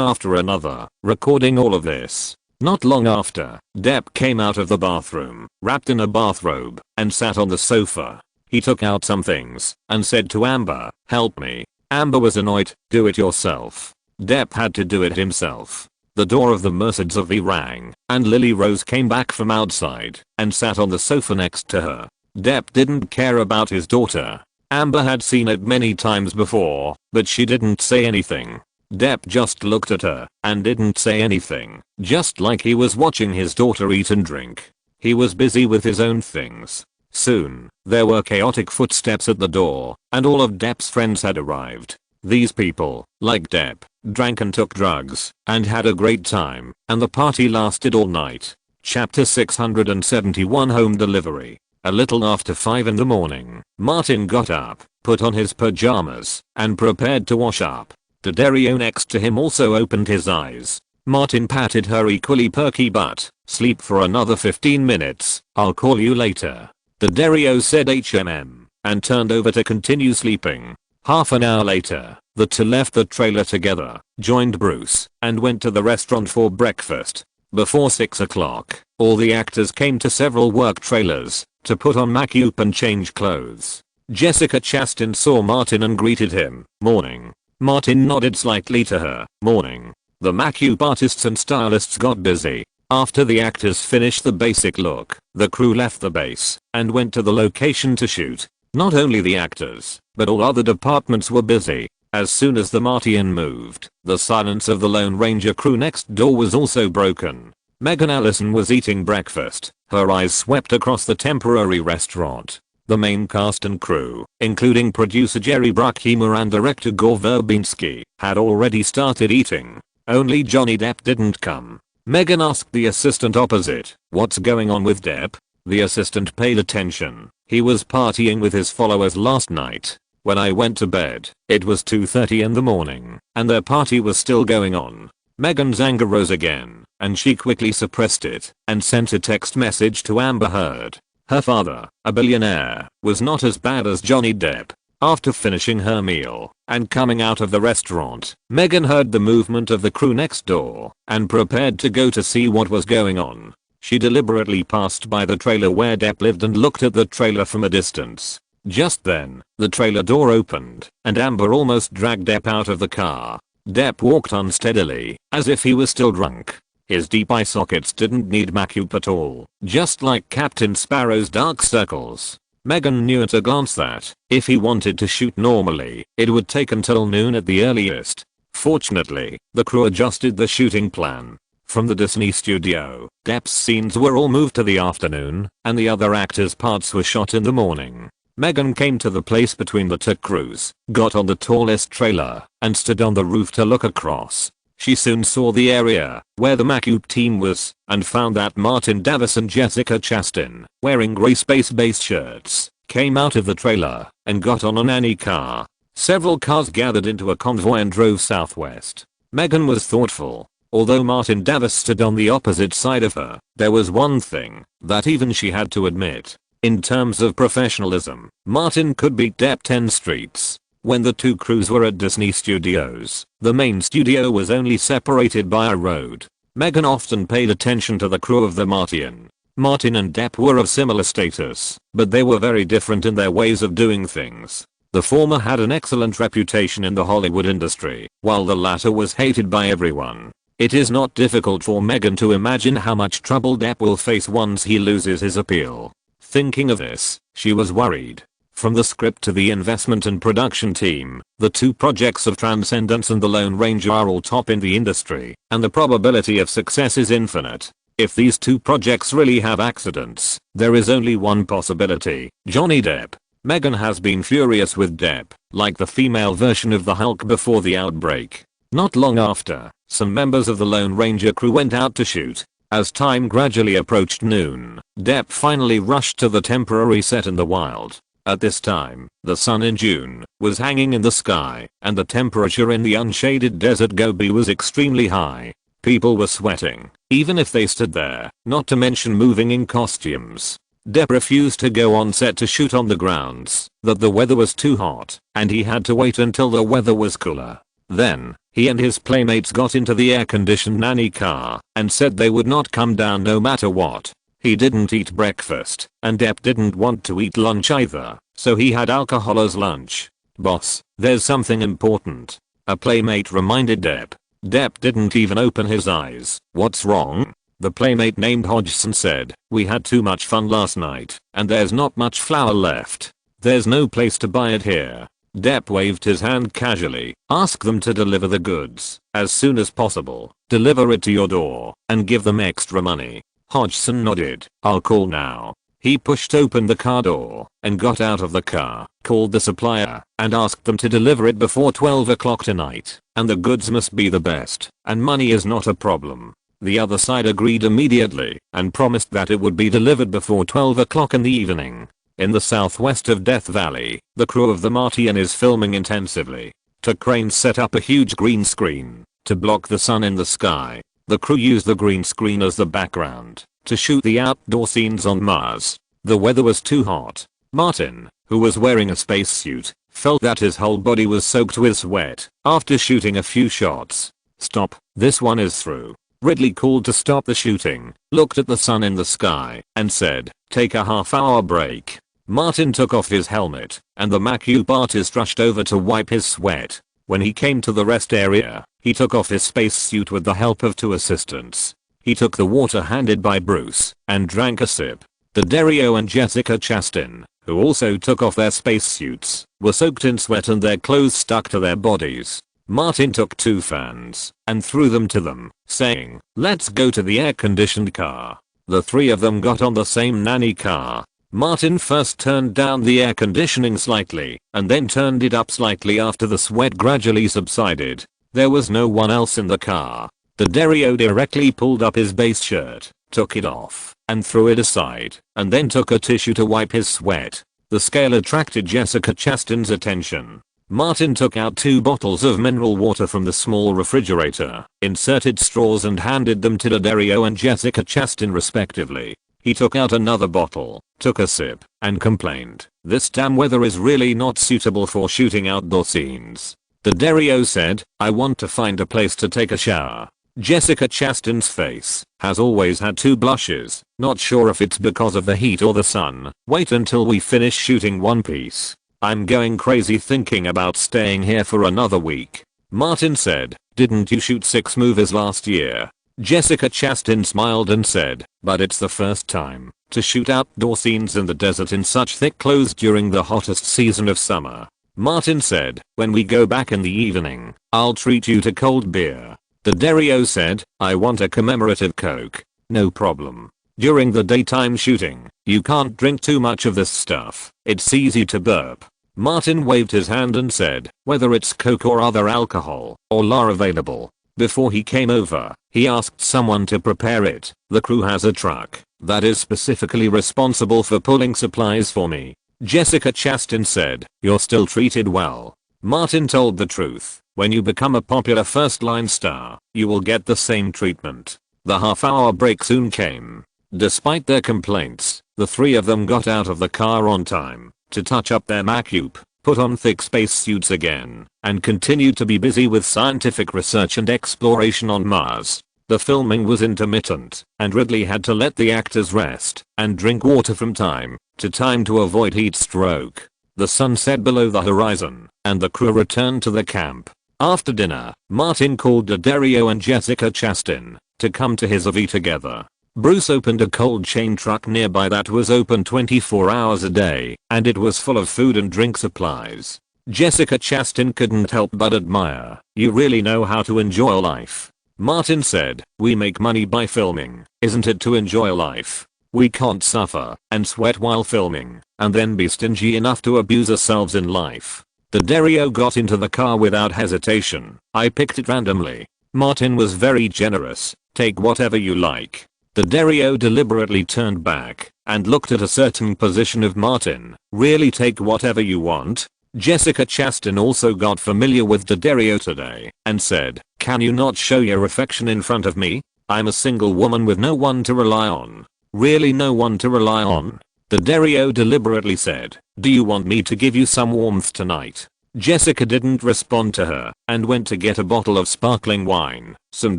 after another, recording all of this. Not long after, Depp came out of the bathroom, wrapped in a bathrobe, and sat on the sofa. He took out some things and said to Amber, help me. Amber was annoyed, do it yourself. Depp had to do it himself. The door of the Mercedes RV rang, and Lily Rose came back from outside and sat on the sofa next to her. Depp didn't care about his daughter. Amber had seen it many times before, but she didn't say anything. Depp just looked at her and didn't say anything, just like he was watching his daughter eat and drink. He was busy with his own things. Soon, there were chaotic footsteps at the door, and all of Depp's friends had arrived. These people, like Depp, drank and took drugs, and had a great time, and the party lasted all night. Chapter 671 Home Delivery. A little after 5 in the morning, Martin got up, put on his pajamas, and prepared to wash up. D'Addario next to him also opened his eyes. Martin patted her equally perky butt. Sleep for another 15 minutes. I'll call you later. The Dario said HMM and turned over to continue sleeping. Half an hour later, the two left the trailer together, joined Bruce, and went to the restaurant for breakfast. Before 6 o'clock, all the actors came to several work trailers to put on makeup and change clothes. Jessica Chastain saw Martin and greeted him. Morning. Martin nodded slightly to her. Morning. The makeup artists and stylists got busy. After the actors finished the basic look, the crew left the base and went to the location to shoot. Not only the actors, but all other departments were busy. As soon as the Martian moved, the silence of the Lone Ranger crew next door was also broken. Megan Allison was eating breakfast. Her eyes swept across the temporary restaurant. The main cast and crew, including producer Jerry Bruckheimer and director Gore Verbinski, had already started eating. Only Johnny Depp didn't come. Megan asked the assistant opposite, "What's going on with Depp?" The assistant paid attention. "He was partying with his followers last night. When I went to bed, it was 2:30 in the morning, and their party was still going on." Megan's anger rose again, and she quickly suppressed it and sent a text message to Amber Heard. Her father, a billionaire, was not as bad as Johnny Depp. After finishing her meal and coming out of the restaurant, Megan heard the movement of the crew next door and prepared to go to see what was going on. She deliberately passed by the trailer where Depp lived and looked at the trailer from a distance. Just then, the trailer door opened and Amber almost dragged Depp out of the car. Depp walked unsteadily, as if he was still drunk. His deep eye sockets didn't need makeup at all, just like Captain Sparrow's dark circles. Megan knew at a glance that, if he wanted to shoot normally, it would take until noon at the earliest. Fortunately, the crew adjusted the shooting plan. From the Disney studio, Depp's scenes were all moved to the afternoon, and the other actors' parts were shot in the morning. Megan came to the place between the two crews, got on the tallest trailer, and stood on the roof to look across. She soon saw the area where the makeup team was and found that Martin Davis and Jessica Chastain, wearing gray space-based shirts, came out of the trailer and got on a nanny car. Several cars gathered into a convoy and drove southwest. Megan was thoughtful. Although Martin Davis stood on the opposite side of her, there was one thing that even she had to admit. In terms of professionalism, Martin could beat Depp 10 streets. When the two crews were at Disney Studios, the main studio was only separated by a road. Megan often paid attention to the crew of the Martian. Martin and Depp were of similar status, but they were very different in their ways of doing things. The former had an excellent reputation in the Hollywood industry, while the latter was hated by everyone. It is not difficult for Megan to imagine how much trouble Depp will face once he loses his appeal. Thinking of this, she was worried. From the script to the investment and production team, the two projects of Transcendence and The Lone Ranger are all top in the industry, and the probability of success is infinite. If these two projects really have accidents, there is only one possibility: Johnny Depp. Megan has been furious with Depp, like the female version of the Hulk before the outbreak. Not long after, some members of the Lone Ranger crew went out to shoot. As time gradually approached noon, Depp finally rushed to the temporary set in the wild. At this time, the sun in June was hanging in the sky, and the temperature in the unshaded desert Gobi was extremely high. People were sweating, even if they stood there, not to mention moving in costumes. Depp refused to go on set to shoot on the grounds that the weather was too hot, and he had to wait until the weather was cooler. Then, he and his playmates got into the air-conditioned nanny car and said they would not come down no matter what. He didn't eat breakfast, and Depp didn't want to eat lunch either, so he had alcohol as lunch. "Boss, there's something important," a playmate reminded Depp. Depp didn't even open his eyes. "What's wrong?" The playmate named Hodgson said, "We had too much fun last night, and there's not much flour left. There's no place to buy it here." Depp waved his hand casually. "Ask them to deliver the goods as soon as possible. Deliver it to your door and give them extra money." Hodgson nodded. "I'll call now." He pushed open the car door and got out of the car, called the supplier, and asked them to deliver it before 12 o'clock tonight. And the goods must be the best, and money is not a problem. The other side agreed immediately and promised that it would be delivered before 12 o'clock in the evening. In the southwest of Death Valley, the crew of the Martian is filming intensively. Two cranes set up a huge green screen to block the sun in the sky. The crew used the green screen as the background to shoot the outdoor scenes on Mars. The weather was too hot. Martin, who was wearing a spacesuit, felt that his whole body was soaked with sweat after shooting a few shots. "Stop, this one is through." Ridley called to stop the shooting, looked at the sun in the sky, and said, "Take a half-hour break." Martin took off his helmet, and the makeup artist rushed over to wipe his sweat. When he came to the rest area, he took off his spacesuit with the help of 2 assistants. He took the water handed by Bruce, and drank a sip. Dario and Jessica Chastain, who also took off their spacesuits, were soaked in sweat and their clothes stuck to their bodies. Martin took 2 fans, and threw them to them, saying, "Let's go to the air-conditioned car." The 3 of them got on the same nanny car. Martin first turned down the air conditioning slightly, and then turned it up slightly after the sweat gradually subsided. There was no one else in the car. Dario directly pulled up his base shirt, took it off, and threw it aside, and then took a tissue to wipe his sweat. The scale attracted Jessica Chastain's attention. Martin took out 2 bottles of mineral water from the small refrigerator, inserted straws and handed them to Dario and Jessica Chastain respectively. He took out another bottle, took a sip, and complained, "This damn weather is really not suitable for shooting outdoor scenes." Dario said, "I want to find a place to take a shower." Jessica Chastain's face has always had 2 blushes, not sure if it's because of the heat or the sun. "Wait until we finish shooting One Piece. I'm going crazy thinking about staying here for another week." Martin said, "Didn't you shoot 6 movies last year?" Jessica Chastain smiled and said, "But it's the first time to shoot outdoor scenes in the desert in such thick clothes during the hottest season of summer." Martin said, "When we go back in the evening, I'll treat you to cold beer." Dario said, "I want a commemorative Coke." "No problem. During the daytime shooting, you can't drink too much of this stuff. It's easy to burp." Martin waved his hand and said, "Whether it's Coke or other alcohol, all are available." Before he came over, he asked someone to prepare it. "The crew has a truck that is specifically responsible for pulling supplies for me." Jessica Chastain said, "You're still treated well." Martin told the truth. "When you become a popular first-line star, you will get the same treatment." The half-hour break soon came. Despite their complaints, the 3 of them got out of the car on time to touch up their makeup, put on thick spacesuits again, and continued to be busy with scientific research and exploration on Mars. The filming was intermittent, and Ridley had to let the actors rest and drink water from time to time to avoid heat stroke. The sun set below the horizon, and the crew returned to the camp. After dinner, Martin called Dario and Jessica Chastain to come to his RV together. Bruce opened a cold chain truck nearby that was open 24 hours a day, and it was full of food and drink supplies. Jessica Chastain couldn't help but admire, "You really know how to enjoy life." Martin said, "We make money by filming, isn't it to enjoy life? We can't suffer and sweat while filming, and then be stingy enough to abuse ourselves in life." Dario got into the car without hesitation. "I picked it randomly." Martin was very generous. "Take whatever you like." Dario deliberately turned back and looked at a certain position of Martin. "Really take whatever you want?" Jessica Chastain also got familiar with Dario today and said, "Can you not show your affection in front of me? I'm a single woman with no one to rely on." "Really no one to rely on?" Dario deliberately said, "Do you want me to give you some warmth tonight?" Jessica didn't respond to her and went to get a bottle of sparkling wine, some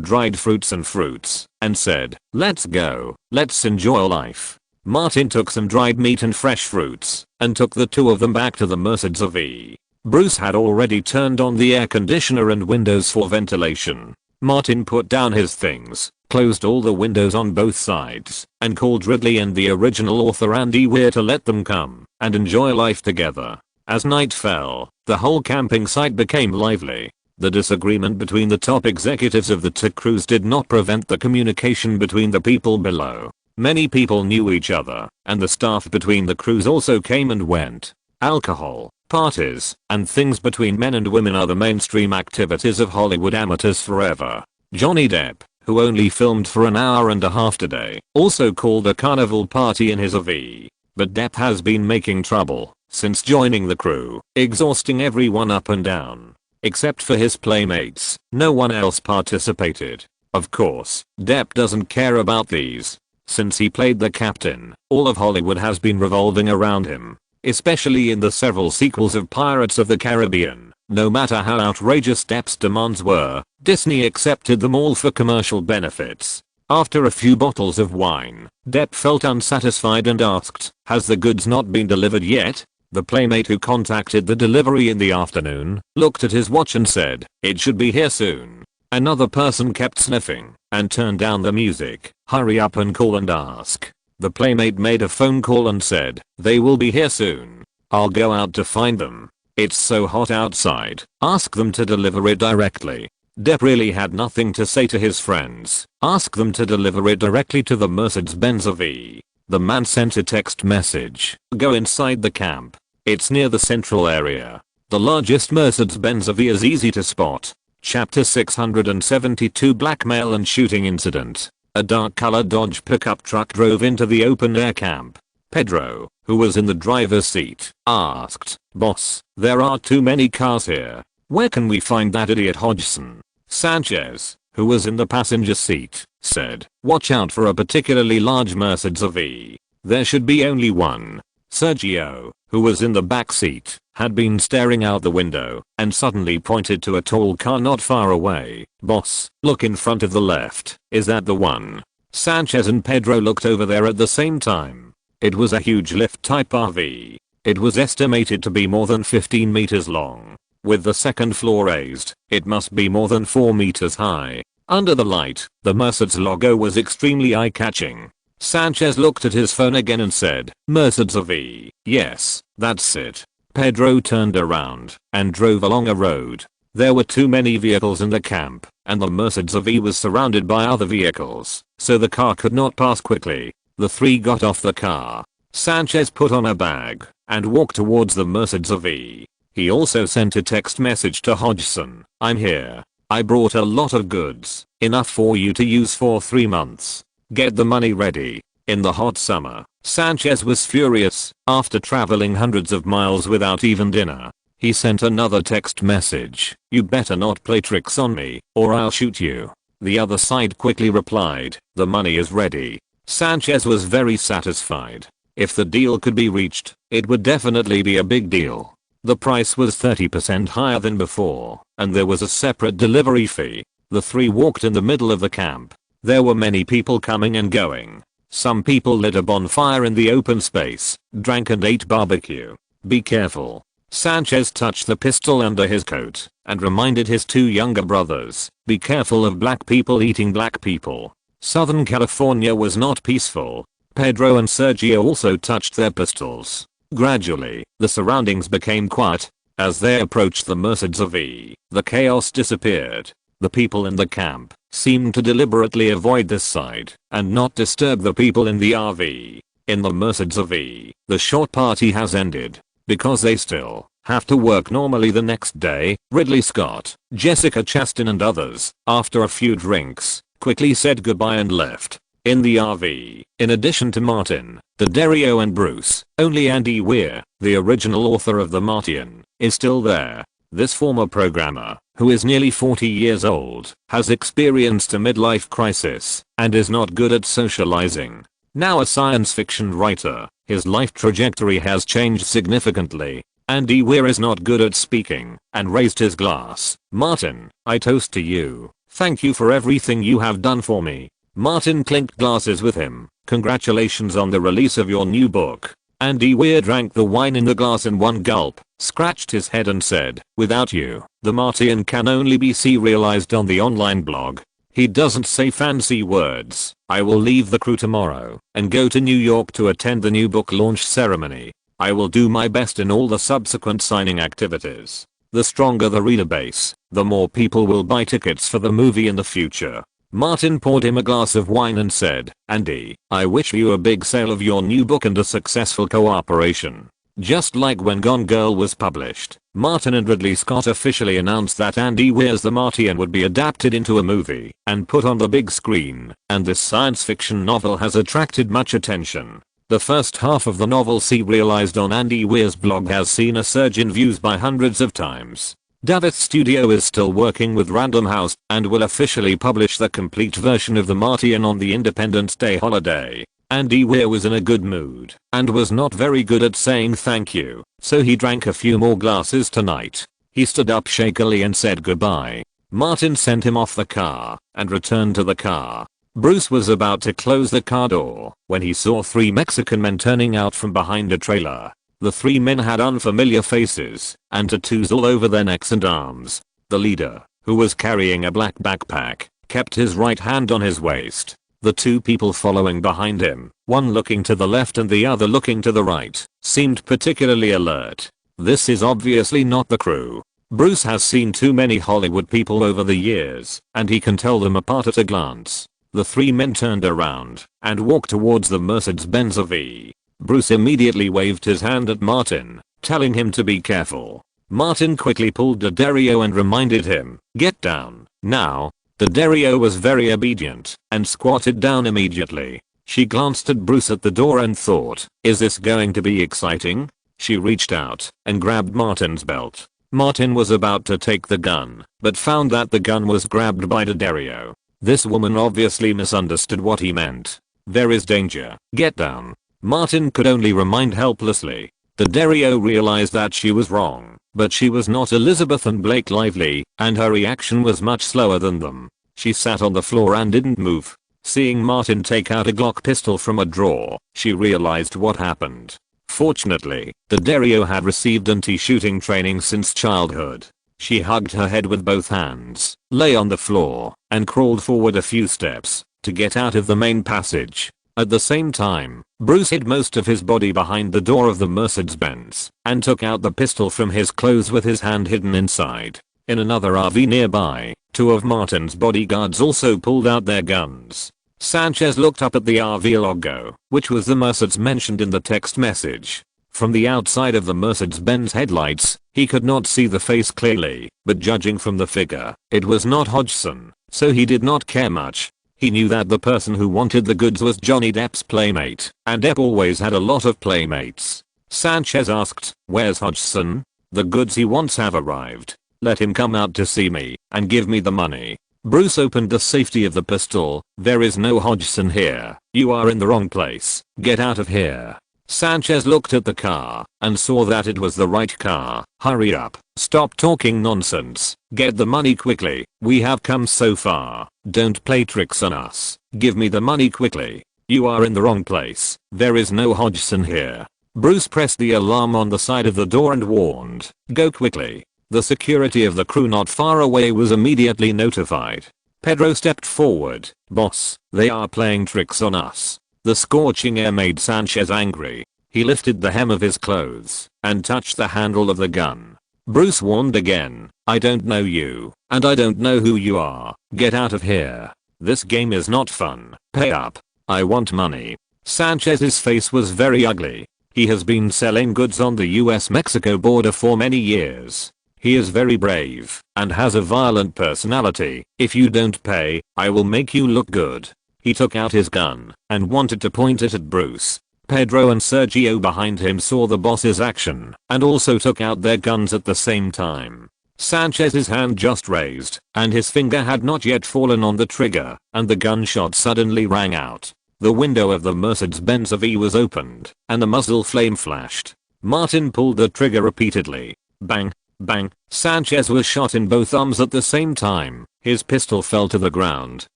dried fruits and fruits, and said, "Let's go, let's enjoy life." Martin took some dried meat and fresh fruits and took the 2 of them back to the Mercedes RV. Bruce had already turned on the air conditioner and windows for ventilation. Martin put down his things, closed all the windows on both sides, and called Ridley and the original author Andy Weir to let them come and enjoy life together. As night fell, the whole camping site became lively. The disagreement between the top executives of the 2 crews did not prevent the communication between the people below. Many people knew each other, and the staff between the crews also came and went. Alcohol, parties, and things between men and women are the mainstream activities of Hollywood amateurs forever. Johnny Depp, who only filmed for an hour and a half today, also called a carnival party in his RV. But Depp has been making trouble since joining the crew, exhausting everyone up and down. Except for his playmates, no one else participated. Of course, Depp doesn't care about these. Since he played the captain, all of Hollywood has been revolving around him. Especially in the several sequels of Pirates of the Caribbean. No matter how outrageous Depp's demands were, Disney accepted them all for commercial benefits. After a few bottles of wine, Depp felt unsatisfied and asked, "Has the goods not been delivered yet?" The playmate who contacted the delivery in the afternoon looked at his watch and said, "It should be here soon." Another person kept sniffing and turned down the music. "Hurry up and call and ask." The playmate made a phone call and said, "They will be here soon. I'll go out to find them. It's so hot outside. Ask them to deliver it directly." Depp really had nothing to say to his friends. Ask them to deliver it directly to the Mercedes-Benz V. The man sent a text message. "Go inside the camp. It's near the central area. The largest Mercedes-Benz V is easy to spot." Chapter 672 Blackmail and Shooting Incident. A dark-colored Dodge pickup truck drove into the open-air camp. Pedro, who was in the driver's seat, asked, "Boss, there are too many cars here. Where can we find that idiot Hodgson?" Sanchez, who was in the passenger seat, said, "Watch out for a particularly large Mercedes V. There should be only one." Sergio, who was in the back seat, had been staring out the window and suddenly pointed to a tall car not far away. "Boss, look in front of the left. Is that the one?" Sanchez and Pedro looked over there at the same time. It was a huge lift-type RV. It was estimated to be more than 15 meters long. With the second floor raised, it must be more than 4 meters high. Under the light, the Mercedes logo was extremely eye-catching. Sanchez looked at his phone again and said, "Mercedes V. Yes, that's it." Pedro turned around and drove along a road. There were too many vehicles in the camp, and the Mercedes V was surrounded by other vehicles, so the car could not pass quickly. The three got off the car. Sanchez put on a bag and walked towards the Mercedes V. He also sent a text message to Hodgson, "I'm here. I brought a lot of goods, enough for you to use for 3 months. Get the money ready." In the hot summer, Sanchez was furious. After traveling hundreds of miles without even dinner, he sent another text message, "You better not play tricks on me, or I'll shoot you." The other side quickly replied, "The money is ready." Sanchez was very satisfied. If the deal could be reached, it would definitely be a big deal. The price was 30% higher than before, and there was a separate delivery fee. The three walked in the middle of the camp. There were many people coming and going. Some people lit a bonfire in the open space, drank and ate barbecue. "Be careful." Sanchez touched the pistol under his coat and reminded his 2 younger brothers, "Be careful of black people eating black people." Southern California was not peaceful. Pedro and Sergio also touched their pistols. Gradually, the surroundings became quiet. As they approached the Mercedes V, the chaos disappeared. The people in the camp seemed to deliberately avoid this side and not disturb the people in the RV. In the Mercedes V, the short party has ended because they still have to work normally the next day. Ridley Scott, Jessica Chastain and others, after a few drinks, quickly said goodbye and left. In the RV, in addition to Martin, Dario and Bruce, only Andy Weir, the original author of The Martian, is still there. This former programmer, who is nearly 40 years old, has experienced a midlife crisis and is not good at socializing. Now a science fiction writer, his life trajectory has changed significantly. Andy Weir is not good at speaking and raised his glass. "Martin, I toast to you. Thank you for everything you have done for me." Martin clinked glasses with him. "Congratulations on the release of your new book." Andy Weir drank the wine in the glass in one gulp, scratched his head and said, "Without you, The Martian can only be serialized on the online blog." He doesn't say fancy words. "I will leave the crew tomorrow and go to New York to attend the new book launch ceremony. I will do my best in all the subsequent signing activities. The stronger the reader base, the more people will buy tickets for the movie in the future." Martin poured him a glass of wine and said, "Andy, I wish you a big sale of your new book and a successful cooperation." Just like when Gone Girl was published, Martin and Ridley Scott officially announced that Andy Weir's The Martian would be adapted into a movie and put on the big screen, and this science fiction novel has attracted much attention. The first half of the novel serialized on Andy Weir's blog has seen a surge in views by hundreds of times. David's studio is still working with Random House and will officially publish the complete version of The Martian on the Independence Day holiday. Andy Weir was in a good mood and was not very good at saying thank you, so he drank a few more glasses tonight. He stood up shakily and said goodbye. Martin sent him off the car and returned to the car. Bruce was about to close the car door when he saw 3 Mexican men turning out from behind a trailer. The 3 men had unfamiliar faces and tattoos all over their necks and arms. The leader, who was carrying a black backpack, kept his right hand on his waist. The 2 people following behind him, one looking to the left and the other looking to the right, seemed particularly alert. This is obviously not the crew. Bruce has seen too many Hollywood people over the years, and he can tell them apart at a glance. The 3 men turned around and walked towards the Mercedes-Benz V. Bruce immediately waved his hand at Martin, telling him to be careful. Martin quickly pulled Daddario and reminded him, "Get down, now." Daddario was very obedient and squatted down immediately. She glanced at Bruce at the door and thought, is this going to be exciting? She reached out and grabbed Martin's belt. Martin was about to take the gun, but found that the gun was grabbed by Daddario. This woman obviously misunderstood what he meant. There is danger, get down. Martin could only remind helplessly. Daddario realized that she was wrong, but she was not Elizabeth and Blake Lively, and her reaction was much slower than them. She sat on the floor and didn't move. Seeing Martin take out a Glock pistol from a drawer, she realized what happened. Fortunately, Daddario had received anti-shooting training since childhood. She hugged her head with both hands, lay on the floor, and crawled forward a few steps to get out of the main passage. At the same time, Bruce hid most of his body behind the door of the Mercedes-Benz and took out the pistol from his clothes with his hand hidden inside. In another RV nearby, 2 of Martin's bodyguards also pulled out their guns. Sanchez looked up at the RV logo, which was the Mercedes mentioned in the text message. From the outside of the Mercedes-Benz headlights, he could not see the face clearly, but judging from the figure, it was not Hodgson, so he did not care much. He knew that the person who wanted the goods was Johnny Depp's playmate, and Depp always had a lot of playmates. Sanchez asked, "Where's Hodgson?" "The goods he wants have arrived. Let him come out to see me, and give me the money." Bruce opened the safety of the pistol. "There is no Hodgson here. You are in the wrong place. Get out of here." Sanchez looked at the car and saw that it was the right car. "Hurry up. Stop talking nonsense. Get the money quickly. We have come so far. Don't play tricks on us. Give me the money quickly. You are in the wrong place. There is no Hodgson here." Bruce pressed the alarm on the side of the door and warned, "Go quickly." The security of the crew not far away was immediately notified. Pedro stepped forward. "Boss, they are playing tricks on us." The scorching air made Sanchez angry. He lifted the hem of his clothes and touched the handle of the gun. Bruce warned again, "I don't know you, and I don't know who you are. Get out of here. This game is not fun. Pay up. I want money." Sanchez's face was very ugly. He has been selling goods on the US-Mexico border for many years. He is very brave and has a violent personality. "If you don't pay, I will make you look good." He took out his gun and wanted to point it at Bruce. Pedro and Sergio behind him saw the boss's action and also took out their guns at the same time. Sanchez's hand just raised and his finger had not yet fallen on the trigger, and the gunshot suddenly rang out. The window of the Mercedes-Benz V was opened and the muzzle flame flashed. Martin pulled the trigger repeatedly. Bang, bang. Sanchez was shot in both arms at the same time. His pistol fell to the ground,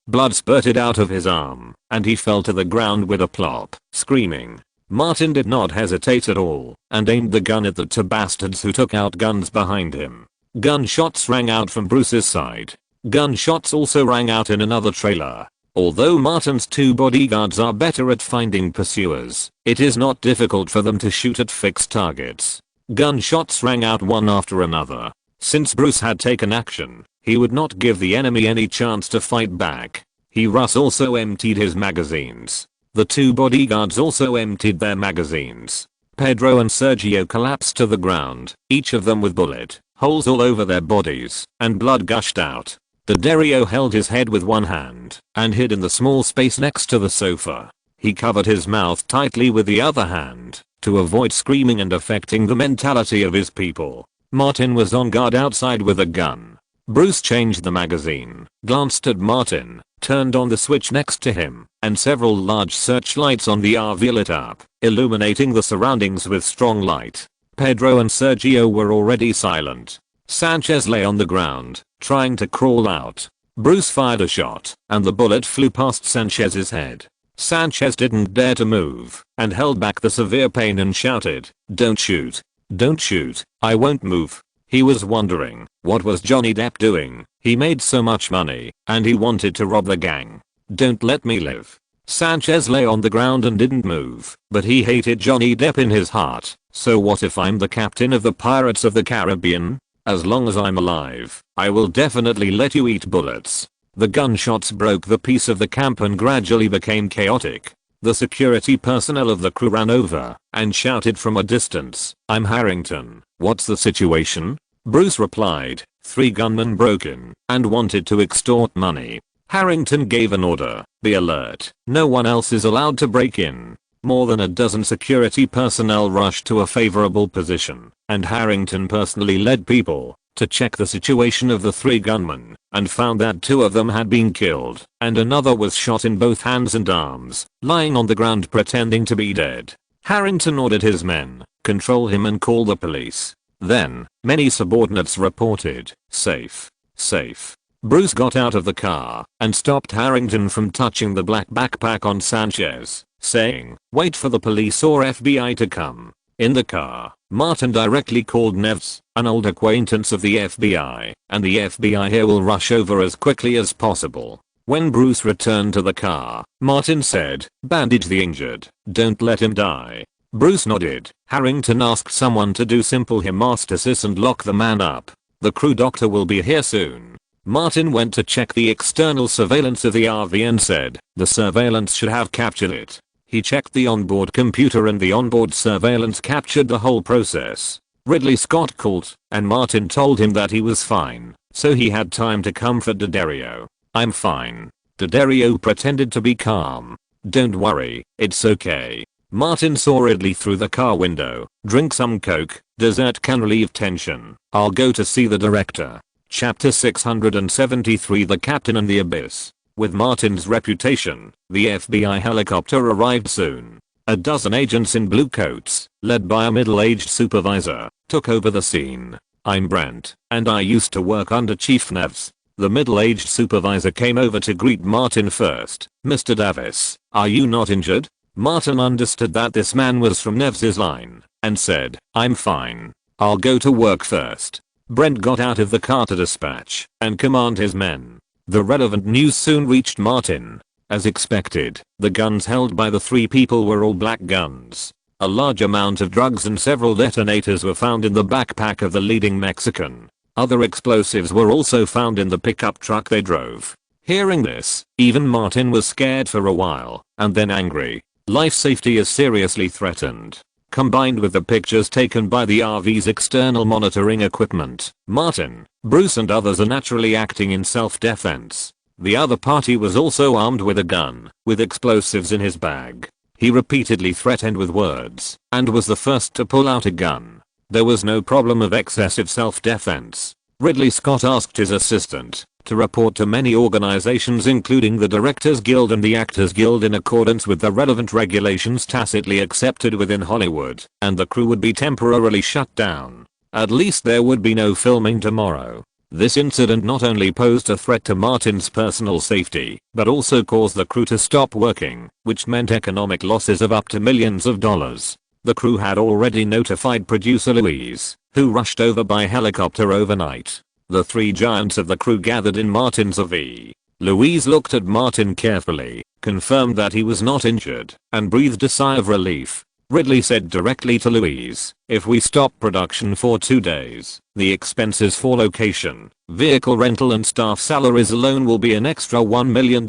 blood spurted out of his arm, and he fell to the ground with a plop, screaming. Martin did not hesitate at all, and aimed the gun at the 2 bastards who took out guns behind him. Gunshots rang out from Bruce's side. Gunshots also rang out in another trailer. Although Martin's 2 bodyguards are better at finding pursuers, it is not difficult for them to shoot at fixed targets. Gunshots rang out one after another. Since Bruce had taken action, he would not give the enemy any chance to fight back. Russ also emptied his magazines. The 2 bodyguards also emptied their magazines. Pedro and Sergio collapsed to the ground, each of them with bullet holes all over their bodies, and blood gushed out. Daddario held his head with one hand and hid in the small space next to the sofa. He covered his mouth tightly with the other hand to avoid screaming and affecting the mentality of his people. Martin was on guard outside with a gun. Bruce changed the magazine, glanced at Martin, turned on the switch next to him, and several large searchlights on the RV lit up, illuminating the surroundings with strong light. Pedro and Sergio were already silent. Sanchez lay on the ground, trying to crawl out. Bruce fired a shot, and the bullet flew past Sanchez's head. Sanchez didn't dare to move, and held back the severe pain and shouted, "Don't shoot. Don't shoot, I won't move." He was wondering, what was Johnny Depp doing? He made so much money, and he wanted to rob the gang. "Don't let me live." Sanchez lay on the ground and didn't move, but he hated Johnny Depp in his heart. "So what if I'm the captain of the Pirates of the Caribbean? As long as I'm alive, I will definitely let you eat bullets." The gunshots broke the peace of the camp and gradually became chaotic. The security personnel of the crew ran over and shouted from a distance, "I'm Harrington, what's the situation?" Bruce replied, "3 gunmen broke in and wanted to extort money." Harrington gave an order, "Be alert, no one else is allowed to break in." More than a dozen security personnel rushed to a favorable position, and Harrington personally led people to check the situation of the 3 gunmen, and found that 2 of them had been killed, and another was shot in both hands and arms, lying on the ground pretending to be dead. Harrington ordered his men, "Control him and call the police." Then, many subordinates reported, "Safe. Safe." Bruce got out of the car and stopped Harrington from touching the black backpack on Sanchez, saying, "Wait for the police or FBI to come." In the car, Martin directly called Neves, an old acquaintance of the FBI, and the FBI here will rush over as quickly as possible. When Bruce returned to the car, Martin said, "Bandage the injured, don't let him die." Bruce nodded. Harrington asked someone to do simple hemostasis and lock the man up. "The crew doctor will be here soon." Martin went to check the external surveillance of the RV and said, "The surveillance should have captured it." He checked the onboard computer and the onboard surveillance captured the whole process. Ridley Scott called, and Martin told him that he was fine, so he had time to comfort D'Addario. "I'm fine." D'Addario pretended to be calm. "Don't worry, it's okay." Martin saw Ridley through the car window. "Drink some coke, dessert can relieve tension. I'll go to see the director." Chapter 673 The Captain and the Abyss. With Martin's reputation, the FBI helicopter arrived soon. A dozen agents in blue coats, led by a middle-aged supervisor, took over the scene. "I'm Brent, and I used to work under Chief Neves." The middle-aged supervisor came over to greet Martin first. "Mr. Davis, are you not injured?" Martin understood that this man was from Neves's line, and said, "I'm fine. I'll go to work first." Brent got out of the car to dispatch and command his men. The relevant news soon reached Martin. As expected, the guns held by the 3 people were all black guns. A large amount of drugs and several detonators were found in the backpack of the leading Mexican. Other explosives were also found in the pickup truck they drove. Hearing this, even Martin was scared for a while, and then angry. Life safety is seriously threatened. Combined with the pictures taken by the RV's external monitoring equipment, Martin, Bruce and others are naturally acting in self-defense. The other party was also armed with a gun, with explosives in his bag. He repeatedly threatened with words, and was the first to pull out a gun. There was no problem of excessive self-defense. Ridley Scott asked his assistant to report to many organizations including the Directors Guild and the Actors Guild in accordance with the relevant regulations tacitly accepted within Hollywood, and the crew would be temporarily shut down. At least there would be no filming tomorrow. This incident not only posed a threat to Martin's personal safety, but also caused the crew to stop working, which meant economic losses of up to millions of dollars. The crew had already notified producer Louise, who rushed over by helicopter overnight. The 3 giants of the crew gathered in Martin's RV. Louise looked at Martin carefully, confirmed that he was not injured, and breathed a sigh of relief. Ridley said directly to Louise, "If we stop production for 2 days, the expenses for location, vehicle rental and staff salaries alone will be an extra $1 million.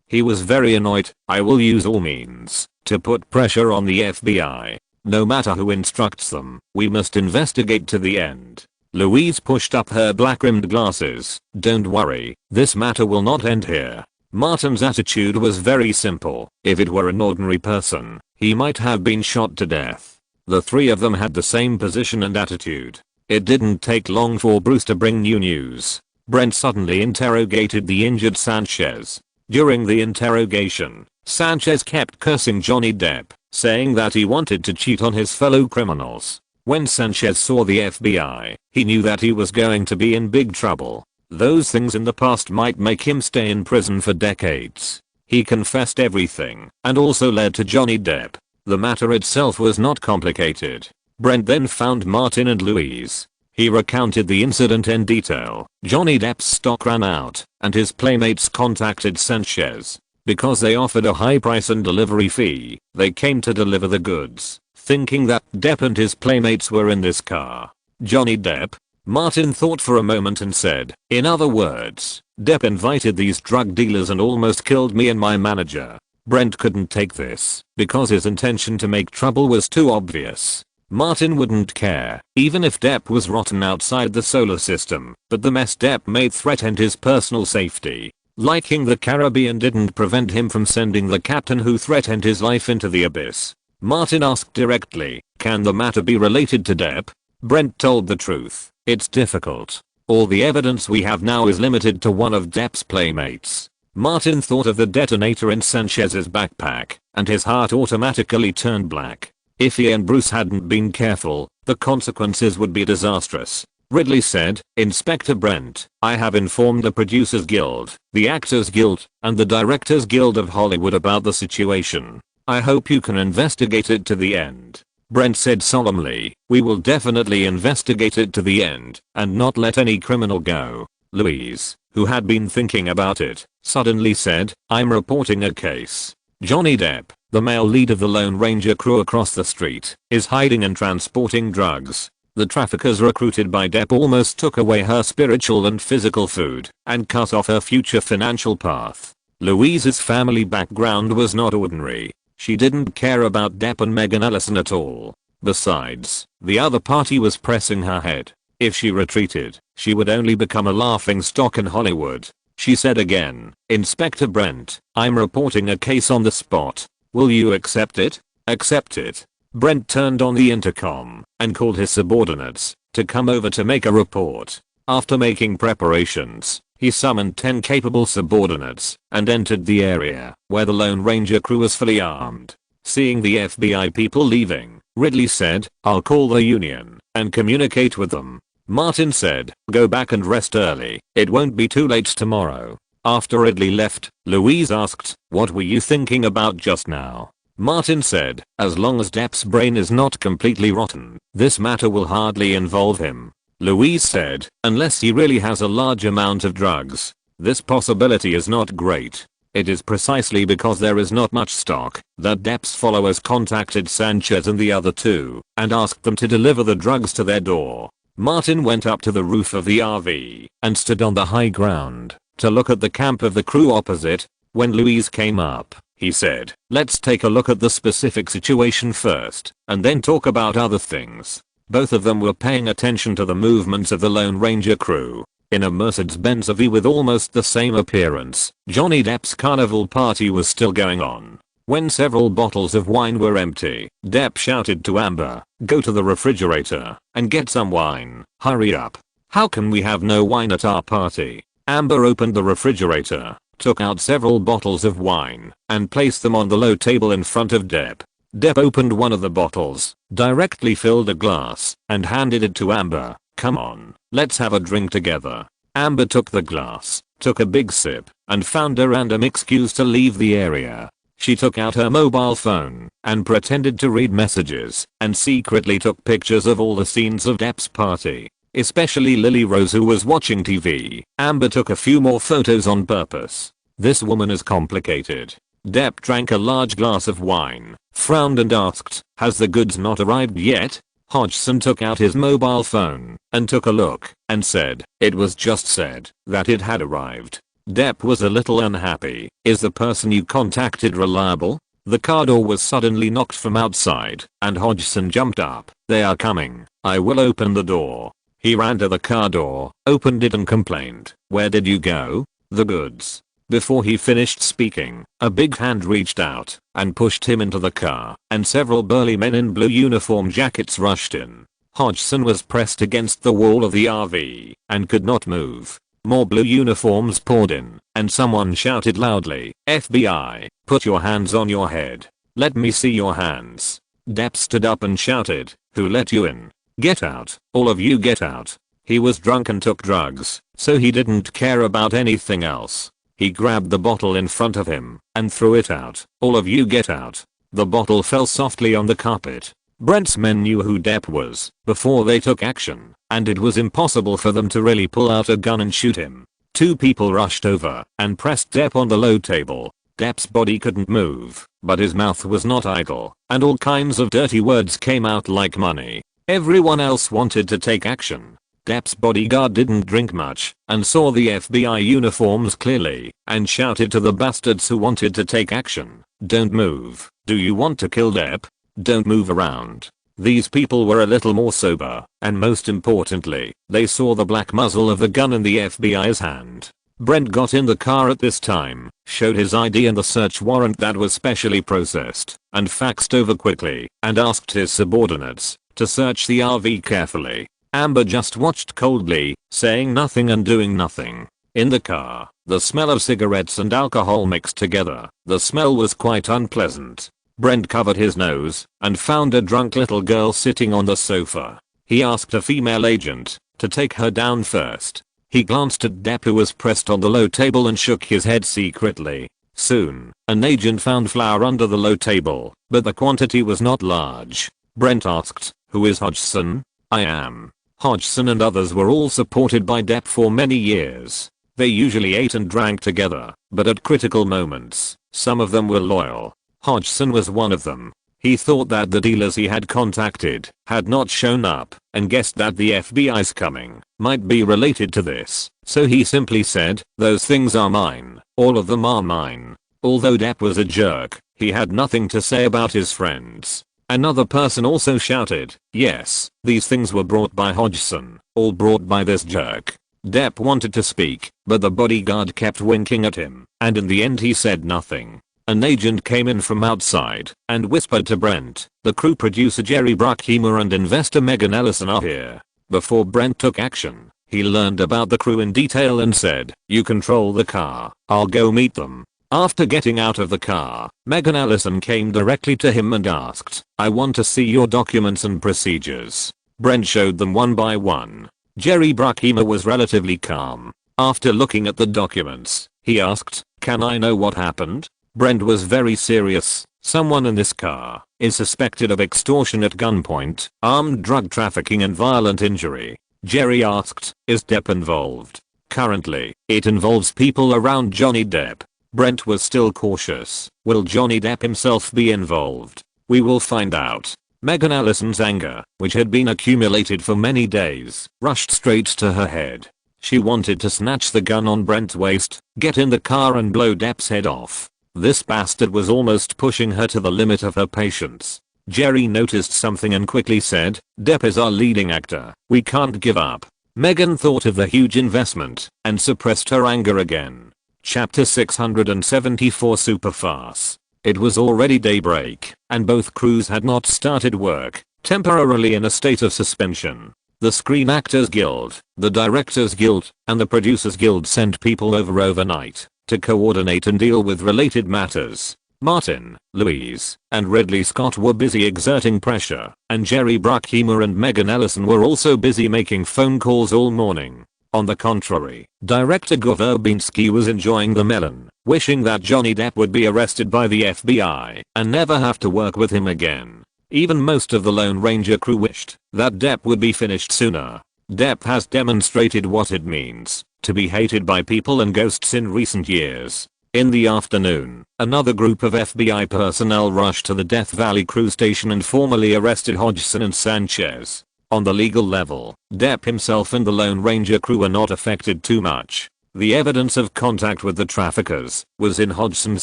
He was very annoyed. "I will use all means to put pressure on the FBI. No matter who instructs them, we must investigate to the end." Louise pushed up her black-rimmed glasses. "Don't worry, this matter will not end here." Martin's attitude was very simple. If it were an ordinary person, he might have been shot to death. The 3 of them had the same position and attitude. It didn't take long for Bruce to bring new news. Brent suddenly interrogated the injured Sanchez. During the interrogation, Sanchez kept cursing Johnny Depp, saying that he wanted to cheat on his fellow criminals. When Sanchez saw the FBI, he knew that he was going to be in big trouble. Those things in the past might make him stay in prison for decades. He confessed everything, and also led to Johnny Depp. The matter itself was not complicated. Brent then found Martin and Louise. He recounted the incident in detail. Johnny Depp's stock ran out, and his playmates contacted Sanchez. Because they offered a high price and delivery fee, they came to deliver the goods, thinking that Depp and his playmates were in this car. Johnny Depp? Martin thought for a moment and said, in other words, Depp invited these drug dealers and almost killed me and my manager. Brent couldn't take this, because his intention to make trouble was too obvious. Martin wouldn't care, even if Depp was rotten outside the solar system, but the mess Depp made threatened his personal safety. Liking the Caribbean didn't prevent him from sending the captain who threatened his life into the abyss. Martin asked directly, can the matter be related to Depp? Brent told the truth. It's difficult. All the evidence we have now is limited to one of Depp's playmates. Martin thought of the detonator in Sanchez's backpack, and his heart automatically turned black. If he and Bruce hadn't been careful, the consequences would be disastrous. Ridley said, Inspector Brent, I have informed the Producers Guild, the Actors Guild, and the Directors Guild of Hollywood about the situation. I hope you can investigate it to the end. Brent said solemnly, we will definitely investigate it to the end, and not let any criminal go. Louise, who had been thinking about it, suddenly said, I'm reporting a case. Johnny Depp, the male lead of the Lone Ranger crew across the street, is hiding and transporting drugs. The traffickers recruited by Depp almost took away her spiritual and physical food and cut off her future financial path. Louise's family background was not ordinary. She didn't care about Depp and Megan Ellison at all. Besides, the other party was pressing her head. If she retreated, she would only become a laughingstock in Hollywood. She said again, Inspector Brent, I'm reporting a case on the spot. Will you accept it? Accept it. Brent turned on the intercom and called his subordinates to come over to make a report. After making preparations, he summoned 10 capable subordinates and entered the area where the Lone Ranger crew was fully armed. Seeing the FBI people leaving, Ridley said, I'll call the union and communicate with them. Martin said, go back and rest early. It won't be too late tomorrow. After Ridley left, Louise asked, what were you thinking about just now? Martin said, as long as Depp's brain is not completely rotten, this matter will hardly involve him. Louise said, unless he really has a large amount of drugs, this possibility is not great. It is precisely because there is not much stock that Depp's followers contacted Sanchez and the other two and asked them to deliver the drugs to their door. Martin went up to the roof of the RV and stood on the high ground to look at the camp of the crew opposite. When Louise came up, he said, let's take a look at the specific situation first and then talk about other things. Both of them were paying attention to the movements of the Lone Ranger crew. In a Mercedes-Benz V with almost the same appearance, Johnny Depp's carnival party was still going on. When several bottles of wine were empty, Depp shouted to Amber, go to the refrigerator and get some wine. Hurry up. How can we have no wine at our party? Amber opened the refrigerator, took out several bottles of wine, and placed them on the low table in front of Depp. Depp opened one of the bottles, directly filled a glass, and handed it to Amber. Come on, let's have a drink together. Amber took the glass, took a big sip, and found a random excuse to leave the area. She took out her mobile phone and pretended to read messages and secretly took pictures of all the scenes of Depp's party, especially Lily Rose who was watching TV. Amber took a few more photos on purpose. This woman is complicated. Depp drank a large glass of wine, frowned and asked, has the goods not arrived yet? Hodgson took out his mobile phone and took a look and said, it was just said that it had arrived. Depp was a little unhappy. Is the person you contacted reliable? The car door was suddenly knocked from outside and Hodgson jumped up. They are coming. I will open the door. He ran to the car door, opened it and complained, where did you go? The goods. Before he finished speaking, a big hand reached out and pushed him into the car and several burly men in blue uniform jackets rushed in. Hodgson was pressed against the wall of the RV and could not move. More blue uniforms poured in, and someone shouted loudly, "FBI, put your hands on your head. Let me see your hands." Depp stood up and shouted, "Who let you in? Get out, all of you get out." He was drunk and took drugs, so he didn't care about anything else. He grabbed the bottle in front of him and threw it out. "All of you get out." The bottle fell softly on the carpet. Brent's men knew who Depp was before they took action, and it was impossible for them to really pull out a gun and shoot him. Two people rushed over and pressed Depp on the low table. Depp's body couldn't move, but his mouth was not idle, and all kinds of dirty words came out like money. Everyone else wanted to take action. Depp's bodyguard didn't drink much and saw the FBI uniforms clearly and shouted to the bastards who wanted to take action, "Don't move. Do you want to kill Depp? Don't move around." These people were a little more sober, and most importantly, they saw the black muzzle of the gun in the FBI's hand. Brent got in the car at this time, showed his ID and the search warrant that was specially processed and faxed over quickly, and asked his subordinates to search the RV carefully. Amber just watched coldly, saying nothing and doing nothing. In the car, the smell of cigarettes and alcohol mixed together. The smell was quite unpleasant. Brent covered his nose and found a drunk little girl sitting on the sofa. He asked a female agent to take her down first. He glanced at Depp, who was pressed on the low table, and shook his head secretly. Soon, an agent found flour under the low table, but the quantity was not large. Brent asked, "Who is Hodgson?" "I am." Hodgson and others were all supported by Depp for many years. They usually ate and drank together, but at critical moments, some of them were loyal. Hodgson was one of them. He thought that the dealers he had contacted had not shown up and guessed that the FBI's coming might be related to this, so he simply said, "Those things are mine. All of them are mine." Although Depp was a jerk, he had nothing to say about his friends. Another person also shouted, "Yes, these things were brought by Hodgson, all brought by this jerk." Depp wanted to speak, but the bodyguard kept winking at him, and in the end he said nothing. An agent came in from outside and whispered to Brent, "The crew producer Jerry Bruckheimer and investor Megan Ellison are here." Before Brent took action, he learned about the crew in detail and said, "You control the car. I'll go meet them." After getting out of the car, Megan Ellison came directly to him and asked, "I want to see your documents and procedures." Brent showed them one by one. Jerry Bruckheimer was relatively calm. After looking at the documents, he asked, "Can I know what happened?" Brent was very serious. "Someone in this car is suspected of extortion at gunpoint, armed drug trafficking and violent injury." Jerry asked, "Is Depp involved?" "Currently, it involves people around Johnny Depp." Brent was still cautious. "Will Johnny Depp himself be involved?" "We will find out." Megan Ellison's anger, which had been accumulated for many days, rushed straight to her head. She wanted to snatch the gun on Brent's waist, get in the car and blow Depp's head off. This bastard was almost pushing her to the limit of her patience. Jerry noticed something and quickly said, "Depp is our leading actor. We can't give up." Megan thought of the huge investment and suppressed her anger again. Chapter 674 Superfarce. It was already daybreak, and both crews had not started work, temporarily in a state of suspension. The Screen Actors Guild, the Directors Guild, and the Producers Guild sent people over overnight to coordinate and deal with related matters. Martin, Louise, and Ridley Scott were busy exerting pressure, and Jerry Bruckheimer and Megan Ellison were also busy making phone calls all morning. On the contrary, director Gore Verbinski was enjoying the melon, wishing that Johnny Depp would be arrested by the FBI and never have to work with him again. Even most of the Lone Ranger crew wished that Depp would be finished sooner. Depp has demonstrated what it means to be hated by people and ghosts in recent years. In the afternoon, another group of FBI personnel rushed to the Death Valley crew station and formally arrested Hodgson and Sanchez. On the legal level, Depp himself and the Lone Ranger crew were not affected too much. The evidence of contact with the traffickers was in Hodgson's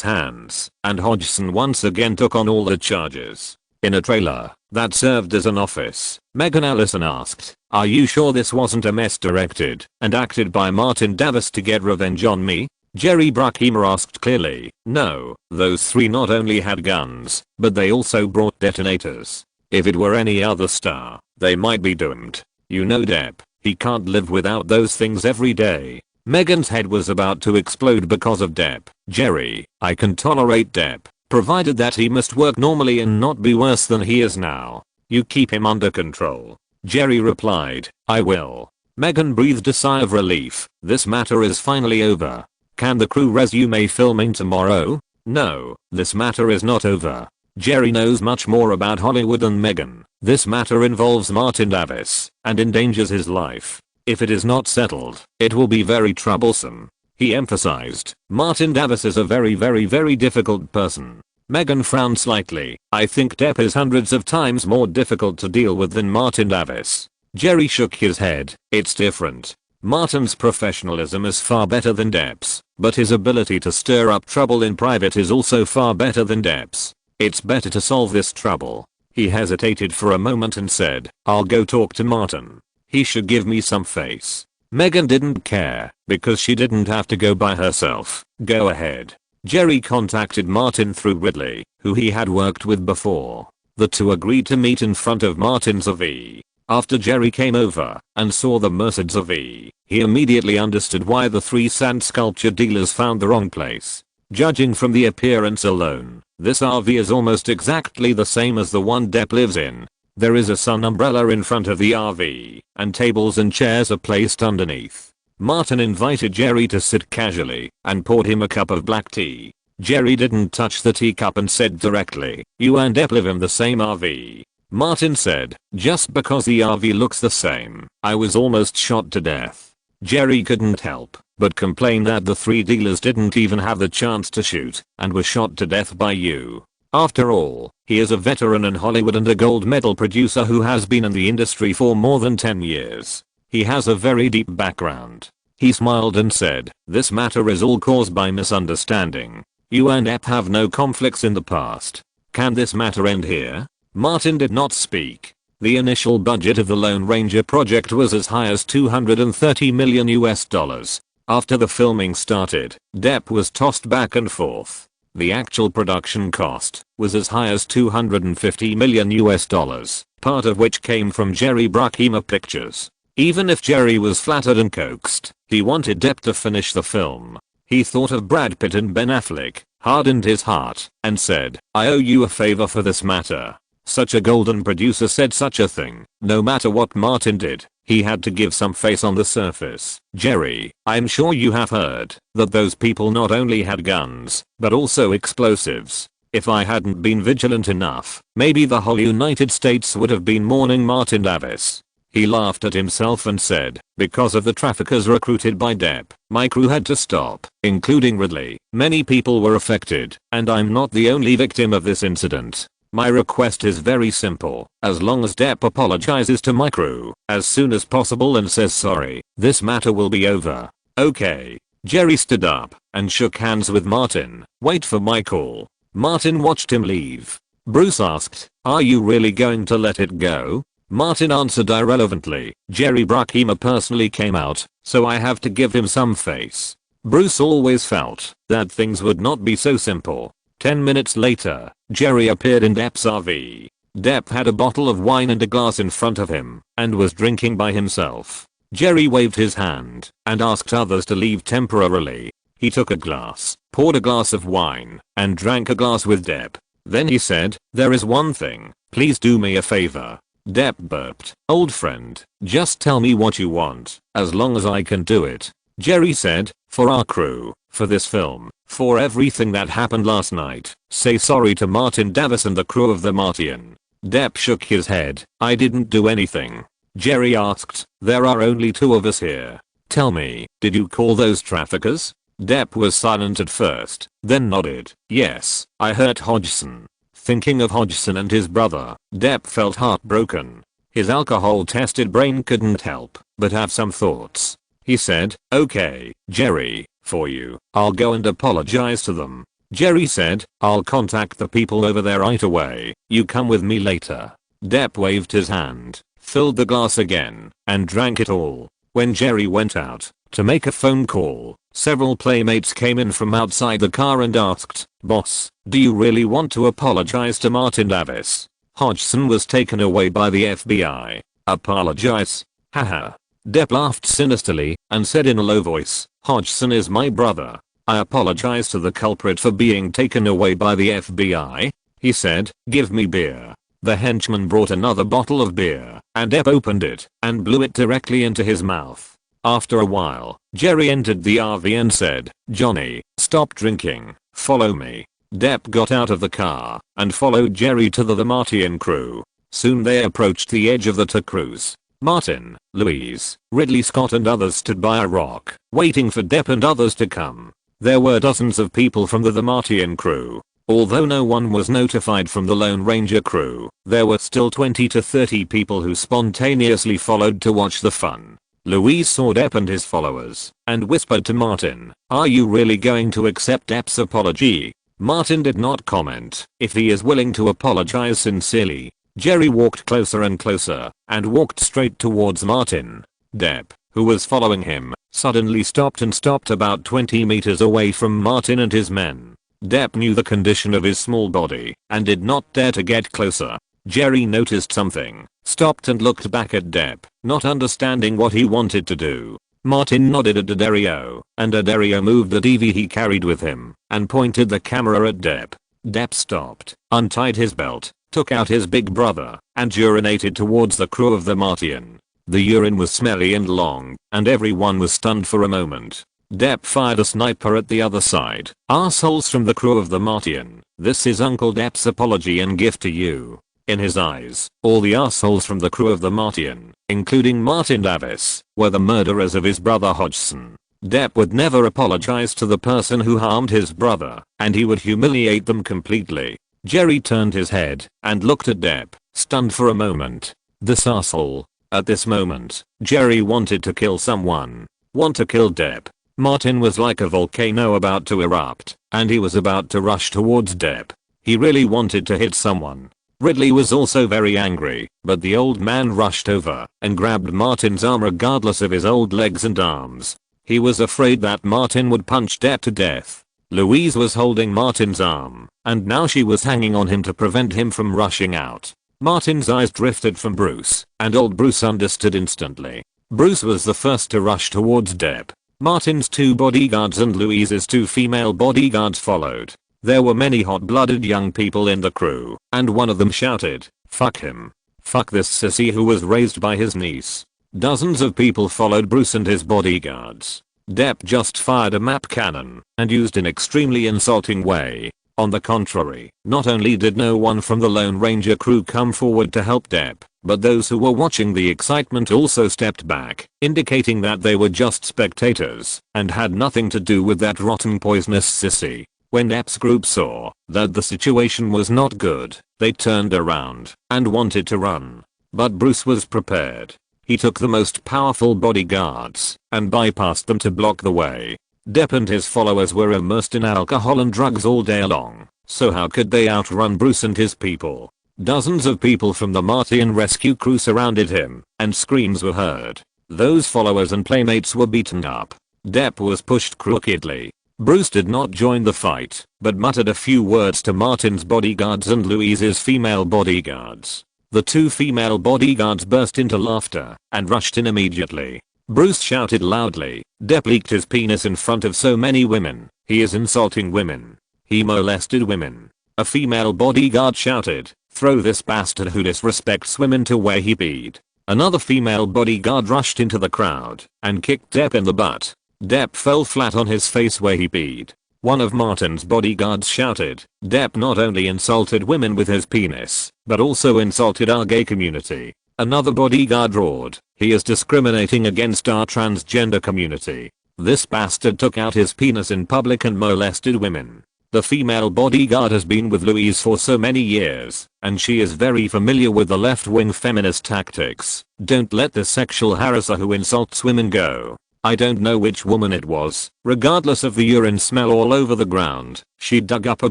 hands, and Hodgson once again took on all the charges. In a trailer that served as an office, Megan Ellison asked, "Are you sure this wasn't a mess directed and acted by Martin Davis to get revenge on me?" Jerry Bruckheimer asked clearly, "No, those three not only had guns, but they also brought detonators. If it were any other star, They might be doomed. You know Depp, he can't live without those things every day. Megan's head was about to explode because of Depp. Jerry, I can tolerate Depp, provided that he must work normally and not be worse than he is now. You keep him under control. Jerry replied, I will. Megan breathed a sigh of relief. This matter is finally over. Can the crew resume filming tomorrow? No, this matter is not over. Jerry knows much more about Hollywood than Megan. This matter involves Martin Davis and endangers his life. If it is not settled, it will be very troublesome. He emphasized, Martin Davis is a very difficult person. Megan frowned slightly. I think Depp is hundreds of times more difficult to deal with than Martin Davis. Jerry shook his head. It's different. Martin's professionalism is far better than Depp's, but his ability to stir up trouble in private is also far better than Depp's. It's better to solve this trouble. He hesitated for a moment and said, I'll go talk to Martin. He should give me some face. Megan didn't care, because she didn't have to go by herself. Go ahead. Jerry contacted Martin through Ridley, who he had worked with before. The two agreed to meet in front of Martin's RV. After Jerry came over and saw the Merced's RV, he immediately understood why the three sand sculpture dealers found the wrong place. Judging from the appearance alone, this RV is almost exactly the same as the one Depp lives in. There is a sun umbrella in front of the RV, and tables and chairs are placed underneath. Martin invited Jerry to sit casually and poured him a cup of black tea. Jerry didn't touch the teacup and said directly, you and Depp live in the same RV. Martin said, just because the RV looks the same, I was almost shot to death. Jerry couldn't help but complain that the three dealers didn't even have the chance to shoot and were shot to death by you. After all, he is a veteran in Hollywood and a gold medal producer who has been in the industry for more than 10 years. He has a very deep background. He smiled and said, this matter is all caused by misunderstanding. You and Depp have no conflicts in the past. Can this matter end here? Martin did not speak. The initial budget of the Lone Ranger project was as high as $230 million US. After the filming started, Depp was tossed back and forth. The actual production cost was as high as $250 million US, part of which came from Jerry Bruckheimer Pictures. Even if Jerry was flattered and coaxed, he wanted Depp to finish the film. He thought of Brad Pitt and Ben Affleck, hardened his heart, and said, I owe you a favor for this matter. Such a golden producer said such a thing. No matter what Martin did, he had to give some face on the surface. Jerry, I'm sure you have heard that those people not only had guns, but also explosives. If I hadn't been vigilant enough, maybe the whole United States would have been mourning Martin Davis. He laughed at himself and said, because of the traffickers recruited by Depp, my crew had to stop, including Ridley. Many people were affected, and I'm not the only victim of this incident. My request is very simple. As long as Depp apologizes to my crew as soon as possible and says sorry, this matter will be over. Okay. Jerry stood up and shook hands with Martin. Wait for my call. Martin watched him leave. Bruce asked, are you really going to let it go? Martin answered irrelevantly, Jerry Bruckheimer personally came out, so I have to give him some face. Bruce always felt that things would not be so simple. 10 minutes later, Jerry appeared in Depp's RV. Depp had a bottle of wine and a glass in front of him and was drinking by himself. Jerry waved his hand and asked others to leave temporarily. He took a glass, poured a glass of wine, and drank a glass with Depp. Then he said, there is one thing, please do me a favor. Depp burped. Old friend, just tell me what you want, as long as I can do it. Jerry said, for our crew, for this film, for everything that happened last night, say sorry to Martin Davis and the crew of the Martian. Depp shook his head. I didn't do anything. Jerry asked, there are only two of us here. Tell me, did you call those traffickers? Depp was silent at first, then nodded. Yes, I hurt Hodgson. Thinking of Hodgson and his brother, Depp felt heartbroken. His alcohol-tested brain couldn't help but have some thoughts. He said, okay, Jerry, for you, I'll go and apologize to them. Jerry said, I'll contact the people over there right away. You come with me later. Depp waved his hand, filled the glass again, and drank it all. When Jerry went out to make a phone call, several playmates came in from outside the car and asked, boss, do you really want to apologize to Martin Davis? Hodgson was taken away by the FBI. Apologize. Haha. Depp laughed sinisterly and said in a low voice, Hodgson is my brother. I apologize to the culprit for being taken away by the FBI. He said, give me beer. The henchman brought another bottle of beer, and Depp opened it and blew it directly into his mouth. After a while, Jerry entered the RV and said, Johnny, stop drinking, follow me. Depp got out of the car and followed Jerry to the Martian crew. Soon they approached the edge of the cruise. Martin, Louise, Ridley Scott and others stood by a rock, waiting for Depp and others to come. There were dozens of people from the Martian crew. Although no one was notified from the Lone Ranger crew, there were still 20 to 30 people who spontaneously followed to watch the fun. Louise saw Depp and his followers and whispered to Martin, are you really going to accept Depp's apology? Martin did not comment if he is willing to apologize sincerely. Jerry walked closer and closer and walked straight towards Martin. Depp, who was following him, suddenly stopped about 20 meters away from Martin and his men. Depp knew the condition of his small body and did not dare to get closer. Jerry noticed something, stopped and looked back at Depp, not understanding what he wanted to do. Martin nodded at Addario, and Addario moved the TV he carried with him and pointed the camera at Depp. Depp stopped, untied his belt, took out his big brother, and urinated towards the crew of the Martian. The urine was smelly and long, and everyone was stunned for a moment. Depp fired a sniper at the other side. Arseholes from the crew of the Martian, this is Uncle Depp's apology and gift to you. In his eyes, all the arseholes from the crew of the Martian, including Martin Davis, were the murderers of his brother Hodgson. Depp would never apologize to the person who harmed his brother, and he would humiliate them completely. Jerry turned his head and looked at Depp, stunned for a moment. This arsehole. At this moment, Jerry wanted to kill someone. Want to kill Depp. Martin was like a volcano about to erupt, and he was about to rush towards Depp. He really wanted to hit someone. Ridley was also very angry, but the old man rushed over and grabbed Martin's arm regardless of his old legs and arms. He was afraid that Martin would punch Depp to death. Louise was holding Martin's arm, and now she was hanging on him to prevent him from rushing out. Martin's eyes drifted from Bruce, and old Bruce understood instantly. Bruce was the first to rush towards Depp. Martin's 2 bodyguards and Louise's 2 female bodyguards followed. There were many hot-blooded young people in the crew, and one of them shouted, fuck him. Fuck this sissy who was raised by his niece. Dozens of people followed Bruce and his bodyguards. Depp just fired a map cannon and used an extremely insulting way. On the contrary, not only did no one from the Lone Ranger crew come forward to help Depp, but those who were watching the excitement also stepped back, indicating that they were just spectators and had nothing to do with that rotten poisonous sissy. When Depp's group saw that the situation was not good, they turned around and wanted to run. But Bruce was prepared. He took the most powerful bodyguards and bypassed them to block the way. Depp and his followers were immersed in alcohol and drugs all day long, so how could they outrun Bruce and his people? Dozens of people from the Martian rescue crew surrounded him, and screams were heard. Those followers and playmates were beaten up. Depp was pushed crookedly. Bruce did not join the fight, but muttered a few words to Martin's bodyguards and Louise's female bodyguards. The 2 female bodyguards burst into laughter and rushed in immediately. Bruce shouted loudly, Depp leaked his penis in front of so many women. He is insulting women. He molested women. A female bodyguard shouted, throw this bastard who disrespects women to where he peed. Another female bodyguard rushed into the crowd and kicked Depp in the butt. Depp fell flat on his face where he peed. One of Martin's bodyguards shouted, Depp not only insulted women with his penis, but also insulted our gay community. Another bodyguard roared, he is discriminating against our transgender community. This bastard took out his penis in public and molested women. The female bodyguard has been with Louise for so many years, and she is very familiar with the left-wing feminist tactics. Don't let the sexual harasser who insults women go. I don't know which woman it was. Regardless of the urine smell all over the ground, she dug up a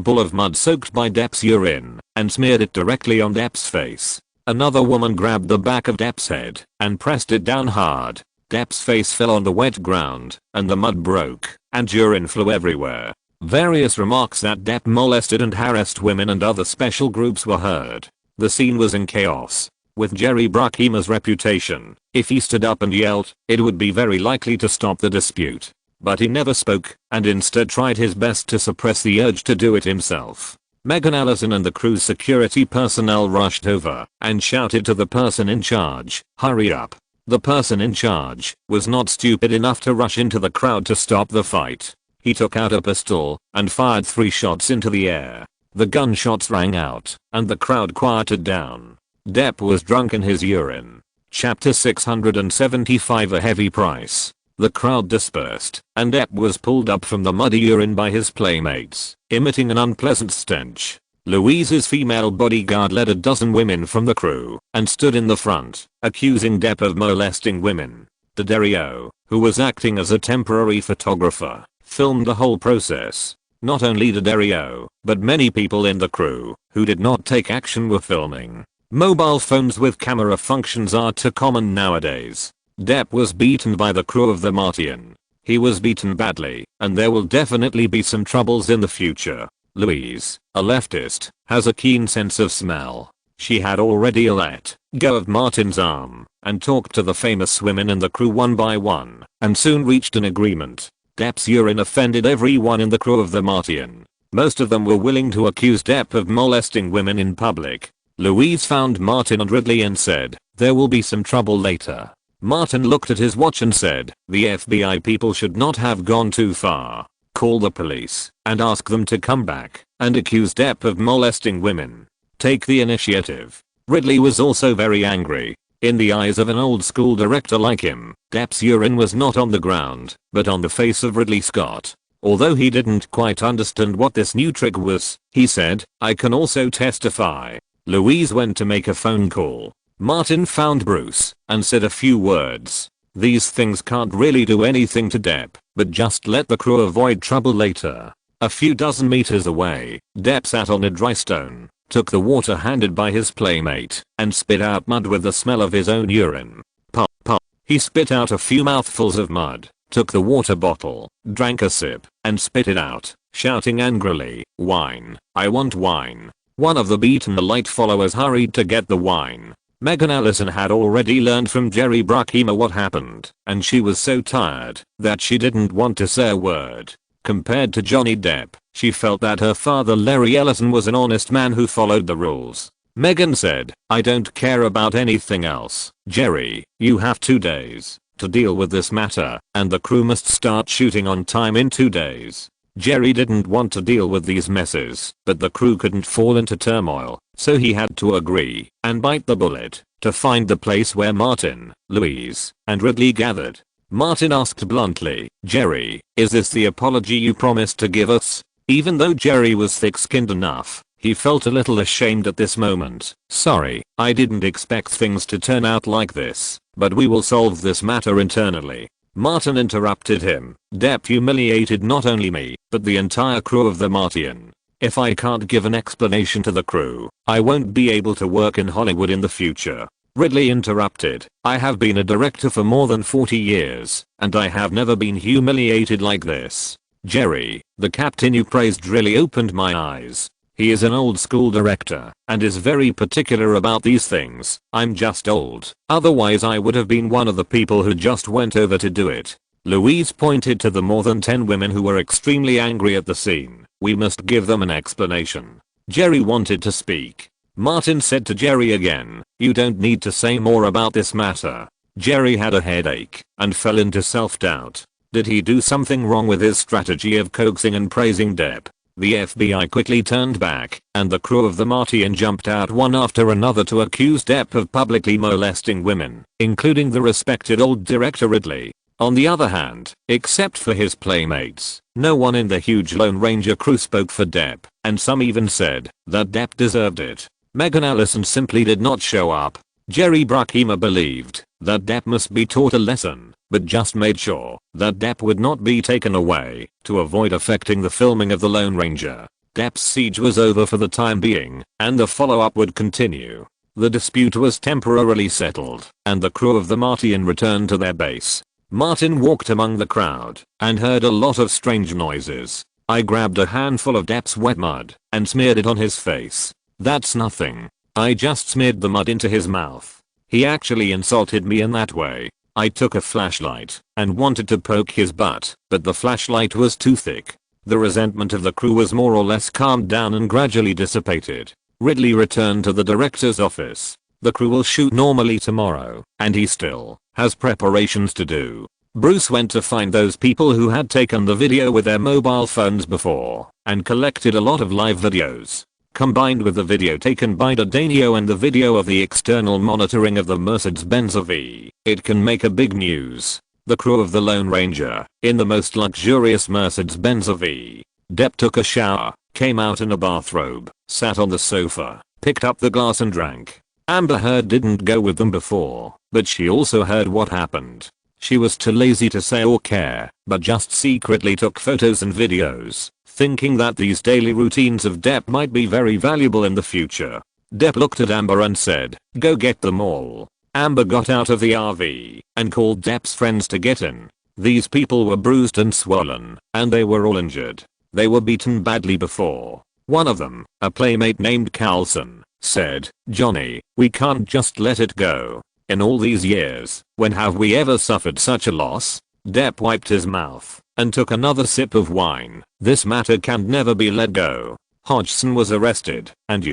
bowl of mud soaked by Depp's urine and smeared it directly on Depp's face. Another woman grabbed the back of Depp's head and pressed it down hard. Depp's face fell on the wet ground, and the mud broke, and urine flew everywhere. Various remarks that Depp molested and harassed women and other special groups were heard. The scene was in chaos. With Jerry Bruckheimer's reputation, if he stood up and yelled, it would be very likely to stop the dispute. But he never spoke, and instead tried his best to suppress the urge to do it himself. Megan Allison and the crew's security personnel rushed over and shouted to the person in charge, "Hurry up." The person in charge was not stupid enough to rush into the crowd to stop the fight. He took out a pistol and fired 3 shots into the air. The gunshots rang out, and the crowd quieted down. Depp was drunk in his urine. Chapter 675, a heavy price. The crowd dispersed, and Depp was pulled up from the muddy urine by his playmates, emitting an unpleasant stench. Louise's female bodyguard led a dozen women from the crew and stood in the front, accusing Depp of molesting women. D'Addario, who was acting as a temporary photographer, filmed the whole process. Not only D'Addario, but many people in the crew who did not take action were filming. Mobile phones with camera functions are too common nowadays. Depp was beaten by the crew of the Martian. He was beaten badly, and there will definitely be some troubles in the future. Louise, a leftist, has a keen sense of smell. She had already let go of Martin's arm and talked to the famous women in the crew one by one, and soon reached an agreement. Depp's urine offended everyone in the crew of the Martian. Most of them were willing to accuse Depp of molesting women in public. Louise found Martin and Ridley and said, "There will be some trouble later." Martin looked at his watch and said, "The FBI people should not have gone too far. Call the police and ask them to come back and accuse Depp of molesting women. Take the initiative." Ridley was also very angry. In the eyes of an old school director like him, Depp's urine was not on the ground, but on the face of Ridley Scott. Although he didn't quite understand what this new trick was, he said, "I can also testify." Louise went to make a phone call. Martin found Bruce and said a few words. "These things can't really do anything to Depp, but just let the crew avoid trouble later." A few dozen meters away, Depp sat on a dry stone, took the water handed by his playmate, and spit out mud with the smell of his own urine. Pop pop. He spit out a few mouthfuls of mud, took the water bottle, drank a sip, and spit it out, shouting angrily, "Wine, I want wine." One of the beaten light followers hurried to get the wine. Megan Allison had already learned from Jerry Bruckheimer what happened, and she was so tired that she didn't want to say a word. Compared to Johnny Depp, she felt that her father Larry Ellison was an honest man who followed the rules. Megan said, "I don't care about anything else. Jerry, you have 2 days to deal with this matter, and the crew must start shooting on time in 2 days. Jerry didn't want to deal with these messes, but the crew couldn't fall into turmoil, so he had to agree and bite the bullet to find the place where Martin, Louise, and Ridley gathered. Martin asked bluntly, "Jerry, is this the apology you promised to give us?" Even though Jerry was thick-skinned enough, he felt a little ashamed at this moment. "Sorry, I didn't expect things to turn out like this, but we will solve this matter internally." Martin interrupted him. "Depp humiliated not only me, but the entire crew of the Martian. If I can't give an explanation to the crew, I won't be able to work in Hollywood in the future." Ridley interrupted, "I have been a director for more than 40 years, and I have never been humiliated like this. Jerry, the captain you praised really opened my eyes. He is an old school director and is very particular about these things. I'm just old. Otherwise I would have been one of the people who just went over to do it." Louise pointed to the more than 10 women who were extremely angry at the scene. "We must give them an explanation." Jerry wanted to speak. Martin said to Jerry again, "You don't need to say more about this matter." Jerry had a headache and fell into self-doubt. Did he do something wrong with his strategy of coaxing and praising Depp? The FBI quickly turned back, and the crew of the Martian jumped out one after another to accuse Depp of publicly molesting women, including the respected old director Ridley. On the other hand, except for his playmates, no one in the huge Lone Ranger crew spoke for Depp, and some even said that Depp deserved it. Megan Allison simply did not show up. Jerry Bruckheimer believed that Depp must be taught a lesson, but just made sure that Depp would not be taken away to avoid affecting the filming of the Lone Ranger. Depp's siege was over for the time being, and the follow-up would continue. The dispute was temporarily settled, and the crew of the Martian returned to their base. Martin walked among the crowd and heard a lot of strange noises. "I grabbed a handful of Depp's wet mud and smeared it on his face. That's nothing. I just smeared the mud into his mouth. He actually insulted me in that way. I took a flashlight and wanted to poke his butt, but the flashlight was too thick. The resentment of the crew was more or less calmed down and gradually dissipated. Ridley returned to the director's office. The crew will shoot normally tomorrow, and he still has preparations to do. Bruce went to find those people who had taken the video with their mobile phones before, and collected a lot of live videos. Combined with the video taken by Danio and the video of the external monitoring of the Mercedes-Benz V, it can make a big news. The crew of the Lone Ranger, in the most luxurious Mercedes-Benz V. Depp took a shower, came out in a bathrobe, sat on the sofa, picked up the glass and drank. Amber Heard didn't go with them before, but she also heard what happened. She was too lazy to say or care, but just secretly took photos and videos, thinking that these daily routines of Depp might be very valuable in the future. Depp looked at Amber and said, "Go get them all." Amber got out of the RV and called Depp's friends to get in. These people were bruised and swollen, and they were all injured. They were beaten badly before. One of them, a playmate named Carlson, said, "Johnny, we can't just let it go. In all these years, when have we ever suffered such a loss?" Depp wiped his mouth and took another sip of wine. "This matter can never be let go. Hodgson was arrested, and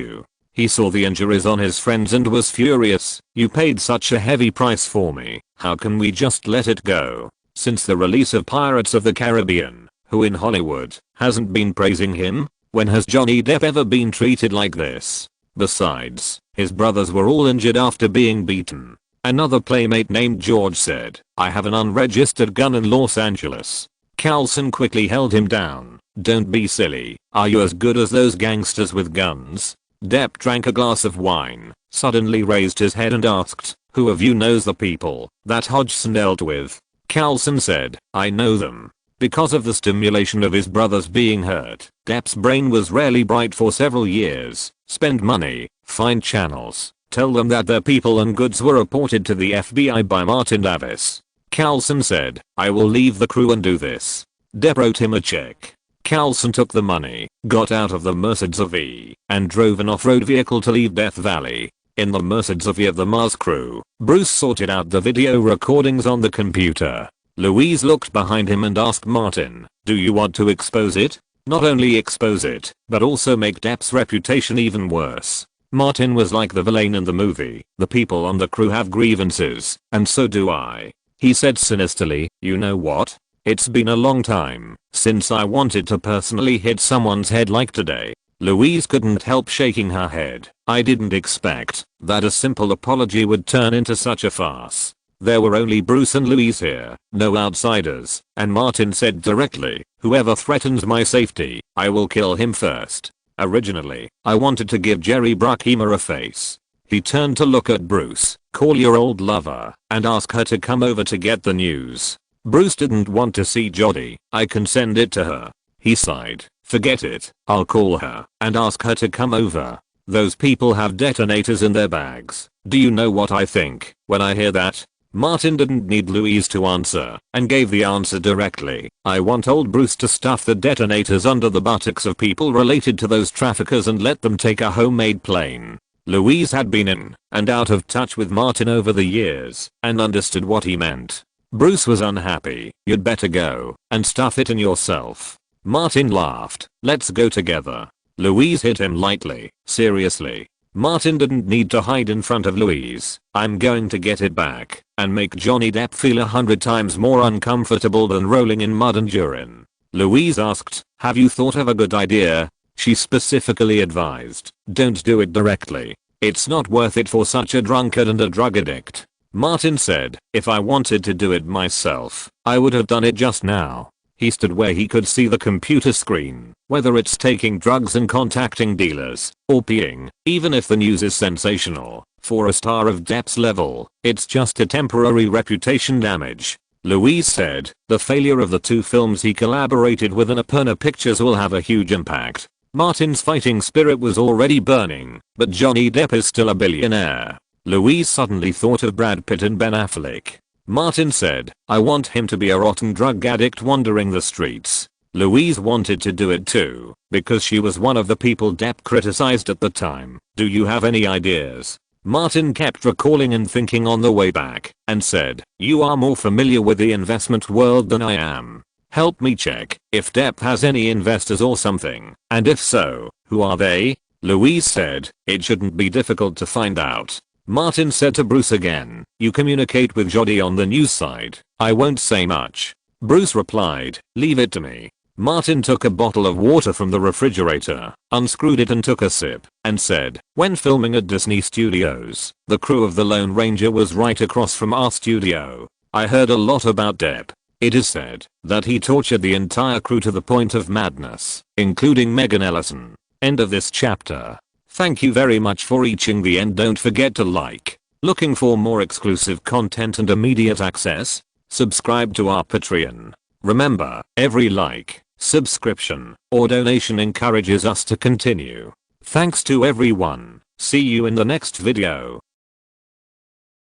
He saw the injuries on his friends and was furious. "You paid such a heavy price for me. How can we just let it go?" Since the release of Pirates of the Caribbean, who in Hollywood hasn't been praising him? When has Johnny Depp ever been treated like this? Besides, his brothers were all injured after being beaten. Another playmate named George said, "I have an unregistered gun in Los Angeles." Carlson quickly held him down. "Don't be silly. Are you as good as those gangsters with guns?" Depp drank a glass of wine, suddenly raised his head and asked, "Who of you knows the people that Hodgson dealt with?" Carlson said, "I know them." Because of the stimulation of his brothers being hurt, Depp's brain was rarely bright for several years. Spend money, find channels, tell them that their people and goods were reported to the FBI by Martin Davis. Carlson said, "I will leave the crew and do this." Depp wrote him a check. Carlson took the money, got out of the Mercedes V, and drove an off-road vehicle to leave Death Valley. In the Mercedes V of the Mars crew, Bruce sorted out the video recordings on the computer. Louise looked behind him and asked Martin, "Do you want to expose it? Not only expose it, but also make Depp's reputation even worse." Martin was like the villain in the movie. "The people on the crew have grievances, and so do I," he said sinisterly. "You know what? It's been a long time since I wanted to personally hit someone's head like today." Louise couldn't help shaking her head. "I didn't expect that a simple apology would turn into such a farce." There were only Bruce and Louise here, no outsiders, and Martin said directly, "Whoever threatens my safety, I will kill him first." Originally, I wanted to give Jerry Bruckheimer a face. He turned to look at Bruce, "Call your old lover, and ask her to come over to get the news." Bruce didn't want to see Jodie. "I can send it to her." He sighed. "Forget it, I'll call her and ask her to come over. Those people have detonators in their bags. Do you know what I think when I hear that?" Martin didn't need Louise to answer, and gave the answer directly. "I want old Bruce to stuff the detonators under the buttocks of people related to those traffickers and let them take a homemade plane." Louise had been in and out of touch with Martin over the years, and understood what he meant. Bruce was unhappy. "You'd better go and stuff it in yourself." Martin laughed. "Let's go together." Louise hit him lightly. "Seriously?" Martin didn't need to hide in front of Louise. "I'm going to get it back and make Johnny Depp feel 100 times more uncomfortable than rolling in mud and urine." Louise asked, "Have you thought of a good idea?" She specifically advised, "Don't do it directly. It's not worth it for such a drunkard and a drug addict." Martin said, "If I wanted to do it myself, I would have done it just now." He stood where he could see the computer screen. "Whether it's taking drugs and contacting dealers, or peeing, even if the news is sensational, for a star of Depp's level, it's just a temporary reputation damage." Louise said, "The failure of the 2 films he collaborated with in Aperna Pictures will have a huge impact." Martin's fighting spirit was already burning, but Johnny Depp is still a billionaire. Louise suddenly thought of Brad Pitt and Ben Affleck. Martin said, "I want him to be a rotten drug addict wandering the streets." Louise wanted to do it too, because she was one of the people Depp criticized at the time. Do you have any ideas? Martin kept recalling and thinking on the way back, and said, you are more familiar with the investment world than I am. Help me check if Depp has any investors or something, and if so, who are they? Louise said, it shouldn't be difficult to find out. Martin said to Bruce again, you communicate with Jodie on the news side. I won't say much. Bruce replied, leave it to me. Martin took a bottle of water from the refrigerator, unscrewed it and took a sip, and said, when filming at Disney Studios, the crew of the Lone Ranger was right across from our studio. I heard a lot about Depp. It is said that he tortured the entire crew to the point of madness, including Megan Ellison. End of this chapter. Thank you very much for reaching the end. Don't forget to like. Looking for more exclusive content and immediate access? Subscribe to our Patreon. Remember, every like, subscription, or donation encourages us to continue. Thanks to everyone. See you in the next video.